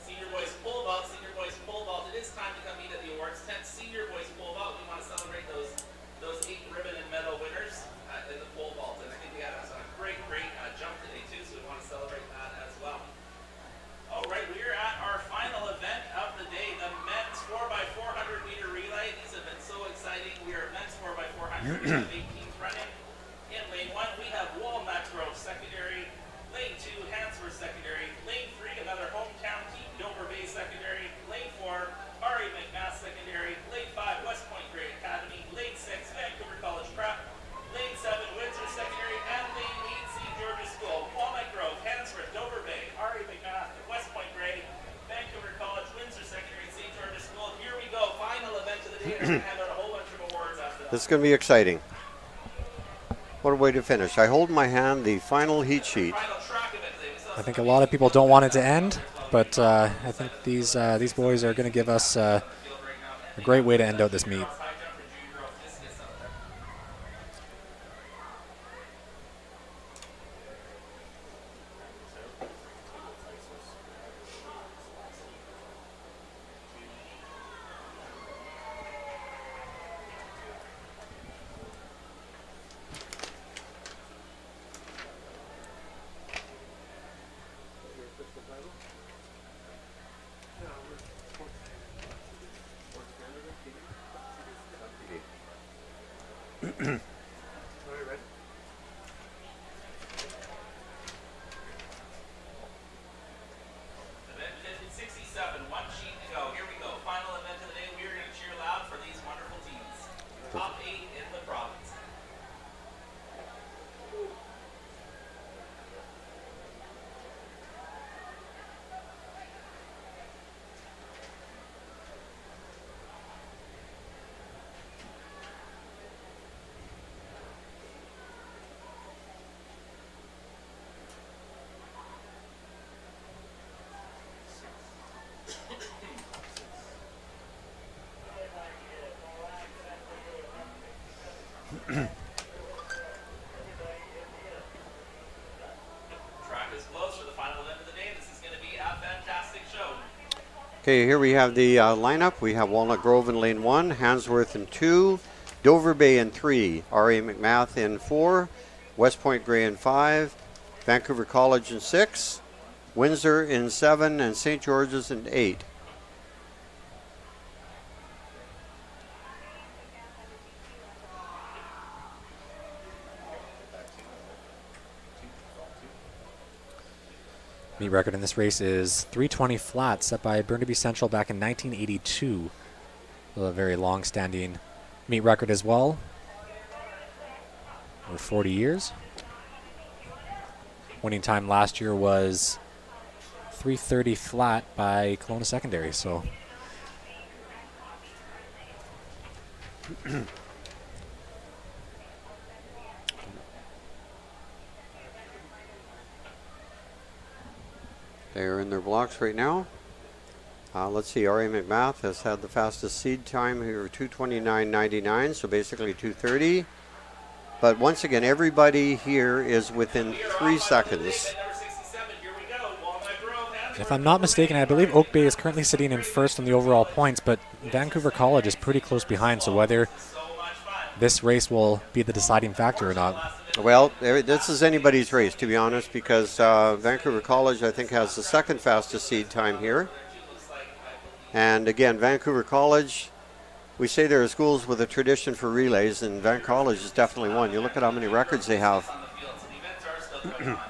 Senior boys pole vault. It is time to come meet at the awards tent. Senior boys pole vault. We want to celebrate those 8 ribbon and medal winners in the pole vault, and I think we had a great jump today too. So we want to celebrate that as well. All right, we are at our final event of the day, the men's 4x400 meter relay. These have been so exciting. We are men's 4x400. We have 8 teams running. In lane 1, we have Walnut Grove Secondary. Lane 2, Hansworth Secondary. Lane 3, another hometown team, Dover Bay Secondary. Lane 4, Ari McMath Secondary. Lane 5, West Point Gray Academy. Lane 6, Vancouver College Prep. Lane 7, Windsor Secondary. And Lane 8, St. George's School. Walnut Grove, Hansworth, Dover Bay, Ari McMath, West Point Gray, Vancouver College, Windsor Secondary, St. George's School. Here we go, final event of the day. We're going to hand out a whole bunch of awards after that. This is going to be exciting. What a way to finish. I hold in my hand the final heat sheet. Final track event today. We still I think a lot of people don't want it to end, but I think these boys are going to give us a great way to end out this meet. Your official title? No, we're sports. Are you ready? Event 67, one sheet to go. Here we go. Final event of the day. We are going to cheer loud for these wonderful teams. Top 8 in the province. Track is closed for the final event of the day. This is going to be a fantastic show. Okay, here we have the lineup. We have Walnut Grove in lane 1, Handsworth in 2, Dover Bay in 3, R.A. McMath in 4, West Point Grey in 5, Vancouver College in 6, Windsor in 7, and St. George's in 8. Meet record in this race is 3:20 flat, set by Burnaby Central back in 1982. A very long-standing meet record as well. Over 40 years. Winning time last year was 3:30 flat by Kelowna Secondary. So they're in their blocks right now. Let's see, R.A. McMath has had the fastest seed time here, 2:29.99, so basically 2:30. But once again, everybody here is within 3 seconds. Event number 67, here we go. Walnut Grove, Handsworth. if I'm not mistaken, I believe Oak Bay is currently sitting in first on the overall points, but Vancouver College is pretty close behind, so whether So much fun. this race will be the deciding factor or not. Well, this is anybody's race, to be honest, because Vancouver College, I think, has the second fastest seed time here. And again, Vancouver College, we say there are schools with a tradition for relays, and Van College is definitely one. You look at how many records they have. On the field, so the events are still going on.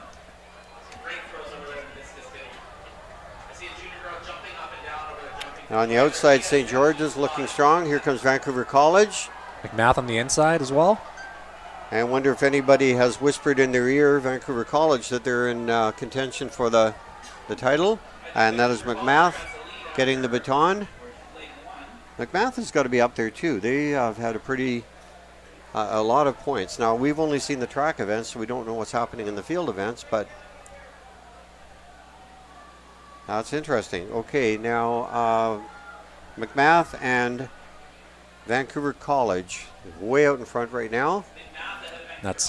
Great throws over there in the discus field. I see a junior girl jumping up and down over the jumping. Now on the outside, St. George's looking strong. Here comes Vancouver College. McMath on the inside as well. I wonder if anybody has whispered in their ear, Vancouver College, that they're in contention for the title. And that is McMath getting the baton. McMath has got to be up there too. They have had a lot of points. Now, we've only seen the track events, so we don't know what's happening in the field events, but that's interesting. Okay, now McMath and Vancouver College way out in front right now. That's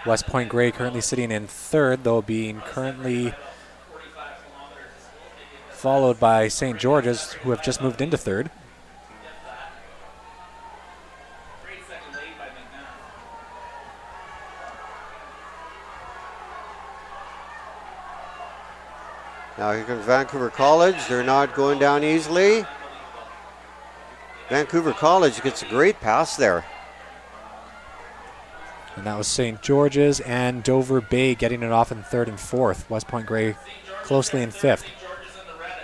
West Point Grey currently sitting in third, though being currently followed by St. George's, who have just moved into third. Great second lead by McMath. Now here comes Vancouver College. They're not going down easily. Vancouver College gets a great pass there. And that was St. George's and Dover Bay getting it off in third and fourth. West Point Grey closely in fifth.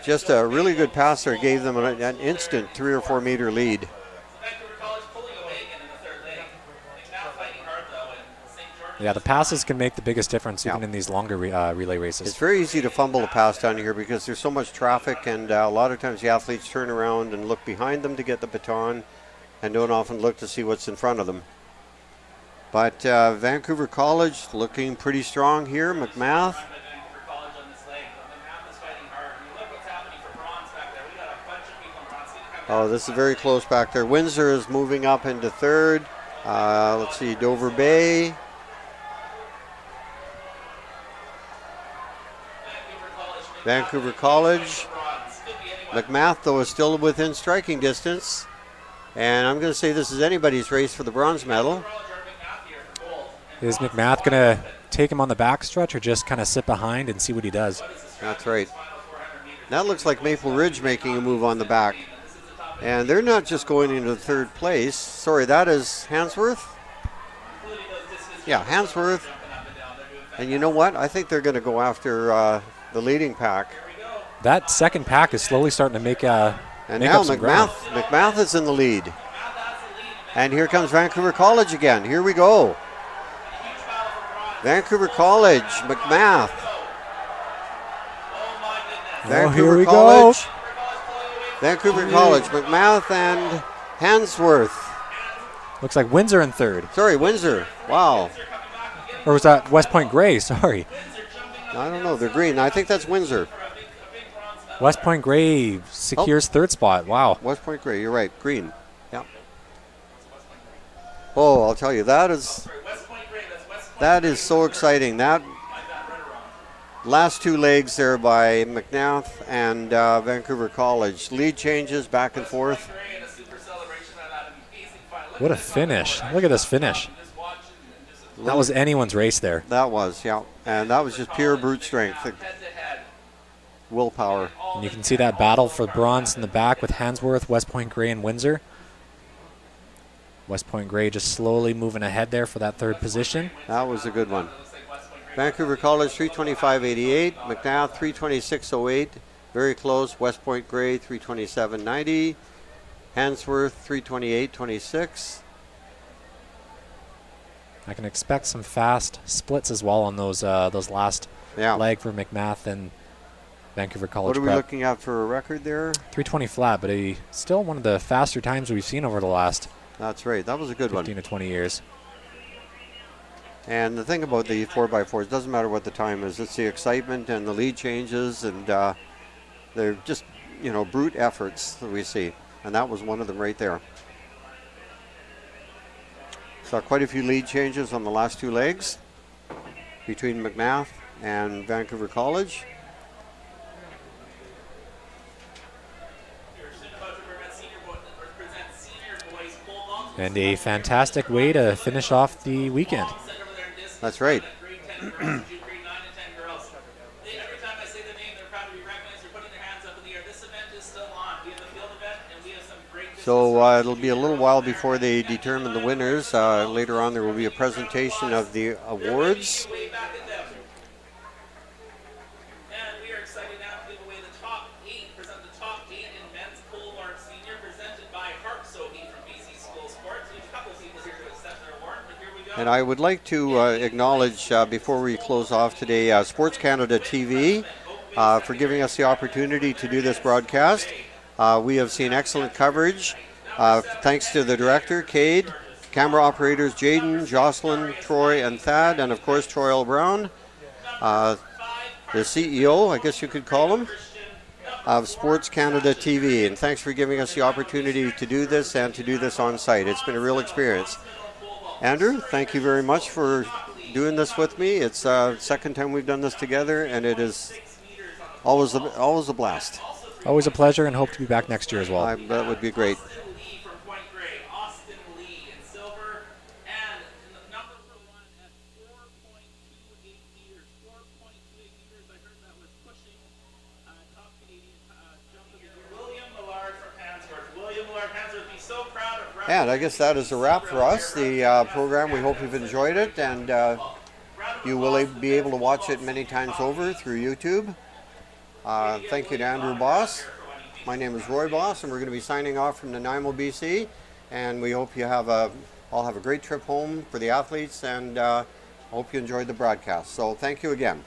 Just a really good pass there. Gave them an instant 3 or 4 meter lead. Vancouver College pulling away again in the third leg. McMath fighting hard though, and St. George's. Yeah, the passes can make the biggest difference even Yeah. in these longer relay It's races. very easy to fumble a pass down here because there's so much traffic, and a lot of times the athletes turn around and look behind them to get the baton and don't often look to see what's in front of them. But Vancouver College looking pretty strong here. McMath Vancouver College Oh, this is very close back there. Windsor is moving up into third. Let's see, Dover Bay. Vancouver College. McMath, though, is still within striking distance. And I'm going to say this is anybody's race for the bronze medal. Is McMath going to take him on the back stretch or just kind of sit behind and see what he does? That's right. That looks like Maple Ridge making a move on the back. And they're not just going into third place. Sorry, that is Hansworth? Yeah, Hansworth. And you know what? I think they're going to go after the leading pack. That second pack is slowly starting to make And make now up some ground. McMath is in the lead. And here comes Vancouver College again. Here we go. Vancouver College, McMath. Here we College. go. Vancouver College, McMath and Hansworth. Looks like Windsor in third. Sorry, Windsor. Wow. Or was that West Point Grey? Sorry. I don't know. They're green. I think that's Windsor. West Point Grey secures third spot. Wow. West Point Grey. You're right. Green. Yeah. Oh, I'll tell you, that is so exciting. That last two legs there by McNath and Vancouver College. Lead changes back and forth. What a finish. Look at this finish. That was anyone's race there. That was, yeah. And that was just pure brute strength. Willpower. And you can see that battle for bronze in the back with Hansworth, West Point Grey, and Windsor. West Point Grey just slowly moving ahead there for that third position. That was a good one. Vancouver College 325.88, McNath 326.08, very close. West Point Grey 327.90, Hansworth 328.26. I can expect some fast splits as well on those last leg for McMath and Vancouver College. What are we prep. looking at for a record there? 320 flat, but still one of the faster times we've seen over the last That's right. That was a good 15 one. to 20 years. And the thing about the 4x4s, doesn't matter what the time is. It's the excitement and the lead changes, and they're just, brute efforts that we see. And that was one of them right there. Saw quite a few lead changes on the last two legs between McMath and Vancouver College. And a fantastic way to finish off the weekend. That's right. So it'll be a little while before they determine the winners. Later on there will be a presentation of the awards. And I would like to acknowledge, before we close off today, Sports Canada TV for giving us the opportunity to do this broadcast. We have seen excellent coverage, thanks to the director, Cade, camera operators, Jaden, Jocelyn, Troy, and Thad, and of course Troy L. Brown, the CEO, I guess you could call him, of Sports Canada TV. And thanks for giving us the opportunity to do this and to do this on site. It's been a real experience. Andrew, thank you very much for doing this with me. It's the second time we've done this together, and it is always a blast. Always a pleasure, and hope to be back next year as well. That would be great. And I guess that is a wrap for us. The program, we hope you've enjoyed it, and you will be able to watch it many times over through YouTube. Thank you to Andrew Boss. My name is Roy Boss, and we're going to be signing off from Nanaimo, BC. And we hope you all have a great trip home for the athletes, and hope you enjoyed the broadcast. So thank you again.